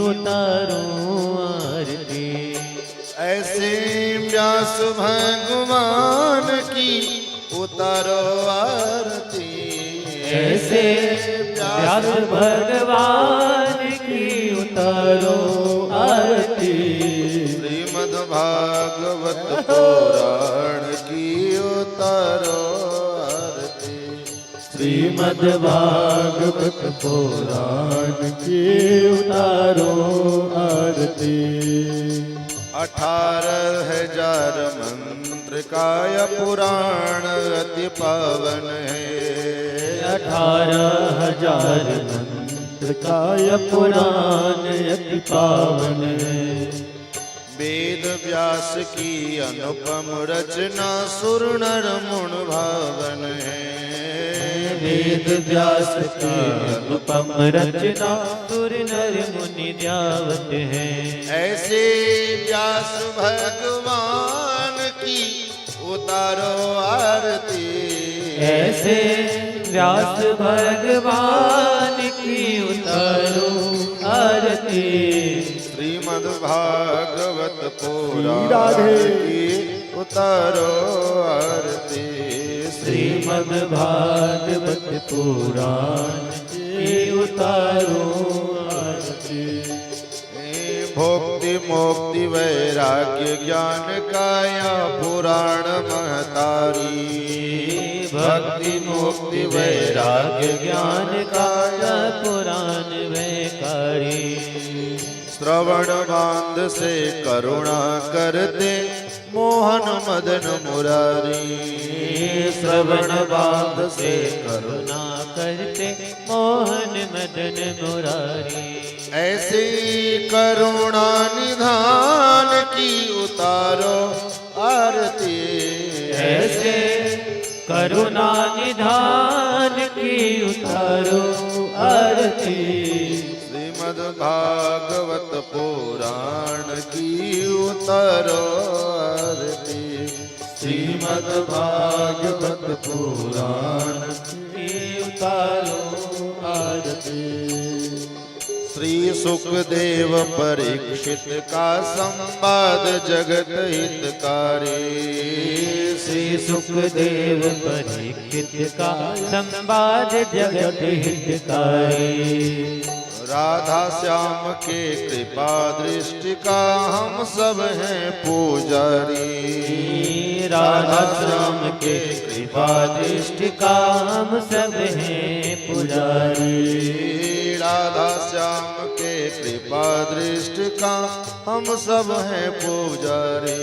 उतारो आरती। ऐसे व्यास भगवान की उतारो आरती। ऐसे व्यास भगवान की उतारो आरती। श्रीमद् भागवत पुराण की उतारो आरती। श्रीमद् भागवत पुराण की उतारो आरती। 18,000 मंत्र का यह पुराण अति पावन है। 18,000 मंत्र का यह पुराण अति पावन है। वेद व्यास की अनुपम रचना सुर नर मुन भावन है। वेद व्यास की अनुपम रचना सुर नर मुनि ध्यावत है। ऐसे व्यास भगवान की उतारो आरती। ऐसे व्यास भगवान की उतारो आरती। श्रीमद् भागवत पुराण की उतारो आरती। श्रीमद् भागवत पुराण की उतारो आरती। भोक्ति मोक्ति वैराग्य ज्ञान का या पुराण महतारी। भक्ति मुक्ति वैराग्य ज्ञान का पुराण वैकारी। श्रवण बांध से करुणा करते मोहन मदन मुरारी। श्रवण बांध से करुणा करते मोहन मदन मुरारी। ऐसी करुणा निधान की उतारो आरती। ऐसे करुणा निधान की उतारो आरती। श्रीमद् भागवत पुराण की उतारो आरती। श्रीमद् भागवत पुराण की उतारो आरती। श्री सुखदेव परीक्षित का संवाद जगत हितकारी। श्री सुखदेव परीक्षित का संवाद जगत हितकारी। राधा श्याम के कृपा दृष्टि का हम सब हैं पुजारी। राधा श्याम के कृपा दृष्टि का हम सब हैं पुजारी। राधा श्याम के कृपा दृष्टि का हम सब हैं पुजारी।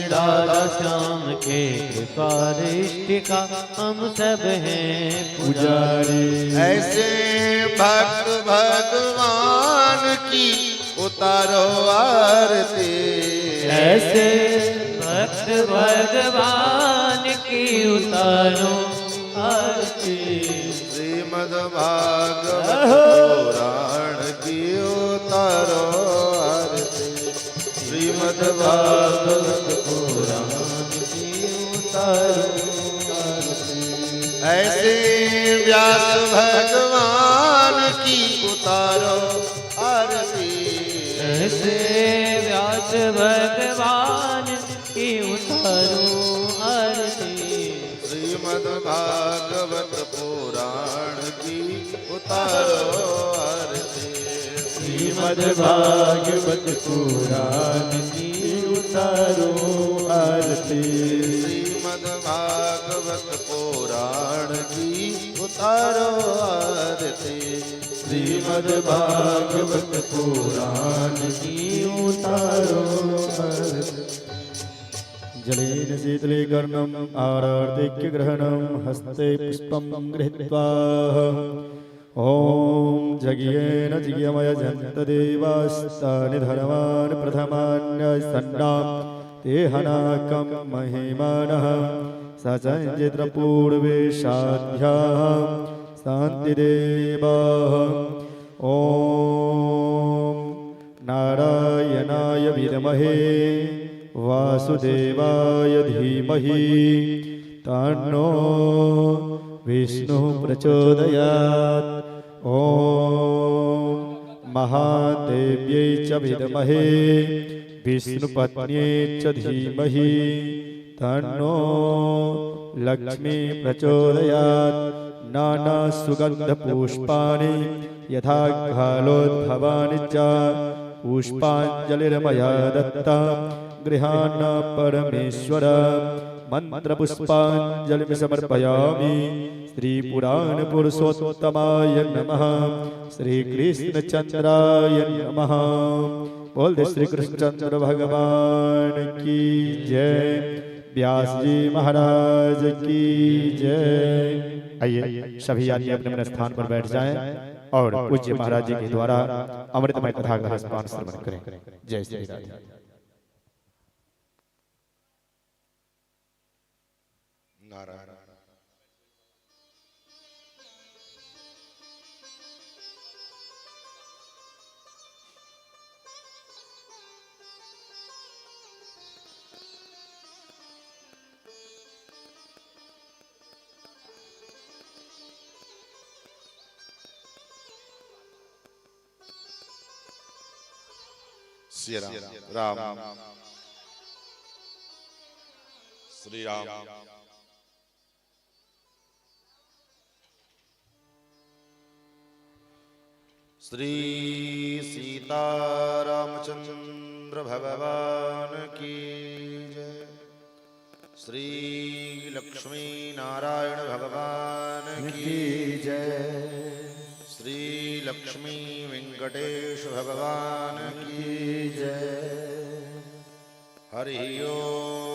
राधा श्याम के कृपा दृष्टि का हम सब हैं पुजारी। ऐसे भक्त भगवान की उतारो आरती। ऐसे भक्त भगवान की उतारो आरती। श्रीमद् भागवत पुराण की उतारो आरती। श्रीमद् भागवत पुराण की उतारो आरती। ऐसे व्यास भगवान की उतारो आरती। ऐसे व्यास भगवान की उतारो आरती। श्रीमद् भागवत पुराण की उतारो आरती। श्रीमद् भागवत पुराण की उतारो आरती। श्रीमद् भागवत पुराण की उतारो आरती। श्रीमद् भागवत पुराण की उतारो आरती। जलेन शीतलीकरणम् आरार्तिक्य ग्रहणं हस्ते पुष्पं गृहीत्वा ॐ जज्ञेन जिज्ञमय जन्तदेवास्तानि धर्मान् प्रथमान्यसन्नां ते हनाकं महिमानः सचञ्चित्रपूर्वे साध्याः शान्तिदेवाः। ॐ नारायणाय विद्महे वासुदेवाय धीमहि तन्नो विष्णु प्रचोदयात्। ॐ महादेव्यै च विद्महे विष्णुपत्न्यै च धीमहि तन्नो लक्ष्मी प्रचोदयात्। नानासुगन्धपुष्पाणि यथा कालोद्भवानि च पुष्पाञ्जलिर्मया दत्ता गृहाण परमेश्वर। मंत्रपुष्पाञ्जलिं समर्पयामि। श्रीपुराणपुरुषोत्तमाय नमः। श्रीकृष्णचन्द्राय नमः। बोल दे श्री कृष्णचंद्र भगवान की जय। व्यास जी महाराज की जय। आइए सभी आदमी अपने अपने स्थान पर बैठ जाएं और पूज्य महाराज जी के द्वारा अमृतमय कथा का रसपान श्रवण करें। जय श्री राधे। नारायण। श्री राम राम श्री राम। श्री सीतारामचंद्र भगवान की जय। श्री लक्ष्मी नारायण भगवान की जय। श्री लक्ष्मी वेंकटेश भगवान की जय। हरि ओम।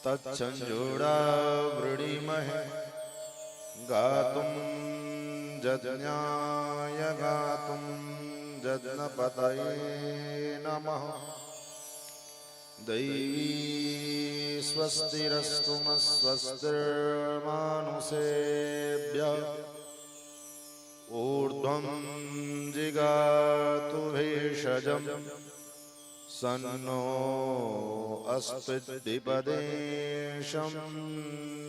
तत्संजोड़ा वृणीमहे गातुं जज्ञाय गातुं जज्ञपतये नमः। दैवी स्वस्तिरस्तु स्वस्तिर्मानुषेभ्यः। ऊर्ध्वं जिगातु भेषजं सन्नो अस्मद्विपदे शं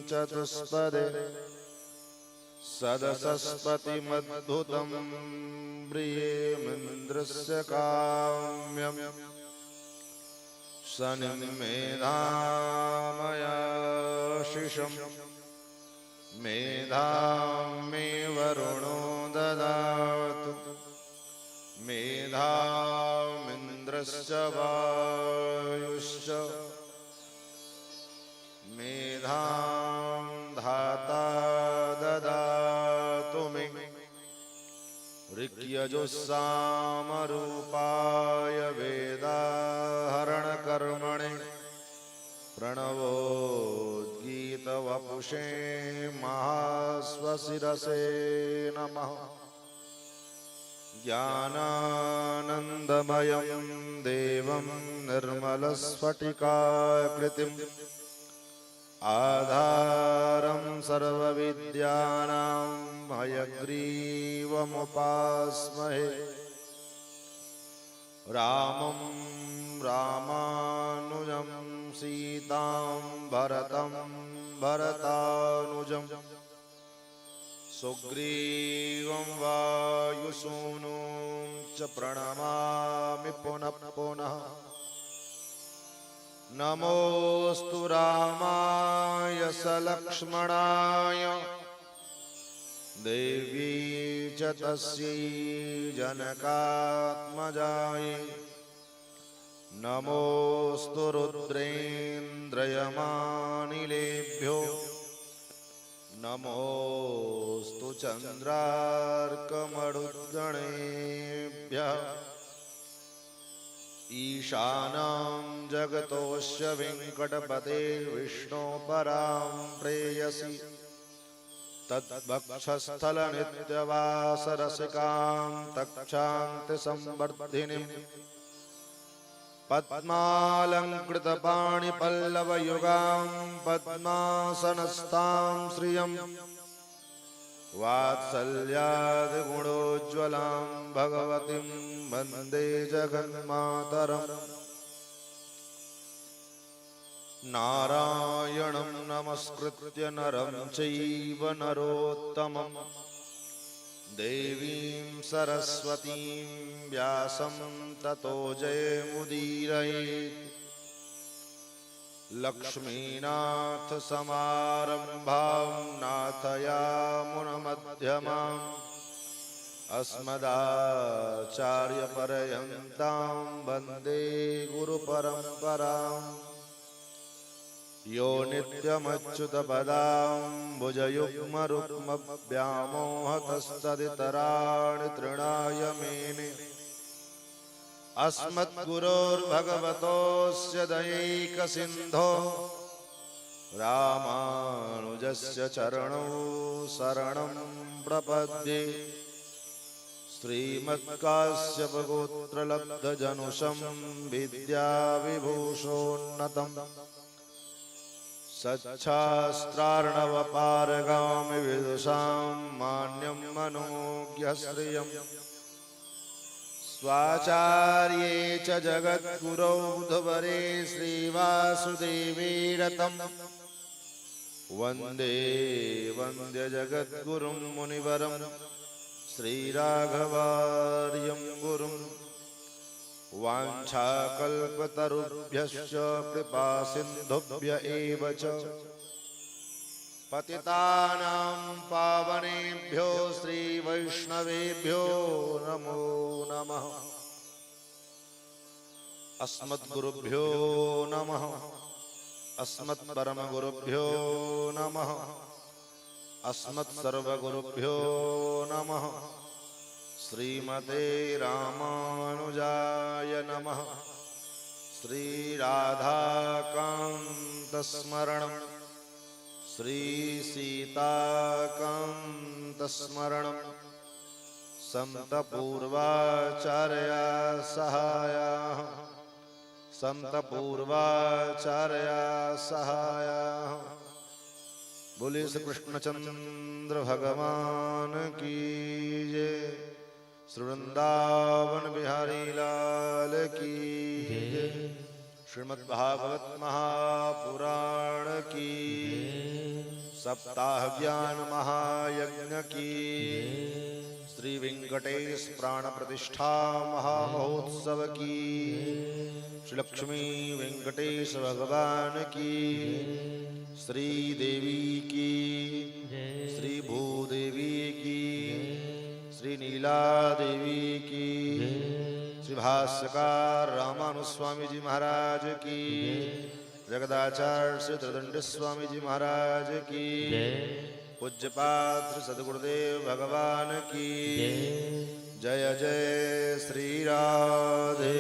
चतुष्पदे। सदसस्पतिमद्भुतं प्रियेमिन्द्रस्य काम्यम्। सन्मेधामयाशिषं मेधां मे वरुणो ददातु। मेधामिन्द्रश्च वायुश्च मेधां धाता ददातु मे। ऋक्यजुस्सामरूपाय वेदाहरणकर्मणे प्रणवोद्गीतवपुषे महाश्वशिरसे नमः। ज्ञानानन्दमयं देवं निर्मलस्फटिकाकृतिम् आधारं सर्वविद्यानां हयग्रीवमुपास्महे। रामं रामानुजं सीतां भरतं भरतानुजं सुग्रीवं वायुसूनुं च प्रणमामि पुनः पुनः। नमोस्तु रामाय सलक्ष्मणाय देवी च तस्यै जनकात्मजाय। नमोस्तु रुद्रेन्द्रयमानिलेभ्यो नमोस्तु चन्द्रार्कमरुद्गणेभ्यः। ईशानां जगतोऽस्य वेङ्कटपते विष्णो परां प्रेयसि। तद्वक्षस्थलनित्यवासरसिकां तक्षान्तिसंवर्धिनीं पद्मालङ्कृतपाणिपल्लवयुगां पद्मासनस्थां श्रियं वात्सल्यादिगुणोज्ज्वलां भगवतीं वन्दे जगन्मातरम्। नारायणं नमस्कृत्य नरं चैव नरोत्तमं देवीं सरस्वतीं व्यासं ततो जयमुदीरयेत्। लक्ष्मीनाथसमारम्भां नाथयामुनमध्यमाम् अस्मदाचार्यपर्यन्तां वन्दे गुरुपरम्पराम्। यो नित्यमच्युतपदाम्बुजयुग्मरुक्मव्यामोहतस्तदितराणि तृणाय मेने अस्मद्गुरोर्भगवतोऽस्य दयैकसिन्धो रामानुजस्य चरणौ शरणं प्रपद्ये। श्रीमत्काश्यपगोत्रलब्धजनुषं विद्याविभूषोन्नतं सच्छास्त्रार्णवपारगामि विदुषां मान्यं मनोज्ञश्रियम्। स्वाचार्ये च जगद्गुरौ बुधवरे श्रीवासुदेवे रतं वन्दे वन्द्यजगद्गुरुं मुनिवरं श्रीराघवार्यं गुरुं। वाञ्छाकल्पतरुभ्यश्च कृपासिन्धुभ्य एव च पतितानां पावनेभ्यो श्रीवैष्णवेभ्यो नमो नमः। अस्मद्गुरुभ्यो नमः। अस्मत्परमगुरुभ्यो नमः। अस्मत्सर्वगुरुभ्यो नमः। श्रीमते रामानुजाय नमः। श्रीराधाकान्तस्मरणं श्रीसीताकान्तस्मरणं सन्तपूर्वाचार्या सहायाः सन्तपूर्वाचार्या सहायाः। बोले श्री कृष्णचंद्र भगवान की जय। श्री वृंदावन बिहारी लाल की जय। श्रीमद्भागवत महापुराण की सप्ताह ज्ञान महायज्ञ की श्री वेंकटेश प्राण प्रतिष्ठा महामहोत्सव की श्री लक्ष्मी वेंकटेश भगवान की श्री देवी की श्री भूदेवी की श्री नीला देवी की श्री भाष्यकार रामानुस्वामी जी महाराज की जगदाचार्य श्री त्रिदंड स्वामी जी महाराज की पूज्यपाद श्री सद्गुरुदेव भगवान की जय जय श्री राधे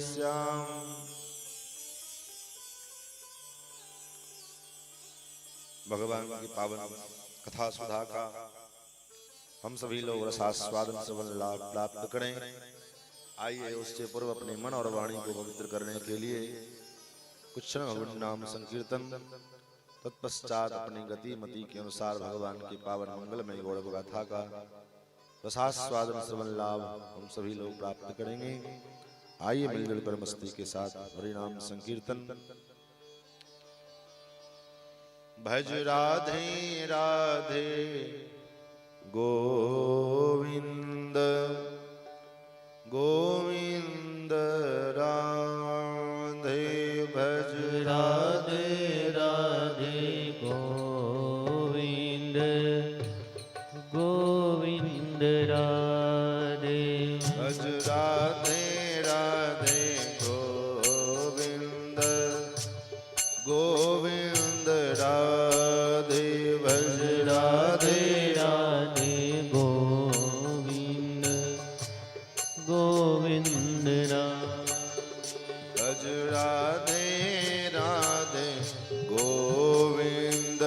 श्याम। भगवान की पावन कथा सुधा का हम सभी लोग रसास्वादन श्रवण लाभ प्राप्त करें। आइए उससे पूर्व अपने मन और वाणी को पवित्र करने के लिए कुछ क्षण भगवान नाम संकीर्तन, तत्पश्चात अपनी गति मति के अनुसार भगवान की पावन मंगलमय गौड़ गाथा का रसास्वादन श्रवण लाभ हम सभी लोग प्राप्त करेंगे। आइए मिलजुल कर मस्ती के साथ हरिनाम संकीर्तन। भज राधे राधे गोविंद गोविंद राधे भज राधे राधे गोविंद गोविंद राधे भज राधे राधे गोविंद गोविंद राधे भज राधे राधे गोविंद गोविंद भज राधे राधे गोविंद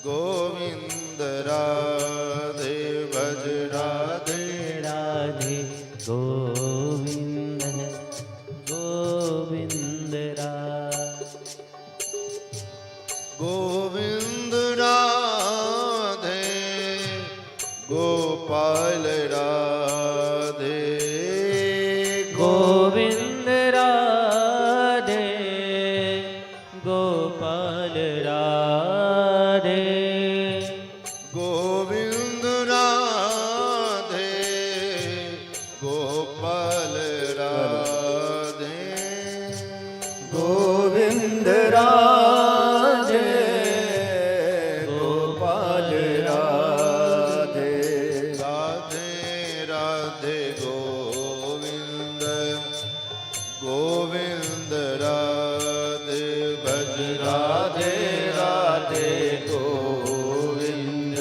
गोविंद राधे भज राधे राधे गोविंद गोविंद गोविंद राधे गोपाल राधे गोविंद राधे गोविंद राधे गोपाल राधे राधे राधे गोविंद गोविंद राधे भज राधे राधे गोविंद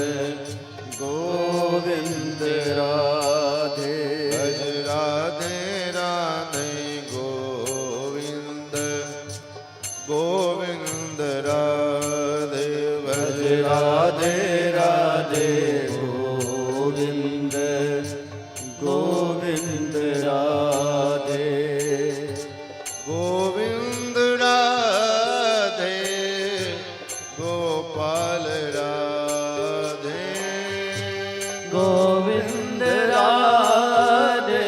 गोविंद राधे भज राधे राधे गोविंद गोविंद राधे भज राधे राधे गोविंद गोविंद राधे गोविंद राधे गोपाल राधे गोविंद राधे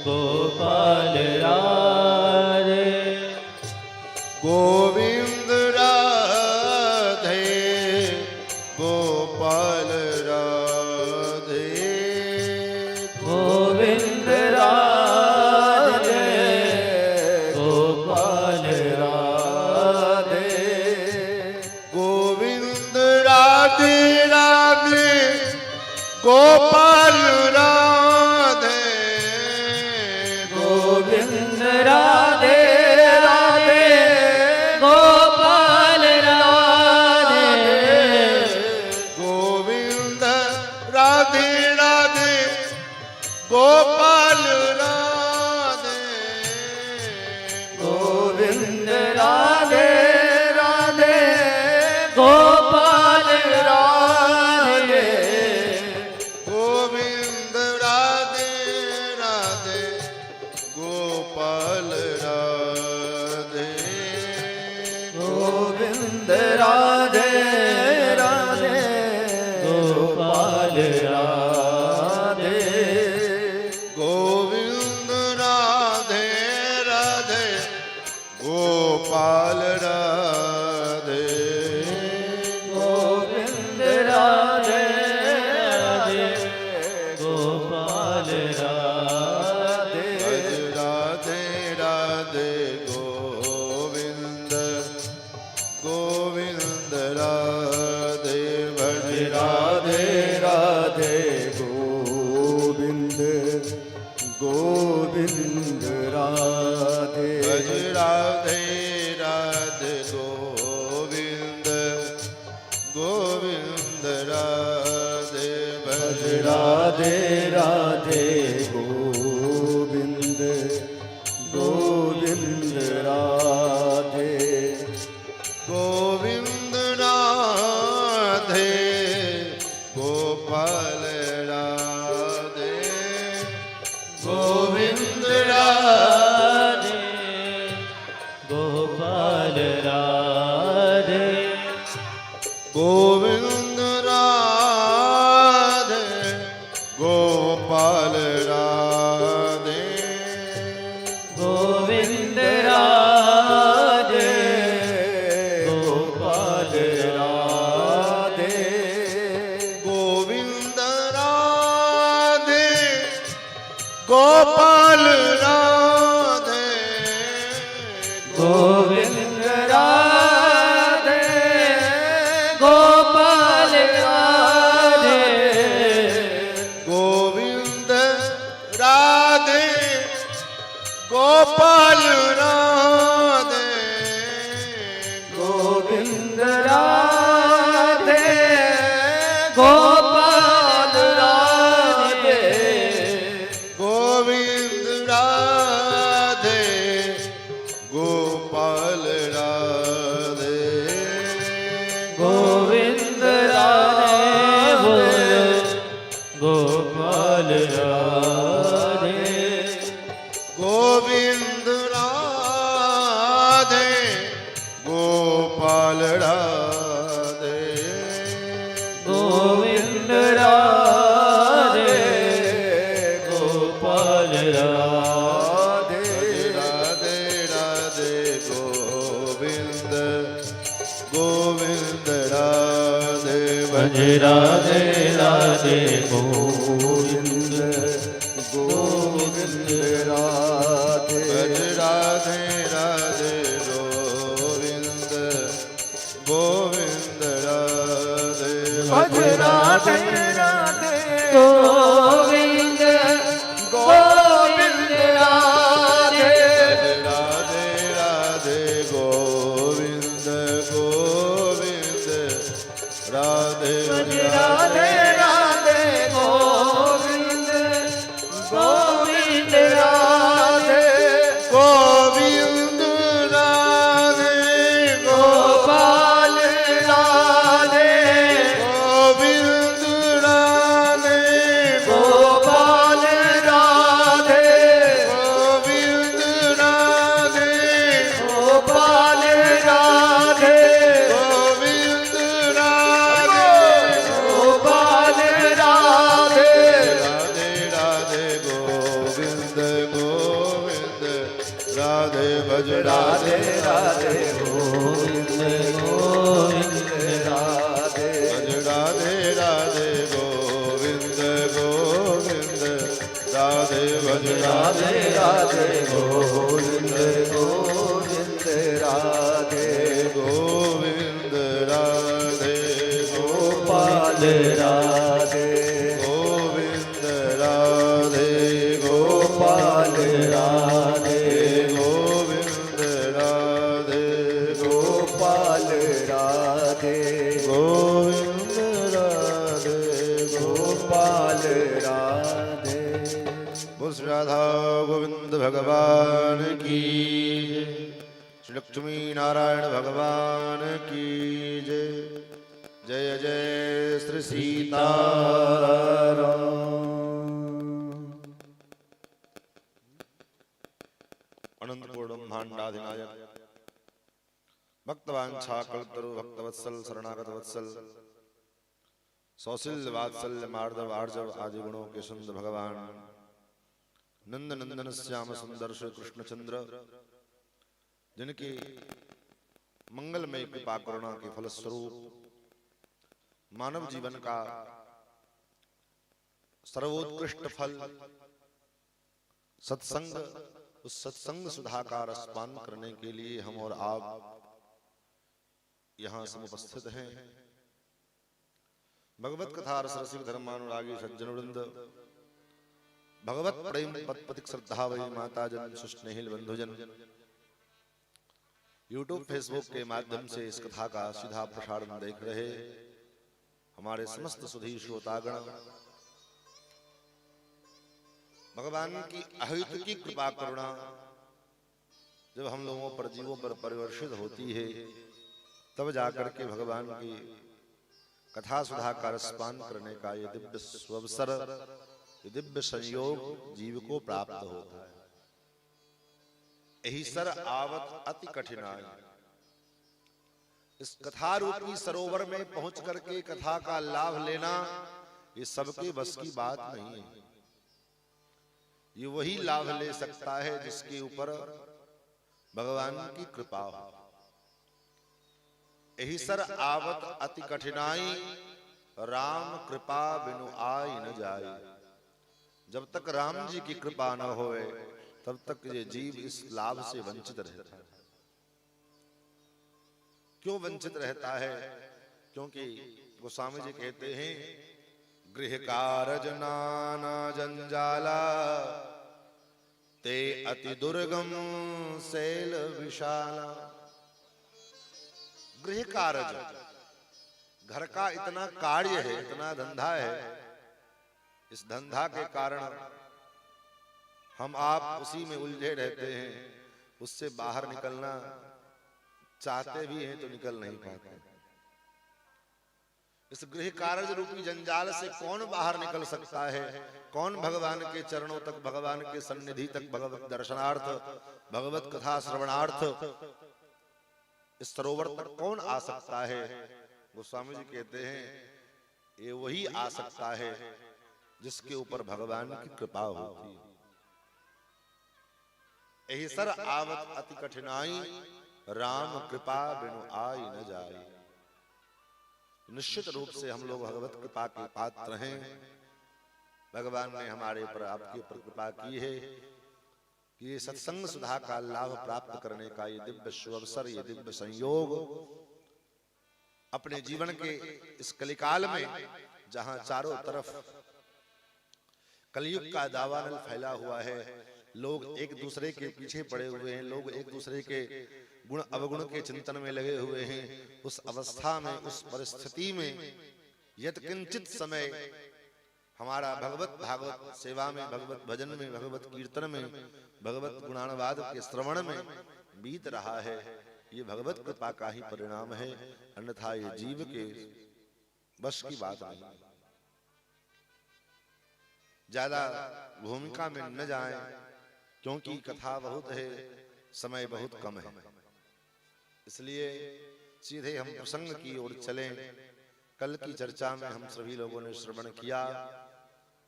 गोपाल राधे गोविंद राधे गोपाल राधे गोविंद राधे गोपाल राधे गोविंद राधे राधे गोपाल राधे गोविंद राधे राधे गोपाल राधे गोविंद राधे राधे गोपाल राधे गोविंद राधे राधे गोपाल राधे गोविंद राधे राधे गोपाल राधे गोविंद राधे राधे गोपाल राधे गोविंद राधे राधे गोपाल राधे गोविंद राधे राधे गोपाल राधे भज राधे राधे गोविंद गोविंद राधे भज राधे राधे गोविंद गोविंद राधे भज राधे राधे गोविंद गोविंद राधे भज राधे राधे गोविंद गोविंद राधे गोविंद राधे गोपाल राधे गोविंद राधे गोपाल राधे गोविंद राधे गोपाल राधे गोविंद राधे गोपाल राधे गोविंद राधे गोपाल राधे गोविंद राधे गोपाल राधे गोविंद राधे गोपाल राधे गोविंद राधे गोपाल राधे गोविंद राधे गोपाल राधे गोविंद राधे गोपाल राधे गोविंद राधे गोपाल राधे गोविंद राधे गोपाल राधे राधे राधे गोविंद गोविंद राधे भज राधे राधे गोविंद गोविंद राधे भज राधे राधे राधे राधे गोविंद गोविंद राधे राधे राधे गोविंद गोविंद राधे राधे राधे गोविंद गोविंद राधे गोविंद राधे गोपाल राधे गोविंद राधे गोपाल राधे गोविंद राधे गोपाल राधे गोविंद राधे गोपाल राधे राधे राधे गोविंद गोविंद राधे भज राधे राधे गोविंद गोविंद राधे भज राधे राधे गोविंद गोविंद राधे भज राधे राधे गोविंद गोविंद राधे गोविंद राधे गोपाल राधे गोविंद राधे गोपाल राधे गोविंद राधे गोपाल राधे गोविंद राधे गोपाल राधे बोल श्री राधा गोविंद भगवान की श्री लक्ष्मी नारायण भगवान की जय जय जय श्री सीताराम अनंत पूर्ण ब्रह्मांडाधिनायक भक्तवांछा कल्पतरु भक्तवत्सल शरणागत वत्सल सौशील वात्सल्य मार्दव आर्जव आदि गुणों के सुंदर भगवान नंद नंदन श्याम सुंदर श्री कृष्णचंद्र जिनकी मंगलमय कृपा करुणा के फलस्वरूप मानव जीवन का सर्वोत्कृष्ट फल सत्संग, उस सत्संग सुधा का रसपान करने के लिए हम और आप यहाँ समुपस्थित हैं। भगवत कथा रस रसिक धर्मानुरागी सज्जन वृंद, भगवत प्रेम पतिक श्रद्धा वही माता जन सुस्नेहिल बंधुजन यूट्यूब फेसबुक के माध्यम से इस कथा का सीधा प्रसारण देख रहे हमारे समस्त सुधी श्रोतागण, भगवान की अहेतुकी कृपा करुणा जब हम लोगों पर जीवों पर परिवर्षित होती है तब जाकर के भगवान की कथा सुधा का रसपान करने का ये दिव्य अवसर, ये दिव्य संयोग जीव को प्राप्त होता है। यही सर आवत अति कठिनाई। इस कथा रूपी सरोवर में पहुंच करके कथा का लाभ लेना ये सबके बस की बात नहीं है। ये वही लाभ ले सकता है जिसके ऊपर भगवान की कृपा हो। यही सर आवत अति कठिनाई, राम कृपा बिनु आई न जाए। जब तक राम जी की कृपा न होए तब तक ये जीव इस लाभ से वंचित रहता है। क्यों वंचित रहता है? क्योंकि गोस्वामी जी कहते हैं गृह कारज नाना जंजाला ते अति दुर्गम शैल विशाला। गृह कारज, घर का इतना कार्य है, इतना धंधा है, इस धंधा के कारण हम आप उसी में उलझे रहते हैं। उससे बाहर निकलना चाहते भी हैं तो निकल नहीं पाते। इस गृह कार्य रूपी जंजाल से कौन बाहर निकल सकता है? कौन भगवान के चरणों तक, भगवान के सन्निधि तक, भगवत दर्शनार्थ, भगवत कथा श्रवणार्थ इस सरोवर तक कौन आ सकता है? गोस्वामी जी कहते हैं ये वही आ सकता है जिसके ऊपर भगवान की कृपा होती है। यही सर आवत अति कठिनाई, राम कृपा बिनु आई न जाए। निश्चित रूप से हम लोग भगवत कृपा के पात्र हैं। भगवान ने हमारे ऊपर, आपके ऊपर कृपा की है कि ये सत्संग सुधा का लाभ प्राप्त करने का ये दिव्य सुअवसर, ये दिव्य संयोग अपने जीवन के इस कलिकाल में जहां चारों तरफ कलयुग का दावानल फैला हुआ है, लोग एक दूसरे के पीछे पड़े हुए हैं, लोग एक दूसरे के गुण अवगुण के चिंतन में लगे हुए हैं, उस अवस्था में, उस परिस्थिति में यत्किंचित समय हमारा भगवत भागवत सेवा में, भगवत भजन में, भगवत कीर्तन में, भगवत गुणानुवाद के श्रवण में बीत रहा है, ये भगवत कृपा का ही परिणाम है, अन्यथा ये जीव के बस की बात नहीं। ज्यादा भूमिका में न जाएं, क्योंकि कथा बहुत है, समय बहुत कम है, इसलिए सीधे हम प्रसंग की ओर चलें। कल की चर्चा में हम सभी लोगों ने श्रवण किया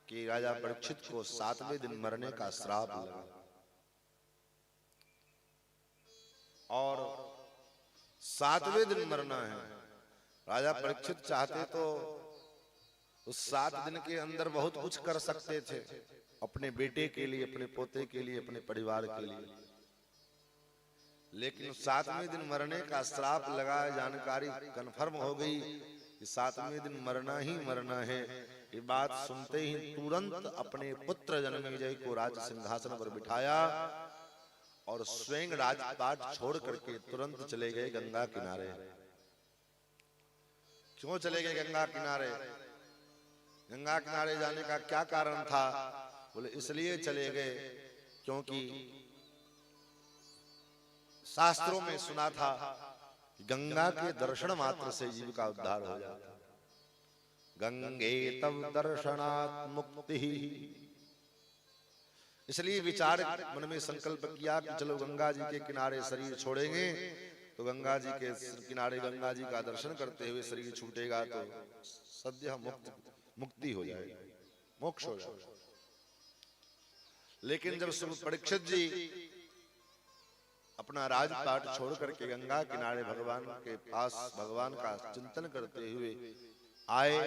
कि राजा परीक्षित को 7वें दिन मरने का श्राप लगा और 7वें दिन मरना है। राजा परीक्षित चाहते तो उस 7 दिन के अंदर बहुत कुछ कर सकते थे, अपने बेटे के लिए, अपने पोते के लिए, अपने परिवार के लिए, लेकिन 7वें दिन मरने का श्राप लगा, जानकारी कन्फर्म हो गई कि 7वें दिन मरना ही मरना है। ये बात सुनते ही तुरंत अपने पुत्र जन्मेजय को राज सिंहासन पर बिठाया और स्वयं राजपाट छोड़ करके तुरंत चले गए गंगा किनारे। क्यों चले गए गंगा किनारे? गंगा किनारे जाने का क्या कारण था? बोले इसलिए चले गए क्योंकि शास्त्रों में सुना था कि गंगा के दर्शन मात्र से जीव का उद्धार हो जाता। गंगे तव दर्शनात् मुक्ति। इसलिए विचार मन में संकल्प किया कि चलो गंगा जी के किनारे शरीर छोड़ेंगे तो गंगा जी के किनारे गंगा जी का दर्शन करते हुए शरीर छूटेगा तो सद्य मुक्ति हो जाएगी, मोक्ष हो जाएगा। लेकिन जब परीक्षित जी अपना राजपाट छोड़ करके गंगा किनारे भगवान के पास भगवान का चिंतन करते हुए आए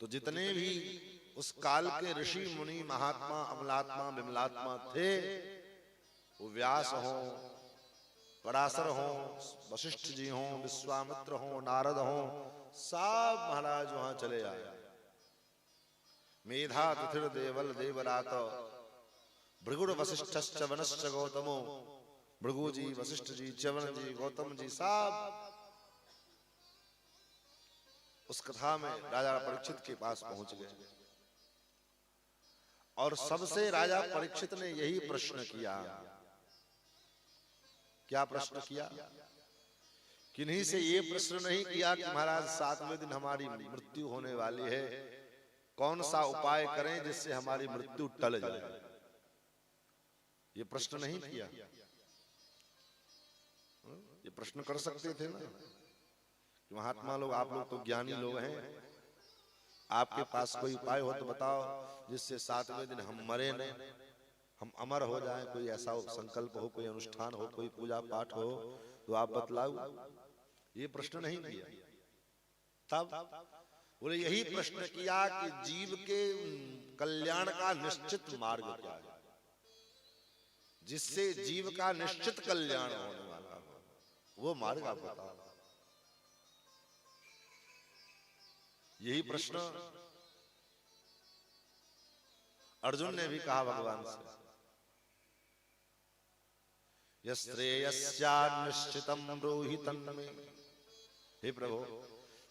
तो जितने भी उस काल के ऋषि मुनि महात्मा अमलात्मा विमलात्मा थे, वो व्यास हो, पराशर हो, वशिष्ठ जी हो, विश्वामित्र हो, नारद हो, सब महाराज वहां चले आए। मेधा तिथिर देवल देवरात भृगुर वशिष्ठश्च वनश्च गौतमो। भृगु जी, वशिष्ठ जी, च्यवन जी, गौतम जी सब उस कथा में राजा परीक्षित के पास पहुंच गए और सबसे राजा परीक्षित ने यही प्रश्न किया। क्या प्रश्न किया? किन्हीं से ये प्रश्न नहीं किया कि महाराज 7वें दिन हमारी मृत्यु होने वाली है, कौन सा उपाय करें जिससे हमारी मृत्यु टल जाए। ये प्रश्न नहीं किया। ये प्रश्न कर सकते थे ना, महात्मा लोग, आप लोग तो ज्ञानी लोग हैं, आपके पास कोई उपाय हो तो बताओ जिससे 7वें दिन हम मरे न, हम अमर हो जाएं। कोई ऐसा संकल्प हो, कोई अनुष्ठान हो, कोई पूजा पाठ हो तो आप बतलाओ। ये प्रश्न नहीं किया। तब बोले यही प्रश्न किया कि जीव के कल्याण का निश्चित मार्ग क्या है, जिससे जीव का निश्चित कल्याण होने वाला हो, वो मार्ग आप बताओ। यही प्रश्न अर्जुन ने भी कहा भगवान से, यश्रेयस्यान्निश्चितम् ब्रूहि तन्मे। हे प्रभु,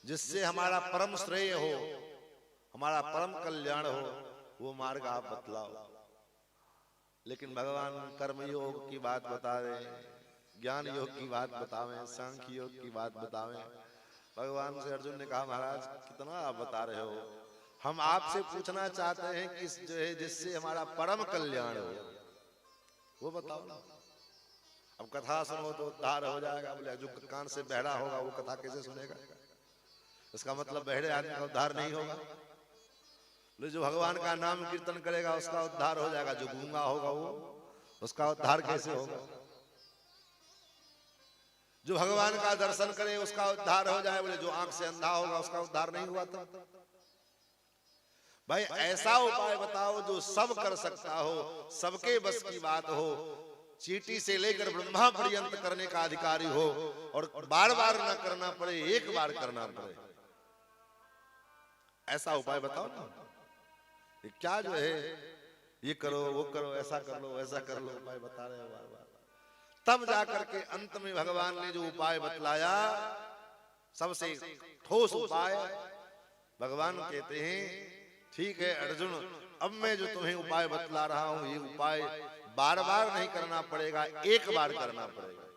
जिससे हमारा परम श्रेय हो, हमारा परम कल्याण हो, वो मार्ग आप बतलाओ। लेकिन भगवान कर्म योग की बात बता रहे, ज्ञान योग की बात बतावें, सांख्य योग की बात बतावें। भगवान से अर्जुन ने कहा महाराज कितना आप बता रहे हो, हम आपसे पूछना चाहते हैं कि जो है जिससे हमारा परम कल्याण हो वो बताओ ना। अब कथा सुनो तो उद्धार हो जाएगा। बोले जो कान से बहरा होगा वो कथा कैसे सुनेगा? इसका मतलब बहरे आदमी का उद्धार नहीं होगा। बोले जो भगवान का नाम कीर्तन करेगा उसका उद्धार हो जाएगा, जो गूंगा होगा वो उसका उद्धार कैसे होगा? जो भगवान का दर्शन करे उसका उद्धार हो जाए। बोले जो आंख से अंधा होगा उसका उद्धार नहीं हुआ। तो भाई ऐसा उपाय बताओ जो सब कर सकता हो, सबके बस की बात हो, चींटी से लेकर ब्रह्मा पर्यंत करने का अधिकारी हो और बार बार ना करना पड़े, एक बार करना पड़े। ऐसा उपाय बताओ ना। ये क्या जो है, ये करो वो करो, ऐसा कर लो वैसा कर लो, उपाय बता रहे हो बार बार। तब जाकर के अंत में भगवान ने जो उपाय बतलाया, सबसे ठोस उपाय, भगवान कहते हैं ठीक है अर्जुन, अब मैं जो तुम्हें उपाय बतला रहा हूं, ये उपाय बार बार नहीं करना पड़ेगा, एक बार करना पड़ेगा।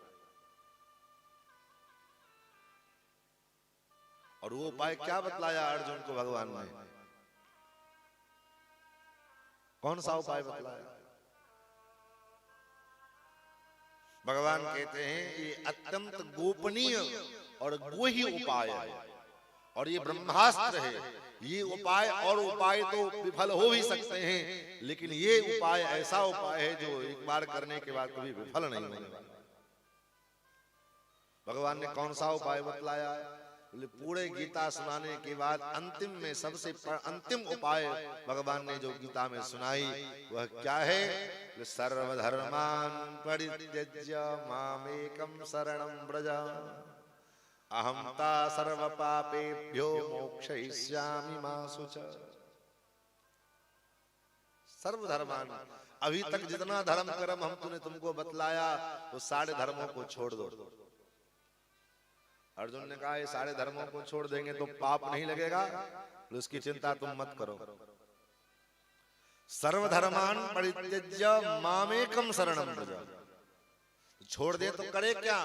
और वो उपाय क्या बतलाया अर्जुन को भगवान ने? कौन सा उपाय बतलाया? भगवान कहते हैं ये अत्यंत गोपनीय और गुह्य उपाय है, और ये ब्रह्मास्त्र है। ये उपाय और उपाय तो विफल हो भी सकते हैं, लेकिन ये उपाय ऐसा उपाय है जो एक बार करने के बाद कभी विफल नहीं होने वाला। भगवान ने कौन सा उपाय बतलाया? पूरे गीता सुनाने के बाद अंतिम में सबसे अंतिम उपाय भगवान ने जो गीता में सुनाई वह क्या है? सर्वधर्मान परित्यज्य मामेकं शरणं व्रज अहं ता सर्व पापेभ्यो मोक्षयिष्यामि मा शुच। सर्वधर्मान, अभी तक जितना धर्म कर्म हम तुमको बतलाया वो सारे धर्मों को छोड़ दो। अर्जुन ने कहा ये सारे धर्मों को छोड़ देंगे तो पाप नहीं लगेगा? तो उसकी चिंता तुम मत करो। सर्वधर्मान परित्यज्य मामेकं शरणं व्रज, छोड़ दे तो करे क्या?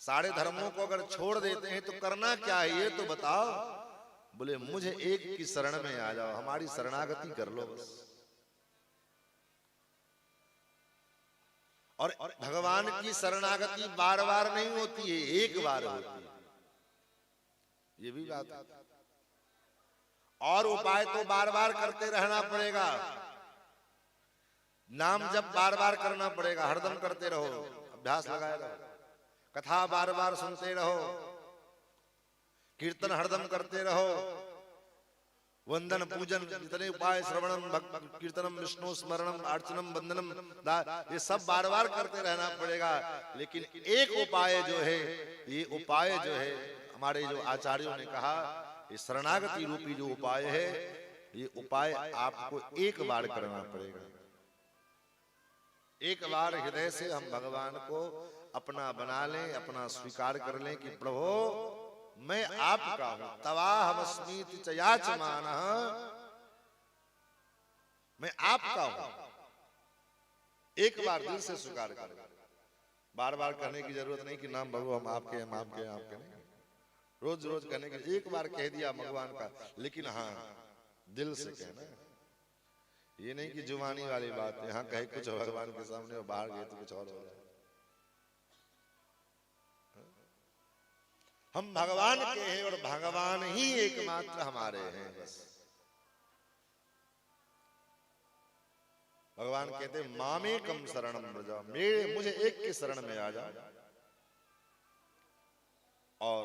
सारे धर्मों को अगर छोड़ देते हैं तो करना क्या है ये तो बताओ। बोले मुझे एक की शरण में आ जाओ, हमारी शरणागति कर लो बस। और भगवान की शरणागति बार बार नहीं होती है, एक बार होती है, ये भी बात है। और उपाय तो बार बार करते रहना पड़ेगा, नाम जब बार बार करना पड़ेगा, हरदम करते रहो, अभ्यास लगाए रहो, कथा बार बार सुनते रहो, कीर्तन हरदम करते रहो, वंदन पूजन जितने उपाय, श्रवणम कीर्तनम विष्णु स्मरणम अर्चनम वंदनम, ये सब बार बार करते रहना पड़ेगा। लेकिन एक उपाय जो है, ये उपाय जो है हमारे जो आचार्यों ने कहा, ये शरणागति रूपी जो उपाय है, ये उपाय आपको एक बार करना पड़ेगा। एक बार हृदय से हम भगवान को अपना बना लें, अपना स्वीकार कर लें कि प्रभु मैं आपका हूं, तवाहमस्मीति च याचमानः, मैं आपका हूं। एक बार दिल से स्वीकार कर, बार बार कहने की जरूरत नहीं कि नाम भगवान हम आपके हम आपके हैं, आपके नहीं, रोज रोज कहने की, एक बार कह दिया भगवान का, लेकिन हाँ दिल से कहना। ये नहीं कि जुबानी वाली बात है, हाँ कहे कुछ भगवान के सामने और बाहर गए तो कुछ और हो जाए। हम भगवान के हैं और भगवान ही एकमात्र हमारे हैं बस। भगवान कहते मामेकं शरणं व्रज, मेरे मुझे एक के शरण में आ जा। और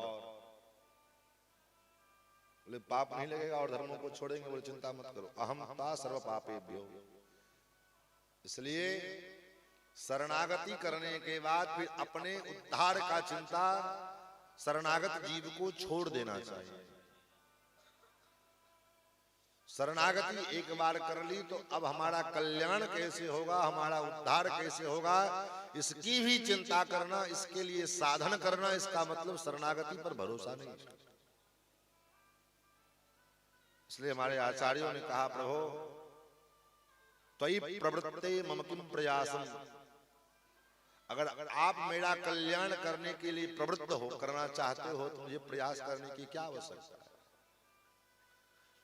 बोले पाप नहीं लगेगा और धर्मों को छोड़ेंगे, बोले चिंता मत करो, अहम ता सर्व पापेभ्यो। इसलिए शरणागति करने के बाद फिर अपने उद्धार का चिंता शरणागत जीव को छोड़ देना चाहिए। शरणागति एक बार कर ली तो अब हमारा कल्याण कैसे होगा, हमारा उद्धार कैसे होगा, इसकी भी चिंता करना, इसके लिए साधन करना, इसका मतलब शरणागति पर भरोसा नहीं। इसलिए हमारे आचार्यों ने कहा प्रभु त्वयि प्रवृत्ते मम किम प्रयासम, अगर आप मेरा कल्याण करने के लिए प्रवृत्त हो, करना चाहते हो, तो मुझे प्रयास करने की क्या आवश्यकता है?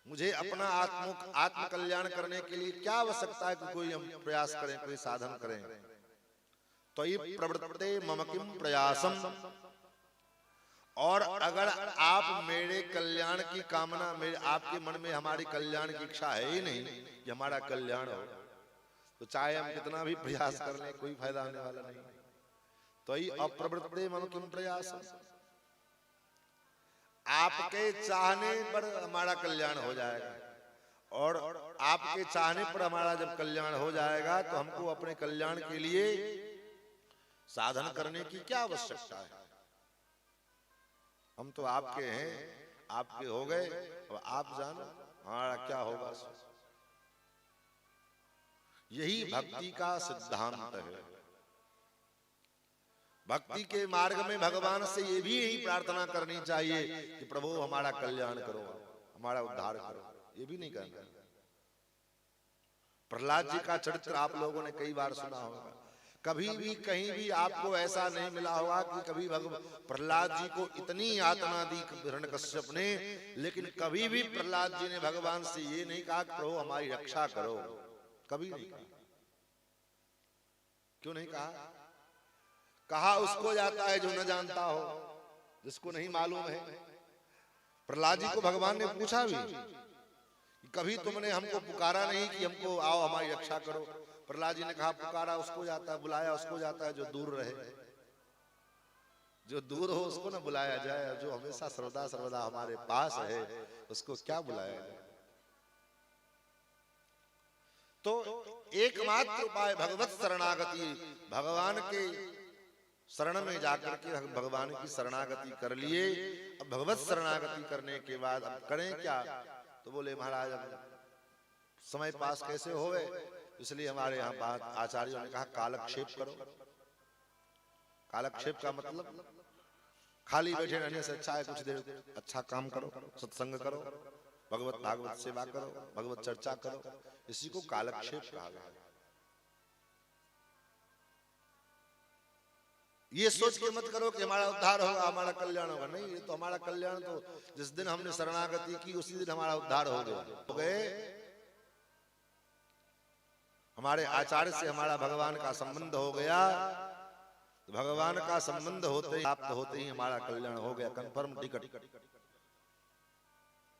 मुझे अपना आत्म कल्याण करने के लिए क्या आवश्यकता है कि कोई हम प्रयास करें, कोई साधन करें? तो ये प्रवृत्ते मम किम प्रयासम, और अगर आप मेरे कल्याण की कामना, मेरे आपके मन में हमारी कल्याण की इच्छा है ही नहीं कि हमारा कल्याण हो, तो चाहे हम कितना भी प्रयास कर लें कोई फायदा होने वाला नहीं। तो ये अप्रवृत्ते मम किम प्रयास, आपके चाहने पर हमारा कल्याण हो जाएगा, और आपके चाहने पर हमारा जब कल्याण हो जाएगा तो हमको अपने कल्याण के लिए साधन करने की क्या आवश्यकता है? हम तो आपके हैं, आपके हो गए, अब आप जानो हमारा क्या होगा। यही भक्ति का सिद्धांत है। भक्ति के मार्ग में भगवान से ये भी यही प्रार्थना करनी चाहिए कि प्रभु हमारा कल्याण करो, हमारा उद्धार करो, ये भी नहीं करना। प्रहलाद जी का चरित्र आप लोगों ने कई बार सुना होगा। कभी भी कहीं भी आपको ऐसा नहीं मिला होगा कि कभी प्रहलाद जी को इतनी यातना दी हिरण्यकश्यप ने, लेकिन कभी भी प्रहलाद जी ने भगवान से ये नहीं कहा कि प्रभु हमारी रक्षा करो, कभी नहीं कहा। क्यों नहीं कहा? कहा उसको जाता है जो न जानता हो, जिसको नहीं मालूम है। प्रहलाद जी को भगवान ने पूछा भी, कभी तुमने हमको पुकारा नहीं कि हमको आओ हमारी रक्षा करो। प्रहलाद जी ने कहा पुकारा उसको जाता है, बुलाया उसको जाता है जो दूर रहे। जो दूर हो उसको ना बुलाया जाए, जो हमेशा सर्वदा सर्वदा हमारे पास है उसको क्या बुलाया जाए। तो एकमात्र उपाय भगवत शरणागति, भगवान के शरण में जाकर के भगवान की शरणागति कर लिए। अब भगवत शरणागति करने के बाद अब करें क्या? तो बोले महाराज अब समय पास कैसे होवे, इसलिए हमारे यहाँ बात आचार्यों ने कहा कालक्षेप करो। कालक्षेप का मतलब खाली बैठे रहने से अच्छा है कुछ देर अच्छा काम करो, सत्संग करो, भगवत भागवत सेवा करो, भगवत चर्चा करो, इसी को कालक्षेप कहा गया। ये सोच के मत करो कि हमारा उद्धार होगा, हमारा कल्याण होगा। नहीं, ये तो हमारा कल्याण तो जिस दिन हमने शरणागति की उसी दिन हमारा उद्धार हो गए। हमारे आचार्य से हमारा भगवान का संबंध हो गया, तो भगवान का संबंध होते ही प्राप्त होते ही हमारा कल्याण हो गया, कंफर्म टिकट।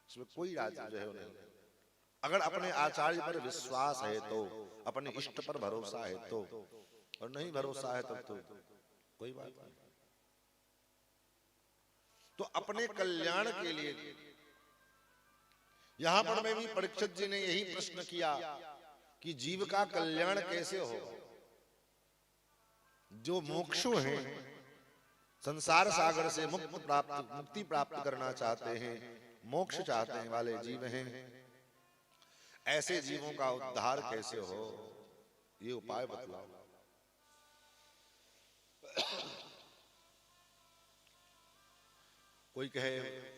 इसमें कोई राज जो है नहीं। अगर अपने आचार्य पर विश्वास है तो, अपने इष्ट पर भरोसा है तो, और नहीं भरोसा है तब तो कोई बात नहीं। तो अपने कल्याण के लिए यहां पर में भी परीक्षित जी ने यही प्रश्न किया कि जीव का कल्याण कैसे हो। जो मोक्षु हैं, संसार सागर से मुक्ति प्राप्त करना चाहते हैं, मोक्ष चाहते हैं वाले जीव हैं, ऐसे जीवों का उद्धार कैसे हो, ये उपाय बतलाओ। कोई कहे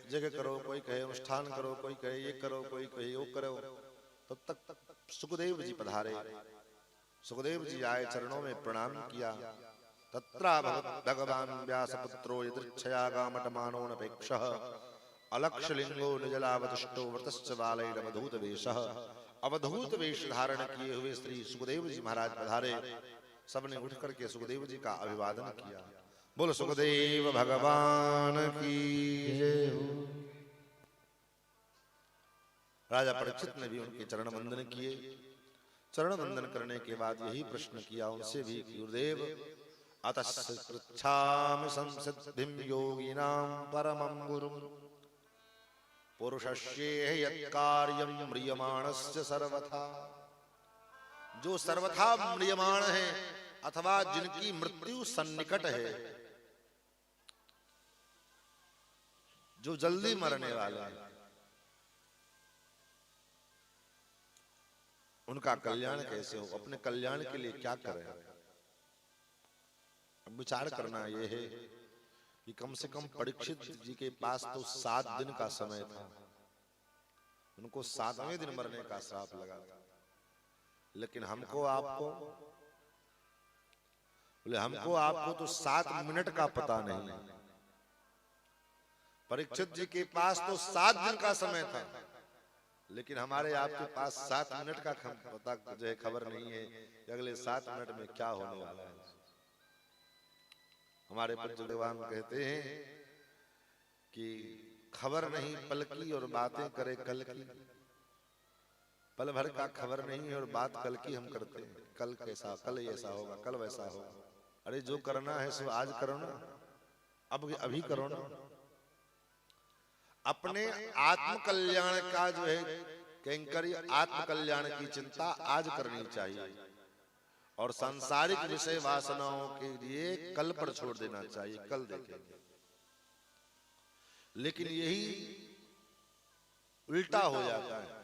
जगह करो, कोई कहे अनुष्ठान करो, कोई कहे ये करो, कोई कहे योग करो। तब तक सुखदेव जी पधारे। सुखदेव जी आए, चरणों में प्रणाम किया। तत्रा भगवान व्यासपुत्रो यदृच्छया गामटमानो नपेक्षः अलक्षलिंगो निजलावतिष्ठो व्रतश्च बालैरवधूत वेशः। अवधूत वेश धारण किए हुए श्री सुखदेव जी महाराज पधारे। सबने उठ करके सुखदेव जी का अभिवादन किया। बोल सुखदेव भगवान की जय हो। राजा परीक्षित ने भी उनके चरण वंदन किए। चरण वंदन करने के बाद यही प्रश्न किया उनसे भी, गुरुदेव अतः पृच्छामि संसिद्धिं योगिनां परमं गुरुं पुरुषस्येह यत्कार्यं म्रियमाणस्य सर्वथा। जो सर्वथा म्रियमाण है अथवा जिनकी मृत्यु सन्निकट है, जो जल्दी मरने वाले हैं, उनका कल्याण कैसे हो, अपने कल्याण के लिए क्या करें। अब विचार करना यह है कि कम से कम परीक्षित जी के पास तो 7 दिन का समय था। उनको 7वें दिन मरने का श्राप लगा था। लेकिन हमको आपको बोले, हमको आपको तो 7 मिनट का पता नहीं। परीक्षित जी के पास तो 7 दिन का समय था, लेकिन हमारे आपके पास 7 मिनट का पता जो है खबर नहीं है कि अगले 7 मिनट में क्या होने वाला है। हमारे पूज्य भगवान कहते हैं कि खबर नहीं पल की और बातें करे कल की। पल भर का खबर नहीं है और बात कल की हम करते हैं। कल कैसा, कल ऐसा होगा, कल वैसा होगा। अरे जो करना है सो आज करो ना, अब अभी करो ना। अपने आत्म कल्याण का जो है कैंकर्य, आत्म कल्याण की चिंता आज करनी चाहिए और सांसारिक विषय वासनाओं के लिए कल पर छोड़ देना चाहिए, कल देखेंगे। लेकिन यही उल्टा हो जाता है।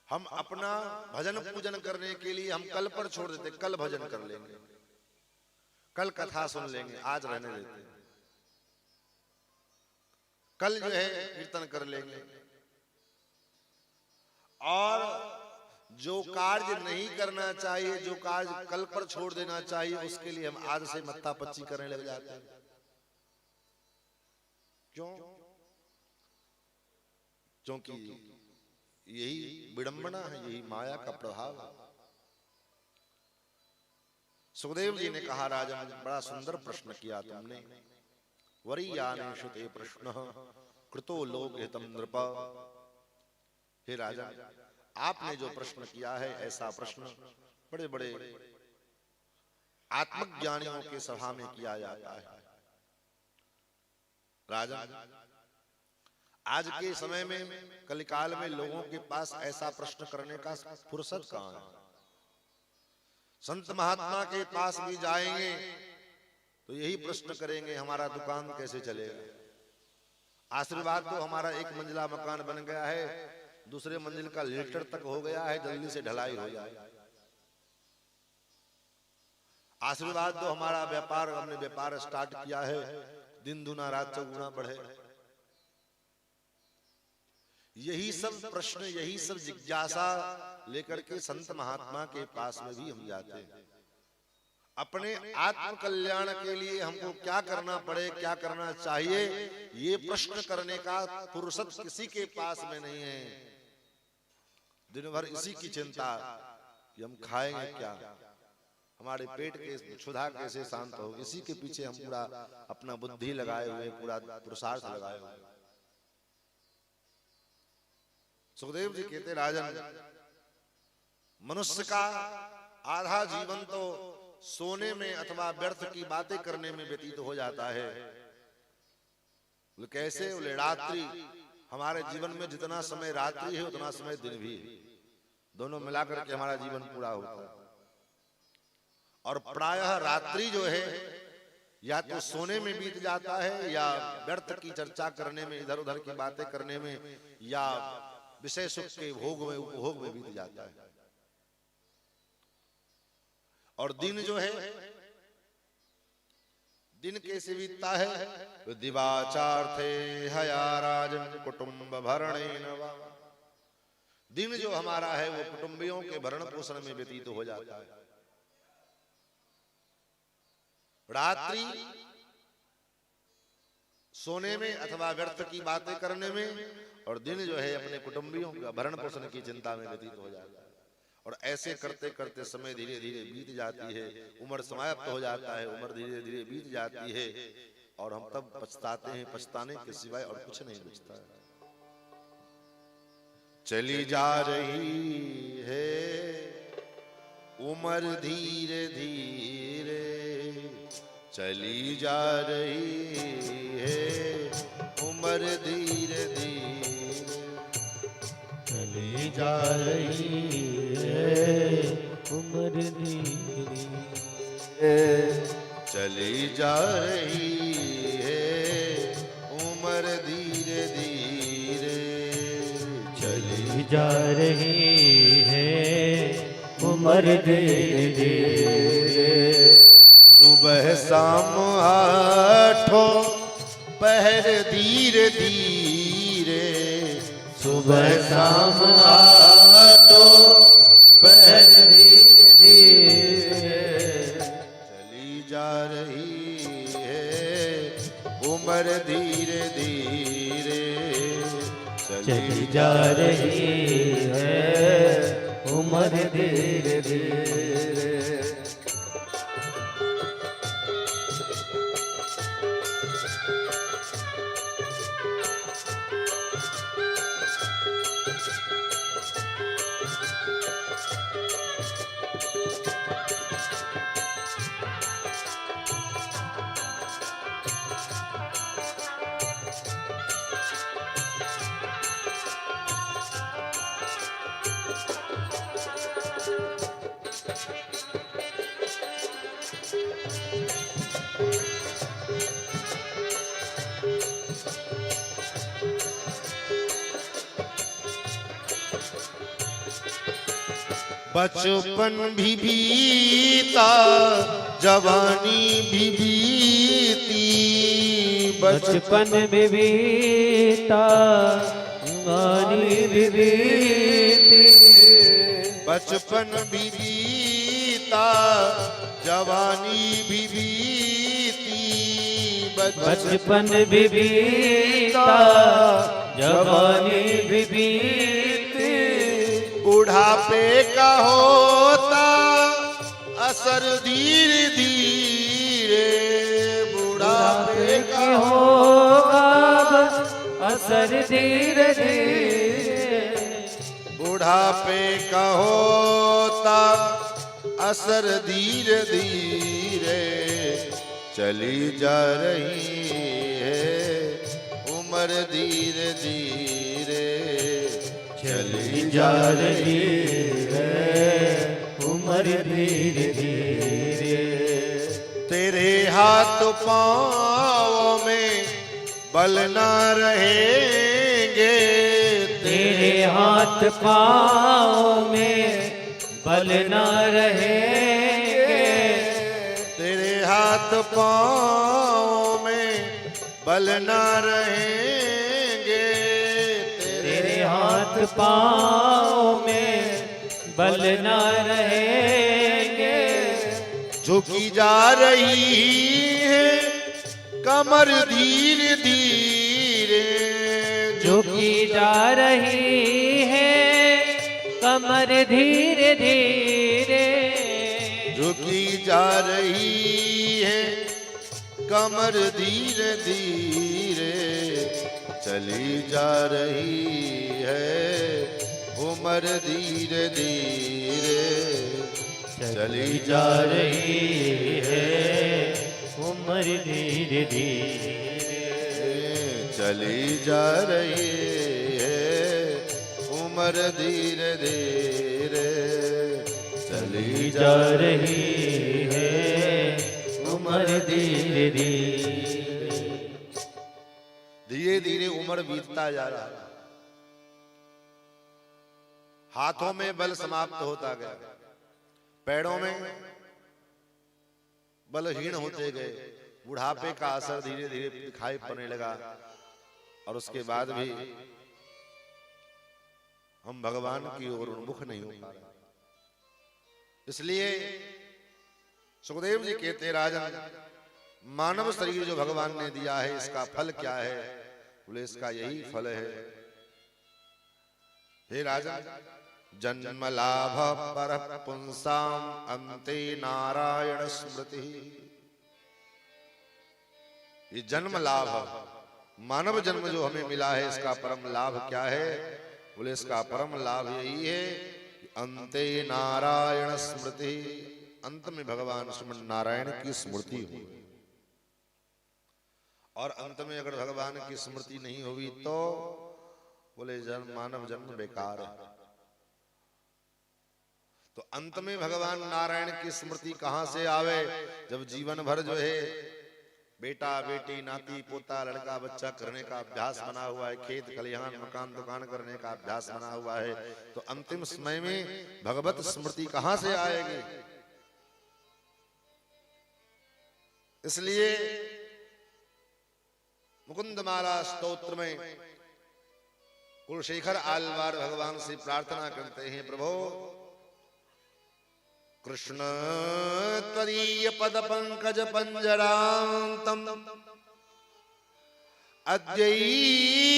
हम अपना भजन पूजन करने के लिए हम कल पर छोड़ देते, कल भजन कर लेंगे, कल कथा सुन लेंगे, आज रहने देते, कल जो है कीर्तन कर लेंगे। और जो कार्य नहीं करना चाहिए, जो कार्य कल पर छोड़ देना चाहिए, उसके लिए हम आज से मत्था पच्ची करने लग जाते हैं। क्यों? क्योंकि यही विडंबना है, यही माया का प्रभाव है। सुखदेव जी ने कहा, राजन बड़ा सुंदर प्रश्न किया तुमने। वरीयानेषु ते प्रश्न कृतो लोकहितं नृप। हे राजा, आपने जो प्रश्न किया है, ऐसा प्रश्न बड़े बड़े आत्मज्ञानियों के सभा में किया जाता है। राजा, आज के समय में कलिकाल में लोगों के पास ऐसा प्रश्न करने का फुर्सत कहां है। संत महात्मा के पास भी जाएंगे तो यही प्रश्न करेंगे, हमारा दुकान कैसे चलेगा। आशीर्वाद तो हमारा एक मंजिला मकान बन गया है, दूसरे मंजिल का लेटर तक हो गया है, जल्दी से ढलाई हो जाए। आशीर्वाद तो हमारा व्यापार, हमने व्यापार स्टार्ट किया है, दिन दुना रात चौगुना बढ़े। यही सब प्रश्न, यही सब जिज्ञासा लेकर के संत महात्मा के पास में भी हम जाते हैं। अपने आत्म कल्याण के लिए हमको क्या करना पड़े, क्या करना चाहिए, ये प्रश्न करने का फुर्सत किसी के पास में नहीं है। दिन भर इसी की चिंता कि हम खाएंगे क्या, हमारे पेट के क्षुधा कैसे शांत हो, इसी के पीछे हम पूरा अपना बुद्धि लगाए हुए, पूरा पुरुषार्थ लगाए हुए। सुखदेव जी कहते, राजन मनुष्य का आधा जीवन तो सोने में अथवा व्यर्थ की बातें करने में व्यतीत हो जाता है। कैसे? बोले रात्रि, हमारे जीवन में जितना समय रात्रि है उतना समय दिन भी है, दोनों मिलाकर के हमारा जीवन पूरा होता है। और प्रायः रात्रि जो है या तो सोने में बीत जाता है, या व्यर्थ की चर्चा करने में, इधर उधर की बातें करने में, या विषय सुख के भोग में, उपभोग में बीत जाता है। और दिन जो है, दिन कैसे बीतता है? दिवाचार्थे हया राजन कुटुंब भरणेन वा। दिन जो हमारा है वो कुटुंबियों के भरण पोषण में व्यतीत हो जाता है। रात्रि सोने में अथवा व्यर्थ की बातें करने में, और दिन जो है अपने कुटुंबियों का भरण पोषण की चिंता में व्यतीत हो जाता है। और ऐसे करते करते समय धीरे धीरे बीत जाती है, उम्र समाप्त हो जाता है, उम्र धीरे धीरे बीत जाती है, और हम तब पछताते हैं, पछताने के सिवाय और कुछ नहीं बचता है। चली जा रही है उम्र धीरे धीरे, चली जा रही है उम्र धीरे धीरे, चली जा रही है उम्र धीरे, चली जा रही है उम्र धीरे धीरे, चली जा रही है उम्र धीरे धीरे। सुबह शाम आठों पहर धीरे धीरे, सुबह शाम आठों पहर धीरे धीरे, चली जा रही है उम्र धीरे धीरे, चली जा रही है उम्र धीरे धीरे। बचपन भी बीता जवानी भी बीती, बचपन भी बीता जवानी भी बीती, बचपन भी बीता जवानी भी बीती, बचपन भी बीता जवानी भी बीती, बुढ़ापे का होता असर धीरे धीरे, बुढ़ापे का होगा असर धीरे धीरे, बुढ़ापे का होता असर धीरे धीरे, चली जा रही है उम्र धीरे धीरे, चली जा रही है उम्र धीरे धीरे, तेरे हाथ पाँव में बल ना रहेंगे, तेरे हाथ पाँव में बल न रहेंगे, तेरे हाथ पाँव में बल ना रहेंगे, तेरे हाथ पाँव में बल न रहेंगे, झुकी जा रही है कमर धीरे धीरे, झुकी जा रही है कमर धीरे धीरे, झुकी जा रही है कमर धीरे धीरे, चली जा रही है उम्र धीरे धीरे, चली जा रही है उम्र धीरे धीरे, चली जा रही है उम्र धीरे धीरे, चली जा रही है उम्र धीरे धीरे, धीरे धीरे उम्र बीतता जा रहा है, हाथों में बल समाप्त होता गया, पैरों में बलहीन होते गए, बुढ़ापे का असर धीरे धीरे दिखाई पड़ने लगा, और उसके बाद भी हम भगवान की ओर उन्मुख नहीं हो पा रहे। इसलिए सुखदेव जी कहते राजन, मानव शरीर जो भगवान ने दिया है इसका फल क्या है? बोले इसका यही फल है हे राजन, जन्म लाभ पर पुंसाम अंते नारायण स्मृति। ये जन्म लाभ, मानव जन्म जो हमें मिला है इसका परम लाभ क्या है? बोले इसका परम लाभ यही है कि अंते नारायण स्मृति, अंत में भगवान श्रीमन नारायण की स्मृति हो। और अंत में अगर भगवान की स्मृति नहीं हुई तो बोले जन्म, मानव जन्म बेकार है। तो अंत में भगवान नारायण की स्मृति कहां से आवे? जब जीवन भर जो है बेटा बेटी नाती पोता लड़का बच्चा करने का अभ्यास बना हुआ है, खेत खलिहान मकान दुकान करने का अभ्यास बना हुआ है, तो अंतिम समय में भगवत स्मृति कहां से आएगी? इसलिए मुकुंदमाला स्तोत्र में कुलशेखर आलवार भगवान से प्रार्थना करते हैं, प्रभो कृष्ण त्वदीय पद पंकज पंजरांतम अद्यैव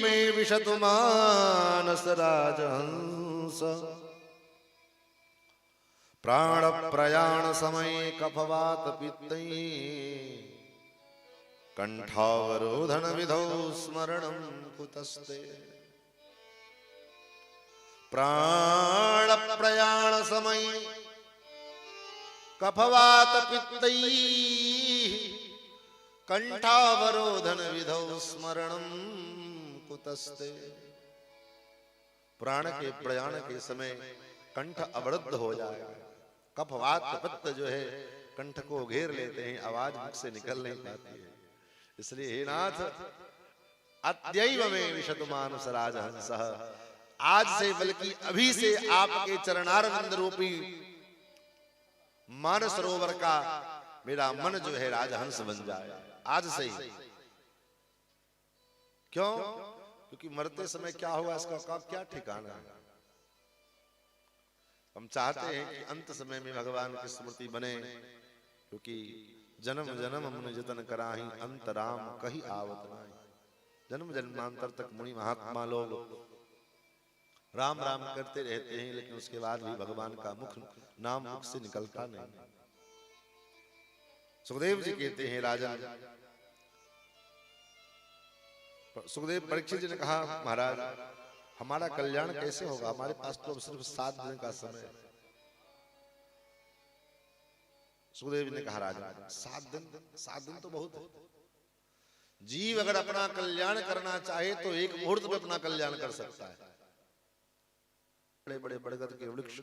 मे विशतु मानस राजहंस। प्राण प्रयाण समय कफवात पित्तै कंठावरोधन विधौ स्मरणं कुतस्ते। प्राण प्रयाण समय कफवात पित्तै कंठावरोधन विधौ स्मरणं कुतस्ते। प्राण के प्रयाण के समय कंठ अवरुद्ध हो जाएगा, कफवात पित्त जो है कंठ को घेर लेते हैं, आवाज मुख से निकल नहीं पाती है। इसलिए हे नाथ अद्यैव में विशतु मानस राजहंसः, आज से बल्कि अभी से आपके चरणारविंद रूपी मानस सरोवर का मेरा मन जो है राजहंस बन जाए आज से ही। क्यों? क्योंकि मरते समय क्या होगा इसका क्या ठिकाना है। हम चाहते हैं कि अंत समय में भगवान की स्मृति बने, क्योंकि जन्म जन्म मुनि जतन कराही अंत राम कही आवत नाही। जन्म जन्मांतर तक मुनि महात्मा लोग राम राम करते रहते हैं, लेकिन उसके बाद भी भगवान का नाम मुख से निकलता नहीं। सुखदेव जी कहते हैं राजन, सुखदेव परीक्षित जी ने कहा महाराज हमारा कल्याण कैसे होगा, हमारे पास तो सिर्फ 7 दिन का समय है। सुखदेव जी ने कहा राजन 7 दिन तो बहुत है। जीव अगर अपना कल्याण करना चाहे तो एक मुहूर्त में अपना कल्याण कर सकता है। बड़े बड़े बरगद के वृक्ष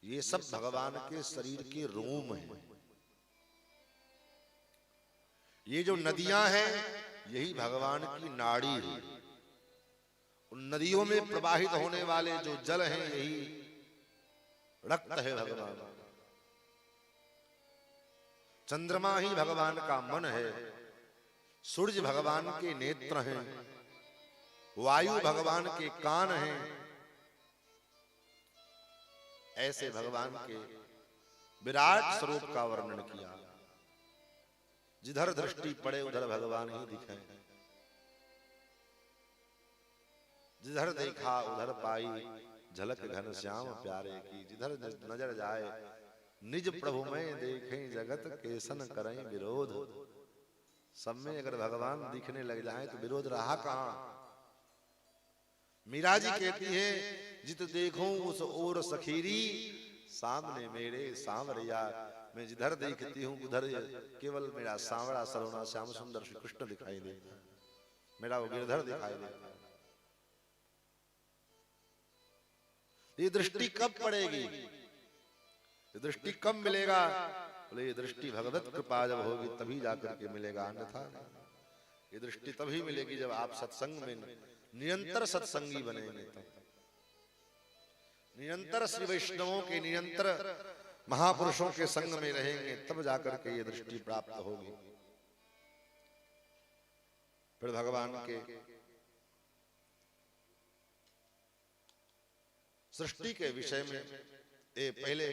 ये सब भगवान के शरीर के रोम हैं। ये जो नदियां हैं यही भगवान की नाड़ी है। उन नदियों में प्रवाहित होने वाले जो जल हैं यही रक्त है भगवान। चंद्रमा ही भगवान का मन है, सूर्य भगवान के नेत्र हैं, वायु भगवान के कान हैं। ऐसे भगवान के विराट स्वरूप का वर्णन किया। जिधर दृष्टि पड़े उधर भगवान ही दिखे, जिधर देखा उधर पाई झलक घन श्याम प्यारे की। जिधर नजर जाए निज प्रभु में देखें जगत केसन करें विरोध। सब में अगर भगवान दिखने लग जाए तो विरोध रहा कहां। मीरा जी कहती है जित देखूं उस ओर सखीरी, सामने मेरे सांवरिया। मैं जिधर देखती हूं उधर केवल मेरा सांवरा सरोना श्याम सुंदर श्री कृष्ण दिखाई देता है, मेरा वो गिरधर दिखाई देता है। ये दृष्टि कब पड़ेगी, ये दृष्टि कब मिलेगा? बोले ये दृष्टि भगवत कृपा जब होगी तभी जाकर के मिलेगा, अन्यथा ये दृष्टि तभी मिलेगी जब आप सत्संग में निरंतर सत्संगी बनेंगे। तब निरंतर श्री वैष्णवों के निरंतर महापुरुषों के संग में रहेंगे, तब जाकर के ये दृष्टि प्राप्त होगी। फिर भगवान के सृष्टि के विषय में पहले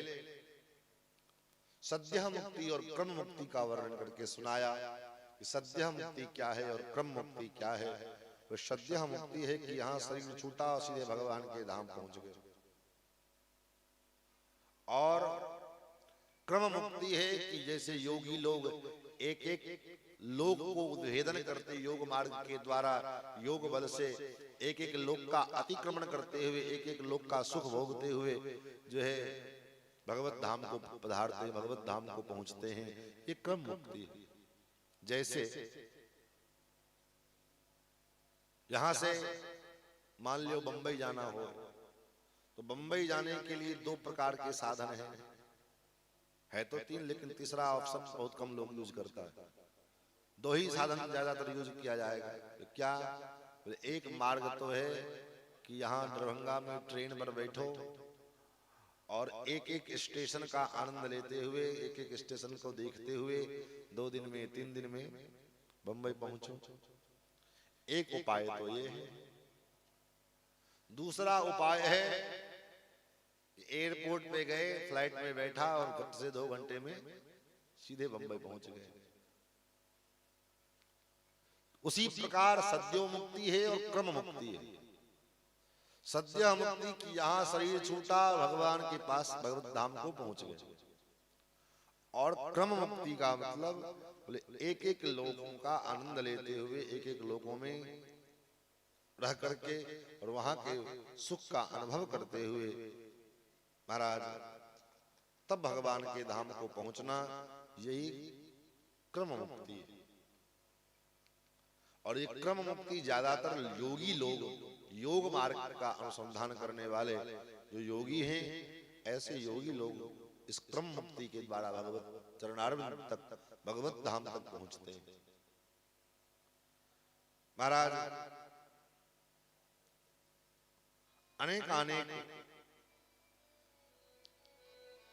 सद्यः मुक्ति और क्रम मुक्ति का वर्णन करके सुनाया कि सद्यः मुक्ति क्या है और क्रम मुक्ति क्या है। तो सद्यः मुक्ति है कि यहाँ शरीर छूटा और सीधे भगवान के धाम पहुंच गए, और क्रम मुक्ति है कि जैसे योगी लोग एक एक लोक को उद्भेदन करते योग मार्ग के द्वारा, योग बल से एक एक लोक का अतिक्रमण करते हुए, एक एक लोक का सुख भोगते हुए जो है भगवत धाम को पधारते हैं, भगवत धाम को पहुंचते हैं। ये क्रम मुक्ति है। जैसे यहां से मान लो बंबई जाना हो तो बंबई जाने के लिए 2 प्रकार के साधन है तो 3, लेकिन तीसरा ऑप्शन बहुत कम लोग यूज करता है। 2 ही साधन ज्यादातर यूज किया जाएगा। तो क्या एक मार्ग तो है कि यहाँ दरभंगा में ट्रेन पर बैठो और एक एक स्टेशन का आनंद लेते हुए, एक एक स्टेशन को देखते हुए 2 दिन में 3 दिन में बंबई पहुंचो। एक उपाय तो ये है। दूसरा उपाय है एयरपोर्ट पे गए, फ्लाइट में बैठा और घट से 2 घंटे में सीधे बंबई पहुंच गए। उसी प्रकार सद्यो मुक्ति है और क्रम मुक्ति है। सद्य मुक्ति की यहाँ शरीर छूटा भगवान के पास भगवत धाम को पहुंच गए, और क्रम मुक्ति का मतलब बोले एक एक लोगों का आनंद लेते हुए, एक एक लोगों में रह करके और वहां के सुख का अनुभव करते हुए महाराज तब भगवान के धाम को पहुंचना, यही क्रम मुक्ति है। और ये क्रम मुक्ति ज्यादातर योगी लोग, योग मार्ग का अनुसंधान करने वाले जो योगी हैं, ऐसे योगी लोग इस क्रम मुक्ति के द्वारा भगवत चरणारविंद तक, भगवत धाम तक पहुंचते हैं। महाराज अनेक अनेक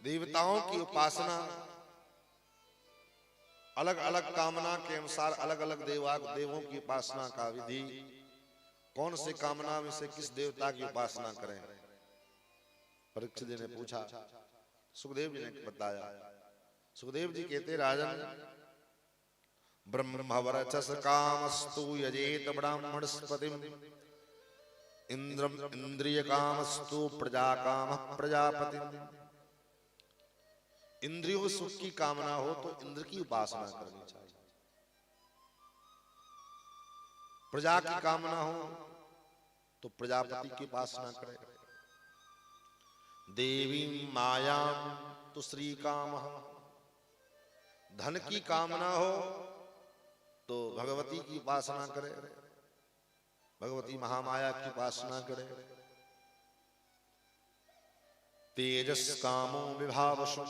देवताओं की उपासना, अलग अलग कामना के अनुसार अलग अलग देवों की उपासना का विधि, कौन से कामना में से किस देवता की उपासना करें, परीक्षित जी ने पूछा। सुखदेव जी ने बताया। सुखदेव जी कहते, राजन ब्रह्मवर्चस कामस्तु यजेत ब्राह्मणस्पतिम इंद्रम इंद्रिय कामस्तु प्रजा काम प्रजापति। इंद्रियों सुख की कामना हो तो इंद्र की उपासना करनी चाहिए, प्रजा की कामना हो तो प्रजापति की उपासना करें। देवी माया तो श्री काम, धन की कामना हो तो भगवती की उपासना करें, भगवती महामाया की उपासना करें। तेजस कामो विभावसु,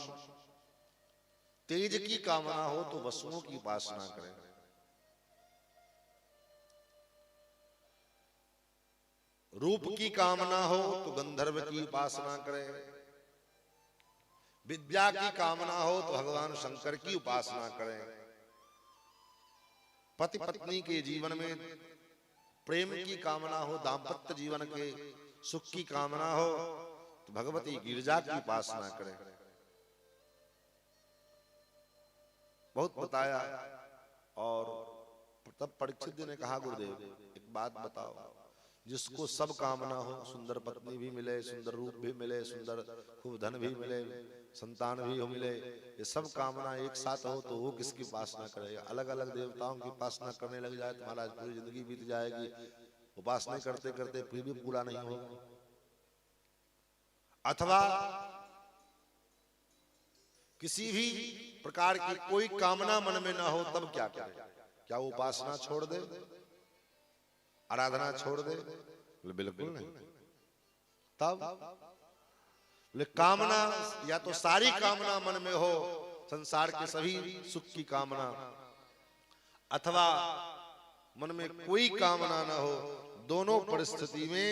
तेज की कामना हो तो वसुओं की उपासना करें। रूप की कामना हो तो गंधर्व की उपासना करें। विद्या की कामना हो तो भगवान शंकर की उपासना करें। पति पत्नी के जीवन में प्रेम की कामना हो, दाम्पत्य जीवन के सुख की कामना हो तो भगवती गिरजा की उपासना करें। बहुत बताया। और तब परीक्षित जी ने कहा, गुरुदेव एक बात बताओ, जिसको सब कामना हो, सुंदर पत्नी भी मिले, सुंदर रूप भी मिले, सुंदर खूब धन भी मिले, संतान भी हो मिले, ये सब कामना एक साथ हो तो वो किसकी उपासना करेगा? अलग अलग देवताओं की उपासना करने लग जाए तो महाराज पूरी जिंदगी बीत जाएगी, उपासना करते करते फिर भी पूरा नहीं होगा। अथवा किसी भी प्रकार की कोई कामना मन में ना हो तब क्या करे? क्या वो उपासना छोड़ दे, आराधना छोड़ दे? बिल्कुल नहीं। तब कामना या तो सारी कामना मन में हो, संसार के सभी सुख की कामना, अथवा मन में कोई कामना ना हो, दोनों परिस्थिति में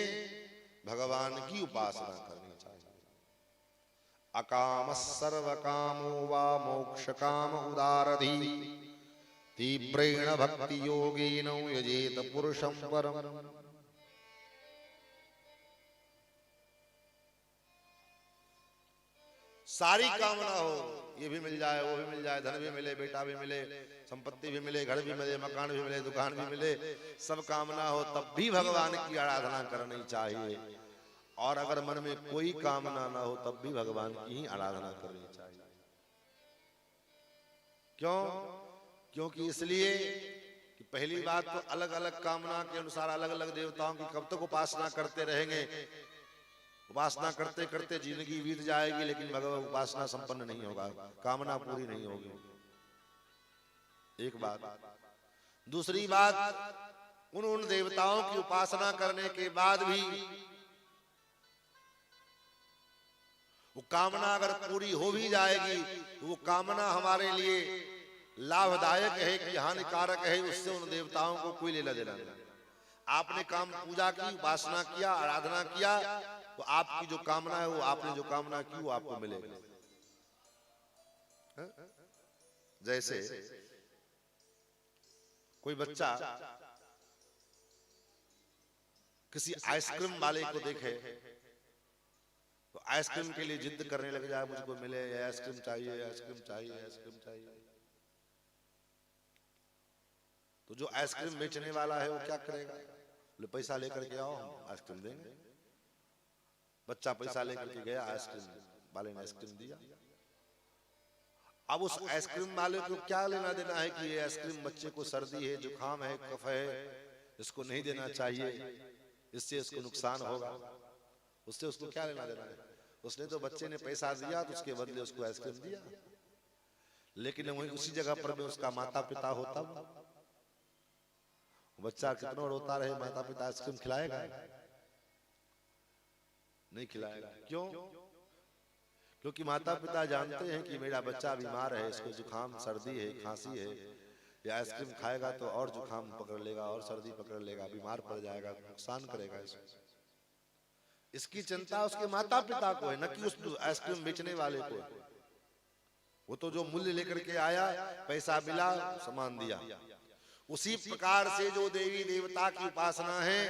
भगवान की उपासना करनी चाहिए। अकाम सर्व कामो वा मोक्ष काम उदारधि तीव्रेण भक्ति योगेन यजेत पुरुषं परम। सारी कामना हो, ये भी मिल जाए, वो भी मिल जाए, धन भी मिले, बेटा भी मिले, संपत्ति भी मिले, घर भी मिले, मकान भी मिले, दुकान भी मिले, सब कामना हो तब भी भगवान की आराधना करनी चाहिए। और अगर मन में कोई कामना ना हो तब भी भगवान की ही आराधना करनी चाहिए। क्यों? क्योंकि इसलिए कि पहली बात तो अलग अलग कामना के अनुसार अलग अलग देवताओं की कब तक उपासना करते रहेंगे? उपासना करते करते जिंदगी बीत जाएगी लेकिन भगवान उपासना संपन्न नहीं होगा, कामना पूरी नहीं होगी। एक बात। दूसरी बात, उन देवताओं की उपासना करने के बाद भी वो कामना अगर पूरी हो भी जाएगी तो वो कामना हमारे लिए लाभदायक है कि हानिकारक है, उससे उन देवताओं को कोई लेना देना नहीं। आपने काम पूजा की, उपासना किया, आराधना किया तो आपकी जो कामना है वो आपने जो कामना की वो आपको मिलेगी। जैसे कोई बच्चा किसी आइसक्रीम वाले को देखे तो आइसक्रीम के लिए जिद करने लग जाए, मुझको मिले, आइसक्रीम चाहिए, आइसक्रीम चाहिए, आइसक्रीम चाहिए। तो जो आइसक्रीम बेचने वाला है वो क्या करेगा? बोले पैसा लेकर के आओ, हम आइसक्रीम देंगे। बच्चा पैसा लेकर के गया, आइसक्रीम वाले ने आइसक्रीम दिया। अब उस आइसक्रीम वाले को क्या लेना देना है कि ये आइसक्रीम बच्चे को सर्दी है, जुकाम है, कफ है, इसको नहीं देना चाहिए, इससे इसको नुकसान होगा, उससे उसको क्या लेना देना है? उसने तो बच्चे ने पैसा दिया तो उसके बदले उसको आइसक्रीम दिया। लेकिन वहीं उसी जगह पर भी उसका माता पिता होता, बच्चा कितना रोता रहे, माता पिता आइसक्रीम खिलाएगा? नहीं खिलाएगा। क्यों? क्योंकि माता पिता जानते हैं कि मेरा बच्चा बीमार है, इसको जुकाम, सर्दी है, खांसी है, ये आइसक्रीम खाएगा तो और जुकाम पकड़ लेगा और सर्दी पकड़ लेगा, बीमार पड़ जाएगा, नुकसान करेगा इसको। इसकी चिंता उसके माता पिता को है, न कि उस आइसक्रीम बेचने वाले को है। वो तो जो मूल्य लेकर के आया, पैसा मिला, सामान दिया। उसी प्रकार से जो देवी देवता की उपासना है,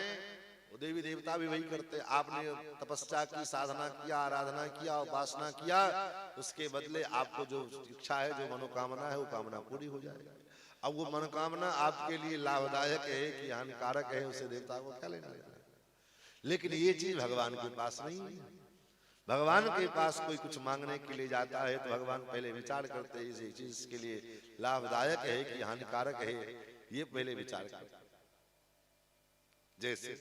वो देवी देवता भी वही करते। आपने तपस्या की, साधना किया, आराधना किया, उपासना किया, उसके बदले आपको जो इच्छा है, जो मनोकामना है, वो कामना पूरी हो जाएगी। अब वो मनोकामना आपके लिए लाभदायक है कि हानिकारक है, उसे देवता को क्या लेना देना। लेकिन ये चीज भगवान के पास नहीं है। भगवान के पास कोई कुछ मांगने के लिए जाता है तो भगवान पहले विचार करते हैं इस चीज के लिए लाभदायक है कि हानिकारक है, ये पहले विचार करते। जैसे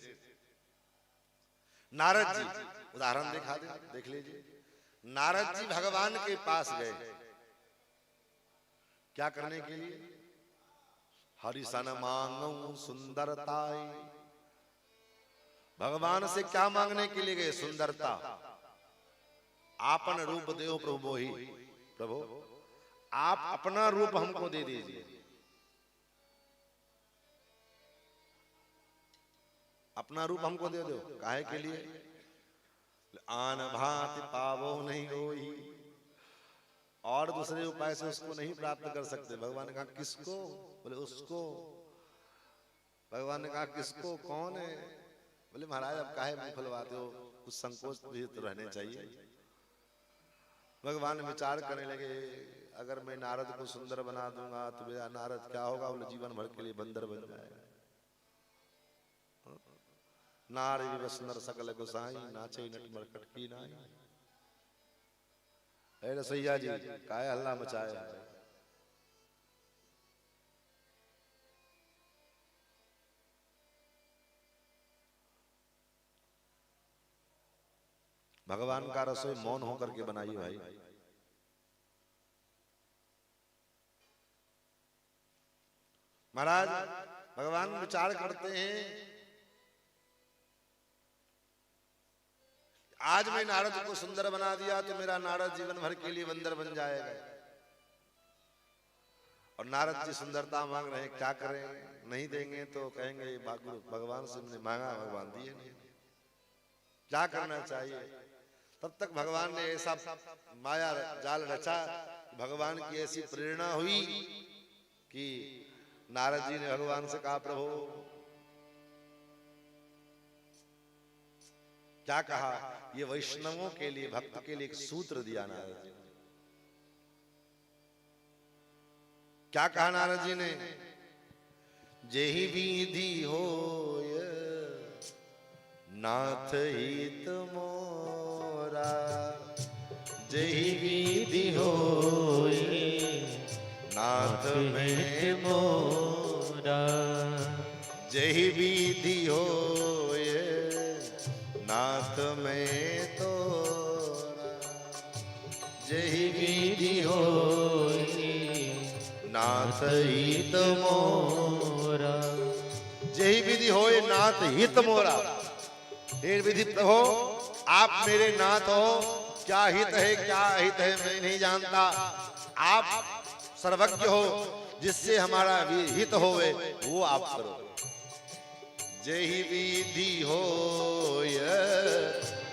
नारद जी, उदाहरण देख लीजिए। नारद जी भगवान के पास गए, क्या करने के लिए? हरिसन मांगू सुंदरताई। भगवान से क्या मांगने के लिए गए? सुंदरता। आपन रूप देव प्रभु ही, प्रभु आप अपना रूप हमको दे दीजिए। अपना रूप हमको दे दो। काहे के लिए? आन भांति पावो नहीं होई, और दूसरे उपाय से उसको नहीं प्राप्त कर सकते। भगवान ने कहा किसको? बोले उसको। भगवान ने कहा किसको? कौन है? बोले महाराज अब काहे मुंह खुलवाते हो, कुछ संकोच भी तो रहने चाहिए। भगवान विचार करने लगे, अगर मैं नारद को सुंदर बना दूंगा तो मेरा नारद क्या होगा? बोले जीवन भर के लिए बंदर बन जाएगा। नारी वसनर सकल गोसाई, नाचे नट मरकट की नाई। अरे रसैया जी काहे हल्ला मचाया? भगवान का रसोई मौन होकर के बनाइए भाई। महाराज भगवान विचार करते हैं, आज मैं नारद को सुंदर बना दिया तो मेरा नारद जीवन भर के लिए बंदर बन जाएगा। और नारद जी सुंदरता मांग रहे हैं, क्या करें? नहीं देंगे तो कहेंगे भगवान से हमने मांगा, भगवान दिए नहीं। क्या करना चाहिए? तब तक भगवान ने ऐसा माया जाल रचा, भगवान की ऐसी प्रेरणा हुई कि नारद जी ने भगवान से कहा, प्रभु क्या कहा? ये वैष्णवों के लिए, भक्त के लिए एक सूत्र दिया नारद जी ने। क्या कहा नारद जी ने? जेहि विधि होय नाथ हित मोरा, जेहि विधि होय नाथ में मोरा, जेहि विधि होय नाथ में तोरा, जेहि विधि होय नाथ हित मोरा, जेहि विधि होय नाथ हित मोरा। हे विधि प्रभु आप मेरे नाथ हो, क्या हित है क्या हित है मैं नहीं जानता, आप सर्वज्ञ हो, जिससे हमारा हित होवे वो आप करो। जेहि विधि होय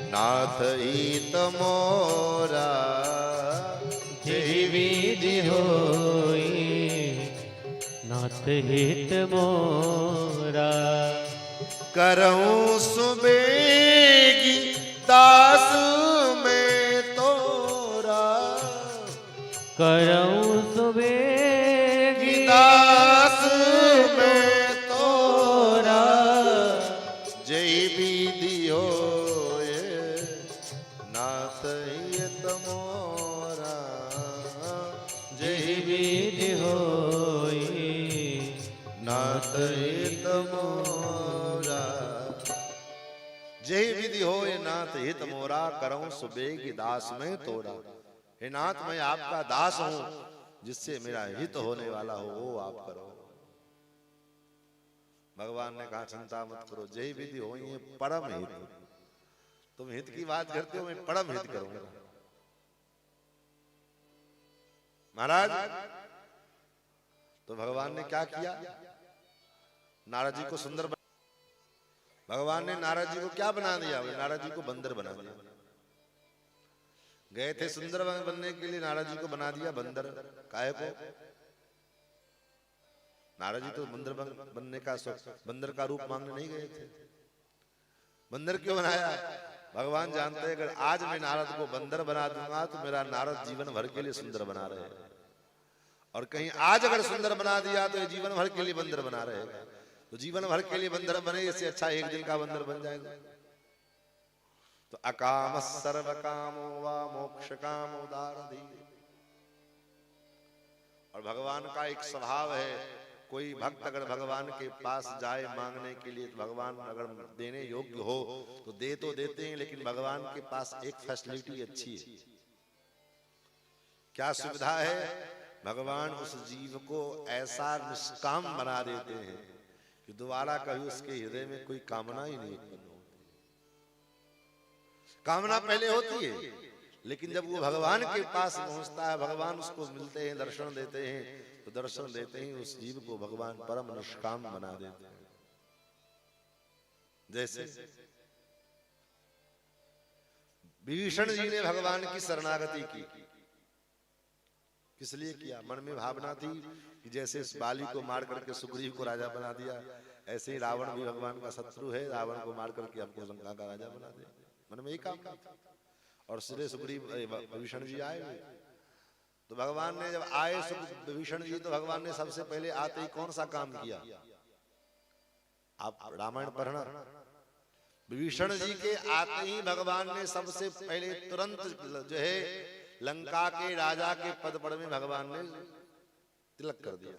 नाथ हित मोरा, जेहि विधि होय नाथ हित मोरा, करऊं सुबेगी दास में तोरा, करऊं सुबेगी दास में तोरा, जय विधि होय नाथ हित मोरा, जय विधि होय नाथ हित मोरा, जय विधि होय नाथ हित मोरा, करऊं सुबेगी दास में तोरा। हे नाथ मैं आपका दास हूं, जिससे मेरा हित होने वाला हो वो आप करो। भगवान ने कहा चिंता मत करो, जय विधि हो ये परम हित। तुम हित की बात करते हो, मैं परम हित करूंगा। महाराज तो भगवान ने क्या किया? नारद जी को सुंदर भगवान ने नारद जी को क्या बना दिया? नारद जी को बंदर बना दिया। गए थे सुंदर बनने के लिए, नारद जी को बना दिया बंदर। काहे को? नारद जी तो बंदर बनने का बंदर का रूप मांगने नहीं गए थे। बंदर क्यों बनाया? भगवान जानते हैं अगर आज मैं नारद को बंदर बना दूंगा तो मेरा नारद जीवन भर के लिए सुंदर बना रहे, और कहीं आज अगर सुंदर बना दिया तो ये जीवन भर के लिए बंदर बना रहेगा। तो जीवन भर के लिए बंदर बने, इससे अच्छा एक दिन का बंदर बन जाएगा। तो अकाम सर्व कामो वा मोक्ष कामो दारधि। और भगवान का एक स्वभाव है, कोई भक्त अगर भगवान के पास जाए मांगने के लिए, तो भगवान अगर देने योग्य हो तो देते हैं, लेकिन भगवान के पास एक फैसिलिटी अच्छी है। क्या सुविधा है? भगवान उस जीव को ऐसा निष्काम बना देते हैं कि दोबारा कभी उसके हृदय में कोई कामना ही नहीं उत्पन्न होती। कामना पहले होती है, लेकिन जब वो भगवान के पास पहुंचता है, भगवान उसको मिलते हैं, दर्शन देते हैं, तो दर्शन देते ही उस जीव को भगवान परम निष्काम बना देते हैं। जैसे विभीषण जी ने भगवान की शरणागति की। किस लिए किया? मन में भावना थी कि जैसे इस बाली को मार करके सुग्रीव को राजा बना दिया, ऐसे ही रावण भी भगवान का शत्रु है, रावण को मार करके हमको लंका का राजा बना दे। मन में एक काम था। और सीधे सुग्रीव विभीषण जी आए। तो भगवान ने जब आए विभीषण जी, तो भगवान ने सबसे पहले आते ही कौन सा काम किया? आप रामायण पढ़ना। विभीषण जी के आते ही भगवान ने सबसे पहले तुरंत जो है लंका के राजा के पद पर में भगवान ने तिलक कर दिया।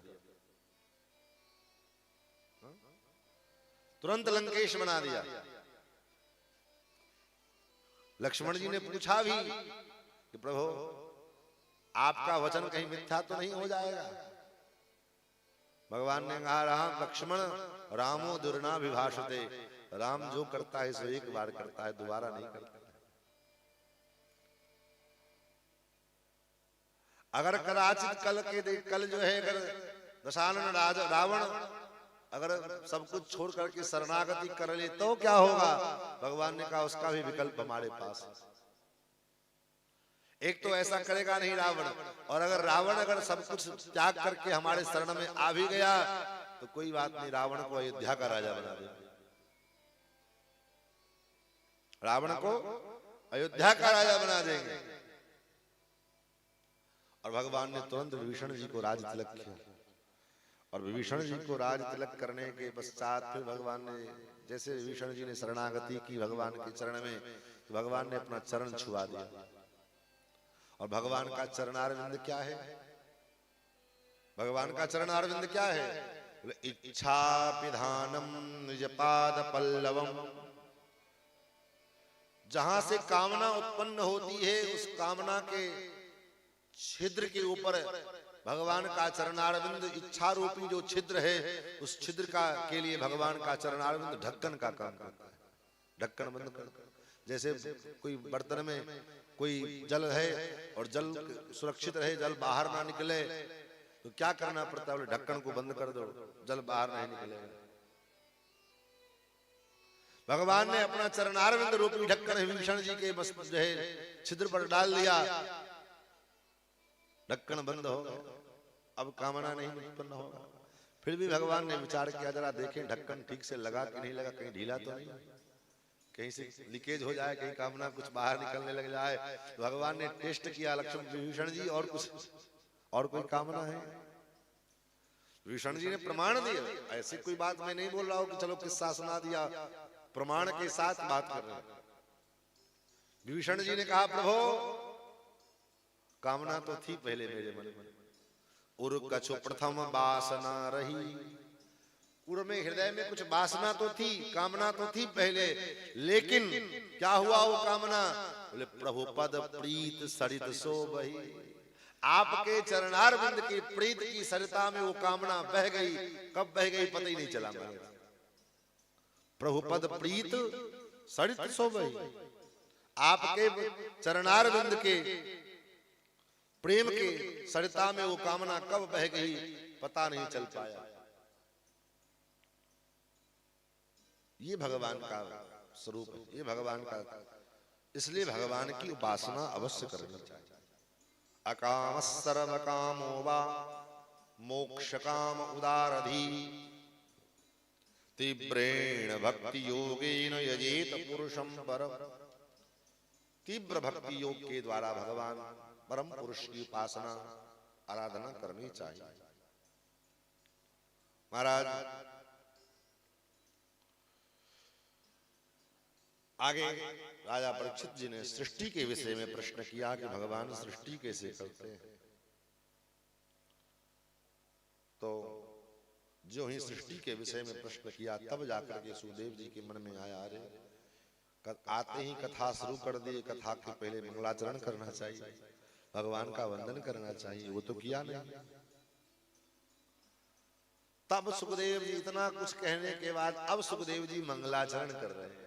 तुरंत लंकेश बना दिया। लक्ष्मण जी ने पूछा भी कि प्रभु आपका वचन कहीं मिथ्या तो नहीं हो जाएगा? भगवान ने कहा, राम लक्ष्मण रामो दुर्ना विभाषते। राम जो करता है सो एक बार करता है, दोबारा नहीं करता। अगर कदाचित कल जो है अगर दशानन रावण अगर सब कुछ छोड़ करके शरणागति कर ले तो क्या होगा? भगवान ने कहा उसका भी विकल्प हमारे पास है। एक तो ऐसा करेगा नहीं रावण, और अगर रावण अगर सब कुछ त्याग करके हमारे शरण में आ भी गया तो कोई बात नहीं, रावण को अयोध्या का राजा बना दे। रावण को अयोध्या का राजा बना देंगे। और भगवान ने तुरंत विभीषण जी को राज तिलक किया। और विभीषण जी को राज तिलक करने के पश्चात फिर भगवान ने, जैसे विभीषण जी ने शरणागति की भगवान के चरण में, तो भगवान ने अपना चरण छुआ दिया। और भगवान का चरणारविंद क्या है? भगवान का चरणारविंद क्या है? इच्छा पिधानम निज पाद पल्लवम। जहां से कामना उत्पन्न होती है उस कामना के छिद्र के ऊपर भगवान का चरणारविंद, इच्छा रूपी जो छिद्र है उस छिद्र का के लिए भगवान का चरणारविंद ढक्कन का काम करता है। ढक्कन बंद कर, जैसे कोई बर्तन में कोई जल है और जल सुरक्षित रहे, जल बाहर ना निकले, तो क्या करना पड़ता है? बोले ढक्कन को बंद कर दो, जल बाहर नहीं निकलेगा। भगवान ने अपना चरणारविंद रूपी ढक्कन विभीषण जी के बस जो है छिद्र पर डाल दिया, ढक्कन बंद हो गया। अब कामना नहीं उत्पन्न होगा। फिर भी भगवान ने विचार किया, जरा देखें ढक्कन ठीक से लगा कि नहीं लगा, कहीं ढीला तो नहीं, कहीं से लीकेज हो जाए, कहीं कामना कुछ बाहर निकलने लग जाए। तो भगवान ने टेस्ट किया, लक्ष्मण विभीषण जी और कुछ और कोई कामना है? विभीषण जी ने प्रमाण दिया। ऐसी कोई बात मैं नहीं बोल रहा हूं कि चलो किस्सा सुना दिया, प्रमाण के साथ बात कर रहे हैं। विभीषण जी ने कहा, प्रभु कामना तो थी पहले मेरे मन में, उर कछु प्रथम वासना रही। उर में हृदय में कुछ वासना तो थी, कामना तो थी पहले, लेकिन क्या हुआ वो कामना? बोले प्रभु पद प्रीत सरित सो बही। आपके चरणारविंद की प्रीत की सरिता में वो कामना बह गई। कब बह गई पता ही नहीं चला। प्रभु पद प्रीत सरित सो बही। आपके चरणारविंद के प्रेम के सरिता में वो कामना कब बह गई पता नहीं चल पाया। ये भगवान का स्वरूप है, ये भगवान का, इसलिए भगवान की उपासना अवश्य करनी चाहिए। अकाम सर्व कामो वा मोक्ष काम उदारधि तीव्रेण भक्ति योगेन यजेत पुरुषम परम। तीव्र भक्ति योग के द्वारा भगवान परम पुरुष की उपासना आराधना करनी चाहिए। महाराज आगे राजा परीक्षित जी ने सृष्टि के विषय में प्रश्न किया कि भगवान सृष्टि कैसे करते हैं। तो जो ही सृष्टि के विषय में प्रश्न किया तब जाकर के सुखदेव जी के मन में आया, अरे आते ही कथा शुरू कर दिए, कथा के पहले मंगलाचरण करना चाहिए, भगवान का वंदन करना चाहिए, वो तो किया नहीं। तब सुखदेव जी इतना कुछ कहने के बाद अब सुखदेव जी मंगलाचरण कर रहे हैं।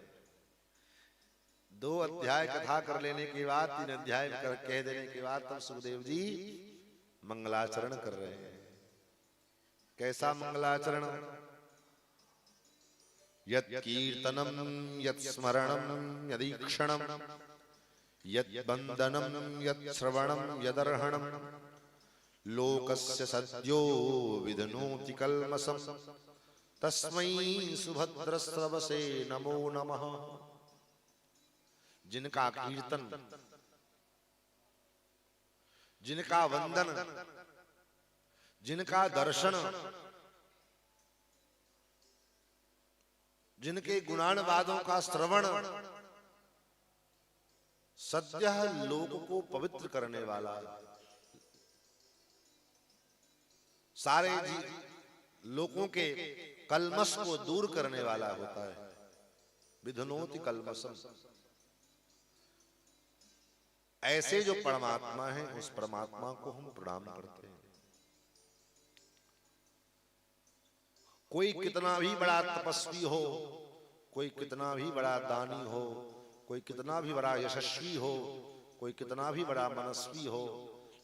2 अध्याय कथा कर लेने के बाद 3 अध्याय कह देने के बाद तब सुखदेव जी मंगलाचरण कर रहे हैं। कैसा मंगलाचरण? यत् कीर्तनम यत् स्मरणम यदीक्षणम यत् बंदनम यत् श्रवणम यदर्हणम लोकस्य सद्यो विधनोति कल्मषम् तस्मै सुभद्रस्रवसे नमो नमः। जिनका कीर्तन, जिनका वंदन, जिनका दर्शन, जिनके गुणानुवादों का श्रवण सद्यः लोक को पवित्र करने वाला, सारे लोगों के कल्मश को दूर करने वाला होता है। विधनोति कल्मषम। ऐसे जो परमात्मा है उस परमात्मा को हम प्रणाम करते हैं। कोई कितना भी बड़ा तपस्वी हो, कोई कितना भी बड़ा दानी हो, कोई कितना भी बड़ा यशस्वी हो, कोई कितना भी बड़ा मनस्वी हो,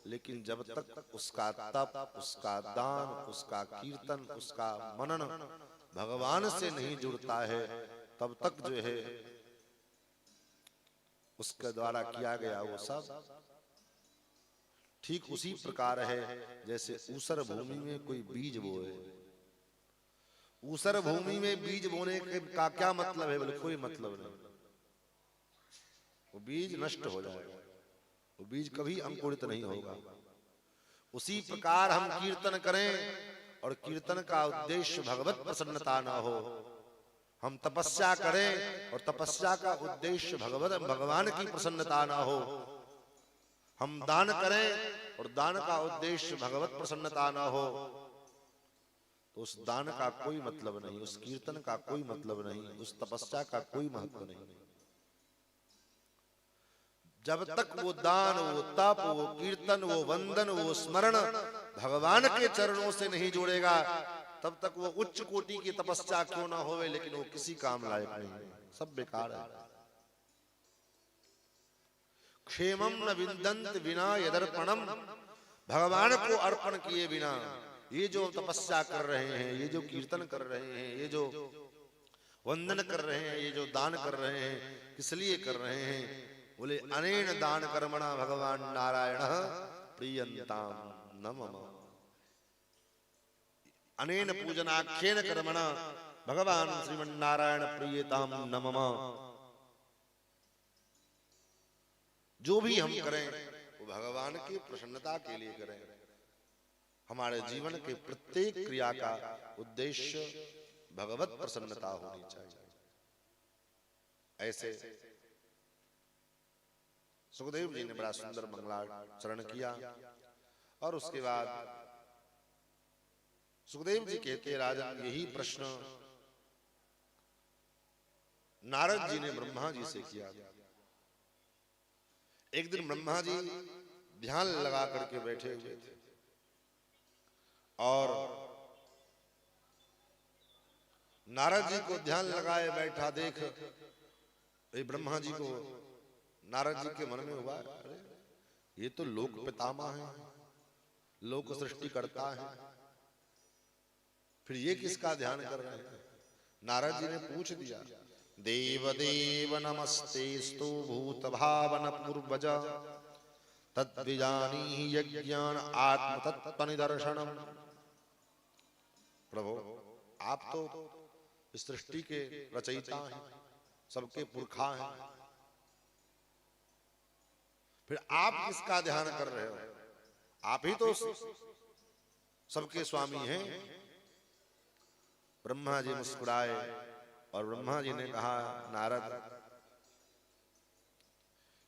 लेकिन जब तक उसका तप, उसका दान, उसका कीर्तन, उसका मनन भगवान से नहीं जुड़ता है, तब तक जो है उसके द्वारा किया गया वो सब ठीक उसी प्रकार है जैसे ऊसर भूमि में कोई बीज बोए। ऊसर भूमि में बीज बोने का क्या मतलब है? बोले कोई मतलब नहीं, वो बीज नष्ट हो जाएगा, वो बीज कभी अंकुरित नहीं होगा। उसी प्रकार हम कीर्तन करें और कीर्तन का उद्देश्य भगवत प्रसन्नता न हो, हम तपस्या करें और तपस्या का उद्देश्य भगवान की प्रसन्नता न हो, हम दान करें और दान का उद्देश्य भगवत प्रसन्नता न हो, तो उस दान का कोई मतलब नहीं, उस कीर्तन का कोई मतलब नहीं, उस तपस्या का कोई महत्व नहीं। जब तक वो दान, वो तप, वो कीर्तन, वो वंदन, वो स्मरण भगवान के चरणों से नहीं जोड़ेगा, तब तक वो उच्च कोटि की तपस्या क्यों ना होवे, लेकिन वो किसी काम लायक नहीं है, सब बेकार है। क्षेमम न विंदन्त विना यदर्पणम। भगवान को अर्पण किए बिना ये जो तपस्या कर रहे हैं, ये जो कीर्तन कर रहे हैं, ये जो वंदन कर रहे हैं, ये जो दान कर रहे हैं, किस लिए कर रहे हैं? बोले अनेन दान कर्मणा भगवान नारायण प्रियंताम न मम। अनेन पूजनाख्येन कर्मणा भगवान श्रीमन्नारायण प्रियताम न मम। जो भी हम करें वो भगवान की प्रसन्नता के लिए करें। हमारे जीवन के प्रत्येक क्रिया का उद्देश्य भगवत प्रसन्नता होनी चाहिए। ऐसे सुखदेव जी ने बड़ा सुंदर मंगलाचरण किया और उसके बाद सुखदेव जी कहते राजन यही प्रश्न नारद जी ने ब्रह्मा जी से किया। एक दिन ब्रह्मा जी ध्यान लगा करके बैठे हुए थे और नारद जी को ध्यान लगाए बैठा देख ब्रह्मा जी को, नारद जी के मन में हुआ, अरे ये तो लोक पितामह है, लोक सृष्टि करता है, फिर ये किसका ध्यान कर रहे हैं? नारद जी ने पूछ दिया, देव देव नमस्तेस्तु भूत भावन पूर्वज तद्विजानी यज्ञान आत्म तत्व निदर्शनम। प्रभु आप तो इस सृष्टि के रचयिता हैं, सबके पुरखा हैं, फिर आप किसका ध्यान कर रहे हो? आप ही तो सबके स्वामी हैं। ब्रह्मा जी मुस्कुराए और ब्रह्मा जी ने कहा, नारद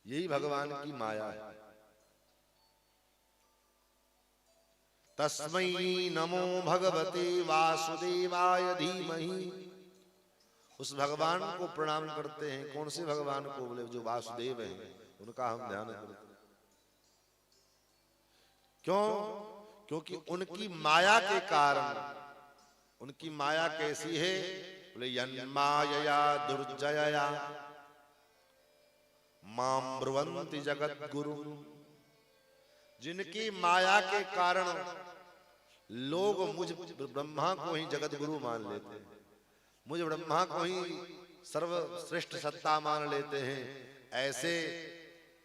यही भगवान की माया है। तस्मै नमो भगवते वासुदेवाय धीमहि। उस भगवान को प्रणाम करते हैं। कौन से भगवान को? बोले जो वासुदेव हैं, उनका हम ध्यान करते हैं। क्यों? क्योंकि उनकी माया के कारण, उनकी माया कैसी है? बोले यन्मायया दुर्जयया मां ब्रुवन्ति जगत गुरु। जिनकी माया के कारण लोग मुझ ब्रह्मा को ही जगत गुरु मान लेते हैं, मुझ ब्रह्मा को ही सर्वश्रेष्ठ सत्ता मान लेते हैं, ऐसे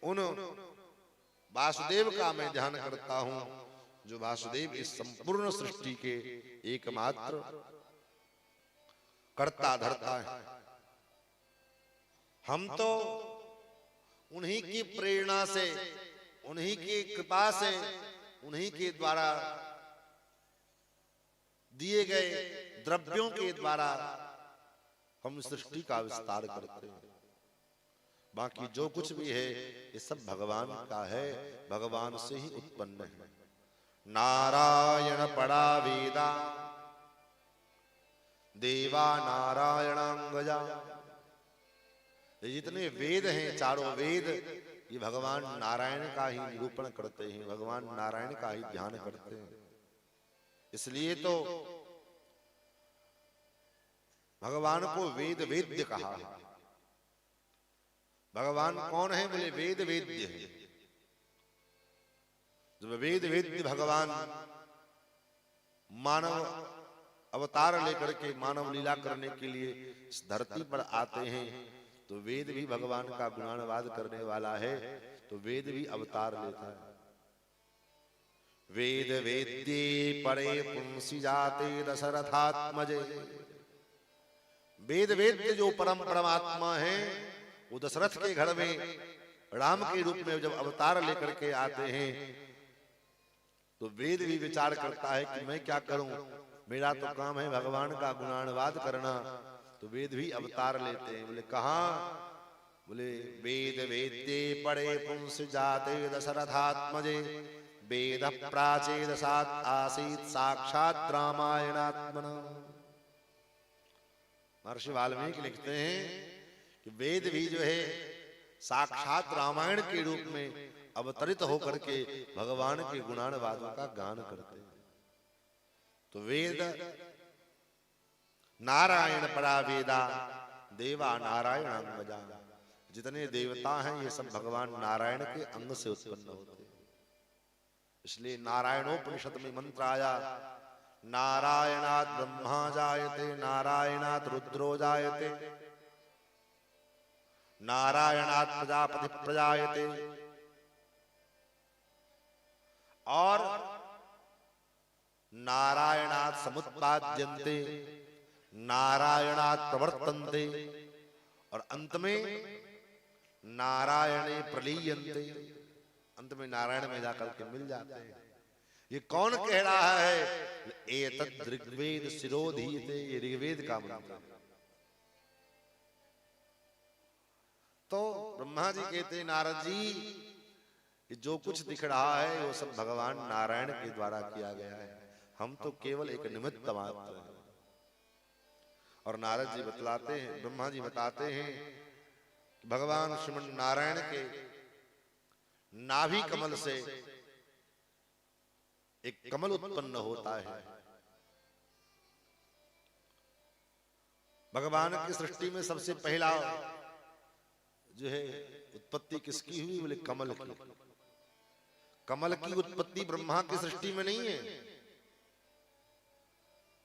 उन वासुदेव का मैं ध्यान करता हूं जो वासुदेव इस संपूर्ण सृष्टि के एकमात्र कर्ता धर्ता है। हम तो उन्हीं की प्रेरणा से, उन्हीं की कृपा से, उन्हीं के द्वारा दिए गए द्रव्यों के द्वारा हम सृष्टि का विस्तार करते हैं। बाकी जो कुछ भी है ये सब भगवान का है, भगवान से ही उत्पन्न है। नारायण पड़ा वेदा देवा नारायणांगजा। ये जितने वेद हैं, चारों वेद, ये भगवान नारायण का ही निरूपण करते हैं, भगवान नारायण का ही ध्यान करते हैं। इसलिए तो भगवान को वेद वेद्य कहा है। भगवान कौन है? बोले वेद वेद्य है। जब वेद वेद्य भगवान मानव अवतार लेकर के मानव लीला करने के लिए इस धरती पर आते हैं, तो वेद भी भगवान का गुणानुवाद करने वाला है, तो वेद भी अवतार लेता है। वेद वेद्ये परे पुंसी जाते दशरथात्मजे। वेद वेद्य जो परम परमात्मा है, वो दशरथ के घर में राम के रूप में जब अवतार लेकर के आते हैं, तो वेद भी विचार करता है कि मैं क्या करूं, मेरा तो काम है भगवान का गुणानुवाद करना, तो वेद भी अवतार लेते हैं। बोले कहां? बोले वेद वेद्ये परे पुंस जाते दशरथात्मजे वेद प्राचेदसात् आसीत् साक्षात् रामायणात्मना। महर्षि वाल्मीकि लिखते हैं कि वेद भी जो है साक्षात रामायण के रूप में अवतरित होकर के भगवान के गुणानुवादों का गान करते हैं। तो वेद नारायण परा वेदा देवा नारायण अंगजा। जितने देवता हैं ये सब भगवान नारायण के अंग से उत्पन्न होते हैं। इसलिए नारायणोपनिषद में मंत्र आया, नारायणात् ब्रह्मा जायते नारायणात् रुद्रो जायते नारायणात् प्रजापति प्रजायते। और नारायणात् समुत्पाद्यन्ते नारायणात् प्रवर्तन्ते, और अंत में नारायणे प्रलीयन्ते, अंत में नारायण में जाकर के मिल जाते हैं। ये कौन कह रहा है? एतद् ऋग्वेद शिरोधीयते, ये ऋग्वेद का मंत्र। तो ब्रह्मा जी कहते नारद जी कि जो कुछ दिख रहा है वो सब भगवान नारायण के द्वारा किया गया है, हम तो केवल एक निमित्त मात्र हैं। और नारद जी बतलाते हैं, ब्रह्मा जी बताते हैं कि भगवान श्रीमन नारायण के नाभि कमल से एक कमल उत्पन्न होता है। भगवान की सृष्टि में सबसे पहला जो है उत्पत्ति किसकी हुई? बोले कमल की। कमल की उत्पत्ति ब्रह्मा की सृष्टि में नहीं है,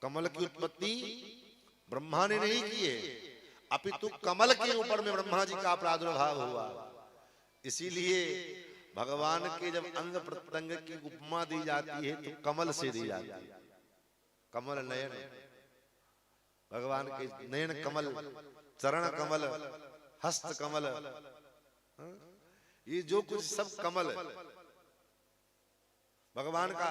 कमल की उत्पत्ति ब्रह्मा ने नहीं किए, अपितु कमल के ऊपर में ब्रह्मा जी का प्रादुर्भाव हुआ। इसीलिए भगवान के जब अंग प्रत्यंग की उपमा दी जाती है तो कमल से दी जाती है। कमल नयन, भगवान के नयन कमल, चरण कमल, हस्त कमल, ये जो कुछ सब कमल भगवान का।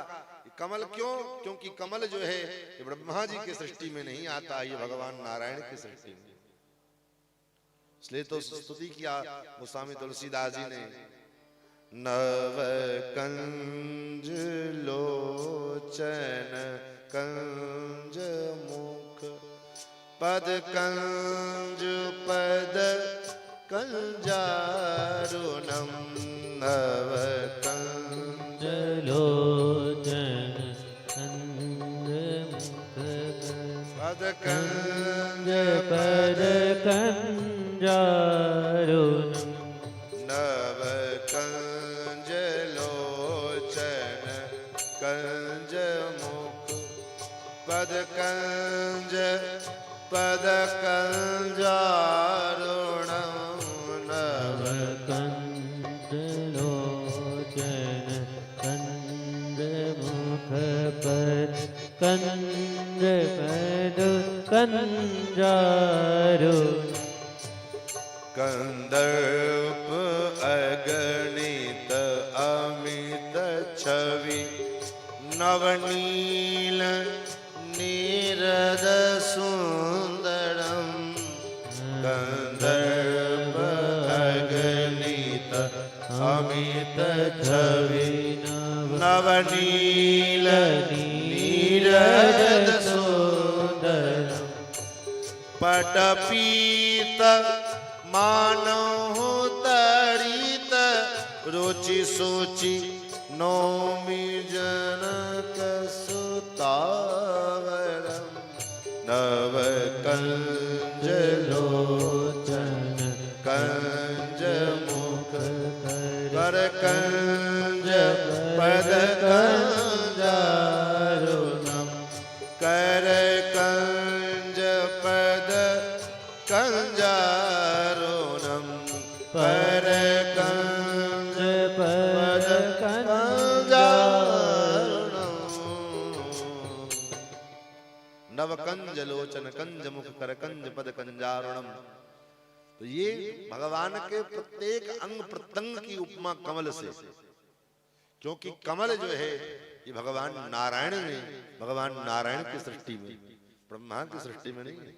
कमल क्यों? क्योंकि कमल जो है ये ब्रह्मा जी की सृष्टि में नहीं आता, ये भगवान नारायण की सृष्टि में। इसलिए तो स्तुति किया गोस्वामी तुलसीदास जी ने, नव कंज लोचन कंज मुख पद कंज पद कंजारुणम नव कंज लोचन कंज मुख पद कंज पद कंजारुणम नव कंज लोचन कंज मुख पद कंज पद कंजारुणम नव कंज लोचन कंज मुख पद कंज पद कंजारुणम कंदर्प अगणित अमित छवि नवनील नीरद सुंदरम कंदर्प अगणित अमित छवि नवनील नीरद सुंदरम पटपीत मानहु तरित रुचि सोचि नौमि जनक सुतावरम नव कंज लोचन कंज मुख कर कंज पद कंजारुणम कर कंज पद कंजारुणम पर कंज पद कंजारुणम नव कंज लोचन कंज मुख कर कंज पद कंजारुणम। तो ये भगवान के प्रत्येक अंग प्रत्यंग की उपमा कमल से, क्योंकि कमल जो है ये भगवान नारायण में, भगवान नारायण की सृष्टि में, ब्रह्मा की सृष्टि में नहीं है।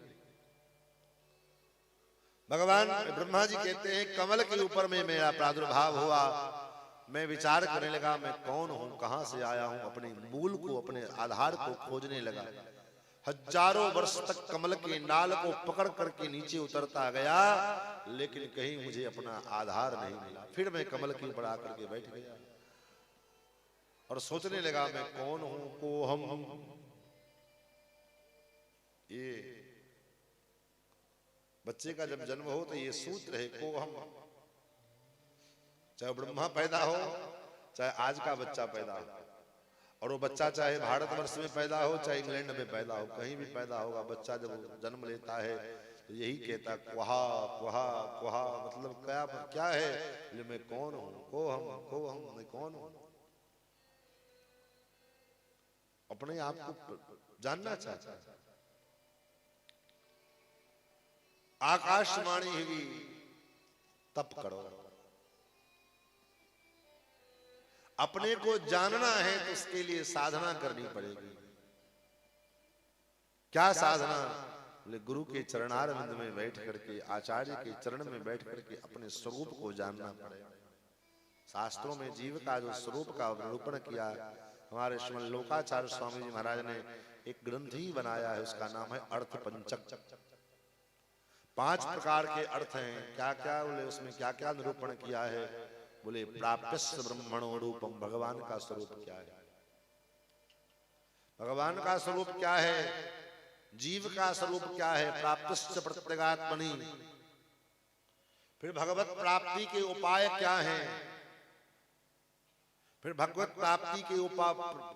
भगवान ब्रह्मा जी कहते हैं कमल के ऊपर में मेरा प्रादुर्भाव हुआ, मैं विचार करने लगा मैं कौन हूं, कहां से आया हूं, अपने मूल को, अपने आधार को खोजने लगा। हजारों वर्ष तक कमल के नाल को पकड़ करके नीचे उतरता गया, लेकिन कहीं मुझे अपना आधार नहीं मिला। फिर मैं कमल के ऊपर आकर के बैठ गया और सोचने लगा मैं कौन हूं, को हम। ये बच्चे का जब जन्म हो तो ये सूत्र है को हम, चाहे ब्रह्मा पैदा हो चाहे आज का बच्चा पैदा हो, और वो बच्चा चाहे भारतवर्ष में पैदा हो चाहे इंग्लैंड में पैदा हो, कहीं भी पैदा होगा, बच्चा जब जन्म लेता है तो यही कहता कुहा कुहा कुहा, मतलब क्या है, मैं कौन हूं, को हम मैं कौन हूं, अपने आप को जानना चाहता है। आकाशवाणी हुई तप करो, अपने को जानना है तो उसके लिए साधना करनी पड़ेगी। क्या साधना? बोले गुरु के चरणारविंद में बैठ करके, आचार्य के चरण में बैठ करके अपने स्वरूप को जानना पड़ेगा। शास्त्रों में जीव का जो स्वरूप का निरूपण किया, हमारे श्रीमद लोकाचार्य स्वामी जी महाराज ने एक ग्रंथ ही बनाया है, उसका नाम है अर्थ पंचक। 5 प्रकार के अर्थ हैं। क्या क्या बोले उसमें क्या क्या निरूपण किया है? बोले प्राप्यस्य ब्रह्मणो रूपम, भगवान का स्वरूप क्या है, भगवान का स्वरूप क्या है, जीव का स्वरूप क्या है, प्राप्यस्य प्रत्यगात्मनि। फिर भगवत प्राप्ति के उपाय क्या हैं, फिर भगवत प्राप्ति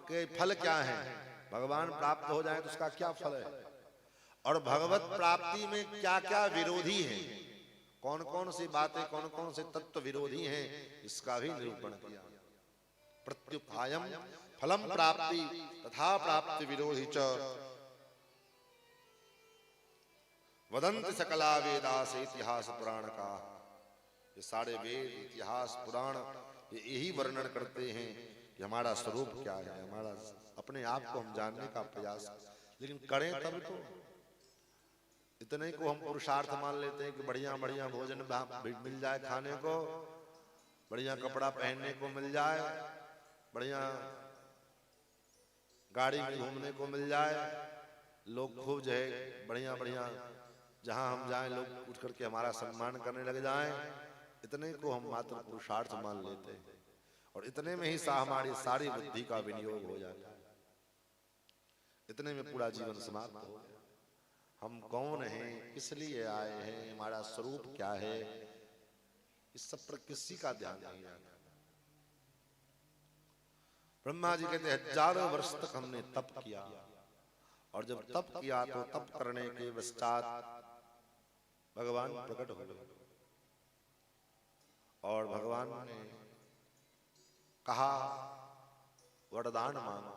के फल क्या हैं, भगवान प्राप्त हो जाए तो उसका क्या फल है, और भगवत प्राप्ति में क्या क्या विरोधी हैं, कौन कौन सी बातें, कौन कौन से तत्व विरोधी हैं, इसका भी निरूपण किया। प्रत्युपायम फलम प्राप्ति तथा प्राप्ति विरोधी च वदंत सकला वेदास इतिहास पुराण का। ये सारे वेद, इतिहास, पुराण यही वर्णन करते हैं कि हमारा स्वरूप क्या है, हमारा अपने आप को हम जानने का प्रयास, लेकिन करें तब तो। इतने को हम पुरुषार्थ मान लेते हैं कि बढ़िया बढ़िया भोजन मिल जाए खाने को, बढ़िया कपड़ा पहनने को मिल जाए, बढ़िया गाड़ी में घूमने को मिल जाए, लोग खूब जो है बढ़िया बढ़िया जहां हम जाएं लोग उठ करके हमारा सम्मान करने लग जाएं। इतने को हम मात्र पुरुषार्थ मान लेते हैं और इतने में ही हमारी सारी बुद्धि का विनियोग हो जाता है। इतने में पूरा जीवन समाप्त हो गया। हम कौन हैं, किस लिए आए हैं, हमारा स्वरूप क्या है, इस सब पर किसी का ध्यान नहीं आता। ब्रह्मा जी कहते हजारों वर्ष तक हमने तप किया और जब तप किया तो तप करने के पश्चात भगवान प्रकट हो गए और भगवान ने कहा वरदान मांगा।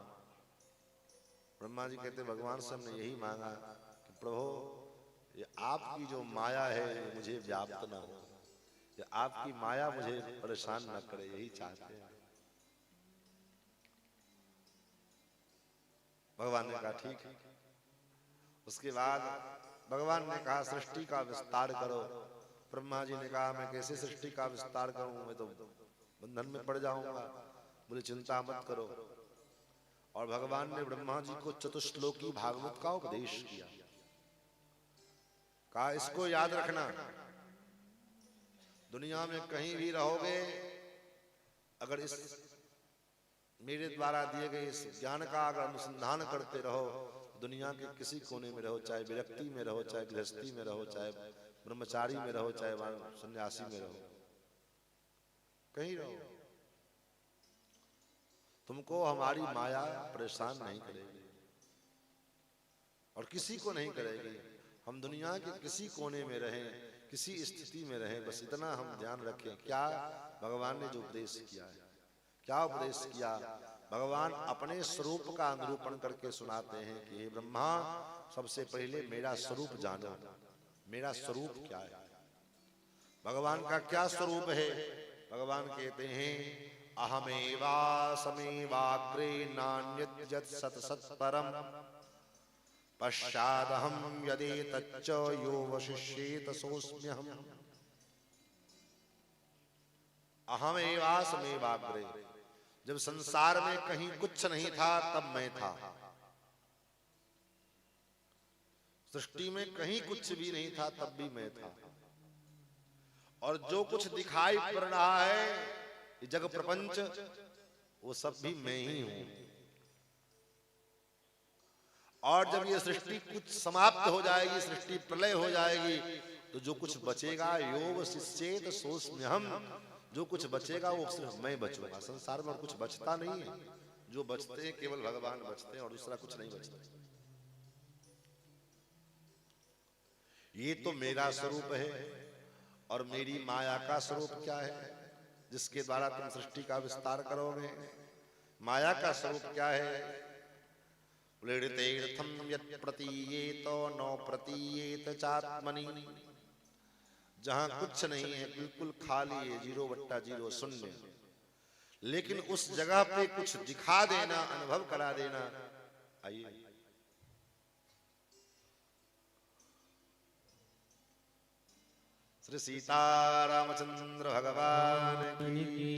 ब्रह्मा जी कहते भगवान से हमने यही मांगा कि प्रभु ये आपकी जो माया है ये मुझे व्याप्त ना हो, ये आपकी माया मुझे परेशान ना करे, यही चाहते हैं। भगवान ने कहा ठीक है। उसके बाद भगवान ने कहा सृष्टि का विस्तार करो। ब्रह्मा जी ने कहा मैं कैसे सृष्टि का विस्तार करूं, मैं तो बंधन में पड़ जाऊंगा। बोले चिंता मत करो। और भगवान ने ब्रह्मा जी को चतुश्लोकी भागवत का उपदेश किया। कहा इसको याद रखना, दुनिया में कहीं भी रहोगे, अगर इस मेरे द्वारा दिए गए इस ज्ञान का अगर अनुसंधान करते रहो, दुनिया के किसी कोने में रहो, चाहे विरक्ति में रहो, चाहे गृहस्थी में रहो, चाहे ब्रह्मचारी में रहो, चाहे सन्यासी में रहो, कहीं रहो, तुमको हमारी माया परेशान नहीं करेगी और किसी को नहीं करेगी। हम दुनिया के किसी कोने में रहें, किसी स्थिति में रहें, बस इतना हम ध्यान रखें। क्या भगवान ने जो उपदेश किया है, क्या उपदेश किया? भगवान अपने स्वरूप का निरूपण करके सुनाते हैं कि हे ब्रह्मा, सबसे पहले मेरा स्वरूप जानो, मेरा स्वरूप क्या है, भगवान का क्या स्वरूप है। भगवान कहते हैं अहमेवासमेवाग्रे नान्यत् यत् सत् सत् परम पश्चादहं यदेतच्च यो वशिष्येत सोऽस्म्यहम्। अहमेवासमेवाग्रे, जब संसार में कहीं कुछ नहीं था तब मैं था, सृष्टि में कहीं कुछ भी नहीं था तब भी मैं था, और जो कुछ दिखाई पड़ रहा है ये जग प्रपंच, वो सब भी मैं ही हूं। और जब ये सृष्टि कुछ समाप्त हो जाएगी, सृष्टि प्रलय हो जाएगी, तो जो कुछ बचेगा यो वशिष्येत सोऽस्म्यहम्, जो कुछ बचेगा वो सिर्फ मैं बचूंगा। संसार में और कुछ बचता नहीं है, जो बचते हैं केवल भगवान बचते हैं और दूसरा कुछ नहीं बचता। ये तो मेरा स्वरूप है। और मेरी माया का स्वरूप क्या है, जिसके द्वारा तुम सृष्टि का विस्तार करोगे? माया का स्वरूप क्या है? तीर्थम यत् प्रतीयेत न प्रतीयेत चात्मनि, जहां कुछ नहीं है, बिल्कुल खाली है, 0/0 शून्य, लेकिन उस जगह पे कुछ दिखा देना, अनुभव करा देना। आइए श्री सीतारामचंद्र भगवान की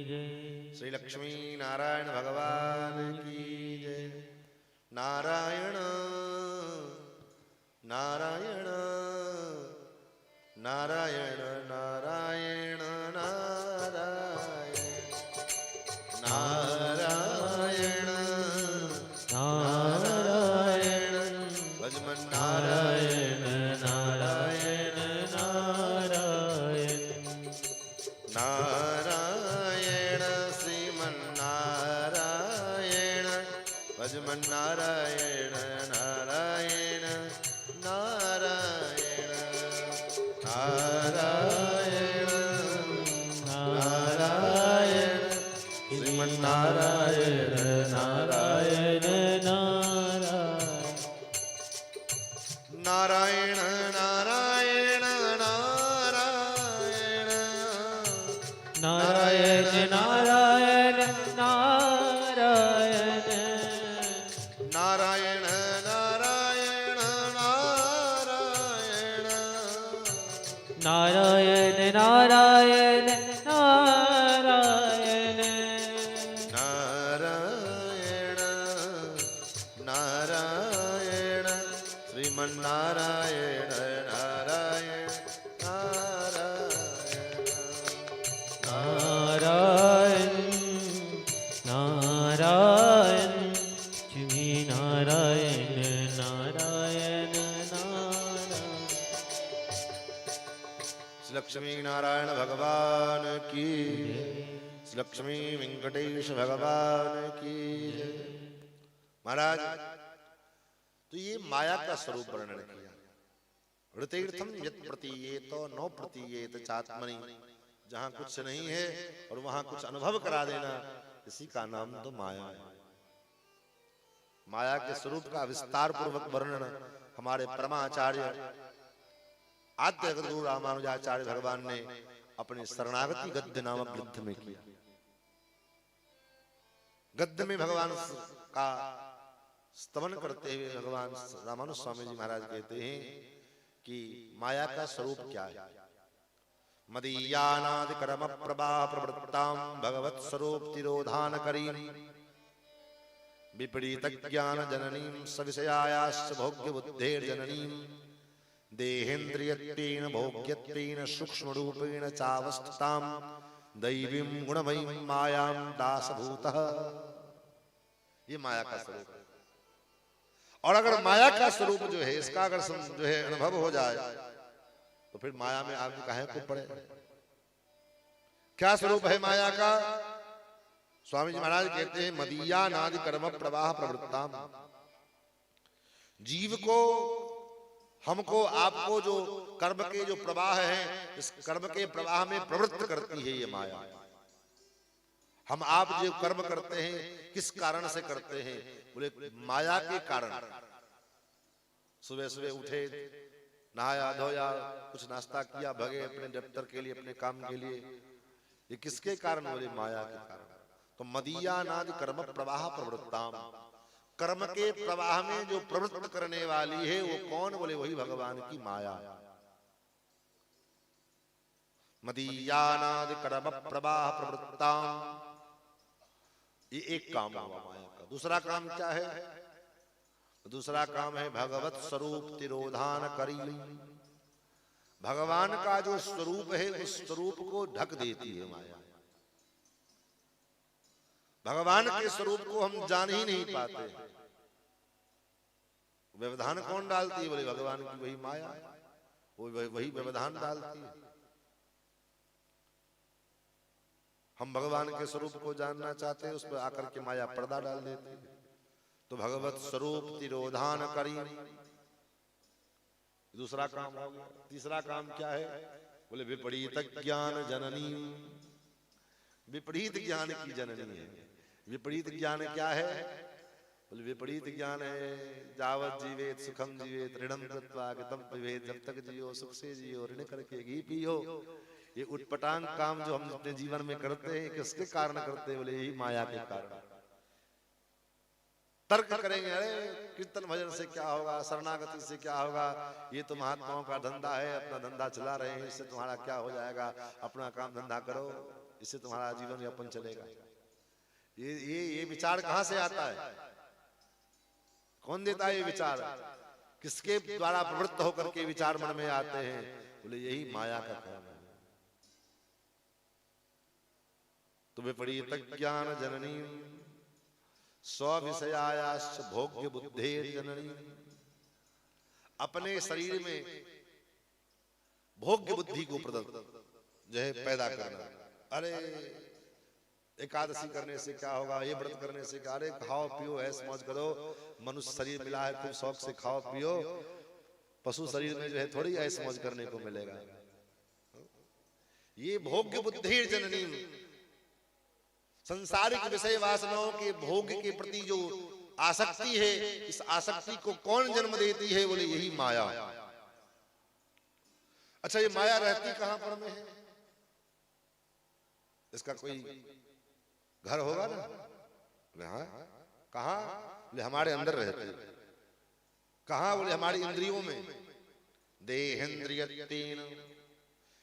जय, श्री लक्ष्मी नारायण भगवान की जय। नारायण नारायण नारायण नारायण नारायण नारायण नारायण भजमन नारायण नारायण नारायण नारायण श्रीमन नारायण भजमन नारायण नारायण नारायण नारायण नारायण नारायण श्रीमन्नारायण नारायण नारायण नारायण नारायण श्री नारायण नारायण नारायण। श्री लक्ष्मी नारायण भगवान की, श्री लक्ष्मी वेंकटेश भगवान की जय। महाराज तो ये माया का स्वरूप वर्णन किया। ऋतीर्थम यत् प्रतीयेत नो प्रतीयेत चात्मनि, जहां कुछ नहीं है और वहां कुछ अनुभव करा देना, इसी का नाम तो माया है। माया के स्वरूप का विस्तार पूर्वक वर्णन हमारे परमाचार्य आद्य गुरु रामानुजाचार्य भगवान ने अपने शरणागति गद्य नामक ग्रंथ में किया। गद्य में भगवान का स्तवन करते हुए भगवान रामानुज स्वामी जी महाराज कहते हैं कि माया का स्वरूप क्या है। मदीयानादि कर्म प्रवाह प्रवृत्तां भगवत स्वरूप तिरोधान करीं विपरीत ज्ञान जननीं सविषयायाश्च भोग्य बुद्धेर जननीं देहेन्द्रियत्वेन भोग्यत्वेन सूक्ष्म रूपेण चावस्थितां दैवीं गुणमयीं मायां दासभूतः। ये माया का स्वरूप है। और अगर माया का स्वरूप जो है इसका अगर जो है अनुभव हो जाए तो फिर माया में आदमी काहे को पड़े। क्या स्वरूप है माया का? स्वामी जी महाराज कहते हैं मदीया नादि कर्म प्रवाह प्रवृत्ताम। जीव को, हमको, आपको जो कर्म के जो प्रवाह है, इस कर्म के प्रवाह में प्रवृत्त करती है ये माया। हम आप जो कर्म करते हैं किस कारण से करते हैं? बोले माया के कारण। सुबह सुबह उठे, नहाया धोया, कुछ नाश्ता किया, भगे अपने दफ्तर के लिए, अपने काम के लिए। ये किसके कारण? बोले माया के कारण। तो मदीया नादि कर्म प्रवाह प्रवृत्ताम, कर्म के प्रवाह में जो प्रवृत्त करने वाली है वो कौन? बोले वही भगवान की माया। मदीया नादि कर्म प्रवाह प्रवृत्ताम, ये एक काम हुआ माया का। दूसरा काम क्या है? दूसरा काम है भगवत स्वरूप तिरोधान करी। भगवान का जो स्वरूप है उस स्वरूप को ढक देती है माया। भगवान के स्वरूप को हम जान ही नहीं पाते। व्यवधान कौन डालती है? बोले भगवान की वही माया, वही व्यवधान डालती है। हम भगवान के स्वरूप को जानना चाहते हैं, उस पर आकर के माया पर्दा डाल देती है। तो भगवत स्वरूप तिरोधान करी, दूसरा काम हो गया। तीसरा काम क्या है? बोले विपरीत ज्ञान जननी। विपरीत ज्ञान की जननी है। विपरीत ज्ञान क्या है? बोले विपरीत ज्ञान है जावत जीवेत सुखम जीवेत ऋणम कृत्वा तब पिबेत, जब तक जियो सुख से जियो, ऋण करके घी पियो। ये उटपटांग काम जो हम अपने जीवन में करते हैं किसके कारण करते हैं? बोले यही माया के कारण। तर्क करेंगे, अरे कीर्तन भजन से क्या होगा, शरणागति से क्या होगा, ये तो महात्माओं का धंधा है, अपना धंधा चला रहे हैं, इससे तुम्हारा क्या हो जाएगा, अपना काम धंधा करो, इससे तुम्हारा जीवन यापन चलेगा। ये विचार कहां से आता है? कौन देता है ये विचार? किसके द्वारा प्रवृत्त होकर के विचार मन में आते हैं? बोले यही माया का काम है। तो विपरीत ज्ञान जननी स्विषयायाश्च भोग्य बुद्धेर जननी। अपने शरीर में भोग्य बुद्धि को जो है पैदा करना। अरे एकादशी करने से क्या होगा, ये व्रत करने से क्या, अरे खाओ पियो ऐश मौज करो, मनुष्य शरीर मिला है खूब शौक से खाओ पियो, पशु शरीर में जो है थोड़ी ऐश मौज करने को मिलेगा। ये भोग्य बुद्धि जननी, संसारिक विषय वासनाओं के भोग के प्रति जो आसक्ति है, इस आसक्ति को कौन जन्म देती है? बोले यही माया। अच्छा, ये माया रहती कहां पर में है? इसका कोई घर होगा ना? हाँ, कहां? बोले हमारे अंदर रहती है। कहां? बोले हमारी इंद्रियों में। देहेन्द्रियत्वेन,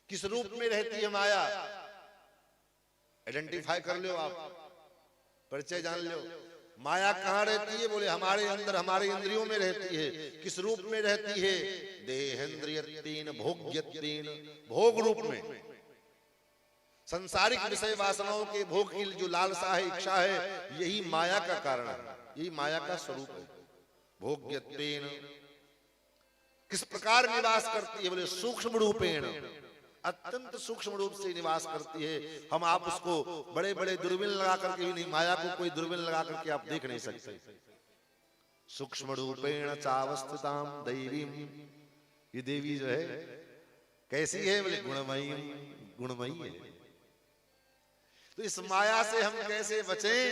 किस रूप में रहती है माया, आइडेंटिफाई कर लो आप, परिचय जान लो। माया कहाँ रहती है? बोले हमारे अंदर, हमारे इंद्रियों में रहती है। किस रूप में रहती है? देहेंद्रियत्तीन भोग्यत्तीन, भोग रूप में। संसारिक विषय वासनाओं के भोग की जो लालसा है, इच्छा है, यही माया का कारण है, यही माया का स्वरूप है। भोग्यत्वेन किस प्रकार निवास करती है? बोले सूक्ष्म रूपेण, अत्यंत सूक्ष्म रूप से निवास करती है। हम आप उसको बड़े बड़े दूरबीन लगा करके भी नहीं, माया को कोई दूरबीन लगा करके आप देख नहीं सकते। सूक्ष्म रूपेण चावस्थिताम दैवीम, ये देवी जो है कैसी है? बोले गुणमयी, गुणमयी है। तो इस माया से हम कैसे बचें?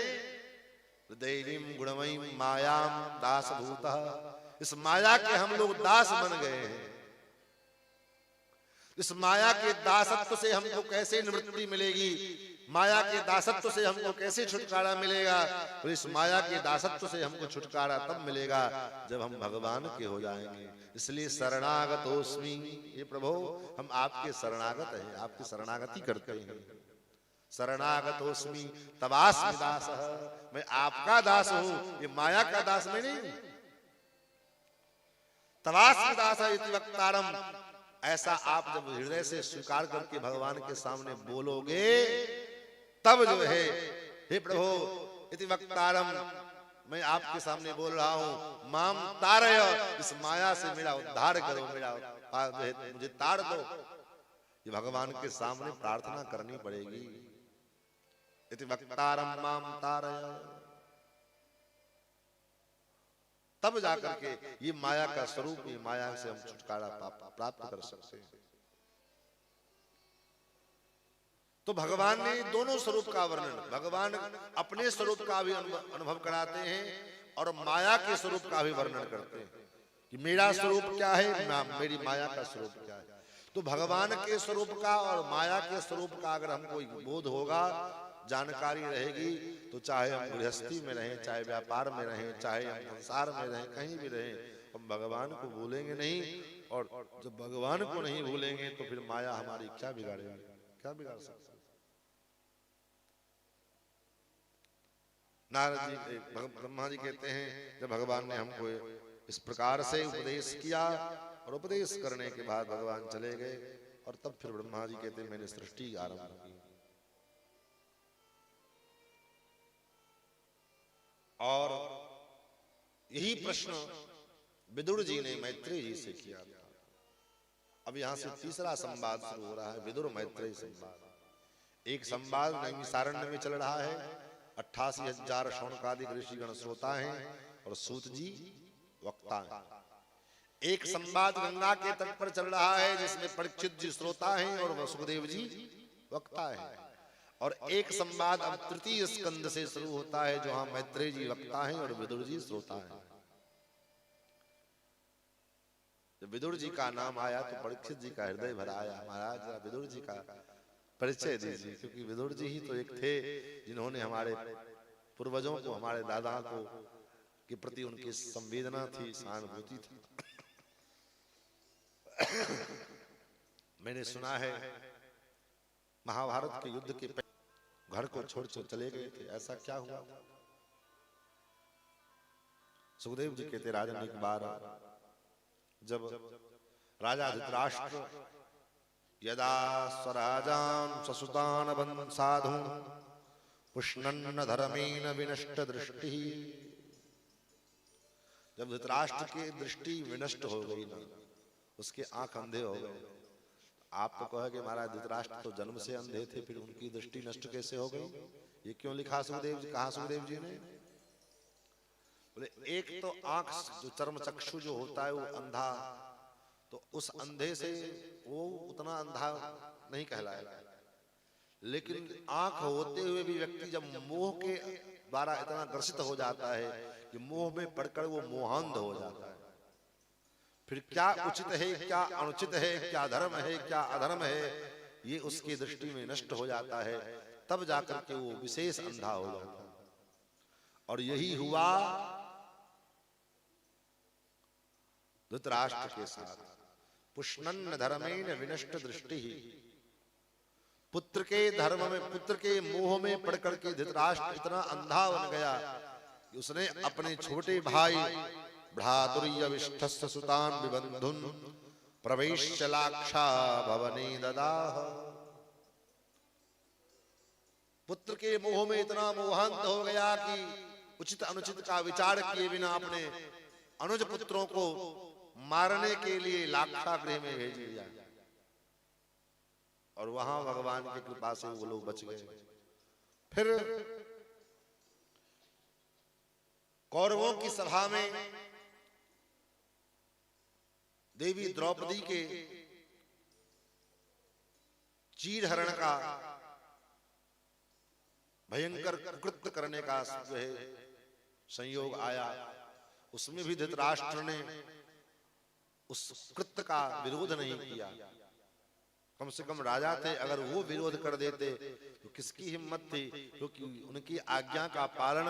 दैवीम गुणमयी मायाम दासभूतः, इस माया के हम लोग दास बन गए हैं। इस माया के दासत्व से हमको कैसे निवृत्ति मिलेगी? माया के दासत्व से हमको कैसे छुटकारा मिलेगा? और इस माया के दासत्व से हमको छुटकारा तब मिलेगा जब हम भगवान के हो जाएंगे। इसलिए शरणागतोस्मि, ये प्रभु हम आपके शरणागत हैं, आपकी शरणागति करते हैं। शरणागतोस्मि तवास्मि दासः, मैं आपका दास हूं, ये माया का दास मैं नहीं हूं। तवास्मि दासः इति वक्तारम, ऐसा आप जब हृदय से स्वीकार करके भगवान के सामने बोलोगे तब जो है, हे प्रभु इति वक्तारम, मैं आपके सामने बोल रहा हूं, माम तारय, इस माया से मेरा उद्धार करो, मेरा मुझे तार दो। ये भगवान के सामने प्रार्थना करनी पड़ेगी। इति वक्तारम माम तारय, तब जाकर के ये माया का स्वरूप, ये माया से हम छुटकारा प्राप्त कर सकते हैं। तो भगवान ने दोनों स्वरूप का वर्णन, भगवान अपने स्वरूप का भी अनुभव कराते हैं और माया के स्वरूप का भी वर्णन करते हैं कि मेरा स्वरूप क्या है, मेरी माया का स्वरूप क्या है। तो भगवान के स्वरूप का और माया के स्वरूप का अगर हमको बोध होगा, जानकारी रहेगी, तो चाहे हम गृहस्थी में रहें, चाहे व्यापार में रहें, चाहे हम संसार में रहें, कहीं भी रहें, हम भगवान को भूलेंगे नहीं। और जब भगवान को नहीं भूलेंगे तो फिर माया हमारी क्या बिगाड़ेगी, क्या बिगाड़ सकती है। नारद जी, ब्रह्मा जी कहते हैं, जब भगवान ने हमको इस प्रकार से उपदेश किया और उपदेश करने के बाद भगवान चले गए, और तब फिर ब्रह्मा जी कहते हैं मैंने सृष्टि आरंभ की। और यही प्रश्न विदुर जी ने मैत्रेय जी से किया था। अब यहां से तीसरा संवाद शुरू हो रहा है, विदुर मैत्रेय संवाद। एक संवाद नैमिषारण्य में चल रहा है, 88,000 शौनकादिक ऋषिगण श्रोता हैं और सूत जी वक्ता हैं। एक संवाद गंगा के तट पर चल रहा है, जिसमें परीक्षित जी श्रोता हैं और वसुदेव जी वक्ता हैं। और एक संवाद अब तृतीय स्कंद से शुरू होता है, जहां मैत्रेय जी वक्ता हैं और विदुर जी श्रोता हैं। जब विदुर जी का नाम आया तो परीक्षित जी का हृदय भरा आया। महाराज जरा विदुर जी का परिचय दीजिए, क्योंकि विदुर जी ही तो एक थे जिन्होंने हमारे पूर्वजों को, हमारे दादा को के प्रति उनकी संवेदना थी, सहानुभूति थी। मैंने सुना है महाभारत के युद्ध के घर को छोड़ चले गए थे, ऐसा क्या हुआ? सुखदेव जी कहते राजन, एक बार जब राजा धृतराष्ट्र यदा स्वराजान ससुतान बंधन साधु पुष्णन्न धर्मेण विनष्ट दृष्टि, जब धृतराष्ट्र की दृष्टि विनष्ट हो गई ना, उसके आंख अंधे हो गए। आप तो कहोगे महाराज धृतराष्ट्र तो जन्म से अंधे थे, फिर उनकी दृष्टि नष्ट कैसे हो गई? ये क्यों लिखा सुखदेव जी, कहा सुखदेव जी ने? बोले एक तो आंख जो चर्म चक्षु जो होता है वो अंधा, तो उस अंधे से वो उतना अंधा नहीं कहलाएगा। लेकिन आंख होते हुए भी व्यक्ति जब मोह के द्वारा इतना ग्रसित हो जाता है कि मोह में पड़कर वो मोहांध हो जाता है, फिर क्या उचित है, क्या अनुचित है, क्या धर्म है, क्या अधर्म है, ये उसकी दृष्टि में नष्ट हो जाता है। तब जाकर के वो विशेष अंधा हो जाता है। और यही हुआ धृतराष्ट्र के साथ। पुष्णन्न धर्मेण विनष्ट दृष्टि, पुत्र के धर्म में, पुत्र के मोह में पड़ करके धृतराष्ट्र इतना अंधा बन गया कि उसने अपने छोटे भाई भ्रातुर्यविष्ठस्य सुतान विबंधुन प्रवेश्य लाक्षा भवने ददाह। पुत्र के मोह में इतना मोहांत हो गया कि उचित अनुचित का विचार किए बिना अपने अनुज पुत्रों को मारने के लिए लाक्षा गृह में भेज दिया और वहां भगवान की कृपा से वो लोग बच गए। फिर कौरवों की सभा में देवी द्रौपदी के चीरहरण का भयंकर कृत्य करने का जो है संयोग आया। उसमें भी धृतराष्ट्र ने उस कृत्य का विरोध नहीं किया। कम से कम राजा थे, अगर वो विरोध कर देते तो किसकी हिम्मत थी, क्योंकि उनकी आज्ञा का पालन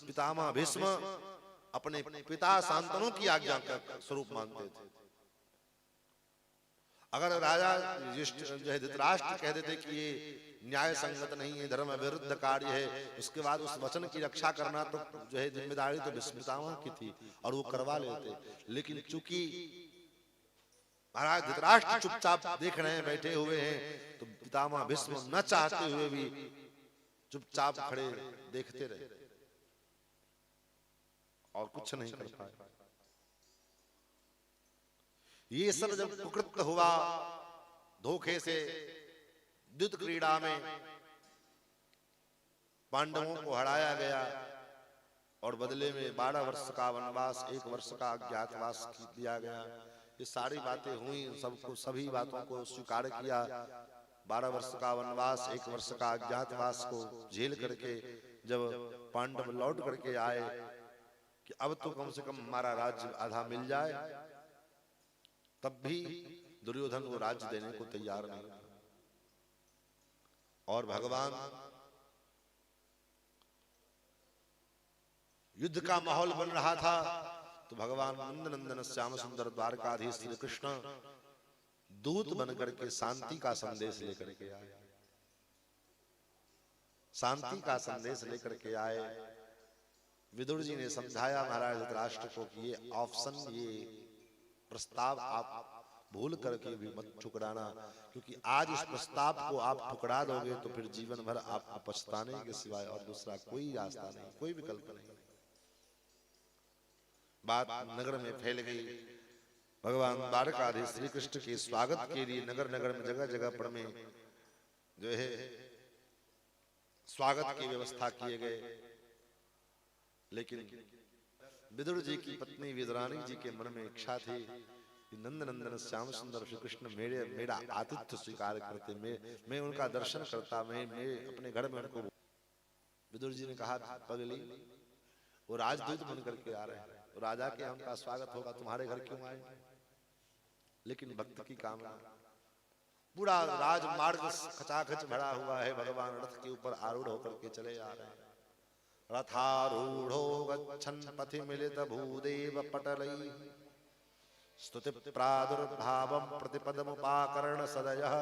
पितामह भीष्म अपने पिता शांतनु की आज्ञा का स्वरूप मानते थे। अगर राजा जो है धृतराष्ट्र कह देते कि ये न्याय संगत नहीं है, धर्म विरुद्ध कार्य है, उसके बाद उस वचन की रक्षा करना तो जो है जिम्मेदारी तो भीष्म पितामह की थी और वो करवा लेते। लेकिन चूंकि महाराज धृतराष्ट्र चुपचाप देख रहे हैं, बैठे हुए हैं, तो पितामह भीष्म न चाहते हुए भी चुपचाप खड़े देखते रहे और कुछ नहीं कर पाए। ये सब जब कुकृत्य हुआ, धोखे से युद्ध क्रीड़ा में पांडवों को हराया गया और बदले में 12 वर्ष का वनवास, 1 वर्ष का अज्ञातवास दिया गया। ये सारी बातें हुई, सबको सभी बातों को स्वीकार किया। 12 वर्ष का वनवास, 1 वर्ष का अज्ञातवास को झेल करके जब पांडव लौट करके आए कि अब तो कम से कम हमारा राज्य आधा मिल जाए, तब भी दुर्योधन को राज्य देने को तैयार नहीं था। और भगवान युद्ध का माहौल बन रहा था तो भगवान नंदनंदन श्याम सुंदर द्वारकाधीश श्री कृष्ण दूत बनकर के शांति का संदेश लेकर के आए। शांति का संदेश लेकर के आए। विदुर जी ने समझाया महाराज धृतराष्ट्र को कि ये ऑप्शन, ये प्रस्ताव आप भूल करके भी मत ठुकराना, क्योंकि आज इस प्रस्ताव को आप ठुकरा दोगे तो फिर जीवन भर आपको पछताने के सिवाय और दूसरा कोई रास्ता नहीं, कोई विकल्प नहीं। बात नगर में फैल गई। भगवान द्वारकाधीश श्री कृष्ण के स्वागत के लिए नगर नगर में जगह जगह पर में जो है स्वागत की व्यवस्था किए गए। लेकिन विदुर जी की पत्नी विदुरानी जी के मन में इच्छा थी कि नंदनंदन श्याम सुंदर श्री कृष्ण मेरा आतिथ्य स्वीकार करते, मैं उनका दर्शन करता, मैं अपने घर में उनको। विदुर जी ने कहा, पगली वो राजदूत बन करके आ रहे हैं, राजा के उनका स्वागत होगा, तुम्हारे घर क्यों आए? लेकिन भक्त की कामना, पूरा राजमार्ग खचाखच भरा हुआ है। भगवान रथ के ऊपर आरूढ़ होकर के चले आ रहे हैं। रथारूढ़ो गच्छन् पथि मिलित भूदेव पटलैः स्तुति प्रादुर्भावं प्रतिपदमुपाकर्ण सदयः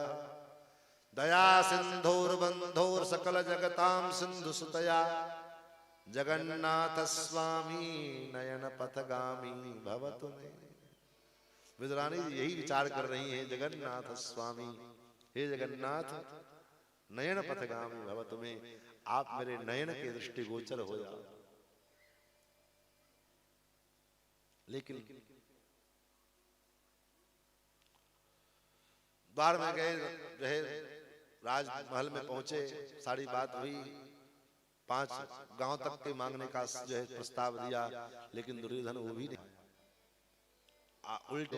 दया सिन्धोर्बन्धोर् सकल जगतां सिन्धु सुतया जगन्नाथ स्वामी नयन पथगामी भवतु मे। विदुरानी यही विचार कर रही हैं, जगन्नाथ स्वामी, हे जगन्नाथ नयन पथगामी भवतु मे, आप मेरे नयन के दृष्टि गोचर हो जाओ। लेकिन द्वार में गए, रहे, राजमहल में पहुंचे, सारी बात हुई, 5 गांव तक के मांगने का जो है प्रस्ताव दिया, लेकिन दुर्योधन वो भी नहीं। उल्टे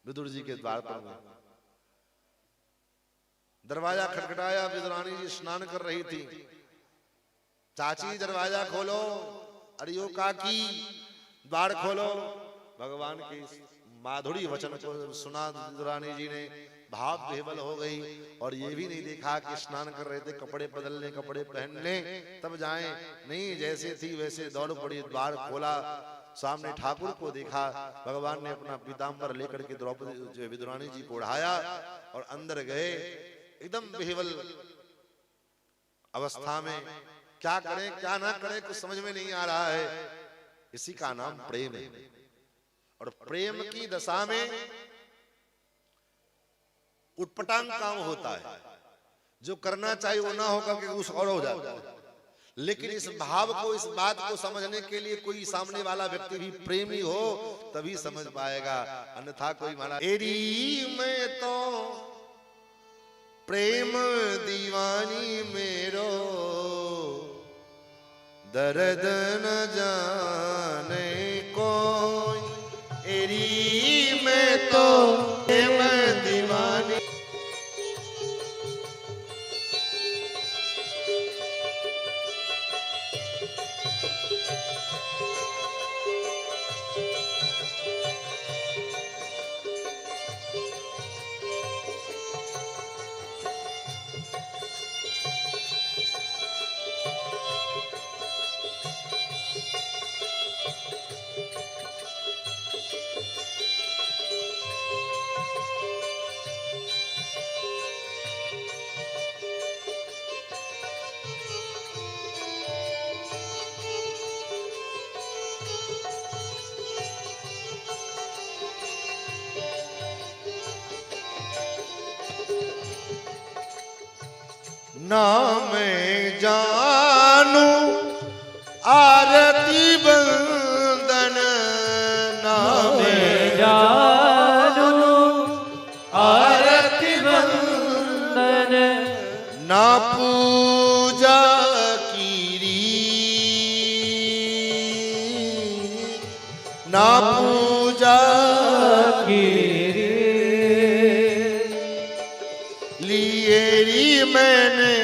विदुर जी के द्वार पर में दरवाजा खटखटाया। विदुरानी जी स्नान कर रही थी। चाची दरवाजा खोलो, अरियो काकी द्वार खोलो। भगवान की माधुरी वचन को सुना विदुरानी जी ने, भाव विह्वल हो गई और ये भी नहीं देखा कि स्नान कर रहे थे, कपड़े बदल ले, कपड़े पहन ले तब जाएं, नहीं जैसे थी वैसे दौड़ पड़ी, द्वार खोला, सामने ठाकुर को देखा, भगवान ने अपना पीताम्बर लेकर के द्रौपदी जो विदुरानी जी को ओढ़ाया और अंदर गए। एकदम बेहवल अवस्था में, क्या करें क्या ना करें कुछ समझ में नहीं आ रहा है। इसी का नाम प्रेम है। और प्रेम की दशा में उटपटांग काम होता है, जो करना चाहिए वो ना होकर के कुछ और हो जाता है। लेकिन इस भाव को, इस बात को समझने के लिए कोई सामने वाला व्यक्ति भी प्रेमी हो तभी समझ पाएगा, अन्यथा कोई माना एरी में तो प्रेम दीवानी मेरो दर्द न जाने कोई, एरी में तो प्रेम दीवानी। ना मैं जानू आरती बंदन, ना मैं जानू आरती बंदन, ना पूजा कीरी, ना पूजा कीरी, लिएरी मैंने,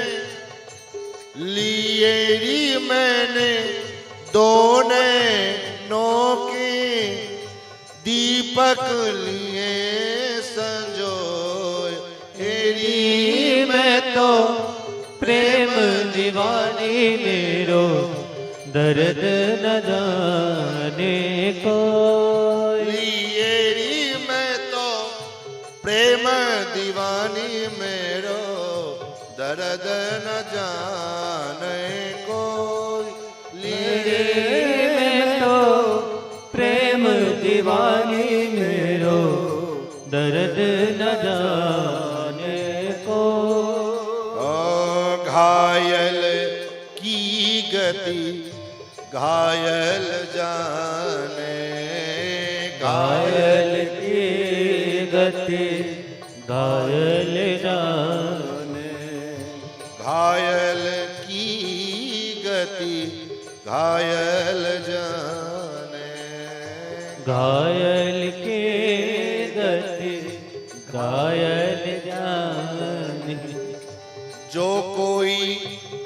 लिएरी मैंने दोने नौके दीपक लिए संजोय, एरी मैं तो प्रेम दीवानी मेरो दर्द न जाने कोई। लिएरी मैं तो प्रेम दीवानी मेरो दर्द न जाने कोई, लिएरी मैं तो प्रेम दीवानी मेरो दर्द न जाने को। घायल की गति घायल जाने, घायल की गति घायल जाने, घायल की गति घायल जाने, घायल की गति घायल जाने। जो कोई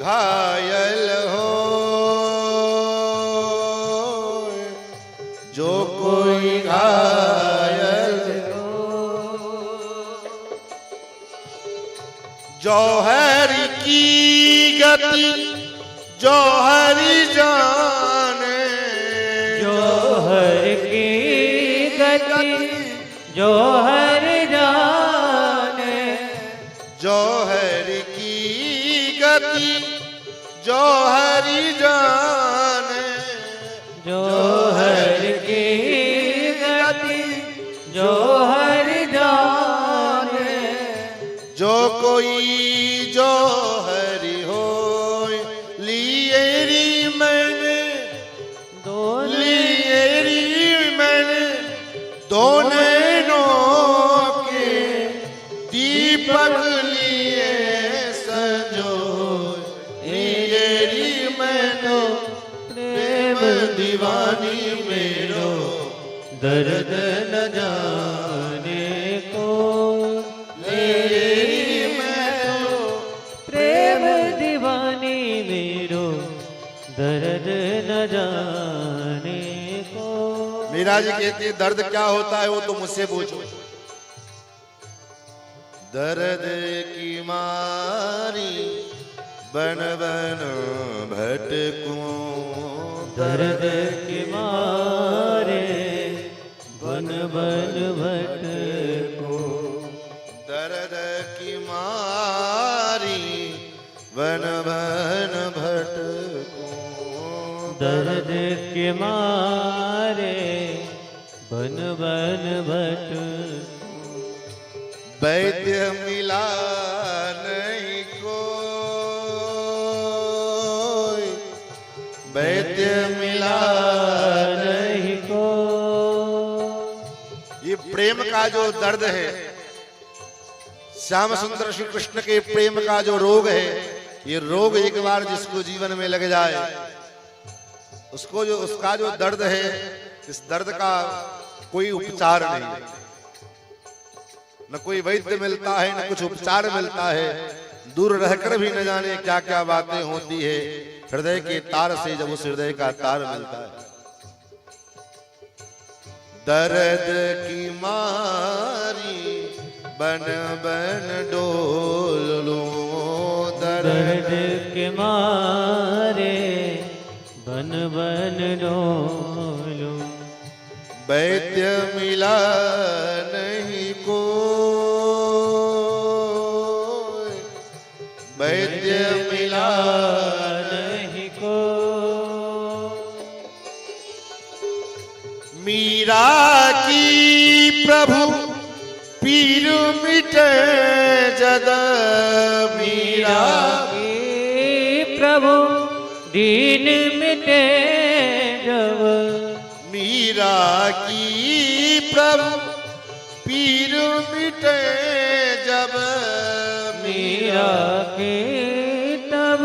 घायल हो, जो कोई घायल हो, जौहर की गति जौहरी जाने, जौहर की गति जौहर जाने, जौहर की गति जौहरी जाने, जौहर की गति जौहर जाने। जो कोई जौहरी होय, लिएरी मैंने, लिएरी मैंने दोने नौके दीपक लिए संजोय, लिएरी मैंने प्रेम दीवानी मेरो दर्द न जाने को। लिएरी मैं प्रेम दीवानी मेरो दर्द न जाने को। मीरा जी कहती है दर्द क्या होता है वो तो मुझसे पूछो। दर्द की मारी बन बन भटकूं दर्द के मारे बन बन भटको दर्द की मारी बन बन भटको दर्द के मारे बन बन भटको वैद्य मिला नहीं कोई वैद्य मिला नहीं को ये प्रेम का जो दर्द है श्याम सुंदर श्री कृष्ण के प्रेम का जो रोग है ये रोग एक बार जिसको जीवन में लग जाए उसका जो दर्द है इस दर्द का कोई उपचार नहीं है न कोई वैद्य मिलता है न कुछ उपचार मिलता है दूर रहकर भी न जाने क्या क्या बातें होती है हृदय के तार से जब उस हृदय का तार मिलता है दर्द की मारी बन बन डोल लो दर्द के मारे बन बन डोलो वैद्य मिला नहीं कोई वैद्य मिला नहीं को मीरा की प्रभु पीर मिटे जद मीरा की प्रभु दीन मिटे जब मीरा की प्रभु पीर मिटे जब मीरा के तब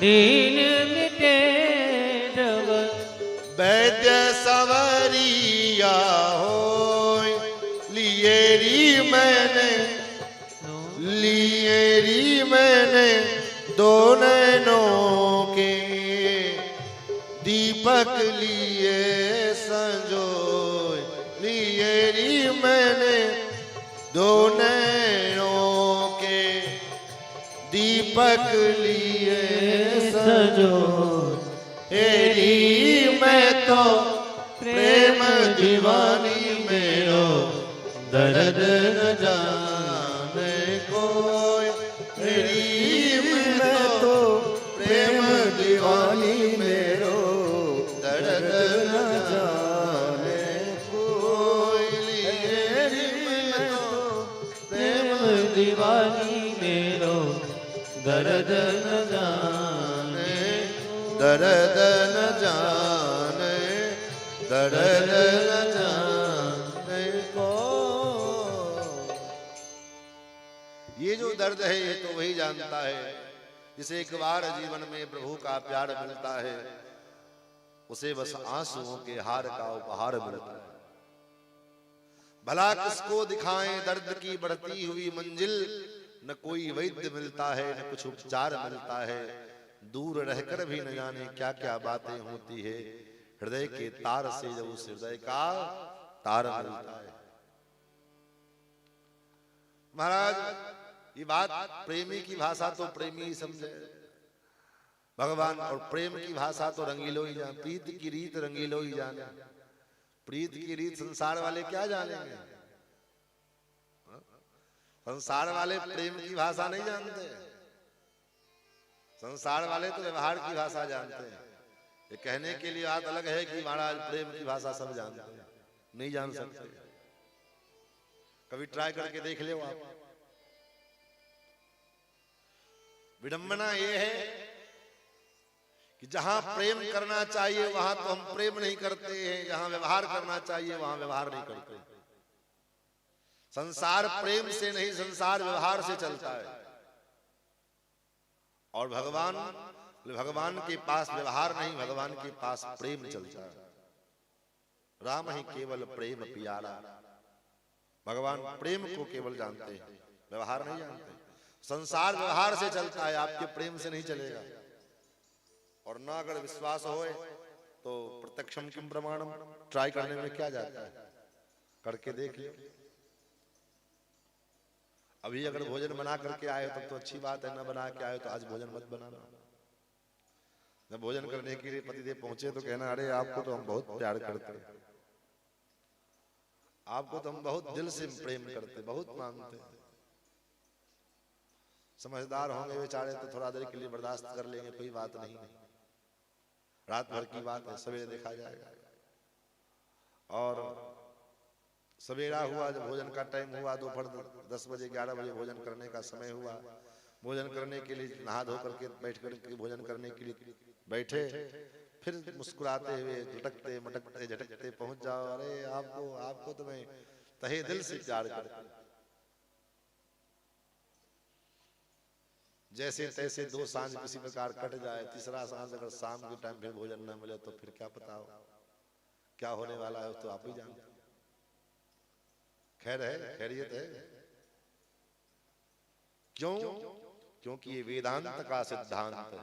दीन मिटे जब वैद्य सवरिया हो लिएरी मैंने दो नैनों के दीपक लिए संजोए लिएरी मैंने दो नैनों के दीपक लिए सजो हेरी मैं तो प्रेम दीवानी मेरो दर्द न जाने कोई हेरी मैं तो प्रेम दीवानी मेरो दर्द न जाने कोई हेरी मैं तो प्रेम दीवानी मेरो दर्द न जाने दर्द न जाने दर्द न जाने को ये जो दर्द है ये तो वही जानता है जिसे एक बार जीवन में प्रभु का प्यार मिलता है उसे बस आंसुओं के हार का उपहार मिलता है भला किसको दिखाएं दर्द की बढ़ती हुई मंजिल न कोई वैद्य मिलता है न कुछ उपचार मिलता है दूर रहकर भी न जाने क्या क्या बातें होती है हृदय के तार से जब उस हृदय का तार मिलता है महाराज ये बात प्रेमी की भाषा तो प्रेमी ही समझे भगवान और प्रेम की भाषा तो रंगीलो ही जाने प्रीत की रीत रंगीलो ही जाने प्रीत की रीत संसार वाले क्या जानेंगे संसार वाले प्रेम की भाषा नहीं जानते संसार वाले तो व्यवहार की भाषा जानते हैं ये कहने के लिए बात अलग है कि महाराज प्रेम की भाषा सब जानते हैं नहीं जान सकते कभी ट्राई करके देख ले आप विडंबना ये है कि जहां प्रेम करना चाहिए वहां तो हम प्रेम नहीं करते हैं जहां व्यवहार करना चाहिए वहां व्यवहार नहीं करते संसार प्रेम से नहीं संसार व्यवहार से चलता है और भगवान के पास व्यवहार नहीं भगवान के पास प्रेम चलता है राम ही केवल प्रेम पियारा भगवान प्रेम को केवल जानते हैं व्यवहार नहीं जानते संसार व्यवहार से चलता है आपके प्रेम से नहीं चलेगा और ना अगर विश्वास होए तो प्रत्यक्षम किम प्रमाणम ट्राई करने में क्या जाता है करके देख लो अभी अगर भोजन बना करके आए तब तो अच्छी बात है ना बना के आए तो आज भोजन मत बनाना जब भोजन करने के लिए पतिदेव पहुंचे तो कहना, अरे आपको तो हम बहुत प्यार करते हैं, आपको तो हम बहुत दिल से प्रेम करते, बहुत मानते हैं। समझदार होंगे बेचारे तो थोड़ा देर के लिए बर्दाश्त कर लेंगे, कोई बात नहीं, रात भर की बात है, सवेरे देखा जाएगा। और सवेरा हुआ, जब भोजन का टाइम हुआ, दोपहर 10 बजे 11 बजे भोजन करने का समय हुआ, भोजन करने के लिए नहा धो करके बैठ करके भोजन करने के लिए बैठे, फिर मुस्कुराते हुए झटकते मटकते झटकते पहुंच जाओ, अरे आपको तो मैं तहे दिल से प्यार करता हूं। जैसे तैसे 2 सांझ किसी प्रकार कट जाए, तीसरा सांझ अगर शाम के टाइम फिर भोजन न मिले तो फिर क्या पता हो क्या होने वाला है, तो आप ही जानते। खैर है, खैरियत है। क्यों? क्योंकि ये वेदांत का सिद्धांत है।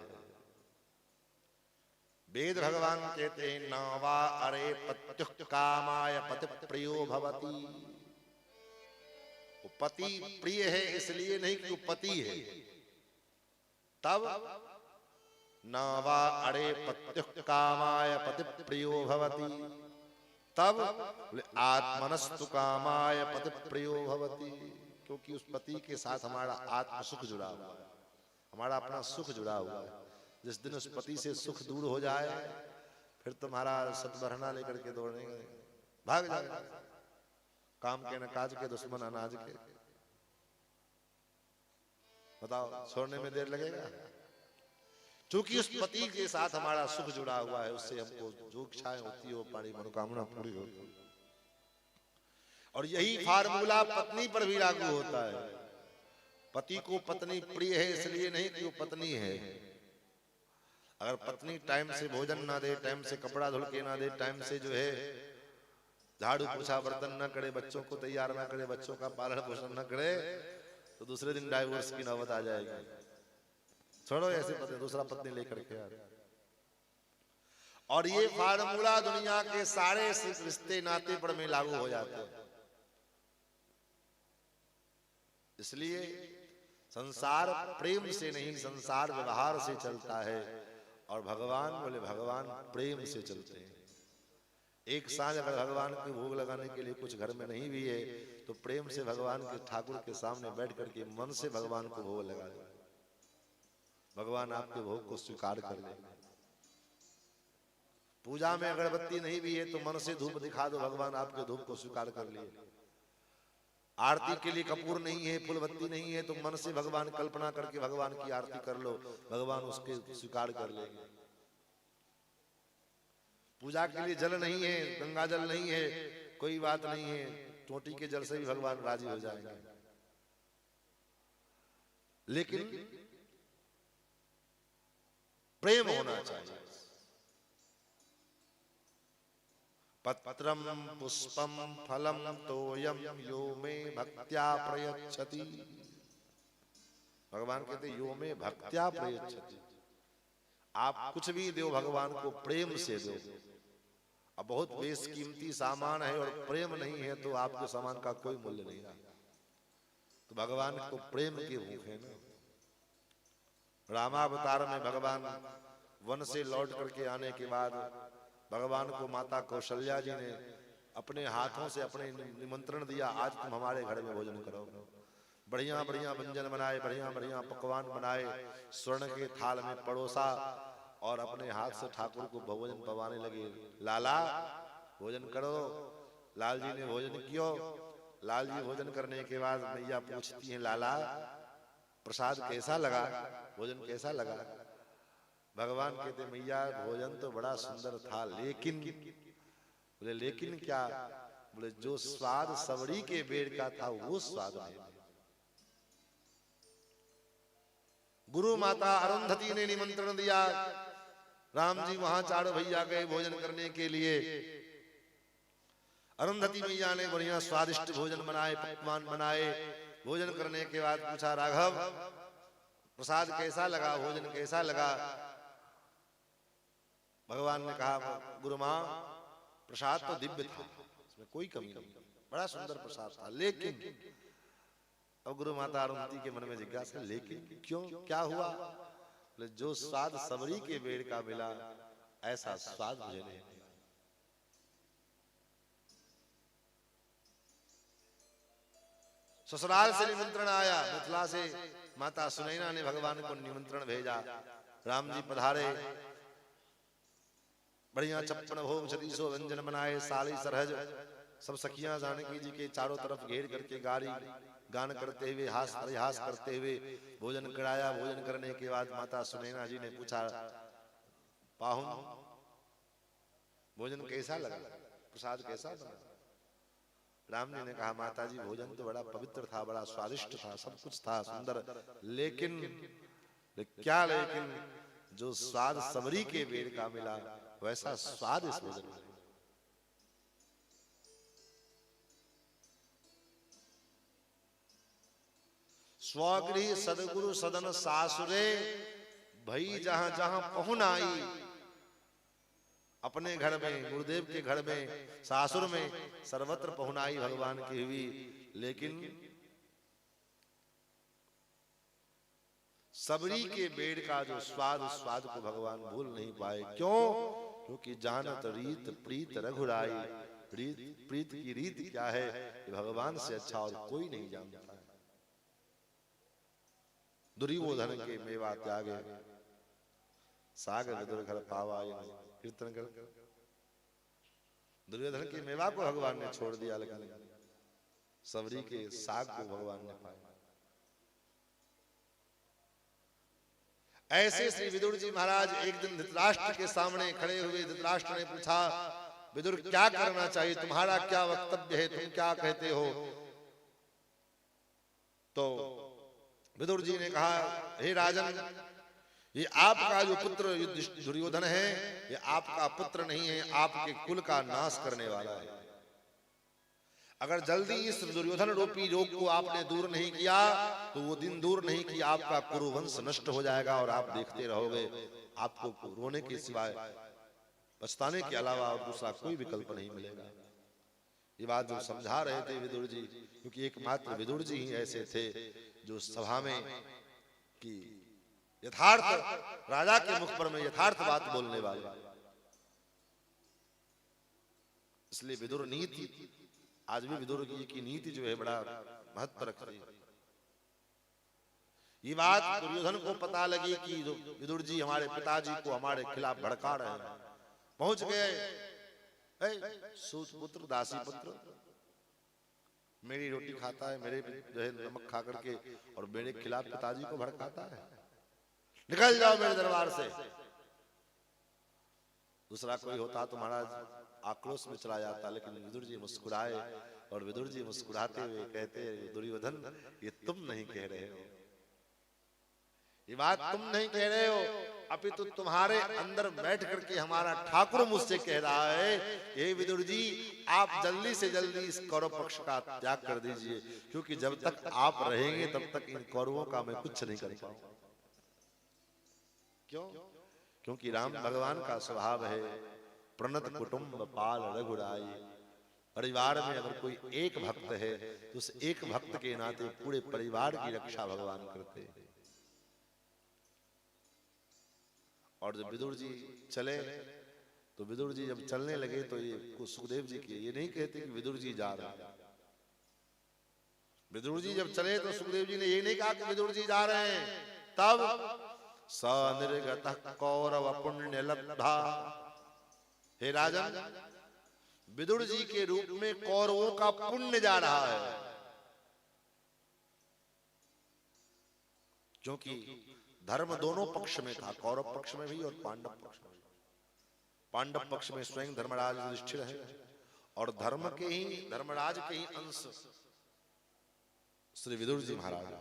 वेद भगवान कहते हैं, नावा अरे पत्युः कामाय पति प्रियो भवति। वो पति प्रिय है इसलिए नहीं कि वो पति है, तब नावा अरे पत्युः कामाय पति प्रियो भवति, तब आत्मनस्तु कामाय पति प्रियो भवति। क्योंकि उस पति के साथ हमारा आत्म सुख जुड़ा हुआ है, हमारा अपना सुख जुड़ा हुआ है। जिस दिन उस पति से सुख दूर हो जाए, फिर तुम्हारा सतबरहना लेकर के दौड़ने भाग जाएगा। काम के न काज के, दुश्मन अनाज के। बताओ, छोड़ने में देर लगेगा? क्योंकि उस पति के साथ हमारा सुख जुड़ा हुआ है, उससे हमको जो इच्छाएं होती है वो हमारी मनोकामना पूरी होती है। और यही फार्मूला पत्नी पर भी लागू होता है। पति को पत्नी प्रिय है इसलिए नहीं कि वो पत्नी है। अगर पत्नी टाइम से भोजन ना दे, टाइम से कपड़ा धुल के ना दे, टाइम से जो है झाड़ू पोछा बर्तन ना करे, बच्चों को तैयार ना करे, बच्चों का पालन पोषण ना करे, तो दूसरे दिन डाइवोर्स की नौबत आ जाएगी। छोड़ो ऐसे पत्नी, दूसरा पत्नी लेकर के यार। और ये फार्मूला दुनिया के सारे रिश्ते नाते पर में लागू हो जाते हैं। इसलिए संसार प्रेम से नहीं, संसार व्यवहार से चलता है। और भगवान बोले, भगवान प्रेम से चलते हैं। एक सांझ अगर भगवान के भोग लगाने के लिए कुछ घर में नहीं भी है, तो प्रेम से भगवान के ठाकुर के सामने बैठ करके मन से भगवान को भोग लगा दो, भगवान आपके भोग को स्वीकार कर लेंगे। पूजा में अगरबत्ती नहीं भी है तो मन से धूप दिखा दो, भगवान आपके धूप को स्वीकार कर लिए। आरती के लिए कपूर नहीं है, फूलबत्ती नहीं है, तो मन से भगवान कल्पना करके भगवान की आरती कर लो, भगवान उसके स्वीकार कर लेंगे। पूजा के लिए जल नहीं है, गंगा जल नहीं है, कोई बात नहीं है, टोटी के जल से भी भगवान राजी हो जाएंगे। लेकिन प्रेम होना चाहिए। पत्रम पुष्पम फलम तोयम यो में भक्त्या प्रयच्छति। भगवान कहते यो में भक्त्या प्रयच्छति। आप कुछ भी दो भगवान को प्रेम से दो। अब बहुत बेशकीमती सामान है और प्रेम नहीं है तो आपके सामान का कोई मूल्य नहीं रहा। तो भगवान को प्रेम के भूखे ना। रामावतार में भगवान वन से लौट करके आने के बाद भगवान को माता कौशल्या जी ने अपने हाथों से अपने निमंत्रण दिया, आज तुम हमारे घर में भोजन करो। बढ़िया बढ़िया व्यंजन बनाए, बढ़िया बढ़िया पकवान बनाए, स्वर्ण के थाल में परोसा और अपने हाथ से ठाकुर को भोजन पवाने लगे। लाला भोजन करो। लाल जी ने भोजन किया। लाल जी भोजन करने के बाद मैया पूछती हैं, लाला प्रसाद कैसा लगा, भोजन कैसा लगा? भगवान कहते, मैया भोजन तो बड़ा सुंदर था, लेकिन बोले लेकिन क्या? बोले जो स्वाद सबरी के बेड़ का था वो स्वाद नहीं। गुरु माता अरुंधति ने निमंत्रण दिया, राम जी वहां चारों भैया गए भोजन करने के लिए। अरुंधति मैया ने बढ़िया स्वादिष्ट भोजन बनाए, पकवान बनाए। भोजन करने के बाद पूछा, राघव प्रसाद कैसा लगा, भोजन कैसा लगा? भगवान ने कहा, गुरु मां प्रसाद तो दिव्य था, इसमें कोई कमी नहीं, बड़ा सुंदर प्रसाद था। लेकिन अब गुरु माता अरुंधति के मन में जिज्ञासा, लेकिन क्यों, क्या हुआ? बोले जो स्वाद सबरी के बेड़ का मिला ऐसा स्वाद मुझे नहीं मिला। ससुराल से निमंत्रण आया, मिथिला से माता सुनैना ने भगवान को निमंत्रण भेजा। राम जी पधारे, बढ़िया छप्पन भोग 3600 व्यंजन बनाए, साली सरहज सब सखियां जानकी जी के चारों तरफ घेर करके गान करते हुए हास परिहास करते हुए भोजन कराया। भोजन करने के बाद माता सुनैना जी ने पूछा, पाहुन भोजन कैसा लगा, प्रसाद कैसा बना? राम जी ने कहा, माता जी भोजन तो बड़ा पवित्र था, बड़ा स्वादिष्ट था, सब कुछ था सुंदर, लेकिन क्या लेकिन जो स्वाद सबरी के बेड़ का मिला वैसा स्वाद इस भोजन में। स्वगृह सदगुरु सदन सासुरे, भई जहां जहां पहुन आई। अपने घर में, गुरुदेव के घर में, सासुर में सर्वत्र पहुनाई भगवान की हुई, लेकिन सबरी के बेड़ का जो स्वाद, उस स्वाद को भगवान भूल नहीं पाए। क्यों? क्योंकि जानत रीत प्रीत रघुराई। प्रीत की रीत क्या है भगवान से अच्छा और कोई नहीं जानता है। दुर्योधन के मेवा त्यागे, सागर विदुर घर पावा, कीर्तन कर। दुर्योधन के मेवा को भगवान ने छोड़ दिया, लेकिन सबरी के साग को भगवान ने पाया। ऐसे श्री विदुर जी महाराज एक दिन धृतराष्ट्र के सामने खड़े हुए। धृतराष्ट्र ने पूछा, विदुर क्या करना चाहिए, तुम्हारा क्या वक्तव्य है, तुम क्या कहते हो? तो विदुर जी ने कहा, हे राजन, ये आपका जो पुत्र दुर्योधन है, ये आपका पुत्र नहीं है, आपके कुल का नाश करने वाला है। अगर जल्दी इस दुर्योधन रूपी रोग को आपने दूर नहीं किया तो वो दिन दूर नहीं कि आपका कुरुवंश नष्ट हो जाएगा और आप देखते रहोगे। आपको रोने के सिवाय, पछताने के अलावा और दूसरा कोई विकल्प नहीं मिलेगा। ये बात जो समझा रहे थे विदुर जी, क्योंकि एकमात्र विदुर जी ही ऐसे थे जो सभा में कि यथार्थ राजा के मुख पर में यथार्थ बात बोलने वाले। इसलिए विदुर नीति, आज भी विदुर की नीति जो है बड़ा महत्व रखती है। ये बात दुर्योधन को पता लगी कि जो विदुर जी हमारे पिताजी को हमारे खिलाफ भड़का रहे हैं। पहुंच गए, सूत पुत्र दासी पुत्र मेरी रोटी खाता है, मेरे जो है नमक खा करके और मेरे खिलाफ पिताजी को भड़काता है, निकल जाओ मेरे दरबार से। दूसरा कोई होता तो महाराज आक्रोश में चला जाता, लेकिन विदुर जी मुस्कुराए और विदुर जी मुस्कुराते हुए कहते, दुर्योधन ये तुम नहीं कह रहे हो, ये बात तुम नहीं कह रहे हो, अपितु तुम्हारे अंदर बैठ करके हमारा ठाकुर मुझसे कह रहा है, हे विदुर जी आप जल्दी से जल्दी इस कौरव पक्ष का त्याग कर दीजिए, क्योंकि जब तक आप रहेंगे तब तक इन कौरवों का मैं कुछ नहीं कर पाऊंगा। क्यों? क्योंकि राम भगवान का स्वभाव है प्रणत कुटुंब पाल रघुराई। परिवार में अगर कोई एक भक्त है तो उस एक भक्त के नाते पूरे परिवार की रक्षा भगवान करते हैं। और जब विदुर जी चले तो विदुर जी जब चलने लगे तो ये सुखदेव जी के ये नहीं कहते कि विदुर जी जा रहे हैं। विदुर जी जब चले तो सुखदेव जी ने ये नहीं कहा कि विदुर जी जा रहे हैं। तब स निर्गतः कौरव पुण्य लब्धा, हे राजन विदुर जी के रूप में कौरवों का पुण्य जा रहा है, क्योंकि धर्म दोनों पक्ष में था, कौरव पक्ष में भी और पांडव पक्ष में भी। पांडव पक्ष में स्वयं धर्मराज युधिष्ठिर है और धर्म के ही धर्मराज के ही अंश श्री विदुर जी महाराज,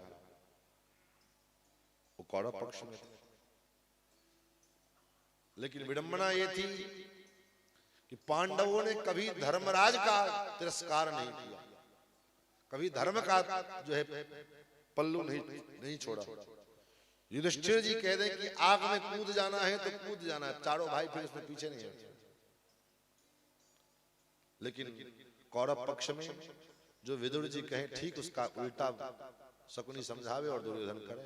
वो कौरव पक्ष में थे। लेकिन विडंबना ये थी कि पांडवों ने कभी धर्मराज का तिरस्कार नहीं किया, कभी धर्म का जो है पल्लू नहीं छोड़ा। युधिष्ठिर जी कह दें कि आग में कूद जाना है तो कूद जाना है, चारों भाई फिर उसमें पीछे नहीं हटते। लेकिन कौरव पक्ष में जो विदुर जी कहें ठीक उसका उल्टा शकुनी समझावे और दुर्योधन करे।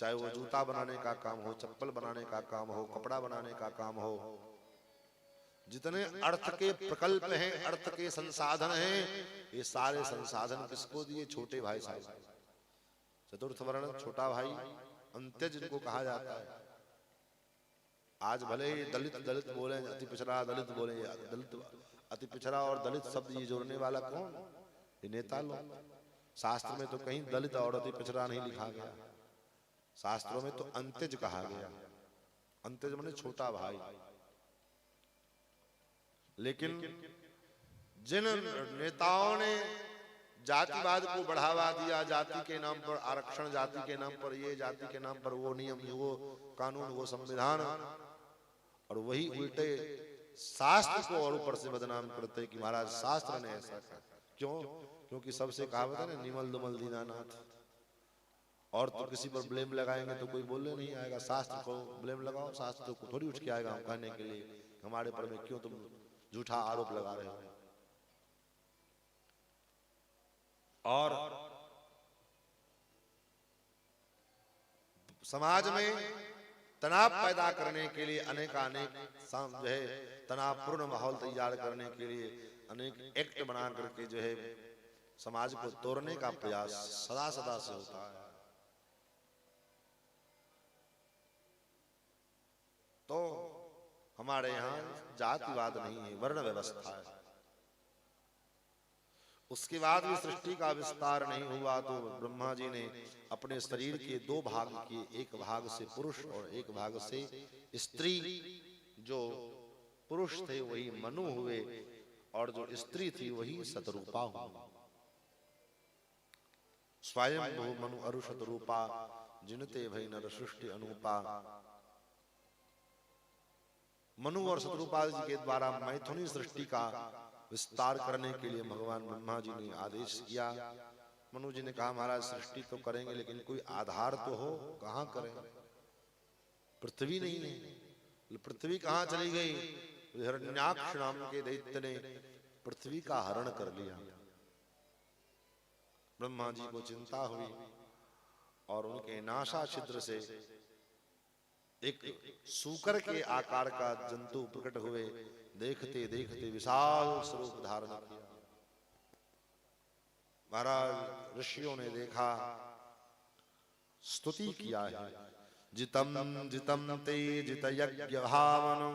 चाहे वो जूता बनाने का काम हो, चप्पल बनाने का काम हो, कपड़ा बनाने का काम हो, जितने अर्थ के प्रकल्प हैं, अर्थ के संसाधन हैं, ये सारे संसाधन किसको दिए? छोटे भाई साहब। चतुर्थ वर्ण छोटा भाई अंत्यज जिनको कहा जाता है। आज भले ही दलित दलित बोले, अति पिछड़ा दलित बोले, दलित अति पिछड़ा और दलित शब्द ये जोड़ने वाला कौन? ये नेता लोग। शास्त्र में तो कहीं दलित और अति पिछड़ा नहीं लिखा गया, शास्त्रों में तो अंत्यज कहा गया। अंत्यज माने छोटा भाई। लेकिन जिन नेताओं ने जातिवाद को बढ़ावा दिया, जाति के नाम पर आरक्षण, जाति के नाम पर ये, जाति के नाम पर वो नियम, वो कानून, वो संविधान, और वही उल्टे शास्त्र को और ऊपर से बदनाम करते कि महाराज शास्त्र ने ऐसा कहा। क्यों? क्योंकि सबसे कहावत है ना, निमल दुमल दीनानाथ। और तो किसी पर ब्लेम लगाएंगे तो कोई बोलने नहीं आएगा। शास्त्र को ब्लेम लगाओ, शास्त्र को थोड़ी उठ के आएगा हम कहने के लिए हमारे पर में क्यों तुम झूठा आरोप लगा रहे हो। और समाज में तनाव पैदा करने के लिए अनेकानेक जो है तनावपूर्ण माहौल तैयार करने के लिए अनेक एक्ट बना करके जो है समाज को तोड़ने का प्रयास सदा सदा से होता है। तो हमारे यहाँ जातिवाद नहीं है, वर्ण व्यवस्था है। उसके बाद भी सृष्टि का विस्तार नहीं हुआ तो ब्रह्मा जी ने अपने शरीर के दो भाग किए, एक भाग से पुरुष और एक भाग से स्त्री। जो पुरुष थे वही मनु हुए और जो स्त्री थी वही शतरूपा हुई। स्वयं भू मनु अरु शतरूपा, जिनते भई नर सृष्टि अनुपा। मनु और शतरूपा जी के द्वारा मैथुनी सृष्टि का विस्तार करने के लिए भगवान ब्रह्मा जी ने आदेश किया। मनु जी ने कहा महाराज सृष्टि तो करेंगे लेकिन कोई आधार तो हो, कहां करें? पृथ्वी नहीं है। पृथ्वी कहां चली गई? हिरण्याक्ष नाम के दैत्य ने पृथ्वी का हरण कर लिया। ब्रह्मा जी को चिंता हुई और उनके नासा छिद्र से एक सूकर के आकार का जंतु प्रकट हुए। देखते देखते विशाल स्वरूप धारण किया। महाराज ऋषियों ने देखा, स्तुति किया है। जितम जितम ते जित यज्ञ भावनो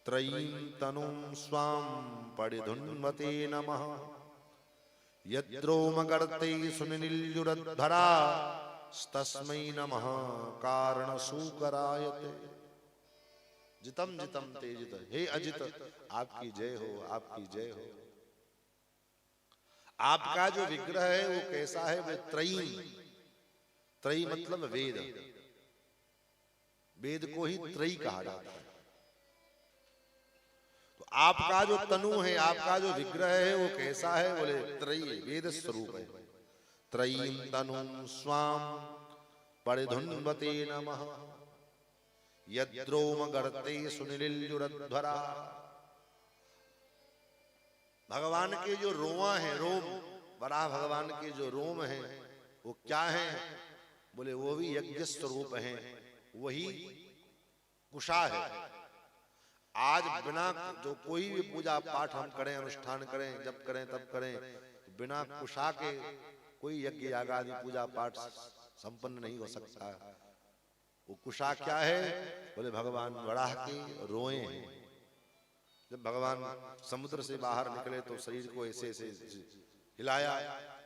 त्रयीं तनुं स्वाम परिधुन्वते नमः। यद्रोमगर्ते सुनिलयुरध्वरा तस्मै नमः कारण सूकरायते। जितम जितम तेजित, हे अजित आपकी जय हो, आपकी जय हो। आपका जो विग्रह है वो कैसा है? वो त्रयी, त्रयी मतलब वेद, वेद को ही त्रयी कहा जाता है। तो आपका जो तनु है, आपका जो विग्रह है वो कैसा है? बोले त्रयी, वेद स्वरूप है। त्रयीं तनुं स्वाम परिधुन्वते नमः। यद्रोमगर्ते सुनिलयुरध्वरा। भगवान के जो रोमा है, रोम, वराह भगवान के जो रोम है वो क्या है? बोले वो भी यज्ञ स्वरूप है, वही कुशा है। आज बिना जो कोई भी पूजा पाठ हम करें, अनुष्ठान करें, जब करें तब करें, तो बिना कुशा के कोई यज्ञ याग आदि पूजा पाठ संपन्न नहीं हो सकता। वो कुशा क्या है? बोले भगवान वराह के रोए हैं। जब भगवान समुद्र से बाहर निकले तो शरीर को ऐसे ऐसे हिलाया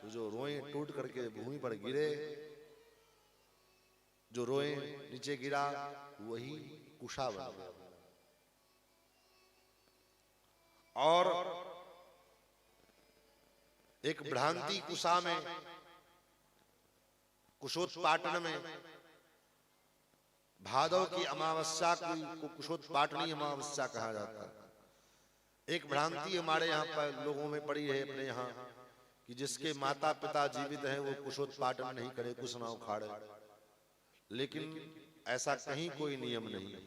तो जो रोए टूट करके भूमि पर गिरे, जो रोए नीचे गिरा वही कुशा बन गया। और एक भ्रांति कुशा में, कुशोत्पाटन में, भादव की अमावस्या को कुशोत्पाटनी अमावस्या कहा जाता है। एक भ्रांति हमारे यहाँ पर लोगों में पड़ी है अपने यहाँ कि जिसके माता पिता जीवित हैं वो कुशोत्पाटन नहीं करे, कुश ना उखाड़े। लेकिन ऐसा कहीं कोई नियम नहीं है।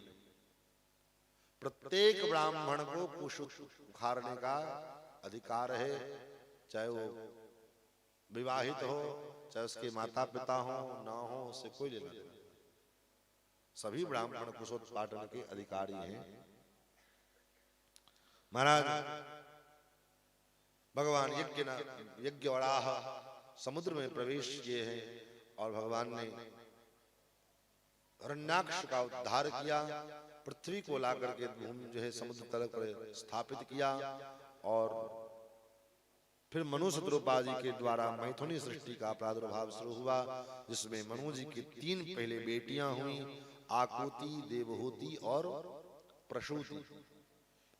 प्रत्येक ब्राह्मण को कुश उखाड़ने का अधिकार है, चाहे वो विवाहित हो चाहे उसके माता पिता हो ना हो, उससे कोई लेना देना नहीं। सभी ब्राह्मण कुशोत्पाटन के अधिकारी हैं। महाराज भगवान यज्ञ वराह समुद्र में प्रवेश किए हैं और भगवान ने हिरण्याक्ष का उद्धार किया, पृथ्वी को ला करके भूमि जो है समुद्र तल पर स्थापित किया और फिर मनु शत्रुपाजी के द्वारा मैथुनी सृष्टि का प्रादुर्भाव शुरू हुआ, जिसमें मनु जी की 3 पहले बेटियां हुई, आकुति, देवहूति और प्रसूति।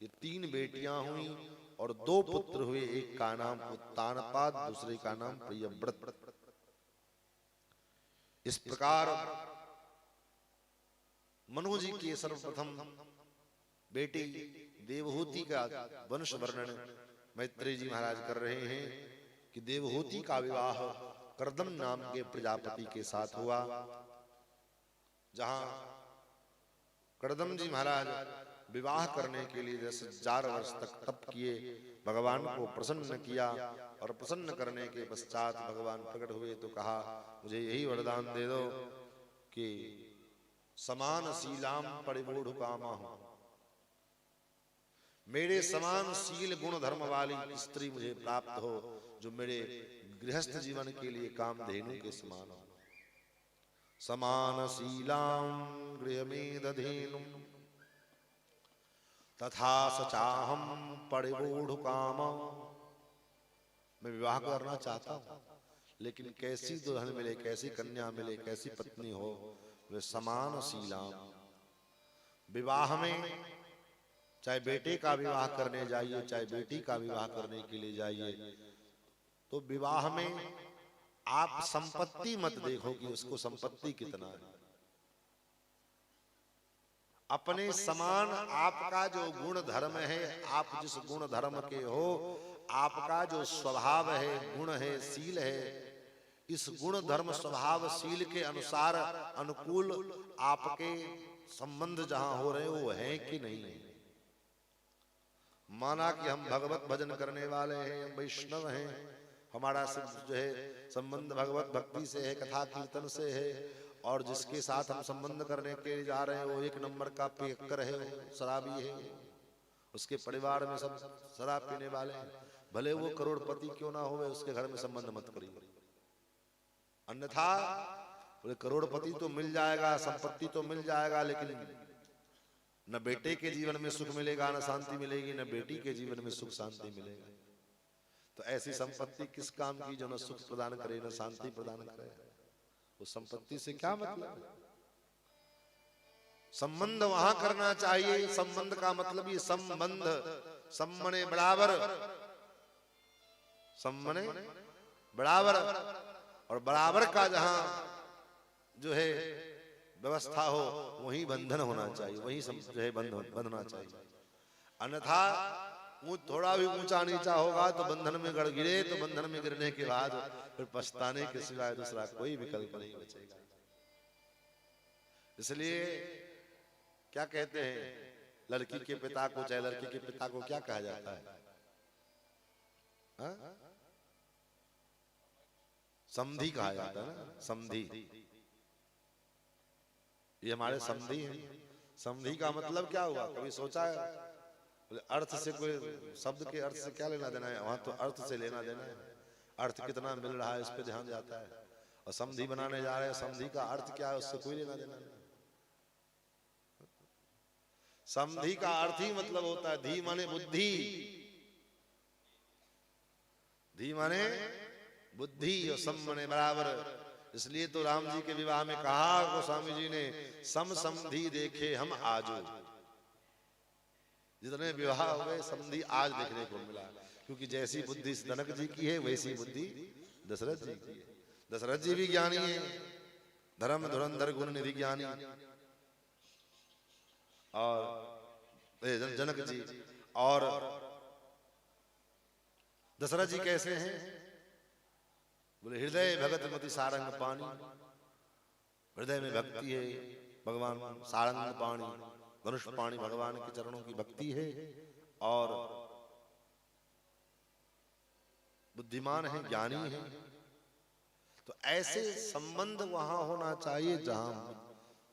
ये 3 बेटियां हुई और 2 पुत्र हुए, एक का नाम उत्तानपाद, दूसरे का नाम प्रियव्रत। इस प्रकार मनु जी की सर्वप्रथम बेटी देवहूति का वंश वर्णन मैत्रेय जी महाराज कर रहे हैं कि देवहूति का विवाह कर्दम नाम के प्रजापति के साथ हुआ, जहां कर्दम जी महाराज विवाह करने के लिए 10,000 वर्ष तक तप किए, भगवान को प्रसन्न किया और प्रसन्न करने के पश्चात भगवान प्रकट हुए तो कहा, मुझे यही वरदान दे दो कि समान शीलाम परिमूढ़ कामा हूं, मेरे समान शील गुण धर्म वाली स्त्री मुझे प्राप्त हो, जो मेरे गृहस्थ जीवन के लिए कामधेनु के समान हो। समान शीलाम गृहमेदधेनु तथा सचाहम परिमूढ़ कामा। मैं विवाह करना चाहता हूं, लेकिन कैसी दुल्हन मिले, कैसी कन्या मिले, कैसी पत्नी हो, वे समान शीलाम। विवाह में चाहे बेटे का विवाह करने जाइए, चाहे बेटी का विवाह करने के लिए जाइए, तो विवाह में आप संपत्ति मत देखो कि उसको संपत्ति कितना है। अपने समान आपका जो गुण धर्म है, आप जिस गुण धर्म के हो, आपका जो स्वभाव है, गुण है, शील है, इस गुण धर्म स्वभाव शील के अनुसार अनुकूल आपके संबंध जहां हो रहे वो है कि नहीं है। माना कि हम भगवत भजन करने वाले हैं, हम वैष्णव हैं, हमारा जो है संबंध भगवत भक्ति से है, कथा कीर्तन से है, और जिसके साथ हम संबंध करने के लिए जा रहे हैं वो 1 नंबर का पियक्कर है, शराबी है, उसके परिवार में सब शराब पीने वाले हैं, भले वो करोड़पति क्यों ना हो, उसके घर में संबंध मत करिए। अन्यथा बोले करोड़पति तो मिल जाएगा, संपत्ति तो मिल जाएगा, लेकिन न बेटे के जीवन में सुख मिलेगा, न शांति मिलेगी, न बेटी के जीवन में सुख शांति मिलेगा। तो ऐसी संपत्ति किस काम की जो न सुख प्रदान करे न शांति प्रदान करे। उस संपत्ति से क्या मतलब? संबंध वहां करना चाहिए। संबंध का मतलब ये संबंध, सम्मने बराबर, सम्मने बराबर, और बराबर का जहां जो है व्यवस्था हो वही बंधन होना चाहिए, वही जो है बंधना चाहिए। अन्यथा थोड़ा भी ऊंचा नीचा होगा तो बंधन में गड़ गिरे, तो बंधन में गिरने के बाद फिर पछताने के सिवाय दूसरा कोई विकल्प नहीं बचेगा। इसलिए क्या कहते हैं, लड़की के पिता को, चाहे लड़की के पिता को क्या कहा जाता है? हा? समधी कहा जाता है ना, समधी। ये हमारे समधी हैं। समधी का मतलब क्या हुआ, कभी सोचा है? अर्थ से, कोई शब्द के अर्थ से क्या लेना देना है? वहां तो अर्थ से लेना देना है, अर्थ कितना मिल रहा है इस पे ध्यान जाता है। और समधी बनाने जा रहे हैं, समधी का अर्थ क्या है उससे कोई लेना देना नहीं। समधी का अर्थ ही मतलब होता है धी माने बुद्धि, धी माने बुद्धि और सम माने बराबर। इसलिए तो राम जी के विवाह में कहा गोस्वामी जी ने, सम समधी देखे हम आजो। जितने विवाह हुए समधी आज देखने को मिला, क्योंकि जैसी बुद्धि जनक जी की है वैसी बुद्धि दशरथ जी की है। दशरथ जी भी ज्ञानी है, धर्म धुरंधर गुण निधि ज्ञानी, और जनक जी। और दशरथ जी कैसे हैं? बोले हृदय भगत मति सारंग पानी, हृदय में भक्ति है, भगवान सारंग पानी, धनुष पाणी भगवान के चरणों की भक्ति है, और बुद्धिमान है, ज्ञानी है। तो ऐसे संबंध वहां होना चाहिए जहां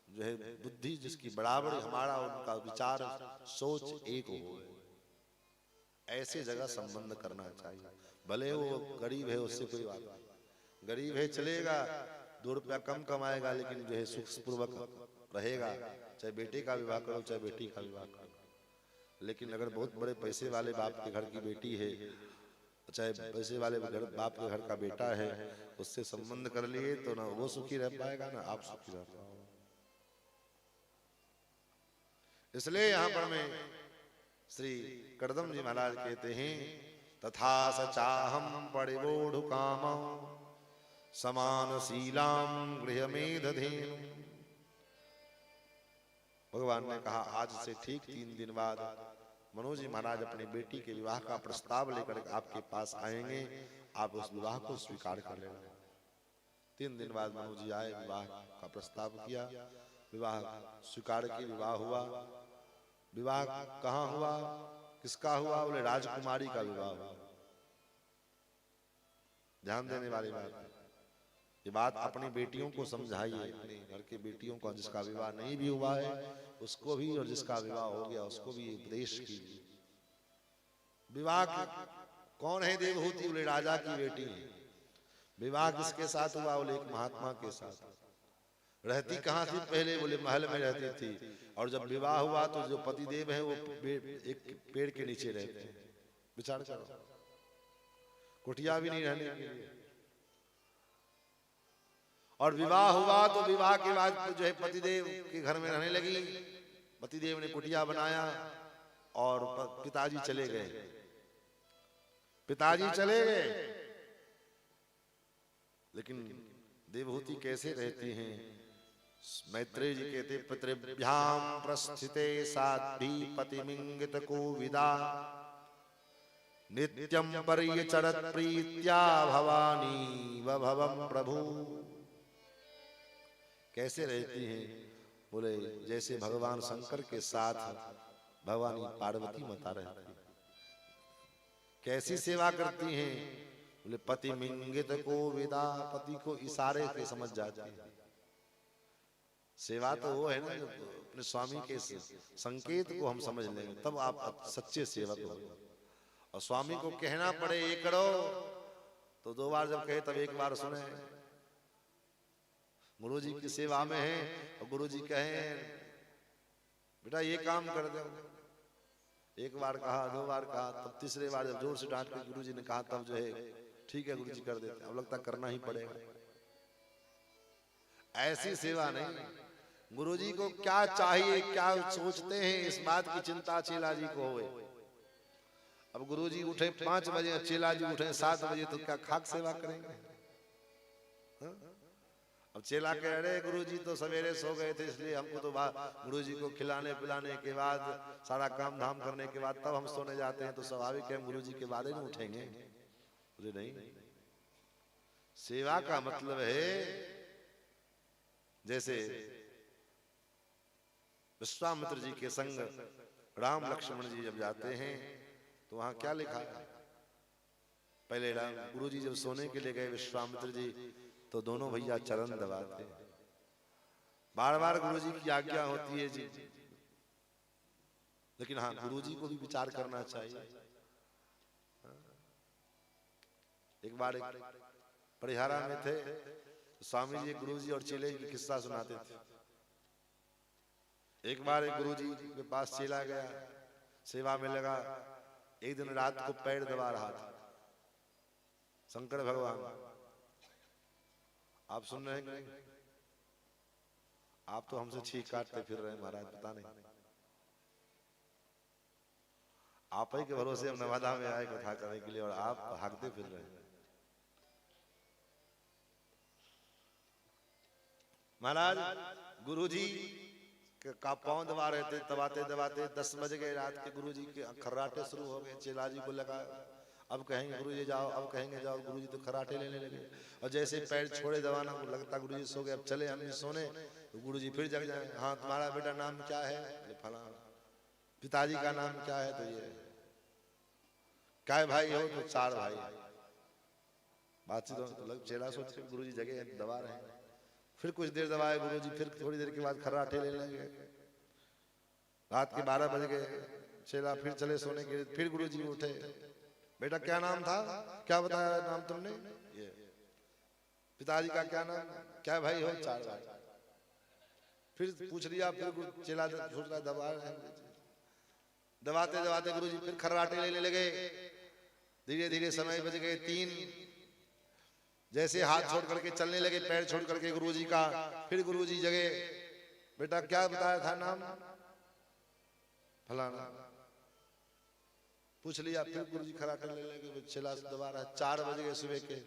जो है बुद्धि जिसकी बराबर हमारा उनका विचार सोच एक हो। ऐसे जगह संबंध करना चाहिए। भले वो गरीब है उससे कोई बात नहीं, गरीब है चलेगा, 2 रुपया कम कमाएगा, लेकिन जो है सुख पूर्वक रहेगा। चाहे बेटे का विवाह करो चाहे बेटी का विवाह करो। लेकिन अगर बहुत बड़े पैसे वाले बाप के घर की बेटी है, चाहे पैसे वाले बाप के घर का बेटा है, उससे संबंध कर लिए तो ना वो सुखी रह पाएगा ना आप सुखी रह पाओगे। इसलिए यहाँ पर में श्री करदम जी महाराज कहते हैं, तथा सचाहम परिवोढ़ काम समान शीलाम गृह में दधेनु। भगवान ने कहा आज से ठीक 3 दिन बाद मनोज जी महाराज अपनी बेटी के विवाह का प्रस्ताव लेकर आपके पास आएंगे, आप उस विवाह को स्वीकार कर लेना। 3 दिन बाद मनोज जी आए, विवाह का प्रस्ताव किया, विवाह स्वीकार किया, विवाह हुआ। विवाह कहाँ हुआ, किसका हुआ? बोले राजकुमारी का विवाह हुआ। ध्यान देने वाली बात, ये बात अपनी बेटियों को समझाइए, अपने घर के बेटियों को, जिसका विवाह नहीं भी हुआ है उसको भी, और जिसका विवाह हो गया उसको भी उपदेश कीजिए। विवाह कौन है देवहूति? बोले राजा की बेटी है। विवाह किसके साथ हुआ? बोले एक महात्मा के साथ। रहती कहाँ थी पहले? बोले महल में रहती थी, और जब विवाह हुआ तो जो पतिदेव है वो एक पेड़ के नीचे रहते हैं। विचार करो, कुटिया भी नहीं रहने के लिए। और विवाह हुआ तो विवाह के बाद जो है पतिदेव के घर में रहने लगी। पतिदेव ने कुटिया बनाया और पिताजी चले गए। पिताजी चले गए, लेकिन देवहूति कैसे रहती हैं? मैत्रेय जी कहते, पितृभ्याम प्रस्थिते साध्वी पतिमिंगित कोविदा नित्यं पर्यचरत प्रीत्या भवानी वभवं प्रभु। कैसे रहती हैं? बोले जैसे भगवान शंकर के साथ भगवानी पार्वती माता रहती है। कैसी सेवा करती हैं? बोले पति मिंगित को विदा, पति को इशारे से समझ जाती है। सेवा तो वो है ना जो अपने स्वामी के संकेत को हम समझ लेंगे, तब आप सच्चे सेवक हो। और स्वामी को कहना पड़े ये करो तो 2 बार जब कहे तब 1 बार सुने। गुरु जी की सेवा में है और गुरु जी कहें बेटा ये काम कर दो, 1 बार कहा, 2 बार कहा, तब तीसरे बार जब जोर से डांट के गुरु जी ने कहा तब जो है ठीक है गुरु जी कर देते। अब लगता करना ही पड़ेगा। ऐसी सेवा नहीं। गुरु जी को क्या चाहिए, क्या सोचते हैं, इस बात की चिंता चेला जी को होए। अब गुरु जी उठे 5 बजे, चेला जी उठे 7 बजे, तो क्या खाक सेवा करेंगे? हा? अब चेला कह रहे गुरु जी तो सवेरे सो गए थे, इसलिए हमको तो गुरु जी को खिलाने पिलाने के बाद, सारा काम धाम करने के बाद तब हम सोने जाते हैं, तो स्वाभाविक है हम गुरु जी के बाद ही उठेंगे। बोले नहीं, सेवा का मतलब है जैसे विश्वामित्र जी के संग राम लक्ष्मण जी जब जाते हैं तो वहां क्या लिखा है? पहले गुरु जी जब सोने के लिए गए विश्वामित्र जी, तो दोनों भैया चरण दबाते। बार बार गुरु जी की आज्ञा होती है जी, लेकिन हाँ गुरु जी को भी विचार करना चाहिए। एक बार एक परिहारा में थे, तो स्वामी जी गुरु जी और चेले की किस्सा सुनाते थे। एक बार एक गुरु जी के पास चेला गया, सेवा में लगा। एक दिन रात को पैर दबा रहा था शंकर भगवान। आप सुन रहे हैं कि नहीं? आप तो हमसे छींक काटते फिर रहे हैं महाराज, पता नहीं। आप ही के भरोसे हम नवादा में आए कथा करने के लिए, और आप भागते फिर रहे हैं। महाराज गुरुजी का पांव दबा रहे थे, दबाते दबाते 10 बज गए रात के। गुरुजी के खर्राटे शुरू हो गए। चेला जी को लगा अब कहेंगे गुरुजी जाओ, अब कहेंगे जाओ। गुरुजी तो खर्राटे लेने लगे, और जैसे पैर छोड़े दबाना को लगता गुरुजी सो गए। अब चले हम भी सोने, तो गुरुजी फिर जग जाए। हाँ तुम्हारा बेटा नाम क्या है? फला। पिताजी का नाम क्या है? तो ये। क्या भाई हो? तो 4 भाई। बातचीत तो लग चेला सोच के गुरुजी जगह दबा रहे हैं। फिर कुछ देर दबाए गुरुजी, फिर थोड़ी देर के बाद खर्राटे लेने लगे। रात के 12 बज गए, चेला फिर चले सोने के लिए। फिर गुरुजी उठे, बेटा क्या नाम था, क्या बताया नाम तुमने? ये पिताजी का क्या नाम, क्या भाई हो? 4 भाई। फिर पूछ लिया, फिर चेला सोच रहा दबा रहे हैं। दबाते दबाते गुरुजी फिर खर्राटे लेने लगे। धीरे धीरे समय बज गए 3। जैसे हाथ छोड़ करके चलने लगे, पैर छोड़ करके गुरुजी का, फिर गुरुजी जगे, बेटा क्या बताया था नाम? फलाना। पूछ लिया, फिर गुरुजी खर्राटे लेने लगे। चेला दबा रहा है। 4 बज गए सुबह के।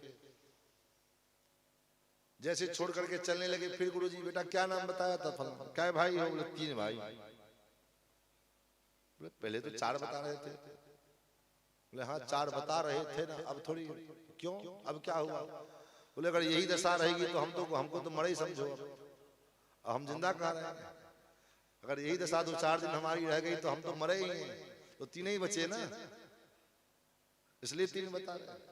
जैसे छोड़ करके चलने लगे, फिर गुरुजी बेटा क्या नाम बताया था? फलाना। क्या भाई हो? बोले 3 भाई। बोले पहले तो 4 बता रहे थे। बोले हाँ 4 बता रहे थे ना, अब थोड़ी। क्यों, अब क्या हुआ? बोले अगर यही दशा रहेगी तो हमको तो मरे ही समझो। अब हम जिंदा कहाँ रहे? अगर यही दशा 2-4 दिन हमारी रह गई तो हम तो मरे ही हैं। तो 3 ही बचे ना, इसलिए 3 बता रहे।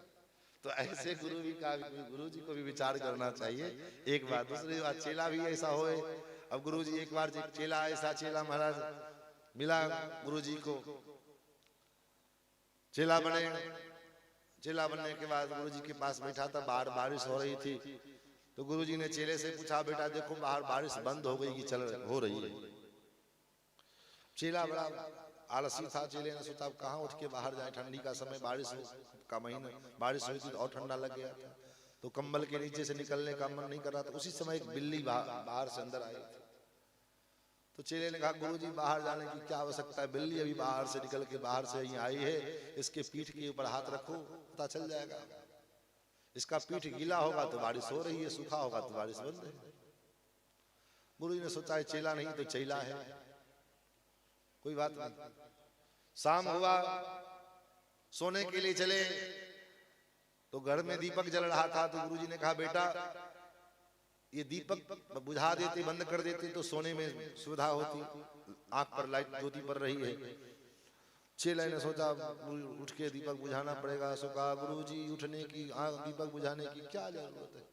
तो ऐसे गुरु जी को भी विचार करना चाहिए। एक बात। दूसरी बात, चेला भी ऐसा होए। अब गुरु जी एक बार चेला ऐसा चेला महाराज मिला गुरु जी को, चेला बने। चेला बनने के बाद गुरु जी के पास बैठा था। बाहर बारिश हो रही थी, तो गुरु जी ने चेले से पूछा, बेटा देखो बाहर बारिश बंद हो गई कि चल हो रही है? चेला बड़ा आलसी था। चेले ने सोचा कहाँ उठ के बाहर जाए, ठंडी का समय, बारिश का महीना, बारिश हुई थी और ठंडा लग गया था, तो कंबल के नीचे से निकलने का मन नहीं कर रहा था। उसी समय एक बिल्ली बाहर से अंदर आई थी। तो चेले ने कहा, गुरुजी बाहर जाने की क्या आवश्यकता है? बिल्ली अभी बाहर से निकल के बाहर से यहीं आई है, इसके पीठ के ऊपर हाथ रखो, पता चल जाएगा। इसका पीठ गीला होगा तो बारिश हो रही है, सूखा होगा तो बारिश बंद है। गुरुजी ने सोचा है चेला नहीं तो चेला है, कोई बात नहीं। शाम हुआ, सोने के लिए चले, तो घर में दीपक जल रहा था। तो गुरुजी ने कहा, बेटा ये दीपक बुझा देते, बंद कर देते तो सोने में सुविधा होती। आंख पर लाइट ज्योति पड़ रही है। चेला ने सोचा उठ के दीपक बुझाना पड़ेगा। सो कहा, गुरुजी उठने की, दीपक बुझाने की क्या जरूरत है?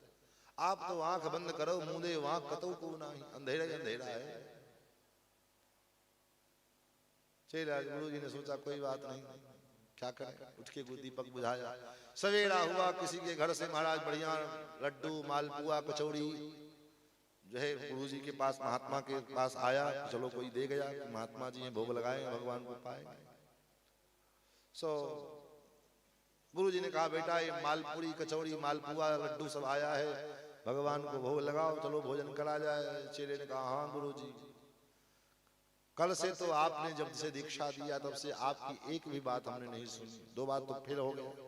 आप तो आंख बंद करो, मुंदे वहां कतो को नहीं, अंधेरा ही अंधेरा है। चेला गुरुजी ने सोचा कोई बात नहीं, क्या करें, उठ के दीपक बुझाया। सवेरा हुआ, किसी के घर से महाराज बढ़िया लड्डू, मालपुआ, कचौड़ी जो है गुरुजी के पास, महात्मा के पास आया। चलो कोई दे गया, महात्मा जी भोग लगाए, भगवान को पाएंगे। सो गुरुजी ने कहा, बेटा ये मालपुरी, कचौड़ी, मालपुआ, लड्डू सब आया है, भगवान को भोग लगाओ, चलो भोजन करा जाए। चेले ने कहा, हाँ गुरुजी, कल से तो आपने जब से दीक्षा दिया तब से आपकी एक भी बात हमने नहीं सुनी। 2 बात तो फिर हो गए।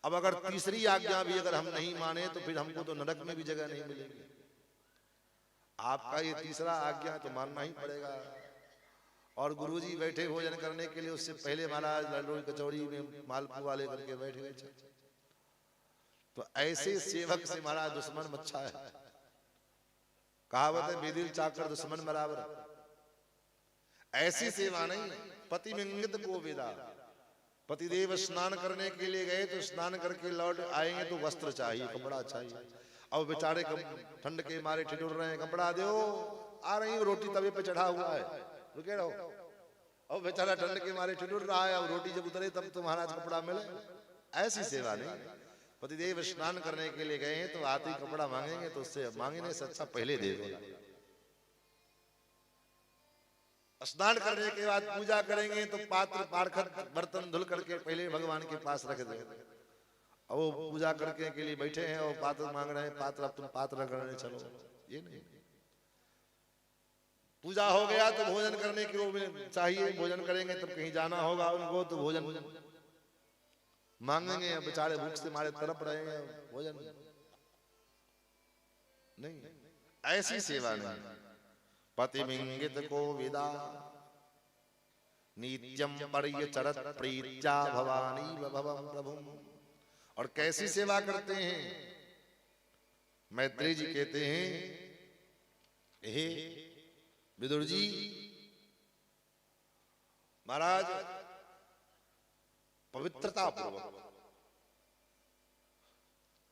अब अगर तीसरी आज्ञा भी अगर हम नहीं माने तो फिर हमको तो नरक में भी जगह नहीं मिलेगी। आपका ये तीसरा आज्ञा तो मानना ही पड़ेगा। और गुरुजी बैठे भोजन करने के लिए, उससे पहले महाराज लड्डू कचौड़ी में मालपुआ लेकर के बैठ गए। तो ऐसे सेवक से महाराज दुश्मन अच्छा है। कहावत है, बेदिल चाकर दुश्मन बराबर। ऐसी सेवा नहीं, पति मिंगित को विदा। पतिदेव स्नान करने के लिए गए तो स्नान करके लौट आएंगे तो वस्त्र चाहिए, कपड़ा चाहिए। अब बेचारे ठंड के मारे ठिठुर रहे हैं, कपड़ा दो, आ रही हूँ, रोटी तवे पे चढ़ा हुआ है, रुके रहो। अब बेचारा ठंड के मारे ठिठुर रहा है, अब रोटी जब उतरे तब तो महाराज कपड़ा मिले। ऐसी सेवा नहीं। पतिदेव स्नान करने के लिए गए हैं तो आते ही कपड़ा मांगेंगे तो उससे मांगने से अच्छा पहले दे दो। स्नान करने के बाद पूजा करेंगे तो पात्र, पारखत, बर्तन धुल करके पहले भगवान के पास रख दे। अब वो पूजा करके के लिए बैठे हैं और पात्र मांग रहे हैं, पात्र, अब तुम पात्र करने चलो, ये नहीं। पूजा हो गया तो भोजन करने के लिए चाहिए, भोजन करेंगे तब कहीं जाना होगा उनको, तो भोजन मांगेंगे। बेचारे भूख से मारे तड़प रहे हैं, भोजन नहीं। ऐसी सेवा नहीं। पतिमिंगित को विदा, नित्यम पर्यचरत प्रीत्या भवानी भवम प्रभुम। और कैसी सेवा करते हैं? मैत्री जी कहते हैं, हे विदुर जी महाराज, पवित्रता पूर्वक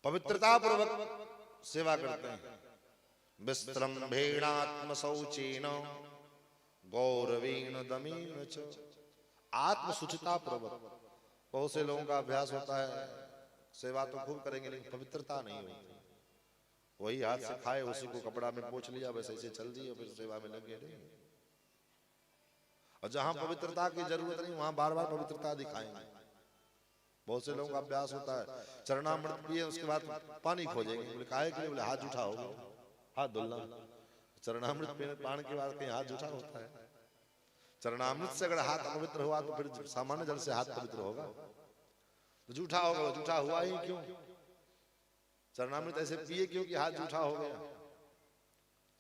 पवित्रता पूर्वक सेवा करते हैं। विस्त्रम्भेणात्म शौचेन गौरवेण दमेन च। आत्म शुचिता पूर्वक। बहुत से लोगों का अभ्यास होता है सेवा तो खूब करेंगे लेकिन पवित्रता नहीं होती। वही हाथ से खाए उसी को कपड़ा में पोंछ लिया, वैसे ऐसे चल दिए, फिर सेवा में लगे नहीं। और जहां पवित्रता की जरूरत नहीं वहां बार बार पवित्रता दिखाएंगे। बहुत से लोगों का अभ्यास होता है चरणामृत पिए उसके बाद पानी खोजेंगे। बोले काहे के लिए? बोले हाथ जूठा हो गया, हाथ धुलना। चरणामृत पीने पान के बाद कहीं हाथ जूठा होता है? चरणामृत से अगर हाथ पवित्र हुआ तो फिर सामान्य जल से हाथ पवित्र होगा? तो जूठा होगा, जूठा हुआ ही क्यों? चरणामृत ऐसे पिए क्योंकि हाथ जूठा हो गया।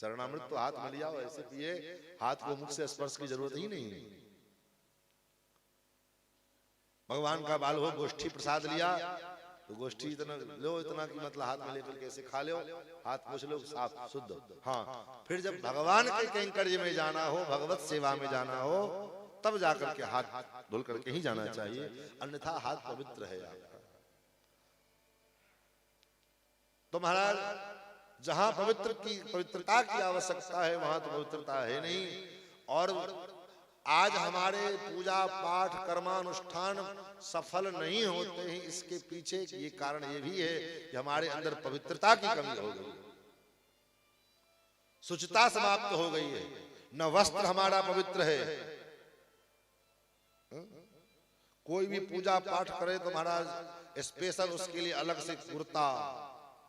चरणामृत तो हाथ में लिया हो, ऐसे पिए हाथ को मुख से स्पर्श की जरूरत ही नहीं। भगवान का बाल हो, गोष्ठी प्रसाद लिया तो गोष्ठी इतना लो, इतना कि मतलब हाथ में लेकर कैसे खा लो, हाथ पोंछ लो, साफ शुद्ध। हाँ, फिर जब भगवान के कैंकर्य में जाना हो, भगवत सेवा में जाना हो, तब जाकर के हाथ धुल करके ही जाना चाहिए, अन्यथा हाथ पवित्र है आपका। तो महाराज जहां पवित्रता की आवश्यकता है वहां तो पवित्रता है नहीं। और आज हमारे पूजा पाठ कर्मानुष्ठान सफल नहीं होते हैं, इसके पीछे ये कारण ये भी है कि हमारे अंदर पवित्रता की कमी हो गई, शुचिता समाप्त हो गई है। न वस्त्र हमारा पवित्र है। कोई भी पूजा पाठ करे तो महाराज स्पेशल उसके लिए अलग से कुर्ता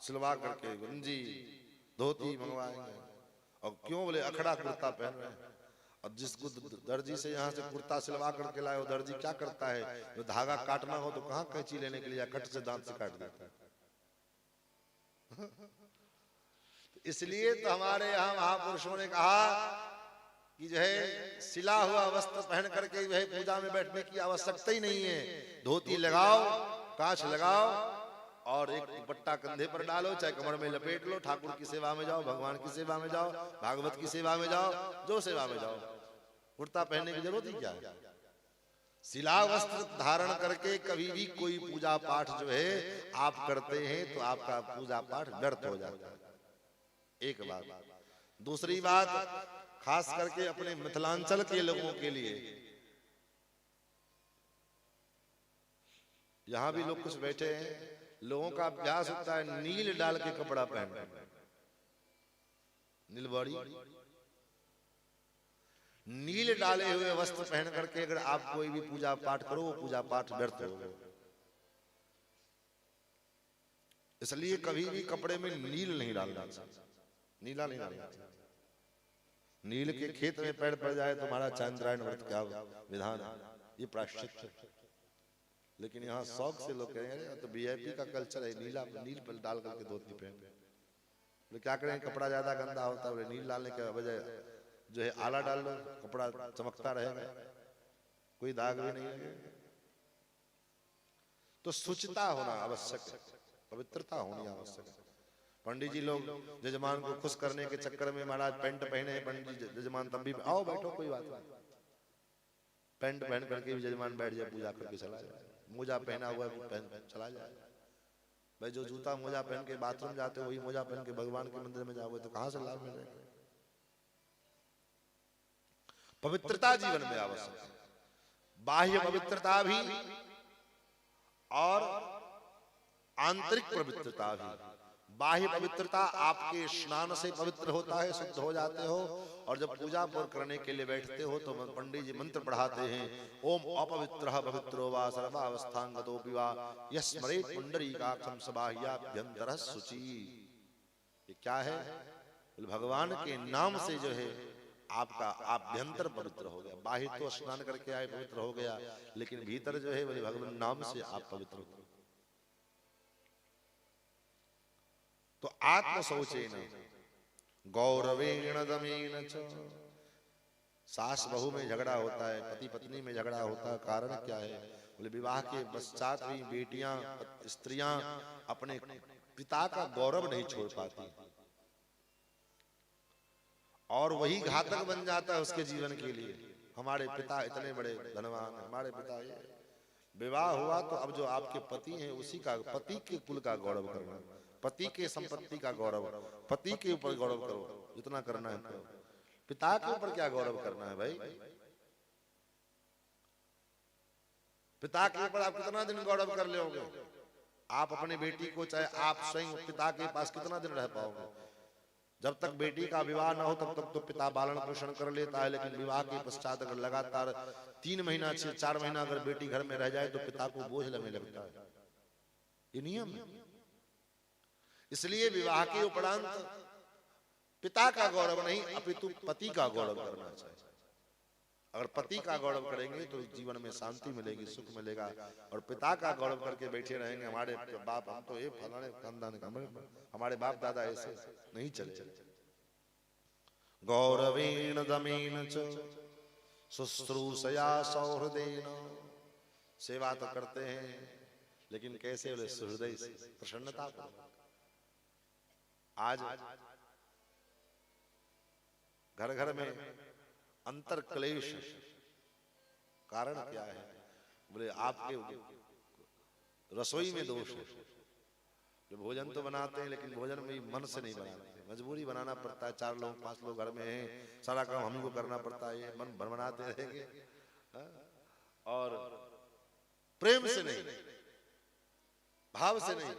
सिलवा करके गंजी धोती मंगवाएंगे। और क्यों? बोले अखड़ा कुर्ता पहन रहे हैं। और जिसको दर्जी से यहाँ से कुर्ता सिलवा करके लाए हो, दर्जी क्या करता है? जो धागा काटना हो तो कहाँ कैंची लेने के लिए कट से दांत से काट देता है। इसलिए तो हमारे यहाँ महापुरुषों ने कहा कि जो है सिला हुआ वस्त्र पहन करके जो है पूजा में बैठने की आवश्यकता ही नहीं है। धोती लगाओ, कांच लगाओ और एक दुपट्टा कंधे पर डालो, चाहे कमर में लपेट लो, ठाकुर की सेवा में जाओ, भगवान की सेवा में जाओ, भागवत की सेवा में जाओ, जो सेवा में जाओ। कुर्ता पहनने की जरूरत ही क्या है? सिला वस्त्र धारण करके कभी भी कोई पूजा पाठ जो है आप करते हैं तो आपका पूजा पाठ व्यर्थ हो जाता है। एक बात। दूसरी बात, खास करके अपने मिथिलांचल के लोगों के लिए, यहां भी लोग कुछ बैठे हैं, लोगों का अभ्यास होता है नील डाल के कपड़ा पहनना, नीलबड़ी, नील डाले हुए वस्त्र पहन करके अगर आप कोई भी पूजा पाठ करो, वो पूजा पाठ व्यर्थ होगा। इसलिए कभी भी कपड़े में नील नहीं डालना, नीला नहीं डालना। नील के खेत में पैर पड़ जाए तो हमारा चांद्रायण व्रत क्या विधान है, ये प्रायश्चित। लेकिन यहाँ शौक से लोग कहेंगे तो वीआईपी का कल्चर है, नील पर डाल करके धोती पहन। क्या करें, कपड़ा ज्यादा गंदा होता है, नील डालने के बजाय जो है आला डाल लो, कपड़ा चमकता रहेगा, कोई दाग भी नहीं लगेगा। तो शुचिता होना आवश्यक है, पवित्रता होनी आवश्यक है। पंडित जी लोग जजमान को खुश करने के चक्कर में महाराज पैंट पहने, पंडित जी जजमान तब भी आओ बैठो कोई बात नहीं, पैंट पहन करके भी जजमान बैठ जाए, पूजा करके चला जाए। मोजा पहना हुआ पहन चला जाए। भाई जो जूता मोजा पहन के बाथरूम जाते हो वही मोजा पहन के भगवान के मंदिर में जाओगे तो कहां से लाभ मिलेगा? पवित्रता जीवन में आवश्यक है, बाह्य पवित्रता भी और आंतरिक पवित्रता भी। बाह्य पवित्रता आपके स्नान से पवित्र होता है, शुद्ध हो जाते हो। और जब पूजा पाठ करने के लिए बैठते हो तो पंडित जी मंत्र पढ़ाते हैं, ओम अपवित्रः पवित्रो वा सर्वावस्थांगतोऽपि वा यस्मरेत् पुंडरीकाक्षं सबाह्याभ्यन्तरः शुचि। ये क्या है? भगवान के नाम से जो है आपका आभ्यंतर पवित्र हो गया। बाहर तो स्नान करके आए पवित्र हो गया, लेकिन भीतर जो है भगवान नाम से आप पवित्र हो। तो आत्म शौचेन गौरवेण दमेन च। सास बहू में झगड़ा होता है, पति पत्नी में झगड़ा होता है, कारण क्या है? बोले विवाह के पश्चात भी बेटियां स्त्रियां अपने पिता का गौरव नहीं छोड़ पाती और वही घातक बन जाता है उसके जीवन के लिए। हमारे पिता इतने बड़े धनवान, हमारे पिता ये, विवाह हुआ तो अब जो आपके पति हैं उसी का, पति के कुल का गौरव करना, पति के संपत्ति का गौरव, पति के ऊपर गौरव करो जितना करना है करो। पिता के ऊपर क्या गौरव करना है भाई? पिता के ऊपर आप कितना दिन गौरव कर लोगे? आप अपनी बेटी को, चाहे आप स्वयं पिता के पास कितना दिन रह पाओगे? जब तक बेटी का विवाह न हो तब तक तो पिता पालन पोषण कर लेता है, लेकिन विवाह के पश्चात अगर लगातार 3 महीना 4 महीना अगर बेटी घर में रह जाए तो पिता को बोझ लगने लगता है। ये नियम है। इसलिए विवाह के उपरांत पिता का गौरव नहीं अपितु पति का गौरव करना चाहिए। अगर पति का गौरव करेंगे तो जीवन में शांति मिलेगी, सुख मिलेगा। और पिता का गौरव करके बैठे रहेंगे, हमारे बाप, हम तो ये फलाने खानदान का, हमारे बाप दादा ऐसे नहीं चले। गौरवेण दमेन च शुश्रूषया सौहृदेन, सेवा तो करते हैं लेकिन कैसे? बोले सुहृदय से, प्रसन्नता को। आज घर घर में अंतर क्लेश, कारण क्या है? बोले आपके रसोई में दोष है। जो भोजन तो बनाते हैं लेकिन भोजन में मन से नहीं बनाते, मजबूरी बनाना पड़ता है। 4 लोग 5 लोग घर में हैं, सारा काम हम ही को करना पड़ता है, ये मन बनाते रहेंगे। और प्रेम से नहीं, भाव से नहीं,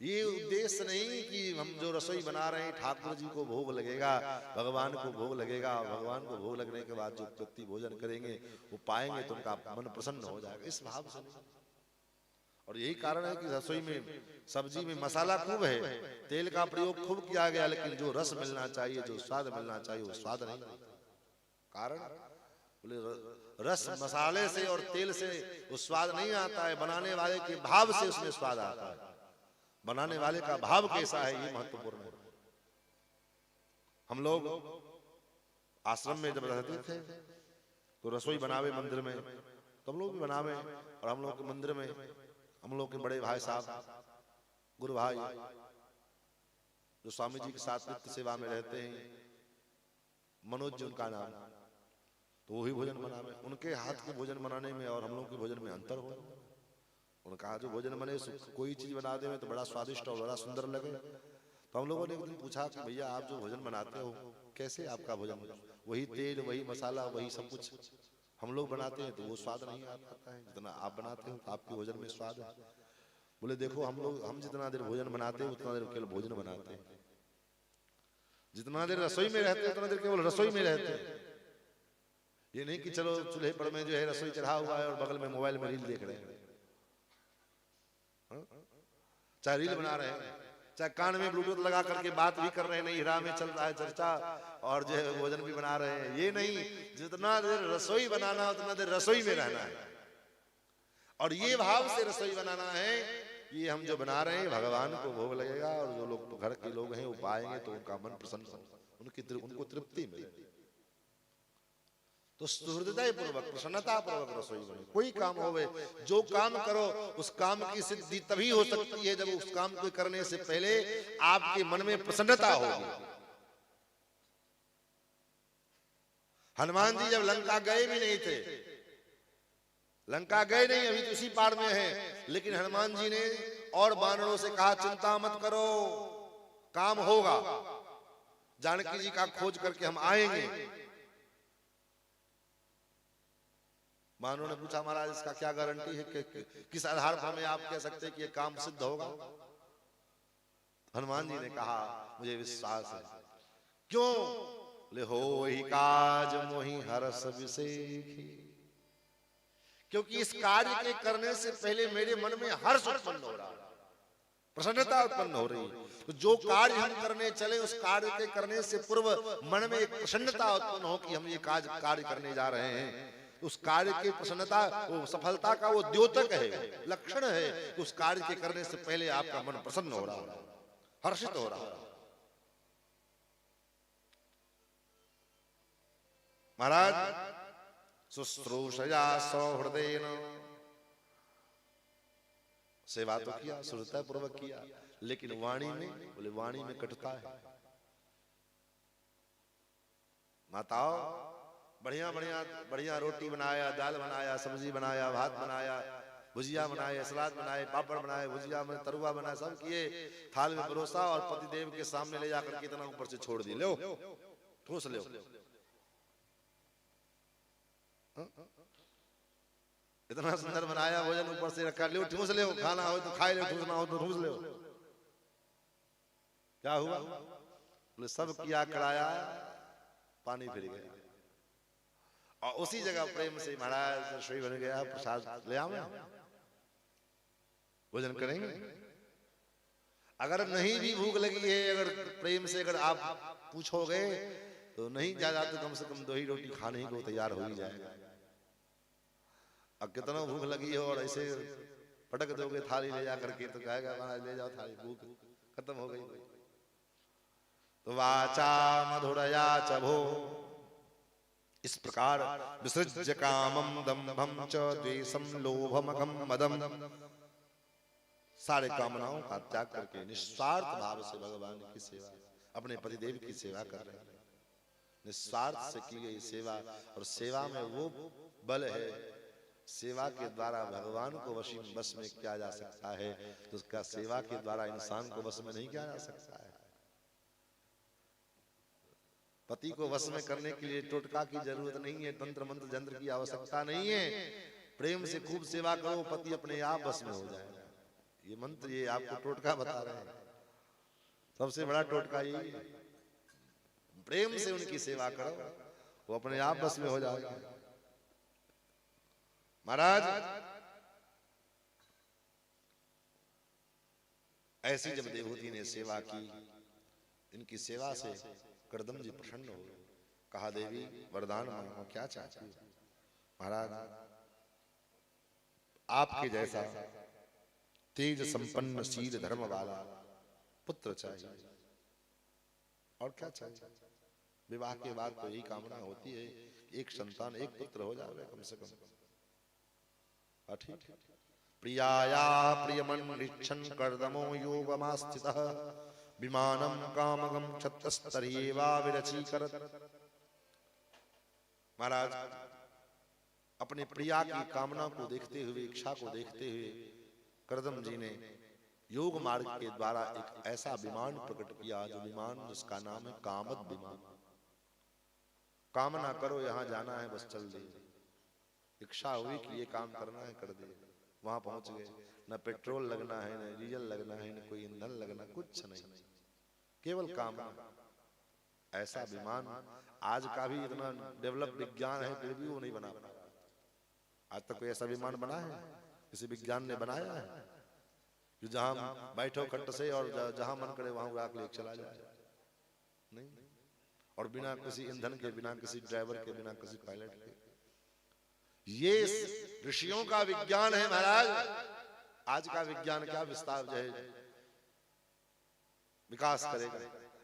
ये उद्देश्य नहीं कि हम जो रसोई बना रहे हैं ठाकुर जी को भोग लगेगा, भगवान को भोग लगेगा। भगवान को भोग लगने के बाद जो व्यक्ति भोजन करेंगे वो पाएंगे तो उनका मन प्रसन्न हो जाएगा, इस भाव से नहीं। और यही कारण है कि रसोई में, सब्जी में मसाला खूब है, तेल का प्रयोग खूब किया गया, लेकिन जो रस मिलना चाहिए, जो स्वाद मिलना चाहिए वो स्वाद नहीं। कारण बोले रस मसाले से और तेल से वो स्वाद नहीं आता है, बनाने वाले के भाव से उसमें स्वाद आता है। बनाने वाले का भाव कैसा है ये महत्वपूर्ण है। हम लोग आश्रम में जब रहते थे तो रसोई बनावे मंदिर में, तो हम लोग भी बनावे। और हम लोग के मंदिर में हम लोग के बड़े भाई साहब, गुरु भाई, जो स्वामी जी के साथ नित्य सेवा में रहते हैं, मनोज जी उनका नाम, तो वही भोजन बनावे। उनके हाथ के भोजन बनाने में और हम लोग के भोजन में अंतर हो। उनका जो भोजन बने, कोई चीज बना दे तो बड़ा स्वादिष्ट और बड़ा सुंदर लगे। तो हम लोगों ने एक दिन पूछा कि भैया आप जो भोजन बनाते हो कैसे आपका भोजन? वही तेल, वही मसाला, वही सब कुछ हम लोग बनाते हैं तो वो स्वाद नहीं आ पाता है जितना आप बनाते हो, तो आपके भोजन में स्वाद है। बोले देखो हम जितना देर भोजन बनाते हैं उतना देर केवल भोजन बनाते हैं, जितना देर रसोई में रहते हैं उतना देर केवल रसोई में रहते हैं। ये नहीं कि चलो चूल्हे पर में जो है रसोई चढ़ा हुआ है और बगल में मोबाइल में रील देख रहे हैं, चाहे रील बना रहे हैं, चाहे कान में ब्लूटूथ लगा करके बात भी कर रहे हैं, नहीं हीरा में चल रहा है चर्चा, और जो है भोजन भी बना रहे हैं। ये नहीं, जितना देर रसोई बनाना उतना देर रसोई में रहना है। और ये भाव से रसोई बनाना है, ये हम जो बना रहे हैं भगवान को भोग लगेगा, और जो लोग घर के लोग हैं वो पाएंगे तो उनका मन प्रसन्न, उनको तृप्ति मिलेगी। तो सुहृदय पूर्वक, प्रसन्नता पूर्वक रसोई बने। कोई काम होवे, जो काम करो उस काम की सिद्धि तभी हो सकती है जब उस काम को करने से पहले आपके मन में प्रसन्नता होगी। हनुमान जी जब लंका गए भी नहीं थे, लंका गए नहीं, अभी तो इसी पार में है, लेकिन हनुमान जी ने और वानरों से कहा चिंता मत करो, काम होगा, जानकी जी का खोज करके हम आएंगे। वानरों ने पूछा महाराज इसका क्या गारंटी है कि किस आधार पर हमें आप कह सकते हैं कि ये काम सिद्ध होगा? हनुमान जी ने कहा मुझे विश्वास है। क्यों? ले हो ही काज मोहि हरस विशेखी, क्योंकि इस कार्य के करने से पहले मेरे मन में हर्ष उत्पन्न हो रहा है, प्रसन्नता उत्पन्न हो रही है। तो जो कार्य हम करने चले उस कार्य के करने से पूर्व मन में एक प्रसन्नता उत्पन्न हो कि हम ये कार्य करने जा रहे हैं, उस कार्य की प्रसन्नता, वो सफलता का वो द्योतक है, लक्षण है। उस कार्य के करने से पहले आपका मन प्रसन्न हो रहा है, हर्षित हो रहा है। महाराज शुश्रूषया सौहृदेन, सेवा तो किया, सुरता पूर्वक किया, लेकिन वाणी में, बोले वाणी में कटुता है। माताओं बढ़िया बढ़िया बढ़िया रोटी बनाया, दाल बनाया, सब्जी बनाया, भात बनाया, भुजिया बनाए, सलाद बनाए, पापड़ बनाए, भुजिया में तरुआ बनाए, सब किए, थाल में परोसा और पतिदेव के सामने ले जाकर के इतना ऊपर से छोड़ दिए, लो ठूस लो। इतना सुंदर बनाया भोजन, ऊपर से रखा, लो ठूस लो, खाना हो तो खाए लो, ठूसना हो तो ठूस लो। क्या हुआ? बोले सब किया कराया, पानी फिर गया। और उसी जगह प्रेम से महाराज रसोई बन गया, प्रसाद ले आवे, भोजन करेंगे। अगर नहीं भी भूख लगी है, अगर प्रेम से अगर आप पूछोगे तो नहीं ज्यादा तो कम से कम 2 ही रोटी खाने को तैयार हो ही जाएगा। अब कितना भूख लगी हो और ऐसे पटक दोगे थाली ले जा करके तो कहेगा महाराज ले जाओ थाली, भूख खत्म हो गई। तो वाचा मधुरया चभो, इस प्रकार विसृज्य कामम दंभम च द्वेषम लोभमघम मदम, सारे कामनाओं का त्याग करके निस्वार्थ भाव से भगवान की सेवा, अपने पतिदेव की सेवा कर रहे हैं। निस्वार्थ से की गई सेवा, और सेवा में वो बल है, सेवा के द्वारा भगवान को वश में किया जा सकता है, तो उसका सेवा के द्वारा इंसान को वश में नहीं किया जा सकता है। पति को वश में करने के लिए टोटका की जरूरत नहीं है, तंत्र मंत्र जंत्र की आवश्यकता नहीं है। प्रेम से खूब सेवा करो, पति अपने आप वश में हो जाएगा। ये मंत्र, ये आपको टोटका बता रहे हैं, सबसे बड़ा टोटका यही है। प्रेम से उनकी सेवा करो, वो अपने आप वश में हो जाएगा। महाराज ऐसी जब देवहूति ने सेवा की, इनकी सेवा से कर्दम जी प्रसन्न हो गए। कहा देवी वरदान मांगो, क्या चाहती हो? महाराज आपके जैसा तेज संपन्न शील धर्म वाला पुत्र चाहिए, और क्या चाहिए? विवाह के बाद तो यही कामना होती है, एक संतान, एक पुत्र हो जाए कम से कम। ठीक। प्रियाया प्रियमन्निच्छन् कर्दमो योगमास्थितः, विमानम कामगम क्षत्रस्तर्येवा विरचीकरत्। महाराज अपने प्रिया की कामना को देखते हुए, इच्छा को देखते हुए कर्दम जी ने योग मार्ग के द्वारा एक ऐसा विमान प्रकट किया, जो विमान जिसका नाम है कामद विमान। कामना करो, यहां जाना है, बस चल दे। इच्छा हुई कि ये काम करना है, कर दे, वहां पहुंच गए। न पेट्रोल लगना है, न डीजल लगना है, न कोई ईंधन लगना, कुछ नहीं, केवल कामना। ऐसा विमान आज का भी इतना डेवलप विज्ञान है, फिर भी वो नहीं बना पाया। आज तक कोई ऐसा विमान बना है? किसी विज्ञान ने बनाया है जो जहां बैठो खट्ट से और जहां मन करे वहां उड़ा के लेके चला जाए? नहीं। और बिना किसी ईंधन के, बिना किसी ड्राइवर के, बिना किसी पायलट के। ये ऋषियों का विज्ञान है महाराज। आज का विज्ञान क्या विस्तार जो है विकास करेगा?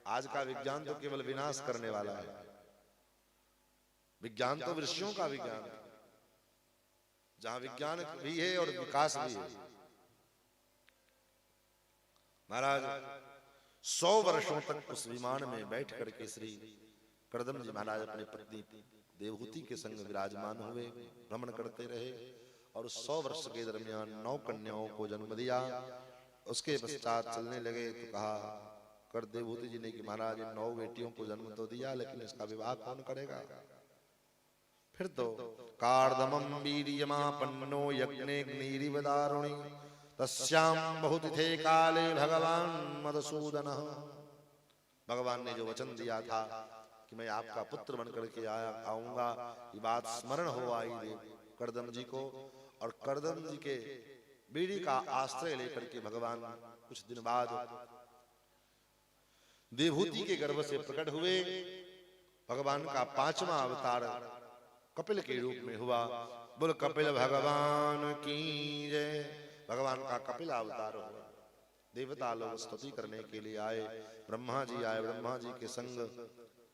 आज का विज्ञान तो केवल विनाश करने वाला है। विज्ञान तो ऋषियों का विज्ञान है, जहां विज्ञान भी है और विकास भी है। महाराज 100 वर्षों तक उस विमान में बैठ करके श्री कर्दम जी महाराज अपनी पत्नी देवहूति के संग विराजमान हुए, भ्रमण करते रहे, और 100 वर्ष के दरमियान 9 कन्याओं को जन्म दिया। उसके पश्चात चलने लगे तो कहा कर देवहूति जी ने कि महाराज 9 बेटियों को जन्म तो दिया, लेकिन इसका विवाह कौन करेगा? फिर तो कार्दमम वीर्यमापन्नो यज्ञेऽग्निरिवदारुणि तस्याम बहुतिथे काले भगवान मधुसूदनः। भगवान ने जो वचन दिया था कि मैं आपका पुत्र बनकर के आऊंगा, ये बात स्मरण हो आई कर्दम जी को। और कर्दम जी के बीड़ी का आश्रय लेकर के भगवान कुछ दिन बाद देवहूति के गर्भ से प्रकट हुए। भगवान का 5वां अवतार कपिल के रूप में हुआ। बोल कपिल भगवान की जय। भगवान का कपिल अवतार हुआ। देवता लोग स्तुति करने के लिए आए, ब्रह्मा जी आए, ब्रह्मा जी के संग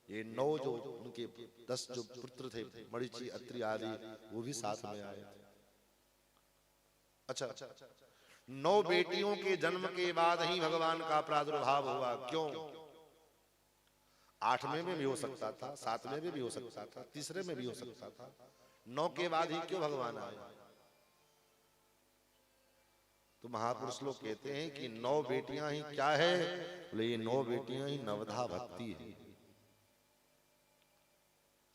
ये 9 जो उनके 10 जो पुत्र थे, मरीचि, अत्रि आदि, वो भी साथ में आए। अच्छा, 9 बेटियों के जन्म के बाद ही भगवान का प्रादुर्भाव हुआ। क्यों? 8वें में भी हो सकता था, 7वें में भी हो सकता था, 3रे में भी हो सकता था। 9 के बाद ही क्यों भगवान आए? तो महापुरुष लोग कहते हैं कि 9 बेटियां ही क्या है? बोले ये 9 बेटियां ही नवधा भक्ति है।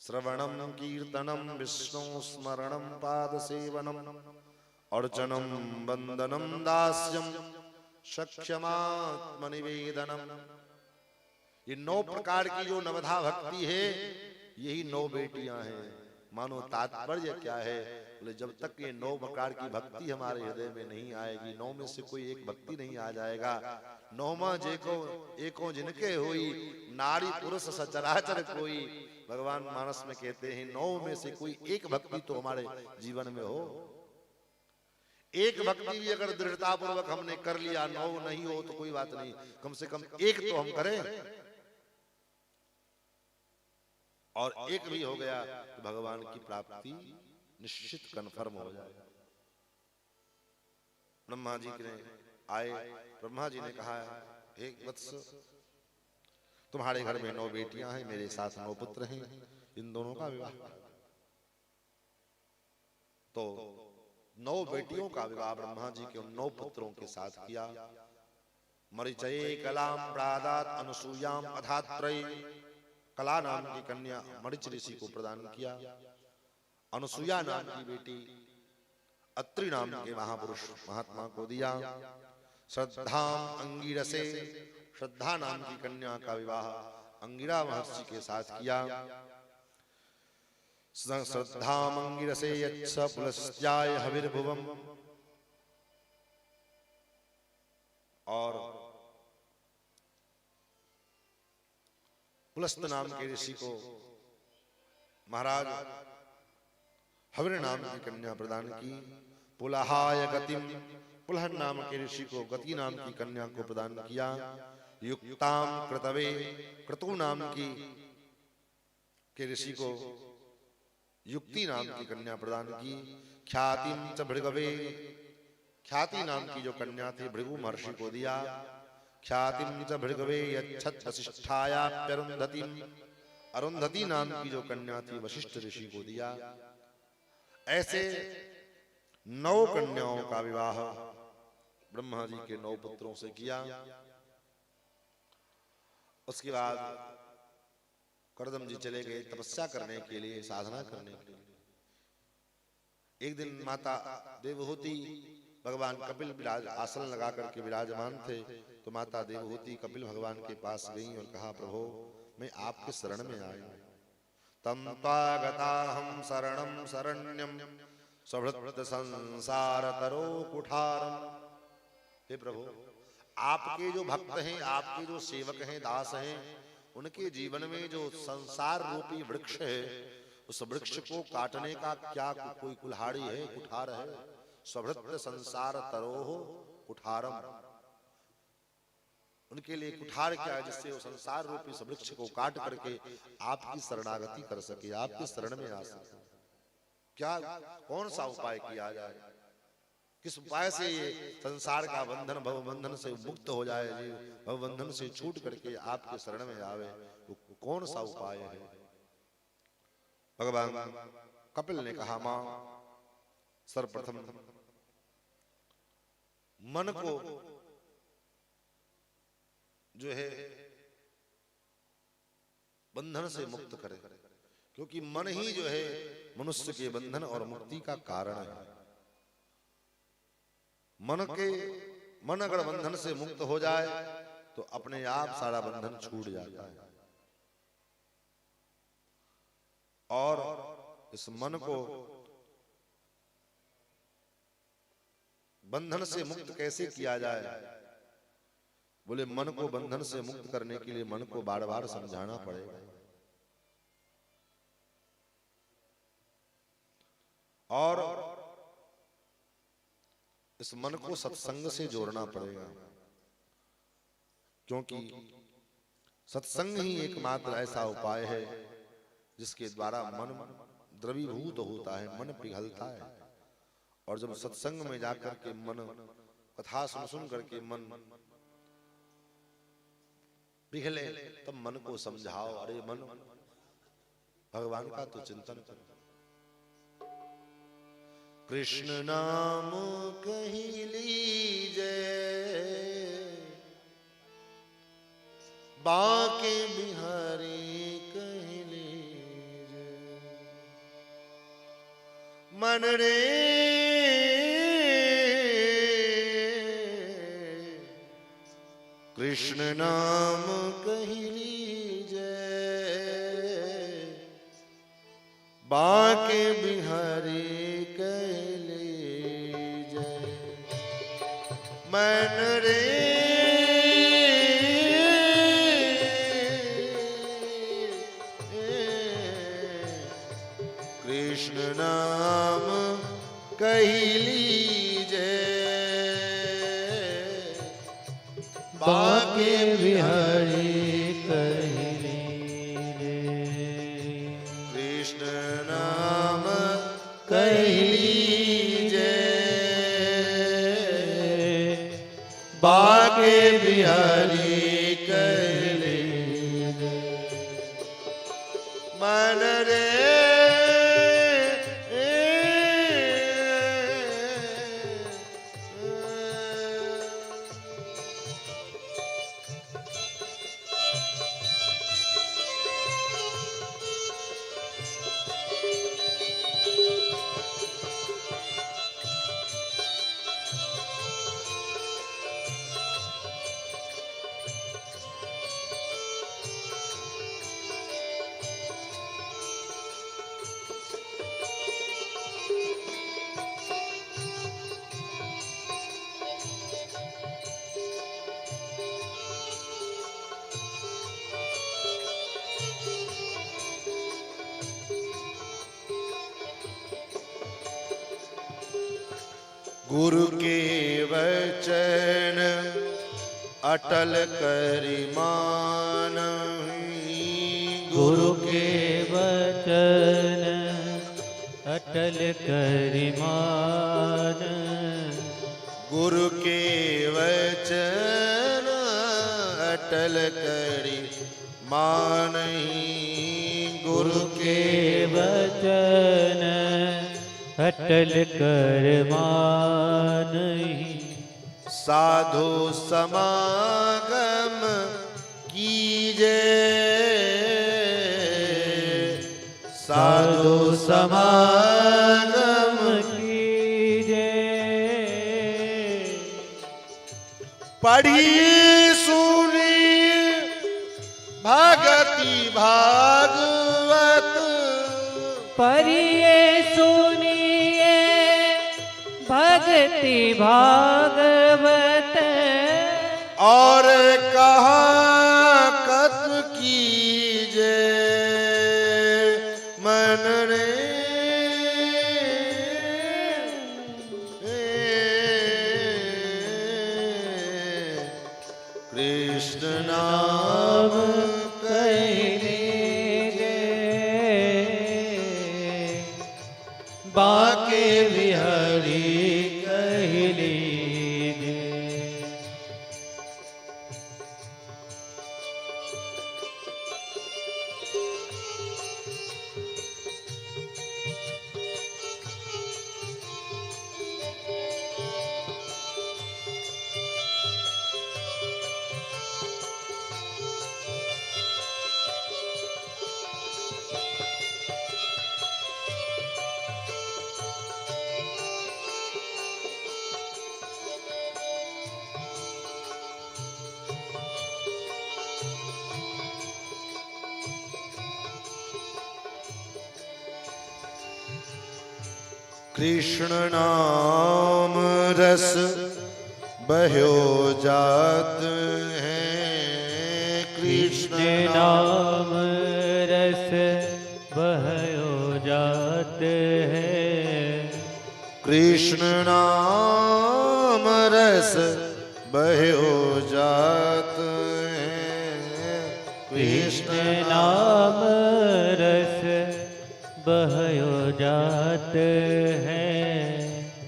श्रवणम कीर्तनम विष्णु स्मरणम पाद सेवनम अर्चनम वंदनम दास्यम सख्यमात्म निवेदनम। ये 9 प्रकार की जो नवधा भक्ति है यही 9 बेटियां हैं। मानो तात्पर्य क्या है? बोले जब तक ये 9 प्रकार की भक्ति हमारे हृदय में नहीं आएगी, 9 में से कोई एक भक्ति नहीं आ जाएगा। 9वां जेको एको जिनके हुई नारी पुरुष सचराचर कोई। भगवान मानस में कहते हैं 9 में से कोई एक भक्ति तो हमारे जीवन में हो। एक भक्ति भी अगर दृढ़ता पूर्वक हमने कर लिया, 9 नहीं हो तो कोई बात नहीं, कम से कम एक तो हम करें। और एक भी हो गया तो भगवान की प्राप्ति निश्चित कन्फर्म हो जाएगा। ब्रह्मा जी ने आए, ब्रह्मा जी ने कहा हे वत्स, तुम्हारे घर में 9 बेटियां हैं, मेरे साथ 9 पुत्र हैं, इन दोनों का विवाह। तो 9 बेटियों का विवाह ब्रह्मा जी के उन 9 पुत्रों के साथ किया। मरीचये कलाम प्रादात अनुसूयाम अधात्रय। कला नाम की कन्या मरीच ऋषि को प्रदान किया। अनुसूया नाम की बेटी अत्रि नाम के महापुरुष महात्मा को दिया। श्रद्धा अंगिरसे, श्रद्धा नाम की कन्या का विवाह अंगिरा महर्षि के साथ किया। श्रद्धा अंगिरसे यच्छ पुलस्त्याय हविर्भुवम्। और पुलस्त नाम के ऋषि को महाराज हविर नाम की कन्या प्रदान की। पुलहाय गतिम, पुलह नाम के ऋषि को गति नाम की कन्या को प्रदान किया। युक्ताम कृतवे, क्रतु नाम की के ऋषि को युक्ति नाम की कन्या प्रदान की। ख्यातिम च भृगवे, ख्याति नाम की जो कन्या थी भृगु महर्षि को दिया। ख्यातिम च भृगवे यच्छत वसिष्ठायाप्यरुन्धतिम, अरुन्धति नाम की जो कन्या थी वशिष्ठ ऋषि को दिया। ऐसे 9 कन्याओं का विवाह ब्रह्मा जी के 9 पुत्रों से किया। उसके बाद करदम जी चले गए तपस्या करने के लिए, साधना करने के लिए। एक दिन माता देवहूति भगवान कपिल विराज आसन लगा करके विराजमान थे, तो माता देवहूति कपिल भगवान के पास गई और कहा प्रभु मैं आपके शरण में आई हूं। तम त्वागताहं शरणं शरण्यं स्वभृत संसार तरो कुठारम। हे प्रभु, आपके जो भक्त हैं, आपके जो सेवक हैं, दास हैं, उनके जीवन में जो संसार रूपी वृक्ष है, उस वृक्ष को काटने का क्या कोई कुल्हाड़ी है, कुठार है? स्वभृत संसार तरोह कुठारम। उनके लिए कुठार क्या है जिससे वो संसार रूपी इस वृक्ष को काट करके आपकी शरणागति कर सके, आपके शरण में आ सके। क्या कौन सा उपाय किया जाए? किस उपाय से ये संसार का बंधन, भव बंधन से मुक्त हो जाए, जीव भव बंधन से छूट करके आपके शरण में आवे? वो कौन सा उपाय है? भगवान कपिल ने कहा मां, सर्वप्रथम मन को जो है बंधन से मुक्त करे, क्योंकि मन ही जो है मनुष्य के बंधन और मुक्ति का कारण है। मन अगर बंधन से मुक्त हो जाए तो अपने आप सारा बंधन छूट जाता है। और इस मन को बंधन से मुक्त कैसे किया जाए? बोले मन को बंधन से मुक्त करने के लिए मन को बार बार समझाना पड़ेगा, और इस मन को सत्संग से जोड़ना पड़ेगा, क्योंकि सत्संग ही एकमात्र ऐसा उपाय है जिसके द्वारा मन द्रवीभूत होता है, मन पिघलता है। और जब सत्संग में जाकर के मन कथा सुन करके मन पिघले, तब मन को समझाओ, अरे मन भगवान का तो चिंतन करो। कृष्ण नाम कही लीजे बाके बिहारी कही लीजे मन रे कृष्ण नाम कही लीजे बाके बिहारी कही लीजे मन रे कृष्ण नाम कही लीजे बाके बिहारी कही लीजे कृष्ण नाम कही लीजे बाके बिहारी कही लीजे मन रे गुरु के वचन अटल करि मानहि गुरु के वचन अटल करि मान गुरु के वचन अटल करि मानहि गुरु के वचन अटल कर मानहि साधु समागम कीजे साधु समागम कीजे पढ़ी सुनी भगति भागवत परिये सुनिए भक्ति भागवत और कहा कत कीजे मन रे कृष्ण नाम कहने गे बाके बिहारी कहले गे कृष्ण नाम रस बह्यो जात है कृष्ण नाम रस बह्यो जात है कृष्ण नाम रस बह्यो जात है कृष्ण नाम रस बह्यो जात है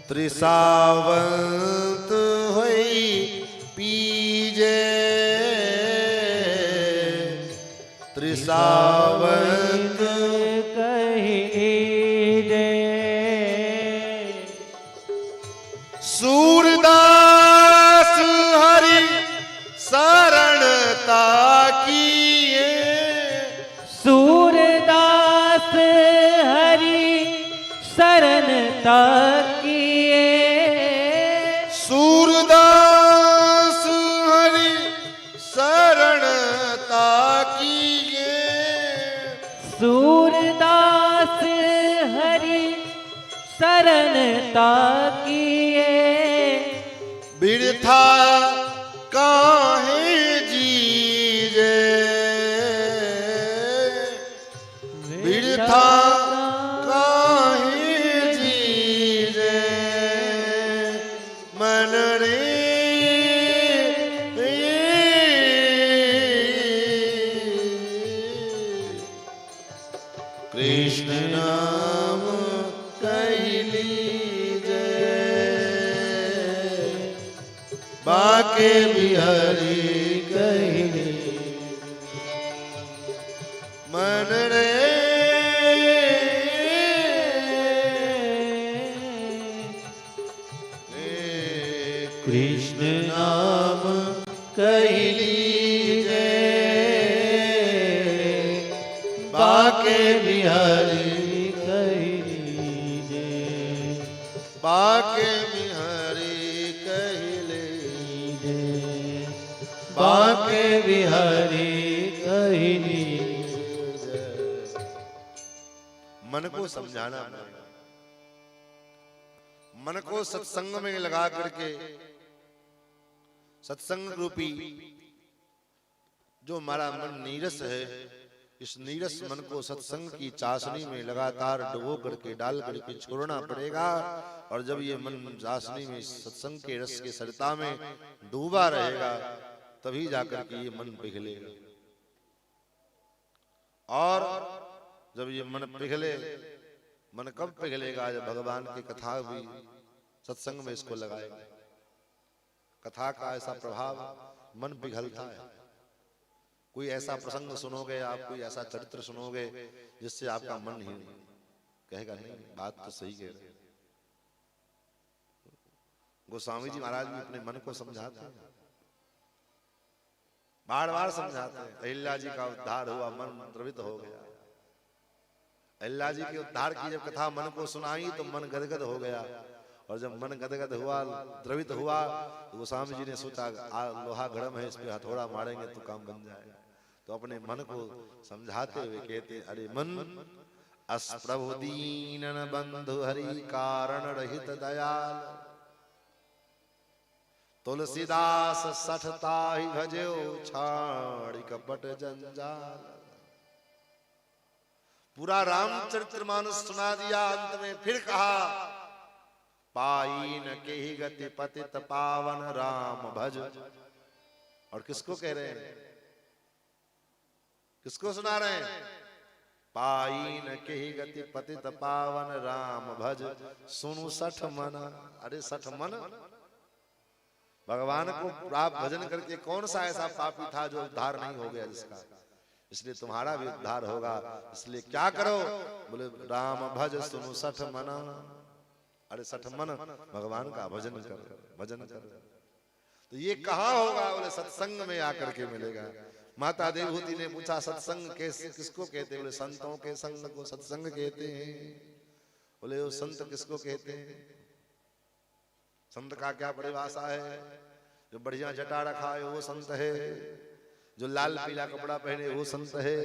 त्रिसावंत होई पीजे त्रिसावंत कही दे शरण ताकिए। सूरदास हरि शरण ताकिए। सूरदास हरि शरण ताकिए। बिरथा काहे जीजे, बिरथा काहे जीजे, मन रे कृष्ण नाम कहली बाके बिहारी कहली मन रे कृष्ण नाम कहली बाके बिहारी कहली। बाके बिहारी कहले बाके बिहारी कहली। मन को समझाना पड़ेगा, मन को सत्संग में लगा करके सत्संग रूपी जो हमारा मन नीरस है, इस नीरस मन को सत्संग की चाशनी में लगातार डुबो करके डाल करके छोड़ना पड़ेगा। और जब ये मन चाशनी में सत्संग के रस के सरिता में डूबा रहेगा तभी जाकर के ये मन पिघलेगा। और जब ये मन पिघले, मन कब पिघलेगा? जब भगवान की कथा भी सत्संग में इसको लगाएगा। कथा का ऐसा प्रभाव, मन पिघलता है। कोई ऐसा प्रसंग सुनोगे आप, कोई ऐसा चरित्र सुनोगे जिससे आपका मन ही कहेगा नहीं बात तो सही कह रहे। गोस्वामी जी महाराज भी अपने मन को समझाते हैं, बार बार समझाते हैं। अहिल्या जी का उद्धार हुआ, मन द्रवित हो गया। अहिल्या जी के उद्धार की जब कथा मन को सुनाई तो मन गदगद हो गया। और जब मन गदगद हुआ, द्रवित हुआ, तो गोस्वामी जी ने सोचा लोहा गरम है, इस पे हथौड़ा मारेंगे तो काम बन जाएगा। तो अपने मन को समझाते हुए कहते, अरे मन अस्प्रभु दीनन बंधु हरि कारण रहित दयाल, तुलसीदास सठता ही भजो छाड़ी कपट जंजाल। पूरा रामचरितमानस सुना दिया, अंत में फिर कहा पाई न के ही गति पतित पावन राम भज। और किसको कह रहे हैं, किसको सुना रहे हैं? पाई न के ही गति पतित पावन राम भज, सुनु सठ मन। अरे सठ मन, भगवान को प्राप्त भजन करके कौन सा ऐसा पापी था जो उद्धार नहीं हो गया जिसका? इसलिए तुम्हारा भी उद्धार होगा। इसलिए क्या करो? बोले राम भज सुनु सठ मना। अरे सठ मन, भगवान का भजन कर, भजन कर। तो ये कहाँ होगा? बोले सत्संग में आकर के मिलेगा। माता देवहूति ने पूछा सत्संग कैसे किसको कहते? बोले संतों के संग को सत्संग कहते हैं। बोले वो संत किसको कहते हैं? संत का क्या परिभाषा है? जो बढ़िया जटा रखा है वो संत है, जो लाल पीला कपड़ा पहने वो संत है,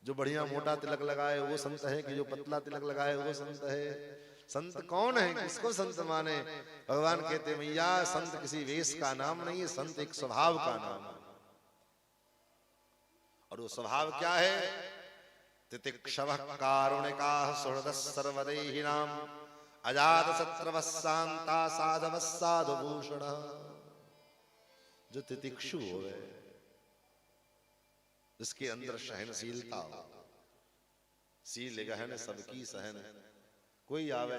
जो बढ़िया मोटा तिलक लगाए वो संत है, कि जो पतला तिलक लगाए वो संत है। संत कौन है? किसको संत माने? भगवान कहते मैया संत किसी वेश का नाम नहीं है, संत एक स्वभाव का नाम है। और वो स्वभाव क्या है? तितिक्षवः कारुणिकाः सुहृदः सर्वदेहिनां अजात शत्रवः शान्ता साधवः साधुभूषणः। जो तितिक्षु हो गए, जिसके अंदर सहनशीलता हो, सील गहन सबकी सहन। कोई आवे,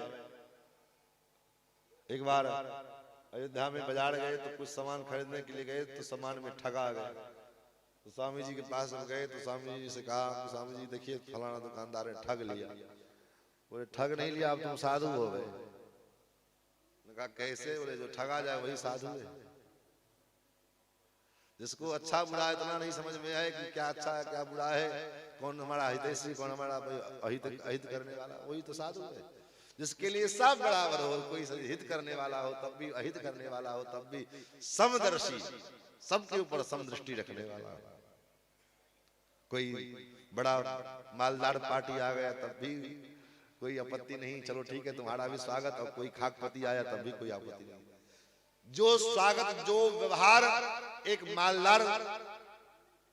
एक बार अयोध्या में बाजार गए तो कुछ सामान खरीदने के लिए गए तो सामान में ठगा गए। तो स्वामी जी के पास हम गए तो स्वामी जी से कहा, स्वामी जी देखिए फलाना दुकानदार ने ठग लिया। बोले ठग नहीं लिया, अब तुम साधु हो गए। कहा कैसे? बोले जो ठगा जाए वही साधु है। जिसको अच्छा बुरा इतना नहीं समझ में आए कि क्या अच्छा है क्या बुरा है, कौन हमारा हितैषी कौन हमारा अहित करने वाला, वही तो साधु है। जिसके लिए सब बराबर हो, कोई हित करने वाला हो तब भी, अहित करने वाला हो तब भी, समदर्शी, सबके ऊपर समदृष्टि रखने वाला हो। कोई बड़ा मालदार पार्टी आ गया तब भी कोई आपत्ति नहीं, चलो ठीक है तुम्हारा भी स्वागत, और कोई खाकपति आया तब भी कोई आपत्ति नहीं। जो स्वागत, जो व्यवहार एक मालदार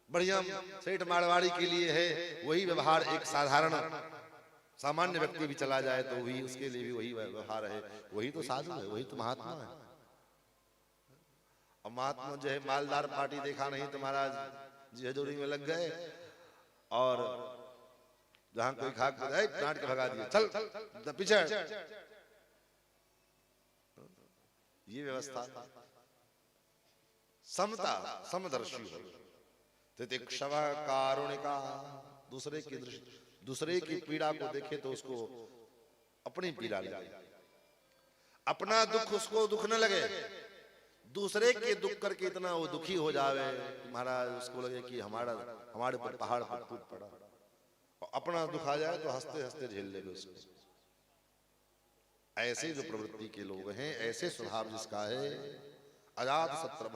बढ़िया सेठ मारवाड़ी के लिए है, वही व्यवहार एक साधारण सामान्य व्यक्ति भी चला जाए तो भी उसके लिए भी वही व्यवहार है। वही तो साधु है, वही तो महात्मा है। और महात्मा जो है मालदार पार्टी देखा नहीं तो महाराज जी हजूरी में लग गए, और जहां कोई खाक डांट के भगा दिया, चल पीछे। ये व्यवस्था समता, समदर्शी हो। तितिक्षवा कारुणिका, दूसरे की दृष्टि, दूसरे की पीड़ा को देखे तो उसको अपनी पीड़ा लगे, अपना दुख उसको दुख न लगे, दूसरे के दुख करके इतना वो दुखी हो जावे महाराज उसको लगे कि हमारे पर पहाड़ पर टूट पड़ा, और अपना दुख आ जाए तो हंसते हंसते झेल लेंगे उसको। ऐसे जो प्रवृत्ति के लोग हैं, ऐसे स्वभाव जिसका है, अजात शत्रु,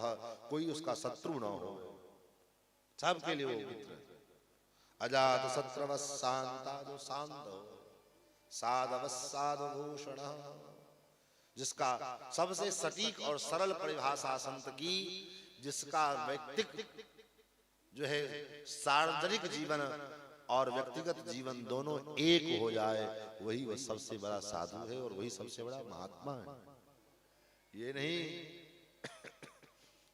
कोई उसका शत्रु ना हो, सबके लिए वो मित्र है। अजात शत्रु शांता, जो शांत हो, साधव साधभूषण, जिसका सबसे सटीक और सरल परिभाषा संत की, जिसका व्यक्तिगत जो है सार्वजनिक जीवन और व्यक्तिगत जीवन दोनों एक हो जाए, वही वह सबसे बड़ा साधु है और वही सबसे बड़ा महात्मा है। ये नहीं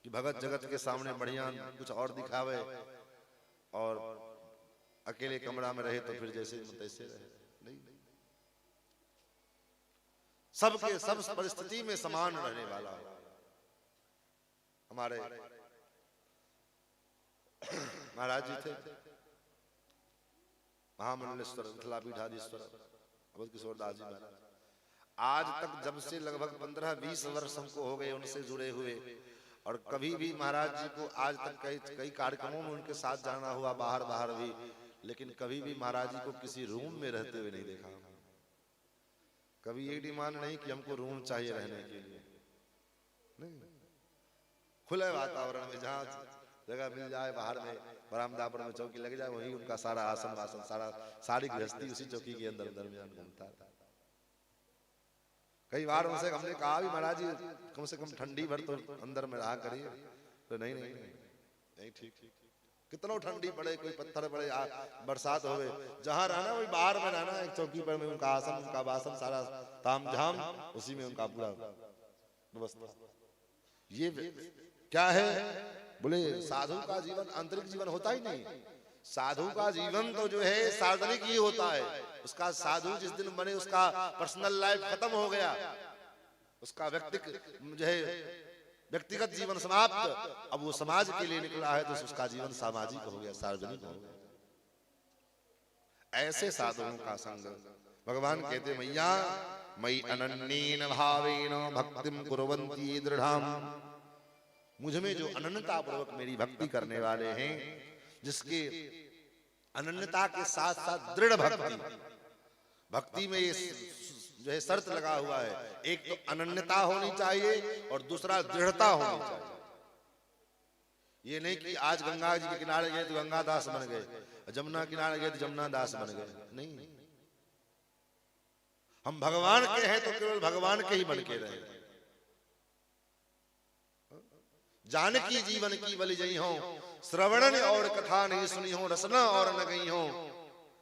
कि भगत जगत के सामने बढ़िया कुछ और दिखावे और अकेले कमरा में रहे तो फिर जैसे तैसे रहे, नहीं। सबके सब परिस्थिति में समान रहने वाला हो। हमारे महाराज जी थे महामंडलेश्वर मिथिलापीठाधीश्वर अवध किशोर दास जी महाराज, आज तक जब से लगभग 15-20 वर्ष हमको हो गए उनसे जुड़े हुए, और कभी भी महाराज जी को आज तक कई कार्यक्रमों में उनके साथ जाना हुआ, बाहर भी, लेकिन कभी भी महाराज जी को किसी रूम में रहते हुए नहीं देखा। कभी ये डिमांड नहीं कि हमको रूम चाहिए रहने के लिए, नहीं, खुले वातावरण में जहाँ जगह मिल जाए, बाहर में बरामदा पर में चौकी लग जाए, वही उनका सारा आसन वासन सारी गृहस्थी उसी चौकी के अंदर दरमियान घूमता था। कई बार उनसे हमने कहा भी महाराज जी कम से कम ठंडी भर तो अंदर में रहा करिए, तो नहीं ठीक, कितना ठंडी पड़े, कोई पत्थर पड़े, बरसात होवे, जहां रहना वही बाहर में रहना, एक चौकी पर में उनका आसन, उनका वासन, सारा तामझाम उसी में उनका पूरा व्यवस्था। ये क्या है? बोले साधु का जीवन आंतरिक जीवन होता ही नहीं, साधु का जीवन तो जो है सार्वजनिक ही होता है। उसका साधु जिस दिन बने उसका पर्सनल लाइफ खत्म हो गया, उसका व्यक्तिगत जीवन समाप्त, अब वो समाज के लिए निकला है तो उसका जीवन सामाजिक हो गया, सार्वजनिक हो गया। ऐसे साधुओं का संग भगवान कहते मैया मई अनन्येन भावेन भक्तिम कुर्वन्ति दृढ़ाम, मुझ में जो अनन्यता पूर्वक मेरी भक्ति करने वाले हैं, जिसके अनन्यता के साथ साथ दृढ़ भक्ति में ये जो है शर्त लगा हुआ है, एक तो अनन्यता होनी चाहिए और दूसरा दृढ़ता होनी चाहिए। ये नहीं कि आज गंगा जी के किनारे गए तो गंगा दास बन गए, जमुना किनारे गए तो जमुना दास बन गए, नहीं। हम भगवान के हैं तो केवल भगवान के ही बन के रहे। जानकी जीवन की बलि जई हो, श्रवणन और कथा नहीं सुनी हो, रसना और न गई हो,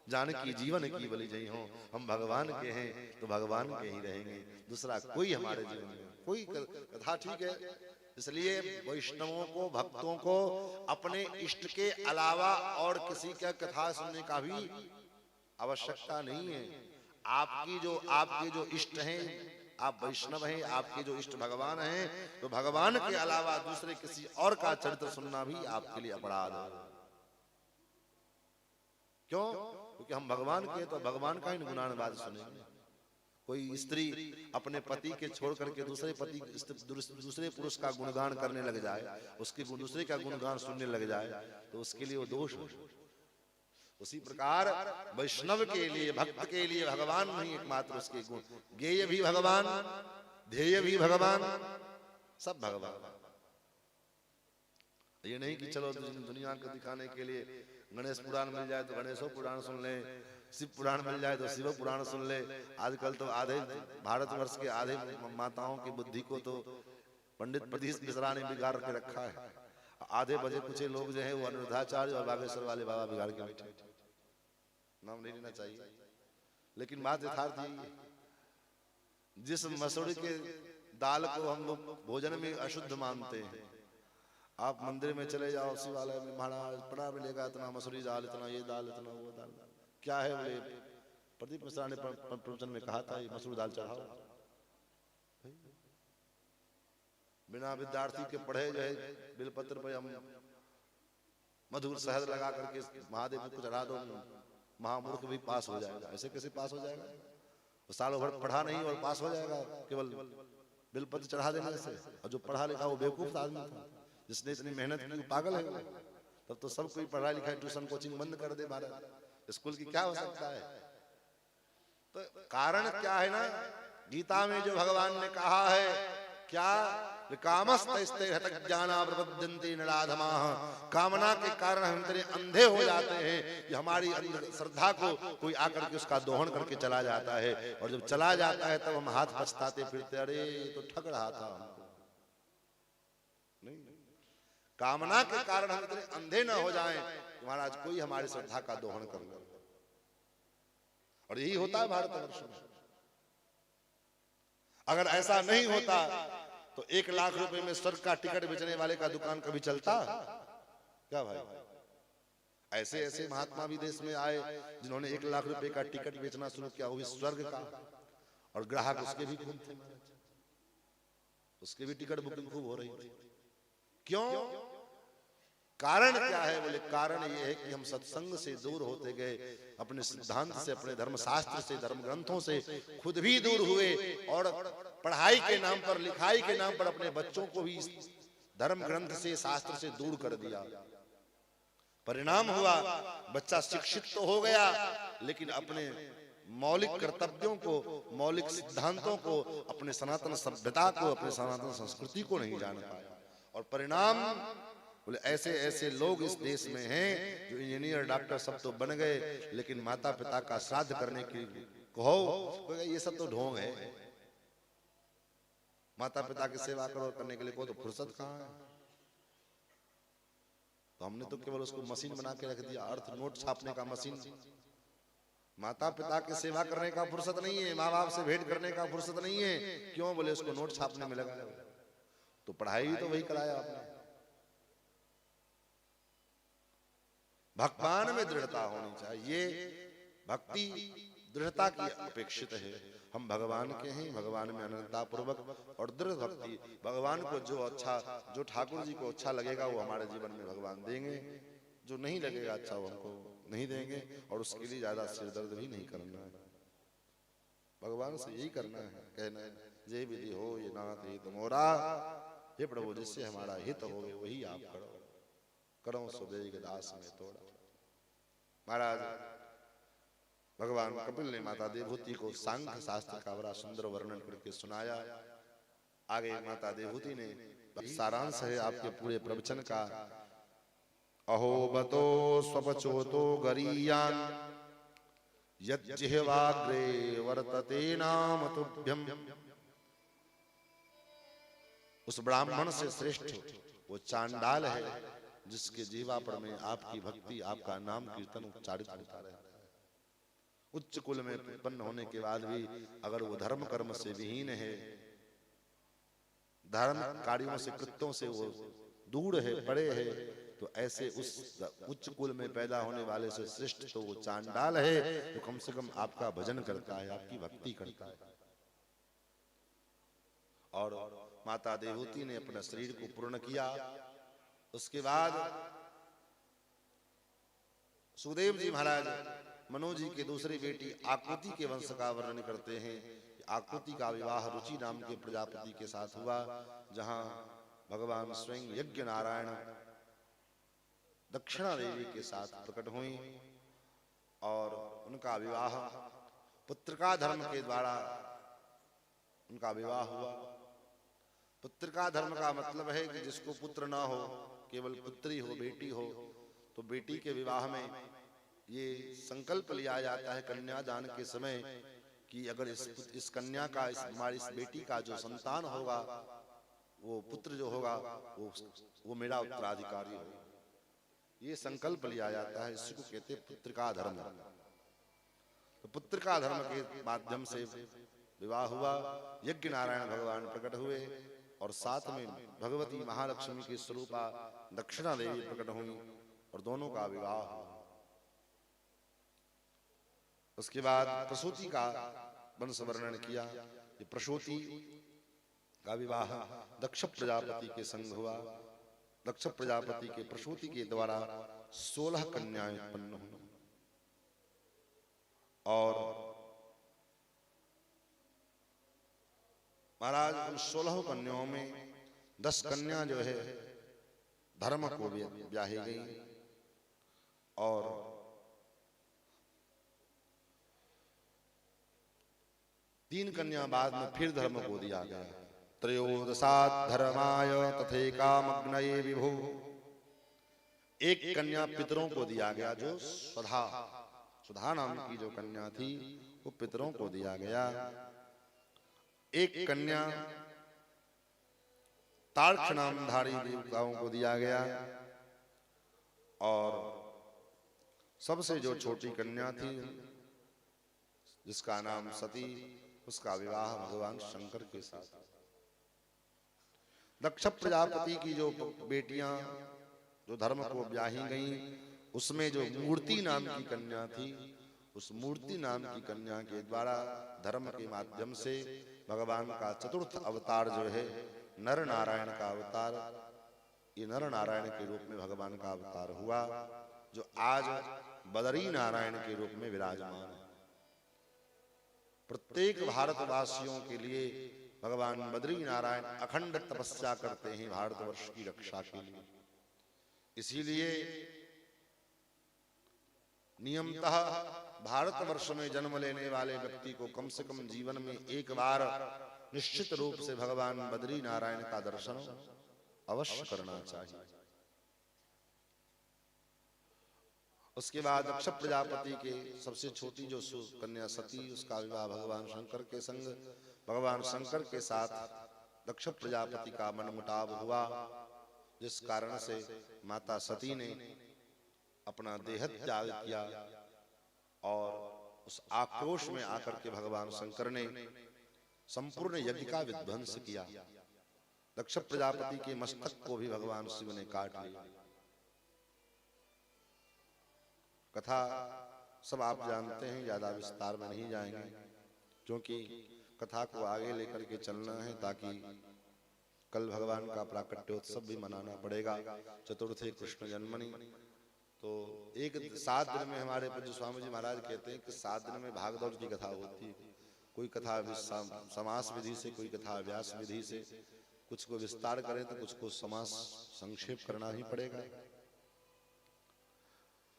जानकी जीवन की बलि जई हो। हम भगवान के हैं तो भगवान के ही रहेंगे, दूसरा कोई हमारे जीवन में कोई कथा ठीक है। इसलिए वैष्णवों को, भक्तों को अपने इष्ट के अलावा और किसी का कथा सुनने का भी आवश्यकता नहीं है। आपके जो इष्ट हैं, आप वैष्णव हैं, आपके जो इष्ट भगवान हैं, तो भगवान के अलावा दूसरे किसी और का चरित्र सुनना भी आपके लिए अपराध है। क्यों? क्योंकि हम भगवान के तो भगवान का ही गुणानुवाद सुनेंगे। कोई स्त्री अपने पति के छोड़ करके दूसरे पुरुष का गुणगान करने लग जाए, उसके दूसरे का गुणगान सुनने लग जाए, तो उसके लिए वो दोष है। उसी प्रकार वैष्णव के लिए, भक्त के लिए भगवान नहीं एकमात्र उसके गुण, ज्ञेय भी भगवान, ध्येय भी भगवान, सब भगवान। ये नहीं कि चलो दुनिया को दिखाने के लिए गणेश पुराण मिल जाए तो गणेशो पुराण सुन ले, शिव पुराण मिल जाए तो शिव पुराण सुन ले। आजकल तो आधे भारतवर्ष के आधे माताओं की बुद्धि को तो पंडित प्रदीप मिश्रा ने बिगाड़ के रखा है। आधे बजे कुछ लोग जो है वो अनिरुद्धाचार्य और बागेश्वर वाले बाबा बिगाड़ के बैठे। नाम नहीं लेना चाहिए, लेकिन बात यथार्थ यही है। जिस मसूरी के दाल को हम लोग भोजन में अशुद्ध मानते हैं, आप मंदिर में चले जाओ शिवालय में, महाराज पड़ा मिलेगा इतना मसूरी दाल, इतना ये दाल, इतना वो दाल। क्या है बोले, प्रदीप मिश्रा ने प्रवचन में कहा था ये मसूर दाल चढ़ाओ। बिना विद्यार्थी के पढ़े जो है बिलपत्र पे हम मधुर शहद लगा करके महादेव को चढ़ा दो, महामूर्ख भी पास हो जाएगा। ऐसे कैसे पास हो जाएगा? वो सालों भर पढ़ा नहीं और पास हो जाएगा केवल बिलपत्र चढ़ा देने से। और जो पढ़ा लिखा वो बेवकूफ आदमी था, जिसने इतनी मेहनत की, पागल है वो। तब तो सब कोई पढ़ाई लिखाई ट्यूशन कोचिंग बंद कर दे महाराज, स्कूल की क्या हो सकता है? तो कारण क्या है ना, गीता में जो भगवान ने कहा है क्या, कामस्तस्ते हतज्ञाना प्रपद्यन्ते नराधमाः। कामना के कारण हम इतने अंधे हो जाते हैं कि हमारी श्रद्धा को कोई आकर के उसका दोहन करके चला जाता है, और जब चला जाता है तब हम हाथ पछताते फिरते, अरे तो ठग रहा था हमको। नहीं, कामना के कारण हम इतने अंधे न हो जाएं कि महाराज कोई हमारी श्रद्धा का दोहन कर ले। और यही होता है भारतवर्ष में। अगर ऐसा नहीं होता तो 1 लाख रुपए में स्वर्ग का टिकट बेचने वाले का दुकान कभी चलता क्या भाई? ऐसे ऐसे महात्मा भी देश में आए जिन्होंने 1 लाख रुपए का टिकट बेचना शुरू किया, वो भी स्वर्ग का, और ग्राहक उसके भी खूब थे, उसके भी टिकट बुकिंग खूब हो रही थी। क्यों? कारण क्या है बोले, कारण ये है कि हम सत्संग से दूर होते गए, अपने सिद्धांत से, अपने धर्मशास्त्र से, धर्म ग्रंथों से खुद भी दूर हुए, और पढ़ाई के नाम पर, लिखाई के नाम पर अपने बच्चों को भी धर्म ग्रंथ से, शास्त्र से दूर कर दिया। परिणाम हुआ बच्चा शिक्षित तो हो गया, लेकिन अपने मौलिक कर्तव्यों को, मौलिक सिद्धांतों को, अपने सनातन सभ्यता को, अपने सनातन संस्कृति को नहीं जान पाया। और परिणाम बोले ऐसे ऐसे लोग इस देश में हैं जो इंजीनियर, डॉक्टर सब तो बन गए, लेकिन माता पिता का श्राद्ध करने की कहो, ये सब तो ढोंग है। माता पिता की सेवा करो करने के लिए को तो फुर्सत कहाँ है? तो हमने तो केवल उसको मशीन बना के रख दिया, अर्थ नोट छापने का मशीन। माता पिता की सेवा करने का फुर्सत नहीं है, माँ बाप से भेंट करने का फुर्सत नहीं है। क्यों बोले, उसको नोट छापने में लगा। तो पढ़ाई भी तो वही कराया आपने। भगवान में दृढ़ता होनी चाहिए, भक्ति दृढ़ता की अपेक्षित है। हम भगवान के हैं, भगवान में अनन्यता पूर्वक और दृढ़ भक्ति, भगवान को जो अच्छा, जो ठाकुर जी को अच्छा लगेगा वो हमारे जीवन में भगवान देंगे, जो नहीं लगेगा अच्छा वो हमको नहीं देंगे। और उसके लिए ज्यादा सिरदर्द भी नहीं करना है, भगवान से यही करना है, कहना है जय विधि हो ये नाथ हित मोरा, हे प्रभु जिससे हमारा हित हो वही आप करो, करो सुबेग दास में तोड़ा। महाराज भगवान कपिल ने माता देवहूति को सांख्य शास्त्र का बड़ा सुंदर वर्णन करके सुनाया। आगे माता देवहूति ने सारांश है आपके पूरे प्रवचन का। अहो बतो स्वपचोतो गरीयान यज्जिह्वाग्रे वर्तते नाम तुभ्यम। उस ब्राह्मण से श्रेष्ठ वो चांडाल है जिसके जीवा पर में आपकी भक्ति, आपका नाम कीर्तन उच्चारित होता रहता है। उच्च कुल में उत्पन्न होने के बाद भी अगर वो धर्म कर्म से विहीन है, धर्म कार्यों से, कृत्यों से वो दूर है, परे है, तो ऐसे उस उच्च कुल में पैदा होने वाले से श्रेष्ठ तो वो चांडाल है जो कम से कम आपका भजन करता है, आपकी भक्ति करता है। और माता देवहूति ने अपना शरीर को पूर्ण किया। उसके बाद सुदेव जी महाराज मनु जी की दूसरी बेटी आकृति के वंश का वर्णन करते हैं। आकृति का विवाह रुचि नाम के प्रजापति के साथ हुआ, जहां भगवान स्वयं यज्ञ नारायण दक्षिणा देवी के साथ प्रकट हुई। और उनका विवाह पुत्र का धर्म के द्वारा उनका विवाह हुआ। पुत्र का धर्म का मतलब है कि जिसको पुत्र ना हो, केवल पुत्री हो, बेटी हो, तो बेटी के विवाह में ये संकल्प लिया जाता है कन्यादान के समय कि अगर इस कन्या का, हमारी इस बेटी का जो संतान होगा, वो पुत्र जो होगा वो मेरा उत्तराधिकारी होगा। ये संकल्प लिया जाता है, इसको कहते हैं पुत्र का धर्म। तो पुत्र का धर्म के माध्यम से विवाह हुआ, यज्ञ नारायण भगवान प्रकट हुए और साथ में भगवती महालक्ष्मी की स्वरूपा दक्षिणा देवी प्रकट हुई और दोनों का विवाह हुआ। उसके बाद प्रसूति का वंश वर्णन किया। ये प्रसूति का विवाह दक्ष प्रजापति के संग हुआ। दक्ष प्रजापति के प्रसूति के द्वारा 16 कन्याएं उत्पन्न हुई और महाराज उन 16 कन्याओं में 10 कन्या जो है धर्म को ब्याही गई और 3 कन्या बाद में फिर धर्म को दिया गया। त्रयोदशात् धर्माय तथैकामग्नये विभो। एक कन्या पितरों को दिया गया जो सुधा नाम की जो कन्या थी वो पितरों को दिया गया। एक कन्या तार्क्ष नामधारी देवताओं को दिया गया और सबसे जो छोटी कन्या थी जिसका नाम सती, उसका विवाह भगवान शंकर के साथ। दक्ष प्रजापति की जो बेटियां जो धर्म को ब्याही गईं, उसमें जो मूर्ति नाम की कन्या थी, उस मूर्ति नाम की कन्या के द्वारा धर्म के माध्यम से भगवान का चतुर्थ अवतार जो है नर नारायण का अवतार, ये नर नारायण के रूप में भगवान का अवतार हुआ, जो आज बदरी नारायण के रूप में विराजमान है। प्रत्येक भारतवासियों के लिए भगवान बद्री नारायण अखंड तपस्या करते हैं भारतवर्ष की रक्षा के लिए। इसीलिए नियमतः भारतवर्ष में जन्म लेने वाले व्यक्ति को कम से कम जीवन में एक बार निश्चित रूप से भगवान बद्री नारायण का दर्शन अवश्य करना चाहिए। उसके बाद दक्ष प्रजापति के सबसे छोटी जो कन्या सती, उसका विवाह भगवान शंकर के संग, भगवान शंकर के साथ दक्ष प्रजापति का मनमुटाव हुआ, जिस कारण से माता सती ने अपना देह त्याग किया और उस आक्रोश में आकर के भगवान शंकर ने संपूर्ण यज्ञ का विध्वंस किया। दक्ष प्रजापति के मस्तक को भी भगवान शिव ने काट लिया। कथा सब आप जानते हैं, ज्यादा विस्तार में नहीं जाएंगे क्योंकि कथा को आगे लेकर के चलना है, ताकि कल भगवान का प्राकट्योत्सव भी मनाना पड़ेगा, चतुर्थी कृष्ण जन्मनी। तो 7 दिन में हमारे पूज्य स्वामी जी महाराज कहते हैं कि 7 दिन में भागदौड़ की कथा होती है। कोई कथा समास विधि से, कोई कथा व्यास विधि से, कुछ को विस्तार करें तो कुछ को समास संक्षेप करना ही पड़ेगा।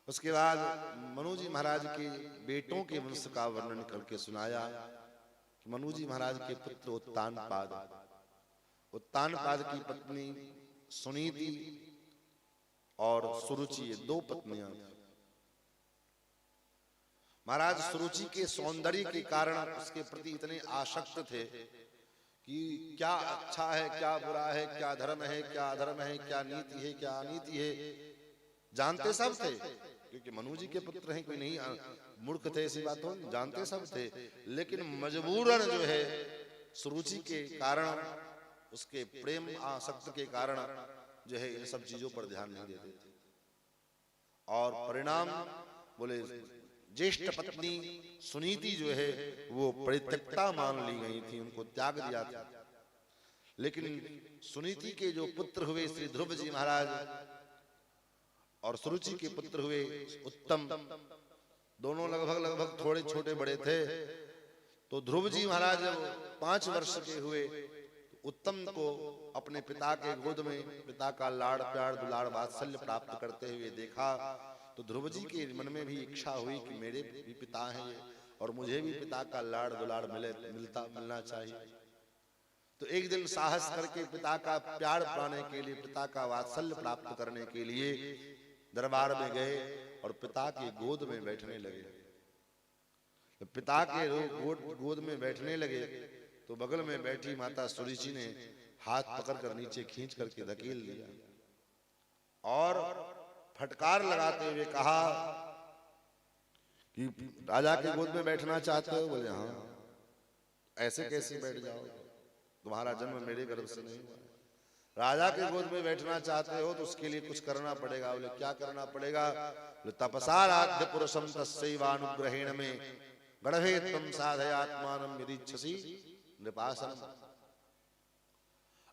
उसके बाद मनु जी महाराज के बेटों के वंश का वर्णन करके सुनाया कि मनु जी महाराज के पुत्र उत्तानपाद, उत्तानपाद की पत्नी सुनीति और सुरुचि, ये 2 पत्नियां थी। महाराज सुरुचि के सौंदर्य के कारण उसके प्रति इतने आसक्त थे कि क्या अच्छा है, क्या बुरा है, क्या धर्म है, क्या अधर्म है, क्या नीति है, क्या अनीति है, जानते सब थे, क्योंकि मनु जी के पुत्र हैं, कोई नहीं मूर्ख थे ऐसी बात हो, जानते सब थे। लेकिन मजबूरन जो है सुरुचि के कारण, उसके प्रेम आसक्त के कारण जो है इन सब चीजों पर ध्यान नहीं देते थे। और परिणाम बोले ज्येष्ठ पत्नी सुनीति जो है वो परित्यक्ता मान ली गई थी, उनको त्याग दिया था। लेकिन सुनीति के जो पुत्र हुए श्री ध्रुव जी महाराज और सुरुचि के पुत्र हुए उत्तम, दोनों लगभग थोड़े छोटे बड़े थे। तो ध्रुव जी महाराज जब 5 वर्ष के हुए, उत्तम को अपने पिता के गोद में पिता का लाड़ प्यार दुलार वात्सल्य प्राप्त करते हुए देखा, तो ध्रुव जी के मन में भी इच्छा हुई कि मेरे भी पिता हैं ये, और मुझे भी पिता का लाड़ दुलाड़ मिलना चाहिए। तो एक दिन साहस करके पिता का प्यार पाने के लिए, पिता का वात्सल्य प्राप्त करने के लिए दरबार में गए और पिता की गोद में बैठने लगे। तो पिता के गोद में बैठने लगे तो बगल में बैठी माता सुरुचि ने हाथ पकड़कर नीचे खींच करके धकेल दिया और फटकार लगाते हुए कहा कि राजा के गोद में बैठना चाहते हो? बोले हाँ। ऐसे कैसे बैठ जाओ, तुम्हारा जन्म मेरे गर्भ से नहीं हुआ। राजा के गोद में बैठना चाहते हो तो उसके लिए कुछ करना पड़ेगा। बोले क्या करना पड़ेगा? बोले तपसाराध्य पुरुषम तस्यैवानुग्रहेण में गढ़वे त्वं साधयात्मानं यदिच्छसि नृपासनम्।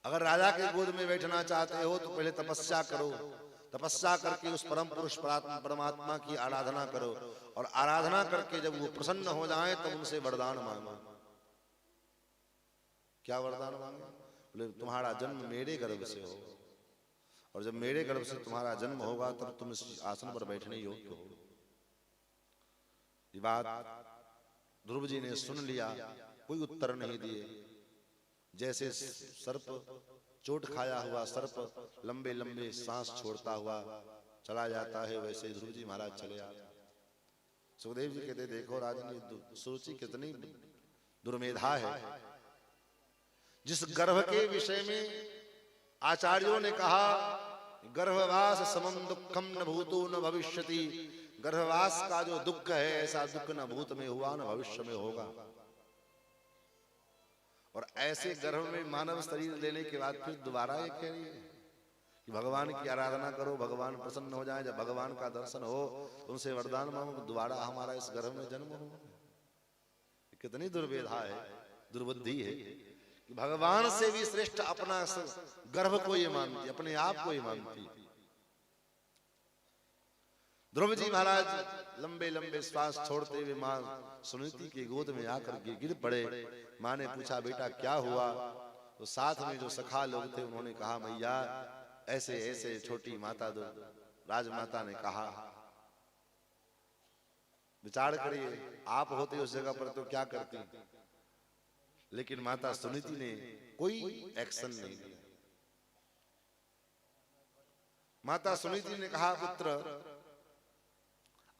अगर राजा के गोद में बैठना चाहते हो तो पहले तपस्या करो, तपस्या करके उस परम पुरुष परमात्मा की आराधना करो, और आराधना करके जब वो प्रसन्न हो जाए तब उनसे वरदान मांगो। क्या वरदान मांगे? बोले तुम्हारा जन्म मेरे गर्भ से हो, और जब मेरे गर्भ से तुम्हारा जन्म होगा तब तुम इस आसन पर बैठने योग्य हो। ये बात ध्रुव जी ने सुन लिया, कोई उत्तर नहीं दिए। जैसे सर्प, चोट खाया हुआ सर्प लंबे लंबे सांस छोड़ता हुआ चला जाता है, वैसे ध्रुव जी महाराज चले आते। सुखदेव जी कहते देखो राजन, सुरुचि कितनी दुर्मेधा है। जिस गर्भ के विषय में आचार्यों ने कहा गर्भवास समम दुखम न भूतो न भविष्यति, गर्भवास का जो दुख है ऐसा दुख न भूत में हुआ न भविष्य में होगा। और ऐसे गर्भ में मानव शरीर लेने के बाद फिर दोबारा ये कह रही है कि भगवान की आराधना करो, भगवान प्रसन्न हो जाए, जब भगवान का दर्शन हो तो उनसे वरदान मांगो, दोबारा हमारा इस गर्भ में जन्म हो। कितनी दुर्वेधा है, दुर्बुद्धि है कि भगवान से भी श्रेष्ठ अपना गर्भ को ये मानती, अपने आप को ये मानती। ध्रुव जी महाराज लंबे लंबे श्वास छोड़ते हुए मां सुनीति की गोद में आकर के गिर पड़े। मां ने पूछा बेटा क्या हुआ? तो साथ में जो सखा लोग थे उन्होंने कहा मैया ऐसे ऐसे छोटी माता दो राजमाता ने कहा। विचार करिए, आप होते उस जगह पर तो क्या करती? लेकिन माता सुनीति ने कोई एक्शन नहीं लिया। माता सुनीति ने कहा पुत्र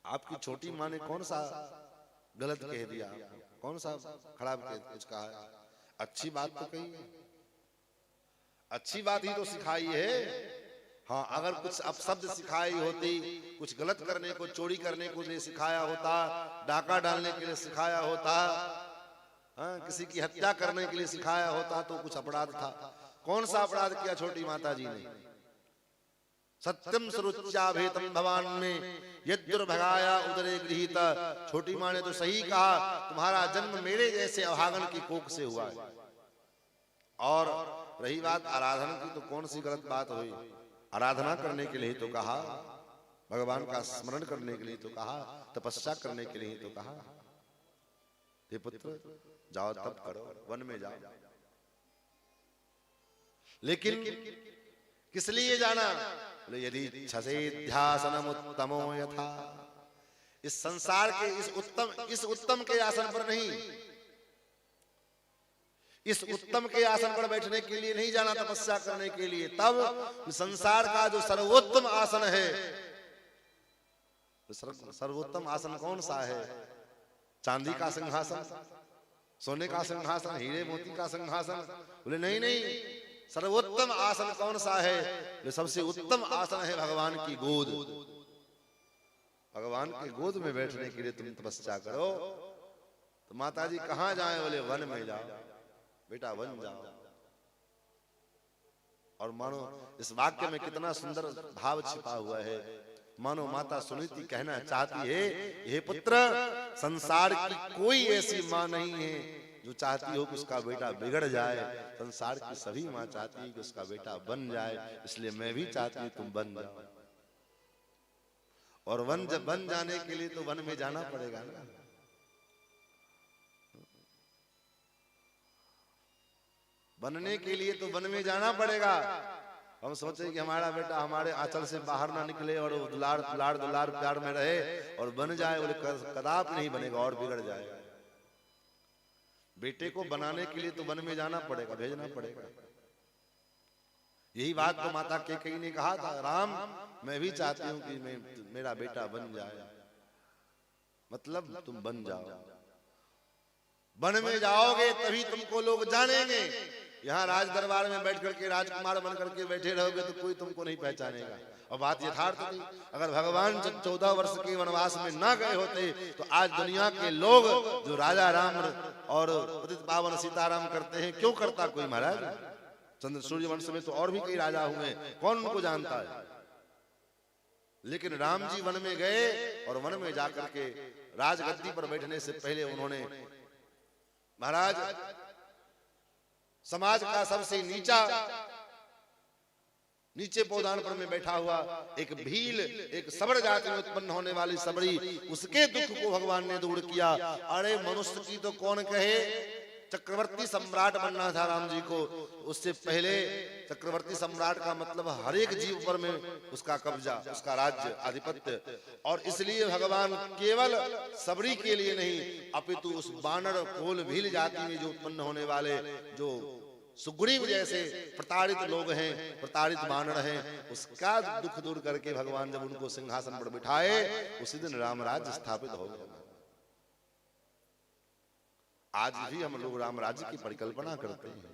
आपकी छोटी माँ ने कौन सा गलत कह दिया, कौन सा खराब कहा है? अच्छी बात तो कही है, अच्छी बात ही तो सिखाई है। हाँ, अगर कुछ अपशब्द सिखाई होती, कुछ गलत करने को, चोरी करने को लिए सिखाया होता, डाका डालने के लिए सिखाया होता, हाँ, किसी की हत्या करने के लिए सिखाया होता तो कुछ अपराध था। कौन सा अपराध किया छोटी माता जी ने? सत्यम सुरुच्याभेतम भवान में यद्दुर्भगाया उदरे गृहीत। छोटी माँ ने तो सही कहा, तुम्हारा जन्म मेरे जैसे अभागन की कोख से हुआ है। और रही बात आराधना की, तो कौन सी गलत बात हुई? आराधना करने के लिए तो कहा, भगवान का स्मरण करने के लिए तो कहा, तपस्या करने के लिए तो कहा। हे पुत्र जाओ तप करो, वन में जाओ। लेकिन किस लिए जाना? यदि छसेध्यासनम उत्तमो यथा, इस संसार के इस उत्तम के आसन पर नहीं, इस उत्तम के आसन पर बैठने के लिए नहीं जाना, तपस्या करने के लिए। तब संसार का जो सर्वोत्तम आसन है, सर्वोत्तम आसन कौन सा है? चांदी का सिंहासन, सोने का सिंहासन, हीरे मोती का सिंहासन? बोले नहीं नहीं, सर्वोत्तम आसन कौन सा है? जो सबसे उत्तम आसन है भगवान की गोद। भगवान की गोद में बैठने के लिए तुम तपस्या करो। तो माता जी कहां जाए? बोले वन में जाओ बेटा, वन जाओ। और मानो इस वाक्य में कितना सुंदर भाव छिपा हुआ है। मानो माता सुनीति कहना चाहती है, हे पुत्र संसार की कोई ऐसी मां नहीं है जो चाहती हो कि उसका बेटा बिगड़ जाए। संसार की सभी मां चाहती है कि उसका बेटा बन जाए, इसलिए मैं भी चाहती हूँ तुम बन जाओ। और वन जब बन जाने के लिए तो वन में जाना पड़ेगा ना। बनने के लिए तो वन में जाना पड़ेगा। हम सोचे कि हमारा बेटा हमारे आंचल से बाहर ना निकले और वो दुलार दुलार दुलार प्यार में रहे और बन जाए, बोले कदाप नहीं बनेगा और बिगड़ जाएगा। बेटे को बनाने के लिए तो वन में जाना पड़ेगा, भेजना पड़ेगा। यही बात तो माता कैकेयी ने कहा था, राम मैं भी चाहती हूं कि मेरा बेटा बन जाए। मतलब तुम बन जाओ, वन में जाओगे तभी तुमको लोग जानेंगे। यहाँ राज दरबार में बैठ करके राजकुमार बन करके बैठे रहोगे तो कोई तुमको नहीं पहचानेगा। और बात यथार्थ थी, अगर भगवान 14 वर्ष के वनवास में ना गए होते तो आज दुनिया के लोग जो राजा राम और पतित पावन सीताराम करते हैं, क्यों करता कोई महाराज? चंद्र सूर्य वंश में तो और भी कई राजा हुए, कौन उनको जानता है? लेकिन राम जी वन में गए और वन में जाकर के राजगद्दी पर बैठने से पहले उन्होंने महाराज समाज का सबसे नीचे पौधान पर में बैठा हुआ एक भील, एक सबड़ जाति में उत्पन्न होने वाली सबड़ी, उसके दुख को भगवान ने दूर किया। अरे मनुष्य की तो कौन कहे, चक्रवर्ती सम्राट बनना था राम जी को। उससे पहले चक्रवर्ती सम्राट का मतलब हर एक जीव पर में उसका कब्जा, उसका राज्य, आधिपत्य। और इसलिए भगवान केवल सबरी के लिए नहीं, अपितु उस बानर कोल भील जाति में जो उत्पन्न होने वाले जो सुग्रीव जैसे प्रताड़ित लोग हैं, प्रताड़ित बानर हैं, उसका दुख दूर करके भगवान जब उनको सिंहासन पर बिठाए, उसी दिन राम राज्य स्थापित हो गया। आज भी हम लोग राम राज्य की परिकल्पना करते हैं,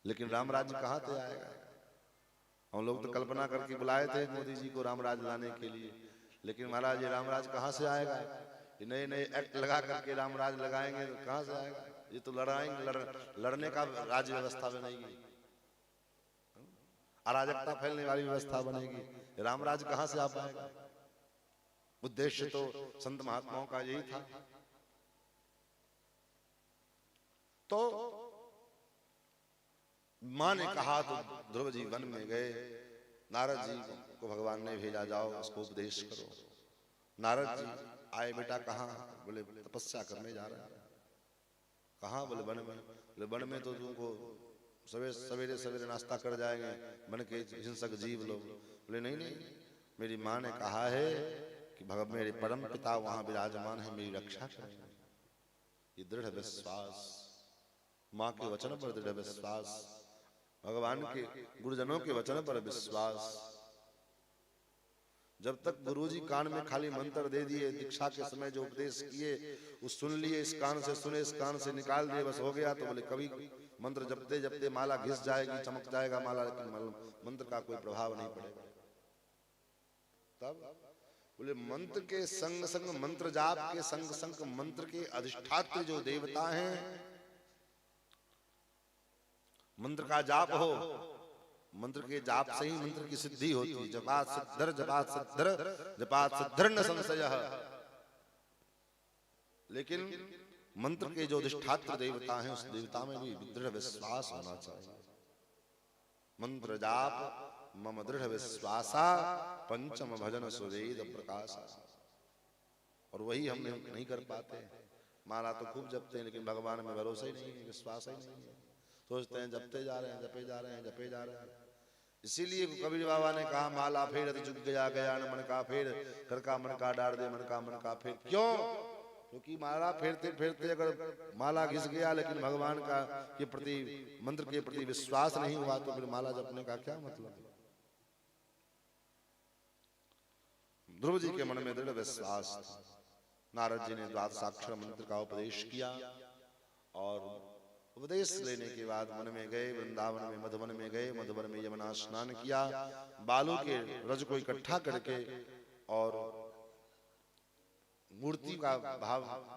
लेकिन राम राज्य कहाँ से आएगा? हम लोग तो कल्पना करके बुलाए थे मोदी जी को राम राज्य लाने के लिए, लेकिन महाराज ये राम राज्य कहाँ से आएगा? ये नए नए एक्ट लगा करके राम राज्य लगाएंगे तो कहाँ से आएगा? ये तो लड़ने का राज्य व्यवस्था बनेगी, अराजकता फैलने वाली व्यवस्था बनेगी। राम राज्य कहाँ से आ पाएगा? उद्देश्य तो संत महात्माओं का यही था। तो मां ने कहा तो ध्रुव जी वन में गए, नारद जी को भगवान ने भेजा, जाओ उसको उपदेश करो। नारद जी आए, बेटा कहाँ? बोले तपस्या करने जा रहे हैं। कहाँ? बोले वन में। बोले वन में तो तुमको सवेरे सवेरे नाश्ता कर जाएंगे मन के हिंसक जीव लोग। बोले नहीं नहीं, मेरी माँ ने कहा है कि भगवान मेरे परम पिता वहां विराजमान है, मेरी रक्षा करेंगे। ये दृढ़ विश्वास, माँ के वचन पर दृढ़ विश्वास, भगवान के गुरुजनों के वचन पर विश्वास। जब तक गुरुजी कान में खाली मंत्र दे दिए, दीक्षा के समय जो उपदेश किए उस सुन लिए, इस कान से सुने इस कान से निकाल दिए, बस हो गया। तो बोले कभी मंत्र जपते जपते माला घिस जाएगी, चमक जाएगा माला, लेकिन मंत्र का कोई प्रभाव नहीं पड़ेगा। तब बोले मंत्र के संग संग, मंत्र जाप के संग संग मंत्र के अधिष्ठात्री जो देवता हैं, मंत्र का जाप हो, मंत्र के जाप से ही मंत्र की सिद्धि होती है। जपात सिद्धर जपात सिद्धर जपात सिद्धर न संशयः। लेकिन मंत्र के जो अधिष्ठात्र देवता हैं, उस देवता में भी दृढ़ विश्वास होना चाहिए। मंत्र जाप मम दृढ़ विश्वासा पंचम भजन सुवेद प्रकाशा। और वही हम नहीं कर पाते। माला तो खूब जपते हैं, लेकिन भगवान में भरोसा ही नहीं है, विश्वास ही नहीं है। सोचते हैं जपते जा रहे हैं, जपे जा रहे हैं, जपे जा रहे हैं। इसीलिए कबीर बाबा ने कहा, माला फेर जुग गया गया न मन का फेर, कर का मन का डार दे मन का फेर। क्यों? क्योंकि माला फेरते फेरते अगर माला घिस गया, लेकिन भगवान का के प्रति, मंत्र के प्रति विश्वास नहीं हुआ, तो फिर माला जपने का क्या मतलब? ध्रुव जी के मन में दृढ़ विश्वास था। नारद जी ने द्वादशाक्षर मंत्र का उपदेश किया और उपदेश लेने के बाद वन में गए, वृंदावन में मधुवन में गए, मधुवन में यमुना स्नान किया, बालू के रज को इकट्ठा करके और मूर्ति का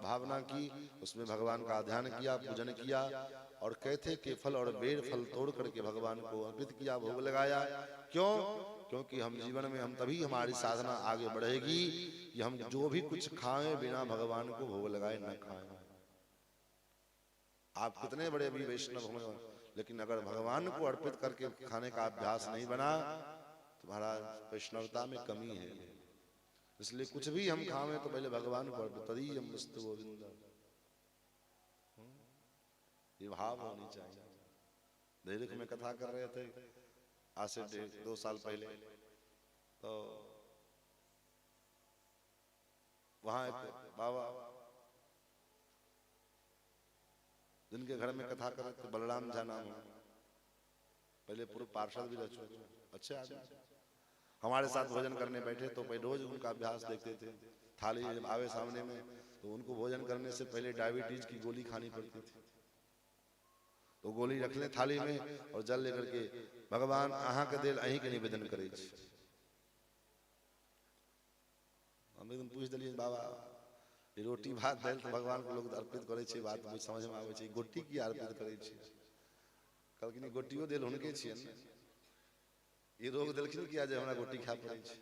भावना की, उसमें भगवान का ध्यान किया, पूजन किया और कहते के फल और बेर फल तोड़ करके भगवान को अर्पित किया, भोग लगाया। क्यों? क्योंकि हम जीवन में, हम तभी हमारी साधना आगे बढ़ेगी कि हम जो भी कुछ खाएं बिना भगवान को भोग लगाए न खाएं। आप कितने बड़े भी वैष्णव हों, लेकिन अगर भगवान को अर्पित करके खाने का अभ्यास नहीं बना तो महाराज वैष्णवता में कमी है। इसलिए कुछ भी हम खाएं तो पहले भगवान को अर्पित, तदीयं वस्तु गोविंद, ये भाव होनी चाहिए। देख में कथा कर रहे थे, आज से 1.5-2 साल पहले, तो वहां एक बाबा जिनके घर में कथा कर थे, बलराम झा नाम है, पहले पूर्व पार्षद भी रह चुके, अच्छे आदमी, हमारे साथ भोजन करने बैठे तो पहले रोज उनका अभ्यास देखते थे। थाली जब आवे सामने में तो उनको भोजन करने से पहले डायबिटीज की गोली खानी पड़ती थी, तो गोली रख ले थाली में और जल लेकर के भगवान अहाँ के दिल अहीं के निवेदन करे छी। हम एकदम पूछ दिलिए बाबा ये रोटी भात दाल तो भगवान को लोग अर्पित करे छी, बात मुझे समझ में आवे छी, गोटी की अर्पित करे छी? कहलखिन गोटियो दिल हुनके छियन, ये रोग देलखिन किया जे हमरा गोटी खा पड़े छी,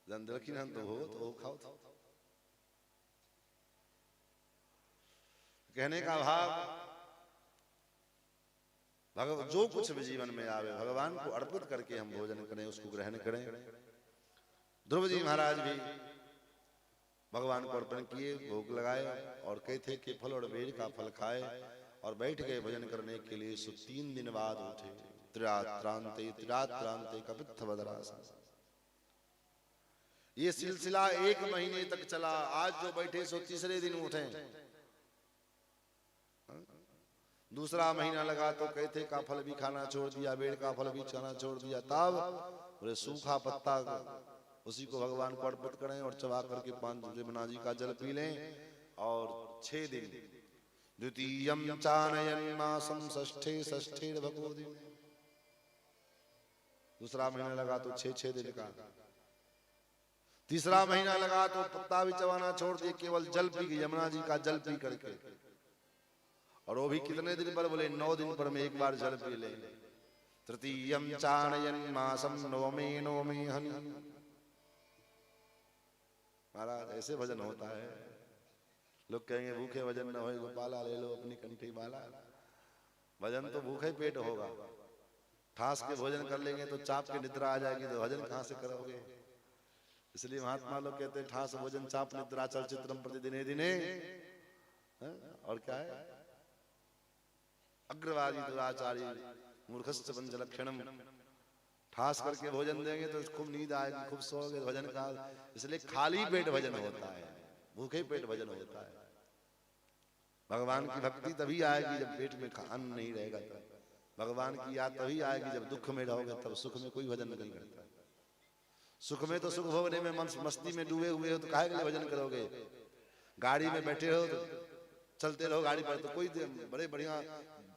जन देलखिन हन तो हो खाओ। कहने का भाव जो कुछ भी जीवन में आवे भगवान को अर्पित करके हम भोजन करें, उसको ग्रहण करें। ध्रुव जी महाराज भी भगवान को अर्पण किए, भोग लगाए और कहते कि फल और बेर का फल खाए और बैठ गए भजन करने के लिए। 3 दिन बाद उठे, त्रिरात्रांते कपित्थवदरास। ये सिलसिला 1 महीने तक चला। आज जो बैठे सो तीसरे दिन उठे। दूसरा महीना लगा तो कहते का फल भी खाना छोड़ दिया, बेड़ का फल भी खाना छोड़ दिया। तब बोले सूखा पत्ता उसी को भगवान को अर्पित करें और चबा करके 5 यमुना जी का जल पी लें। और 6 दिन द्वितीयं चानयन मासं षष्ठे षष्ठे भगवती। दूसरा महीना लगा तो 6 दिन का। तीसरा महीना लगा तो पत्ता भी चबाना छोड़ दिए, केवल जल पी के यमुना जी का जल पी करके। और वो भी कितने दिन पर? बोले 9 दिन पर में एक बार जल पी ले। तृतीयं चानयन मासं नवमे नवमे हनि। महाराज ऐसे भजन होता है। लोग कहेंगे भूखे भजन न हो, गोपाला ले लो अपनी कंठी माला। भजन तो भूखे पेट होगा, ठास के भोजन कर लेंगे तो चाप के निद्रा आ जाएगी, तो भजन कहां से करोगे? इसलिए महात्मा लोग कहते हैं ठास भोजन चाप निद्रा चल चित्रम प्रतिदिने दिने। और क्या है? अग्रवादी दुराचारी मूर्खस्य पंचलक्षणम। ठास करके भोजन देंगे तो खूब नींद आएगी, खूब सोओगे भजन का। इसलिए खाली पेट भजन होता है, भूखे पेट भजन होता है। भगवान की भक्ति तभी आएगी जब पेट में अन्न नहीं रहेगा। तब भगवान की याद तभी आएगी जब दुख में रहोगे, तब सुख में कोई भजन नहीं करता। सुख में तो सुख भोगने में मस्ती में डूबे हुए हो तो काहे के लिए भजन करोगे? गाड़ी में बैठे हो तो चलते रहो गाड़ी पर, तो कोई बड़े बढ़िया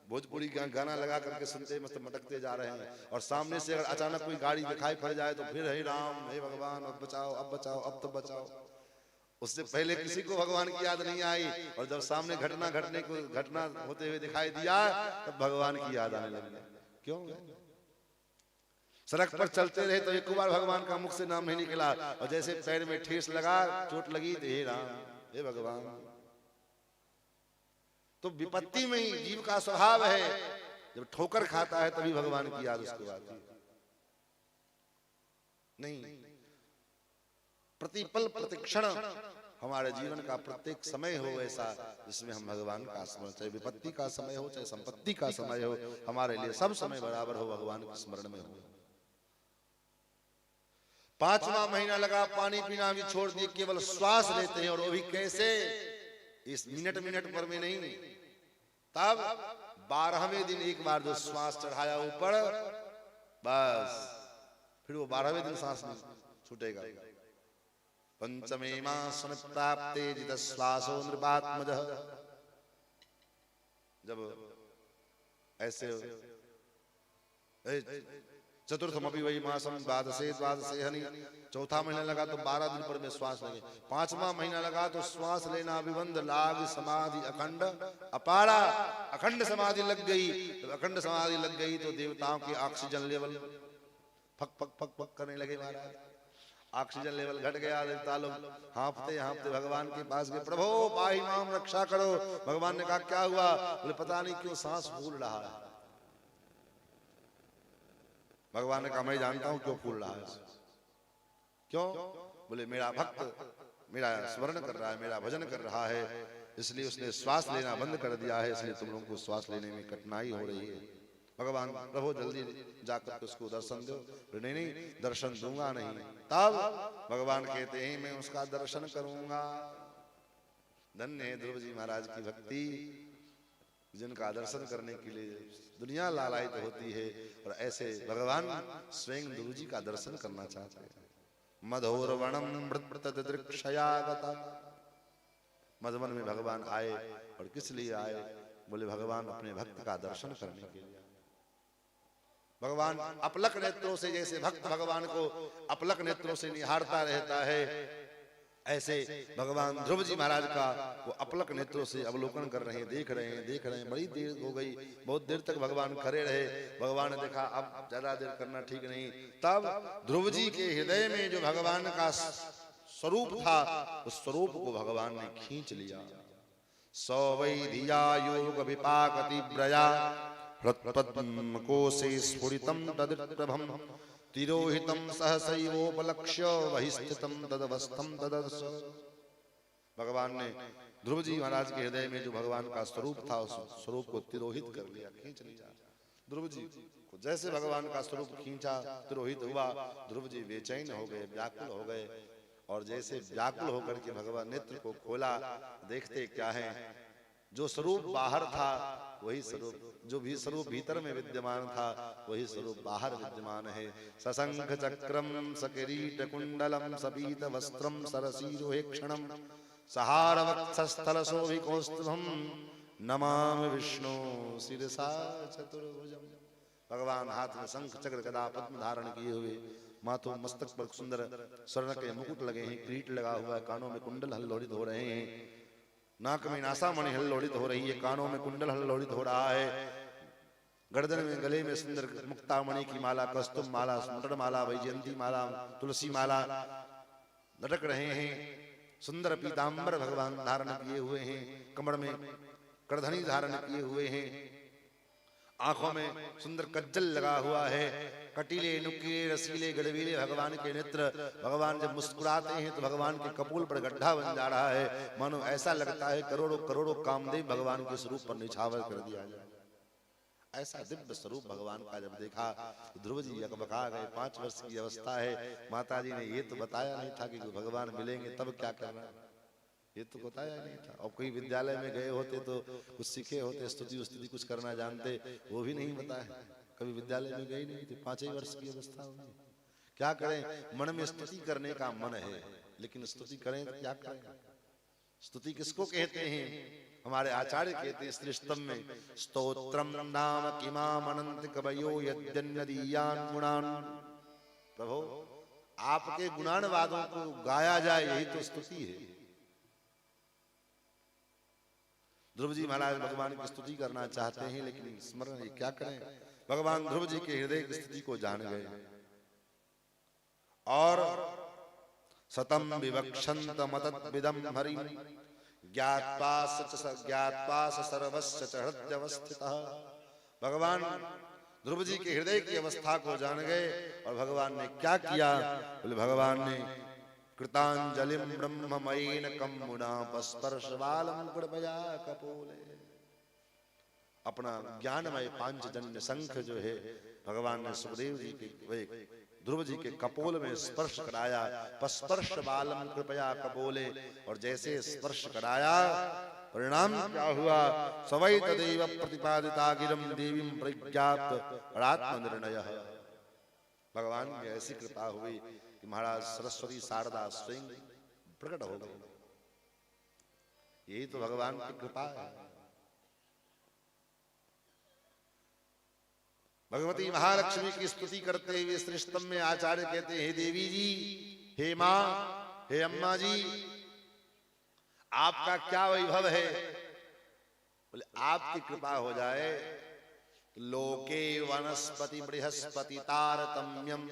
भोजपुरी गाना लगा करके सुनते मस्त मटकते जा रहे हैं। और सामने से अगर अचानक कोई गाड़ी दिखाई पड़ जाए तो फिर हे राम हे भगवान अब बचाओ अब बचाओ अब तो बचाओ। उससे पहले किसी को भगवान की याद नहीं आई, और जब सामने घटना होते हुए दिखाई दिया तब भगवान की याद आने लगी। क्यों? सड़क पर चलते रहे तो एक बार भगवान का मुख से नाम नहीं निकला, और जैसे पैर में ठेस लगा, चोट लगी तो हे राम हे भगवान। तो विपत्ति में ही जीव का स्वभाव है, जब ठोकर खाता है तभी भगवान की याद उसको आती है। नहीं, प्रतिपल प्रतिक्षण हमारे जीवन का प्रत्येक समय हो ऐसा जिसमें हम भगवान का स्मरण, चाहे विपत्ति का समय हो चाहे संपत्ति का समय हो, हमारे लिए सब समय बराबर हो, भगवान के स्मरण में हो। 5वां महीना लगा, पानी पीना भी छोड़ दिए, केवल श्वास लेते हैं। और वो भी कैसे? इस मिनट पर में नहीं। तब 12वें दिन एक बार जो श्वास चढ़ाया ऊपर, बस फिर वो 12वें दिन सांस नहीं छूटेगा। पंचमे मास प्राप्ते जित श्वासो नृपात्मजः। जब ऐसे चतुर्थमपि वही मासम द्वादशे हनि। 4था महीना लगा तो 12 दिन पर में श्वास लगे। 5वां महीना लगा तो श्वास लेना अभिबंध लाग समाधि अखंड अपारा। अखंड समाधि लग गई। जब अखंड समाधि लग गई तो देवताओं की oxygen level fuck fuck fuck fuck करने लगे। महाराज ऑक्सीजन लेवल घट गया। देवता लोग हाँफते हाँफते भगवान के पास गए, प्रभु पाहि माम रक्षा करो। भगवान ने कहा क्या हुआ? बोले पता नहीं क्यों सांस फूल रहा है। भगवान ने कहा मैं जानता हूं क्यों फूल रहा है। क्यों? बोले मेरा भक्त मेरा स्मरण कर रहा है, मेरा भजन कर रहा है, इसलिए उसने श्वास लेना बंद कर दिया है, इसलिए तुम लोगों को श्वास लेने में कठिनाई हो रही है। भगवान प्रभु जल्दी जाकर के उसको दर्शन दो। नहीं नहीं दर्शन दूंगा नहीं। तब भगवान कहते हैं मैं उसका दर्शन करूंगा। धन्य है ध्रुव जी महाराज की भक्ति, जिनका दर्शन करने के लिए दुनिया लालायित होती है, और ऐसे भगवान स्वयं ध्रुव जी का दर्शन करना चाहते हैं। मधोरवणम मृतदृक्षयागता, मधुवन में भगवान आए, और किस लिए आए? बोले भगवान अपने भक्त का दर्शन करने के लिए। भगवान अपलक नेत्रों से, जैसे भक्त भगवान को अपलक नेत्रों से निहारता रहता है, ऐसे भगवान ध्रुव जी महाराज का वो अपलक नेत्रों से अवलोकन कर रहे हैं, देख रहे हैं। बड़ी देर हो गई, बहुत देर तक भगवान खड़े रहे। भगवान ने देखा अब ज्यादा देर करना ठीक नहीं। तब ध्रुव जी के हृदय में जो भगवान का स्वरूप था, उस स्वरूप को भगवान ने खींच लिया। सौ वै धिया योग विपाकति ब्रया कोशे स्फुरितम तदिप्रभम तिरोहितम सहसैवोपलक्ष्य वही स्थितम तदवस्थम तदर्श। भगवान ने ध्रुव जी महाराज के हृदय में जो भगवान का स्वरूप था, उस स्वरूप को तिरोहित कर लिया, खींच लिया। ध्रुव जी को जैसे भगवान का स्वरूप खींचा, तिरोहित हुआ, ध्रुव जी बेचैन हो गए, व्याकुल हो गए। और जैसे व्याकुल होकर के भगवान नेत्र को खोला, देखते क्या है? जो स्वरूप बाहर था वही स्वरूप, जो भी स्वरूप भीतर में विद्यमान था वही स्वरूप बाहर विद्यमान है। सशंख चक्रम सकिरीट कुंडलम सपीत वस्त्रम सरसीरोहेक्षणम सहार वक्षस्थल शोभिकौस्तुभम नमामि विष्णु शिरसा चतुर्भुजम। भगवान हाथ में शंख चक्र गदा पद्म धारण किए हुए, माथों मस्तक पर सुंदर स्वर्ण के मुकुट लगे हैं, किरीट लगा हुआ है, कानों में कुंडल हल्लोड़ित हो रहे हैं, नाक में नासामणि हल्लोड़ित हो रही है, कानों में कुंडल हल्लोड़ित हो रहा है, गर्दन में गले में सुंदर मुक्तामणि की माला, कस्तुम माला, सुंदर माला, वैजयंती माला, तुलसी माला लटक रहे हैं। सुंदर पीतांबर भगवान धारण किए हुए हैं, कमर में करधनी धारण किए हुए हैं, आंखों में सुंदर कज्जल लगा हुआ है, कटीले नुकीले रसीले गड़बीले भगवान के नेत्र। भगवान जब मुस्कुराते हैं तो भगवान के कपोल पर गड्ढा बन जा रहा है, मानो ऐसा लगता है करोड़ों करोड़ों कामदेव भगवान के स्वरूप पर निछावर कर दिया जाए। ऐसा दिव्य स्वरूप भगवान का जब देखा तो ध्रुव जी अकबका गए। 5 वर्ष की अवस्था है, माता जी ने ये तो बताया नहीं था कि भगवान मिलेंगे तब क्या करना, ये तो बताया नहीं था। और कोई विद्यालय में गए होते तो कुछ सीखे होते, स्तुति उस्तुति कुछ करना जानते, वो भी नहीं बताया। कभी विद्यालय में गए नहीं थे, 5 ही वर्ष की अवस्था होगी। क्या करें? मन में स्तुति करने का मन है, लेकिन स्तुति करें तो क्या करें? स्तुति किसको कहते हैं? हमारे आचार्य कहते हैं श्रेष्ठतम में, स्तोत्रम नाम किमाम अनंत कवयो यद्यन्नदीयान गुणान। प्रभु आपके गुणानवादों को गाया जाए, यही तो स्तुति है। ध्रुव जी महाराज भगवान की स्तुति करना चाहते हैं, लेकिन स्मरण क्या करें? भगवान ध्रुव जी के हृदय की स्थिति को जान गए और सतम विवक्षंत मतद्विदम हरि ज्ञात्वा सर्वस्य च हृदयवस्थितः। भगवान ध्रुव जी के हृदय की अवस्था को जान गए। और भगवान ने क्या किया? बोले भगवान ने कृतांजलिम ब्रह्ममयेन कम्मुना स्पर्शवालम कृपया कपोले, अपना ज्ञानमय पांचजन्य शंख जो है भगवान ने सुखदेव जी के ध्रुव जी के कपोल में स्पर्श कराया। स्पर्श बालम कृपया कपोले, और जैसे स्पर्श कराया परिणाम क्या हुआ? सवै तदेव प्रतिपादिता गिरम देवीं प्रज्ञात आत्मनिर्णय। भगवान की ऐसी कृपा हुई कि महाराज सरस्वती शारदा स्वयं प्रकट हो गए। यही तो भगवान की कृपा है। भगवती महालक्ष्मी की स्तुति करते हुए श्रेष्ठतम में आचार्य कहते हैं, हे देवी जी, हे मां, हे अम्मा जी, आपका क्या वैभव है? बोले आपकी कृपा हो जाए लोके वनस्पति बृहस्पति तारतम्यम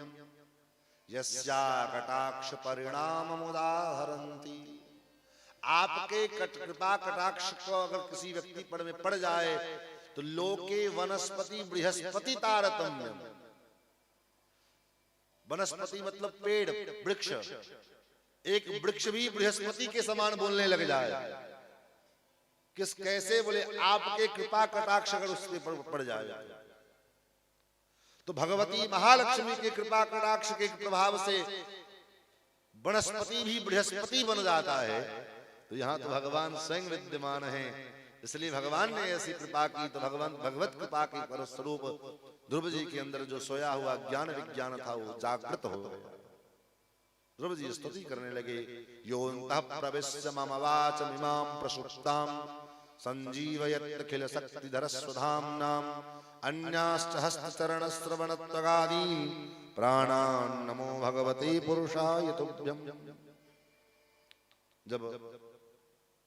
यस्या कटाक्ष परिणाम उदाहरंती। आपके कृपा कटाक्ष को अगर किसी व्यक्ति पर में पड़ जाए तो लोके वनस्पति बृहस्पति तारतम्यम। वनस्पति मतलब पेड़, वृक्ष। एक वृक्ष भी बृहस्पति के समान बोलने लग जाए। किस कैसे? बोले आपके कृपा कटाक्ष अगर उसके पर पड़ जाए। तो भगवती महालक्ष्मी के कृपा कटाक्ष के प्रभाव से वनस्पति भी बृहस्पति बन जाता है। तो यहाँ तो भगवान स्वयं विद्यमान है, इसलिए भगवान ने ऐसी कृपा की। तो भगवान भगवत कृपा के पर स्वरूप ध्रुव जी के अंदर जो सोया हुआ ज्ञान विज्ञान था वो जागृत हो गया। ध्रुव जी स्तुति करने लगे, योऽन्तः प्रविश्य मम वाचमिमां प्रसुप्तां संजीवयत् अखिल शक्तिधर स्वधाम्नां अन्याश्च हस्तचरण श्रवण त्वगादीन् प्राणान् नमो भगवते पुरुषाय तुभ्यम्। जब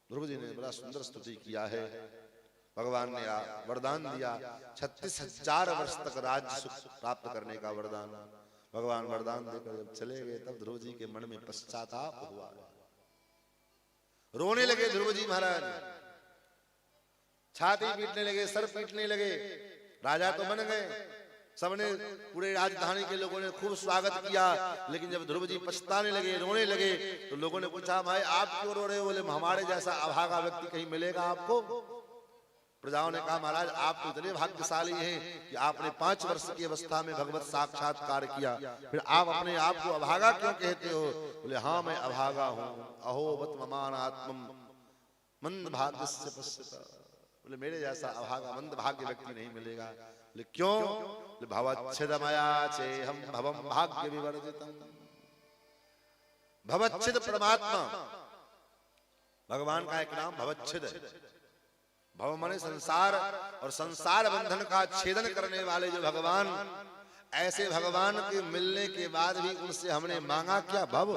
ध्रुव जी ने बड़ा सुंदर स्तुति किया है, भगवान ने वरदान दिया 36,000 वर्ष तक राज्य सुख प्राप्त करने का वरदान। भगवान वरदान देकर जब चले गए तब ध्रुव जी के मन में पश्चाताप हुआ, रोने लगे ध्रुव जी महाराज, छाती पीटने लगे, सर पीटने लगे। राजा तो बन गए, सबने पूरे राजधानी के लोगों ने खूब स्वागत किया, लेकिन जब ध्रुव जी पछताने लगे, रोने लगे, तो लोगों ने पूछा भाई आप क्यों रो रहे हो? बोले हमारे जैसा अभागा व्यक्ति कहीं मिलेगा आपको? प्रजाओं ने कहा महाराज आप तो इतने भाग्यशाली हैं कि आपने 5 वर्ष की अवस्था में भगवत साक्षात्कार किया, फिर आप अपने आप को अभागा क्यों कहते हो? बोले हाँ मैं अभागा हूँ। अहो बत ममान आत्मम मंद भाग्यस्य पश्यता। बोले मेरे जैसा अभागा मंद भाग्य व्यक्ति नहीं मिलेगा। बोले क्यों? बोले भवच्छिदमया चेहम भवम भाग्य विवर्जितम। भवच्छिद परमात्मा, भगवान का एक नाम भवच्छिद है। भव माने संसार, और संसार बंधन का छेदन करने वाले जो भगवान, ऐसे भगवान के मिलने के बाद भी उनसे हमने मांगा क्या? भव।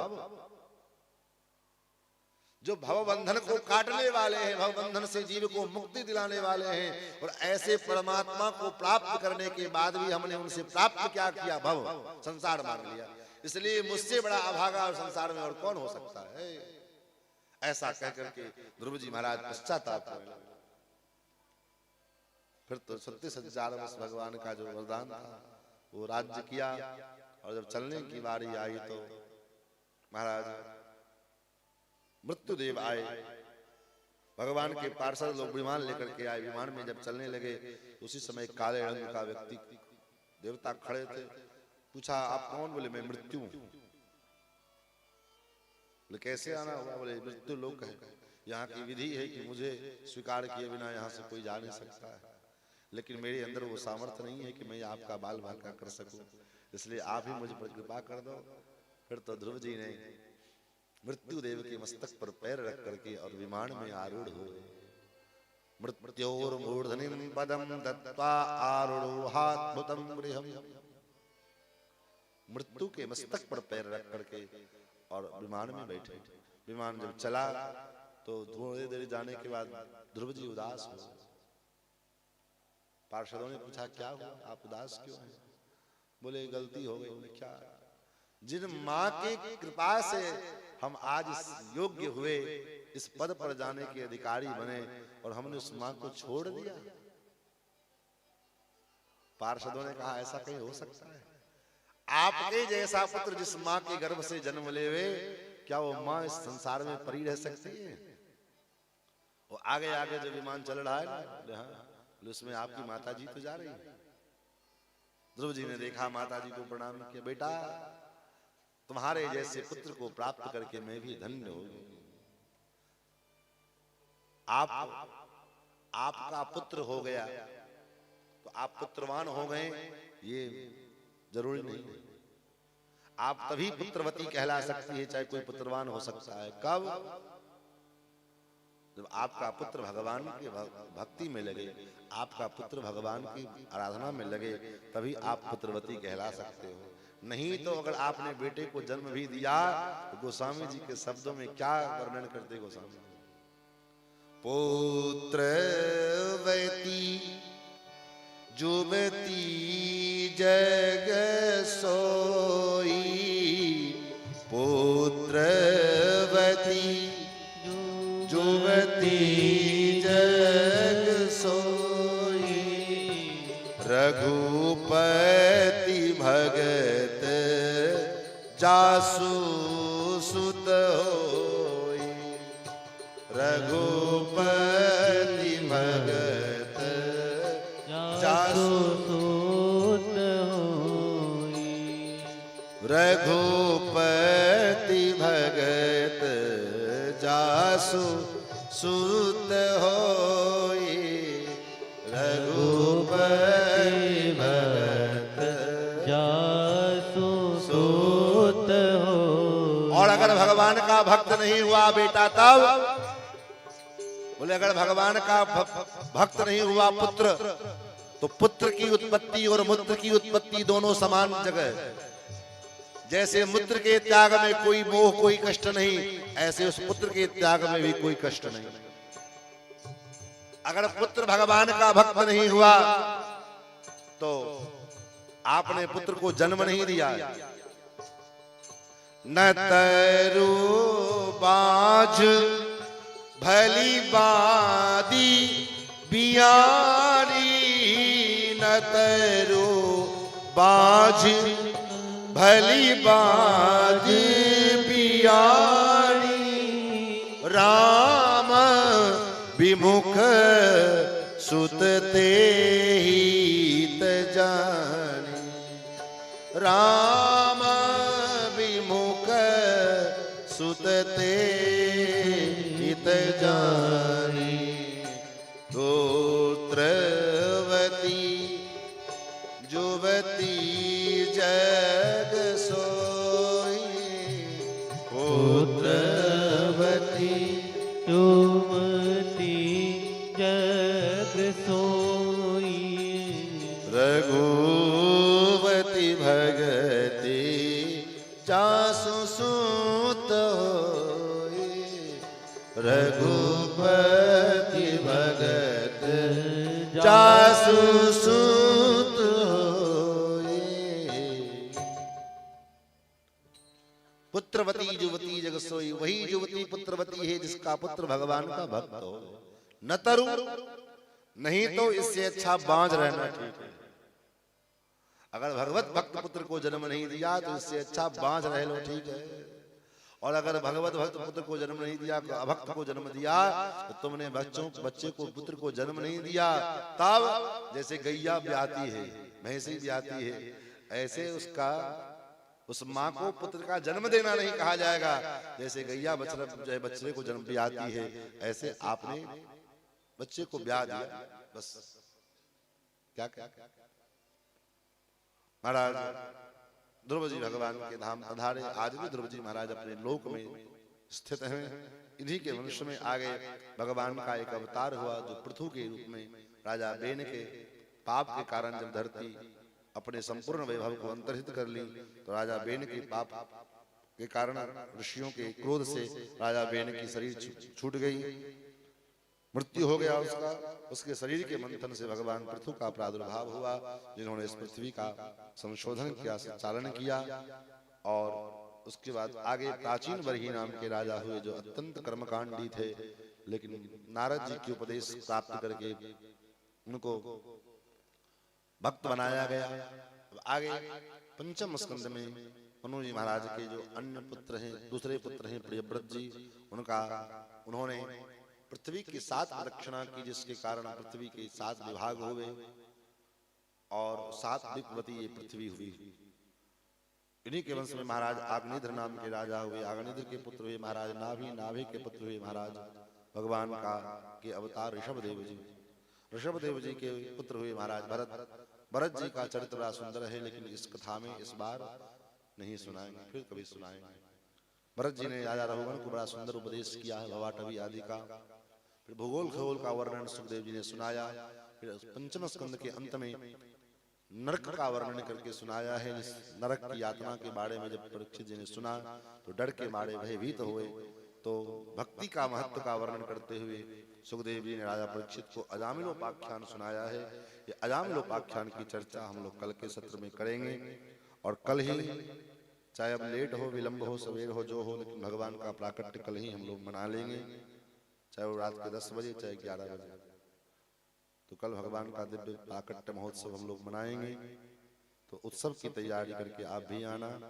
जो भव बंधन को काटने वाले हैं, भव बंधन से जीव को मुक्ति दिलाने वाले हैं, और ऐसे परमात्मा को प्राप्त करने के बाद भी हमने उनसे प्राप्त क्या किया? भव, संसार मांग लिया। इसलिए मुझसे बड़ा अभागा और संसार में और कौन हो सकता है? ऐसा कह करके ध्रुव जी महाराज पश्चाताप हुए। फिर तो 36,000 वर्ष भगवान का जो वरदान था वो राज्य किया, और जब चलने की बारी आई तो महाराज मृत्युदेव आए। भगवान के पार्षद लोग विमान लेकर के आए। विमान में जब चलने लगे उसी समय काले रंग का व्यक्ति देवता खड़े थे। पूछा आप कौन? बोले मैं मृत्यु। बोले कैसे आना हुआ? बोले मृत्यु लोक है, यहाँ की विधि है कि मुझे स्वीकार किए बिना यहाँ से कोई जा नहीं सकता है, लेकिन मेरे अंदर वो सामर्थ्य नहीं है कि मैं आपका बाल बांका कर सकूं, इसलिए आप ही मुझ पर कृपा कर दो। फिर तो ध्रुव जी ने मृत्यु देव के मस्तक पर पैर रख करके और विमान में आरूढ़ हो गए। मृत्योर्मूर्धनिं पदम दत्त्वा आरूढ़ोहाद्भुतं गृहम्। मृत्यु के मस्तक पर पैर रख करके और विमान में बैठे। विमान जब चला तो थोड़ी देर जाने के बाद ध्रुव जी उदास हो। पार्षदों ने पूछा क्या हुआ, आप उदास क्यों हैं? बोले गलती हो गई। बोले क्या? जिन माँ की कृपा से हम आज इस योग्य हुए, इस पद पर जाने के अधिकारी बने, और हमने उस माँ को छोड़ दिया। पार्षदों ने कहा ऐसा कहीं हो सकता है? आपके जैसा पुत्र जिस माँ के गर्भ से जन्म लेवे, क्या वो माँ इस संसार में परी रह सकती है? वो आगे आगे जो विमान चल रहा है ना, उसमें आपकी माता जी तो जा रही है। ध्रुव जी ने देखा, माता जी को प्रणाम किया। बेटा तुम्हारे जैसे पुत्र को प्राप्त करके मैं भी धन्य हो गई। आपका पुत्र हो गया तो आप पुत्रवान हो गए, ये जरूरी नहीं है। आप तभी पुत्रवती कहला सकती है चाहे कोई पुत्रवान हो सकता है। कब? जब आपका पुत्र भगवान की भक्ति में लगे, आपका पुत्र भगवान की आराधना में लगे, तभी आप पुत्रवती कहला सकते हो। नहीं तो अगर आपने बेटे को जन्म भी दिया तो गोस्वामी जी के शब्दों में क्या वर्णन करते गोस्वामी? पुत्रवती जुबती जग सोई, पुत्रवती जुबती जग सोई, रघुपति भगत जासु सुत होई, रघुपति भगत जासु सुत होई। रघुपति भगत जासु सुत होई, रघुपति भगत जासु सूत हो। और अगर भगवान का भक्त नहीं हुआ बेटा तब बोले, अगर भगवान का भक्त नहीं हुआ पुत्र, तो पुत्र की उत्पत्ति और मूत्र की उत्पत्ति दोनों समान जगह। जैसे मूत्र के त्याग में कोई मोह कोई कष्ट नहीं, ऐसे उस पुत्र के त्याग में भी कोई कष्ट नहीं। अगर पुत्र भगवान का भक्त नहीं हुआ तो आपने पुत्र को जन्म नहीं दिया। न तरु बाझ भली बादी बियारी, न तरु बाझ भली बाज बियारी, राम विमुख सुत तेहित जानी, राम विमुख सुत तेहित जानी। पुत्रवती जुवती जग सोई, पुत्रवती युवती जग सोई, रघुवती भगति जासु सूत होई, रघुपति भगत जासु सूत होई। पुत्रवती युवती जग सोई, वही युवती पुत्रवती है जिसका पुत्र भगवान का भक्त हो। न तरु, नहीं तो इससे अच्छा बांझ रहना ठीक है। अगर भगवत भक्त पुत्र को जन्म नहीं दिया तो इससे अच्छा बांझ रह लो, ठीक है। और अगर भगवत भक्त पुत्र को जन्म नहीं दिया, अभक्त को जन्म दिया, तो तुमने बच्चे को पुत्र को जन्म नहीं दिया, तब जैसे गैया ब्याती है, भैंसी ब्याती है, ऐसे उस माँ को पुत्र का जन्म देना नहीं कहा जाएगा। जैसे गैया बच्चे को जन्म ब्याती है, ऐसे आपने बच्चे को ब्याह दिया, बस। क्या क्या महाराज ध्रुव जी भगवान के धाम पधारे। आज भी ध्रुव जी महाराज अपने लोक में स्थित हैं। इन्हीं के वंश में आगे भगवान का एक अवतार हुआ जो पृथु के रूप में राजा बेन के पाप के कारण जब धरती अपने संपूर्ण वैभव को अंतर्हित कर ली, तो राजा बेन के पाप के कारण ऋषियों के क्रोध से राजा बेन की शरीर छूट गई, मृत्यु हो गया उसका। उसके शरीर के मंथन से भगवान पृथु का प्रादुर्भाव हुआ, जिन्होंने इस पृथ्वी का संशोधन किया, संचालन किया। और उसके बाद आगे प्राचीन बरही नाम के राजा हुए जो अत्यंत कर्मकांडी थे, लेकिन नारद जी के उपदेश प्राप्त करके उनको भक्त बनाया गया। आगे पंचम स्कंद में मनु जी महाराज के जो अन्य पुत्र हैं, दूसरे पुत्र हैं प्रियव्रत जी, उन्होंने पृथ्वी की 7 प्रदक्षिणा की, जिसके कारण पृथ्वी के 7 विभाग हुए और 7 दिक्वती ये पृथ्वी हुई। इन्हीं के वंश में महाराज आग्नेत्र नाम के राजा हुए। आग्नेत्र के पुत्र हुए महाराज नाभि, नाभि के पुत्र हुए महाराज भगवान का के अवतार ऋषभदेव जी। ऋषभदेव जी के पुत्र हुए महाराज भरत। भरत जी का चरित्र बड़ा सुंदर है, लेकिन इस कथा में इस बार नहीं सुनाएंगे, फिर कभी सुनाएंगे। भरत जी ने राजा रघुवन को बड़ा सुंदर उपदेश किया है, भवाटवी आदि का। फिर भूगोल खगोल का वर्णन सुखदेव जी ने सुनाया। फिर पंचम स्कंद के अंत में नरक का वर्णन करके सुनाया है। इस नरक की यातना के बारे में जब परीक्षित जी ने सुना तो डर के मारे भयभीत हुए। तो भक्ति का महत्व का वर्णन करते हुए सुखदेव जी ने राजा परीक्षित को अजामिलोपाख्यान सुनाया है। ये अजामिलोपाख्यान की चर्चा हम लोग कल के सत्र में करेंगे। और कल ही, चाहे अब लेट हो, विलंब हो, सवेर हो, जो हो, लेकिन भगवान का प्राकट्य कल ही हम लोग मना लेंगे, चाहे वो रात के 10 बजे चाहे 11 बजे। तो कल भगवान का दिव्य प्राकट्य महोत्सव हम लोग मनाएंगे। तो उत्सव की तैयारी करके आप भी आना।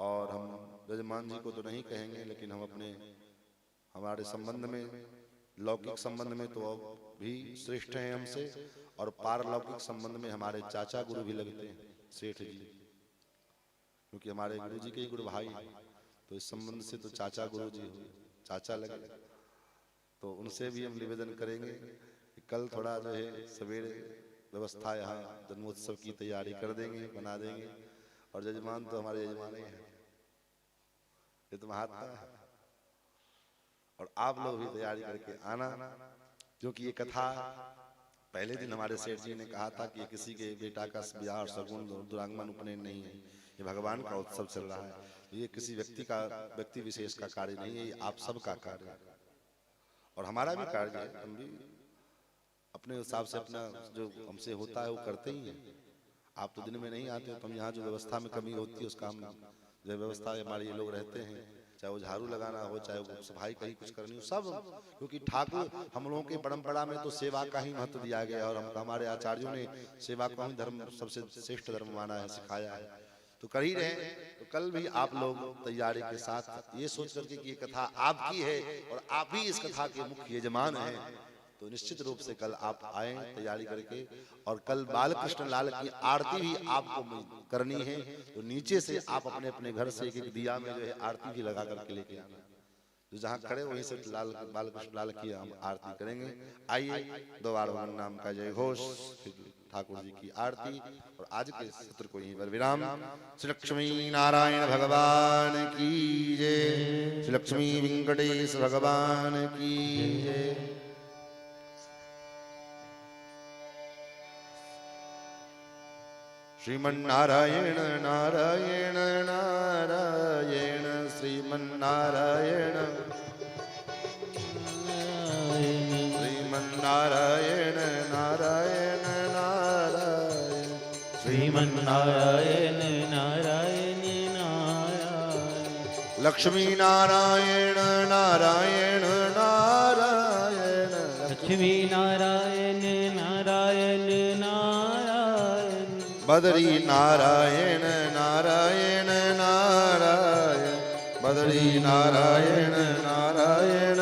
और हम यजमान जी को तो नहीं कहेंगे, लेकिन हम हमारे संबंध में, लौकिक संबंध में तो भी श्रेष्ठ हैं हमसे, और पारलौकिक संबंध में हमारे चाचा गुरु भी लगते हैं, सेठ जी। क्योंकि हमारे गुरु जी के ही गुरु भाई हैं, तो इस संबंध से तो चाचा गुरु जी हुए, चाचा लगे। तो उनसे भी हम निवेदन करेंगे कि कल थोड़ा जो है सवेरे व्यवस्था यहाँ जन्मोत्सव की तैयारी कर देंगे, बना देंगे। और जजमान तो हमारे यजमान ही हैं, ये तो महात्मा है। और आप लोग भी तैयारी करके आना, क्योंकि ये कथा पहले दिन हमारे सेठ जी ने कहा था कि ये किसी के बेटा का ब्याह और सगुन दुरागमन उपनयन नहीं है, ये भगवान का उत्सव चल रहा है। ये किसी व्यक्ति विशेष का कार्य नहीं है, ये आप सबका कार्य है और हमारा भी कार्य है। हम भी अपने हिसाब से अपना जो हमसे होता है वो करते ही हैं। आप तो दिन में नहीं आते, तो हम यहाँ जो व्यवस्था में कमी होती है उसका हम जो व्यवस्था हमारे ये लोग रहते हैं, चाहे वो झाड़ू लगाना हो, चाहे वो सफाई कहीं कुछ करनी हो, सब। क्योंकि ठाकुर हम लोगों की परंपरा में तो सेवा का ही महत्व दिया गया और हम हमारे आचार्यों ने सेवा को ही धर्म सबसे श्रेष्ठ धर्म माना है, सिखाया है, तो कर ही रहे। तो कल भी आप लोग तैयारी के साथ ये सोच करके कि ये कथा आपकी है और आप ही इस कथा के मुख्य यजमान हैं, तो निश्चित रूप से कल आप आए तैयारी करके। और कल बालकृष्ण लाल की आरती भी आपको करनी है, तो नीचे से आप अपने अपने घर से एक एक दिया में जो है आरती भी लगा करके लेके आना। जो जहाँ खड़े वहीं से बालकृष्ण लाल की हम आरती करेंगे। आइए दो बार भगवान नाम का जय घोष, ठाकुर जी की आरती और आज के सत्र को यहीं पर विराम। श्री लक्ष्मी नारायण भगवान की जय, श्री लक्ष्मी वेंकटेश भगवान की जय। श्रीमन्नारायण नारायण नारायण श्रीमन्नारायण श्रीमन्नारायण नारायण नारायण श्रीमन्नारायण नारायण नारायण लक्ष्मी नारायण नारायण नारायण लक्ष्मी नारायण नारायण नारायण बदरी नारायण नारायण नारायण बदरी नारायण नारायण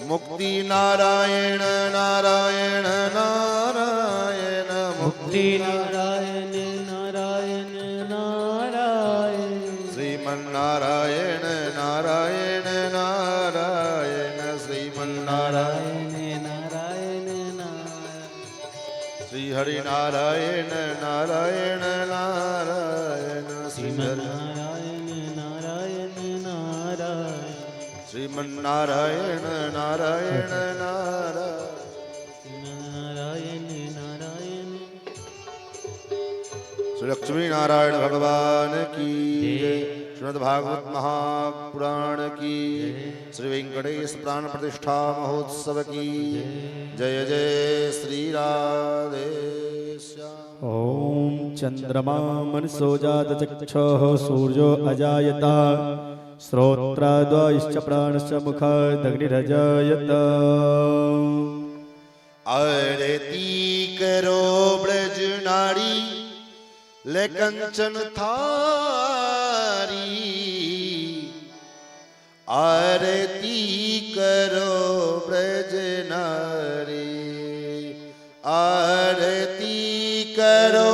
मुक्ति नारायण नारायण नारायण मुक्ति नारायण नारायण नारायण श्रीमन्नारायण नारायण नारायण श्रीमन्नारायण नारायण श्री हरि नारायण नारायण नारायण श्री नारायण नारायण नारायण श्रीमन्नारायण नारायण नारायण नारायण नारायण श्री लक्ष्मी नारायण भगवान की जय। श्रीमद् भागवत महापुराण की, श्री वेंकटेश प्राण प्रतिष्ठा महोत्सव की जय जय श्री राधे श्याम। ॐ चन्द्रमा मनसो जातचक्षुः सूर्यो अजायत श्रोत्रद्वयश्च प्राणश्च मुखादग्निरजायत। आरती करो ब्रज नारी ले कंचन थारी, आरती करो ब्रज नारी, आरती करो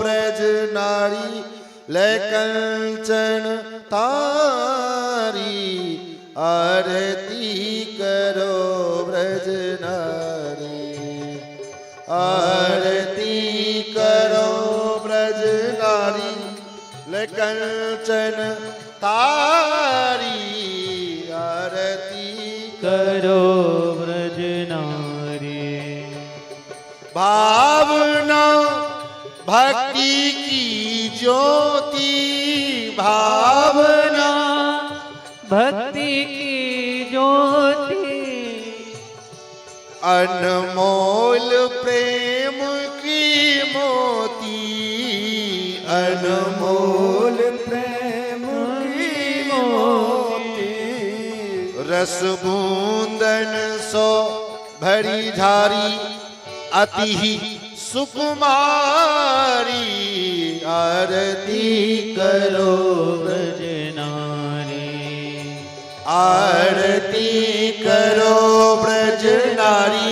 ब्रज नारी ले कंचन थारी, आरती करो ब्रज नारी, आरती करो ब्रज नारी ले कंचन तारी, आरती करो ब्रज नारी। भावना भक्ति की ज्योति, भावना भक्ति की ज्योति, अनमोल प्रेम की मोती, अनमोल प्रेम की मोती, रस बूंदन सो भरी झारी अति ही सुकुमारी, आरती करो ब्रज नारी, आरती करो ब्रज नारी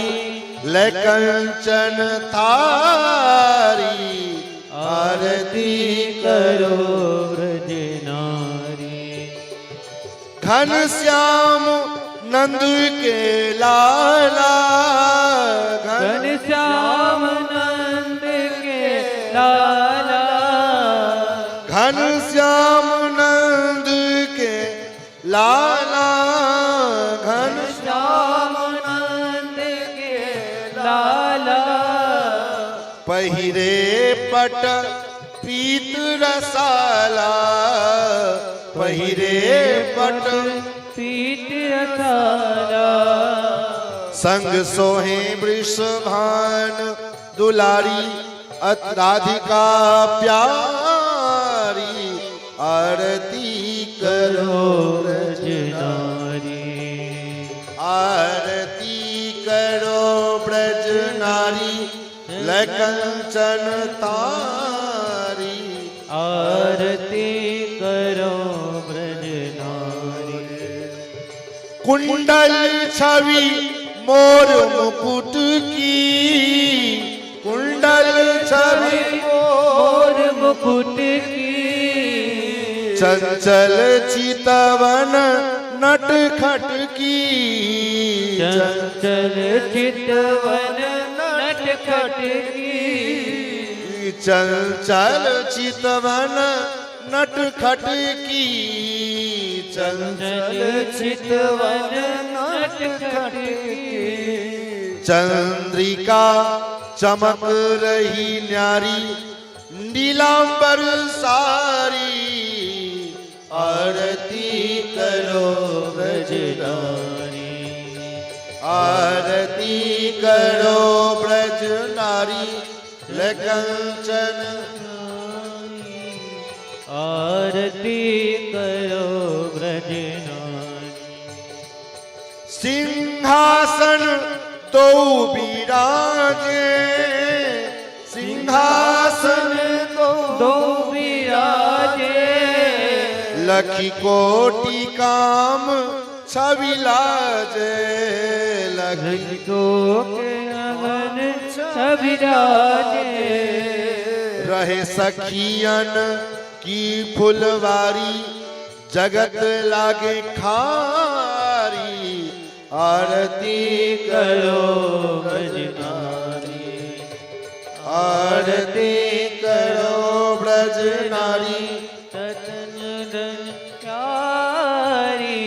ले कंचन थारी, आरती करो व्रज नारी। घनश्याम नंद के लाला, घनश्याम नंद के लाला, घनश्याम नंद के लाला, श्याम नंद के लाला। पहिरे पट पीत रसाला, पहिरे पट पीत रसाला, संग सोहे वृषभान दुलारी, राधिका प्यारी, आरती करो व्रज नारी। आरती करो ब्रज नारी, लकंचन तारी, आरती करो व्रज नारी। कुंडल छवि मोर मुकुट की, कुंडल छवि मोर मुकुट की, चंचल चितवन नट खट की, चंचल चितवन नट खट की, चंचल चितवन नट खट की, चंचल चितवन नट खट की। चंद्रिका चमक रही न्यारी, नीलांबर सारी, आरती करो ब्रज नारी, आरती करो ब्रज नारी, लकंचन आरती करो व्रज नारी। सिंहासन तो विराजे, सिंहासन दो विराजे, लखी कोटि काम छवि लाजे, लखी को अगन छविराजे, रहे सखियन की फुलवारी, जगत लागे खारी, आरती करो व्रज नारी। आरती करो ब्रज नारी, ततन धन प्यारी,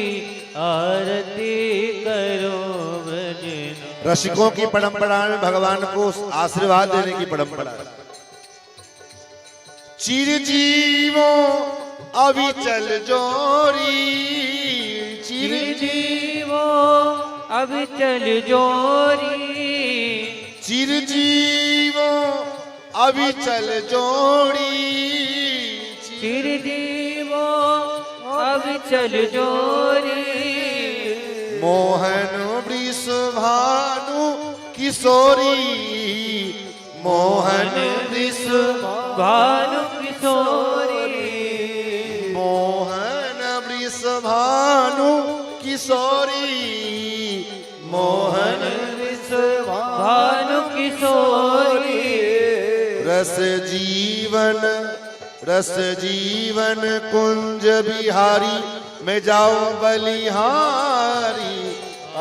आरती करो व्रज नारी। रसिकों की परंपरा में भगवान को आशीर्वाद देने की परंपरा है। चिरजीवों अविचल जोरी, चिरजीवो अविचल जोरी, चिरजीवों अविचल जोड़ी, चिरजीवो अविचल जोरी, मोहन वृषभानु किशोरी, मोहन भानु किशोरी, मोहन वृषभानु किशोरी, मोहन भानु किशोरी। रस जीवन कुंज बिहारी, मैं जाऊं बलिहारी,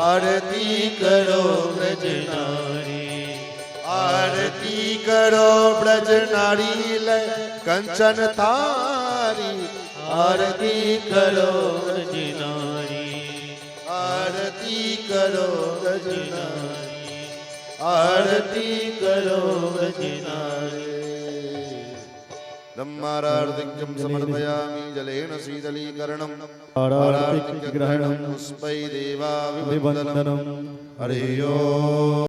आरती करो ब्रज नारी, आरती करो ब्रज नारी, कंचन थारी, आरती करो ब्रज नारी, आरती करो ब्रज नारी, आरती करो ब्रज नारी। ब्रह्मारार्तिक्यं समर्पयामि जलेन शीतलीकरणम् आरार्तिक ग्रहणं पुष्पै देवा विवन्दनं हरि ओम्।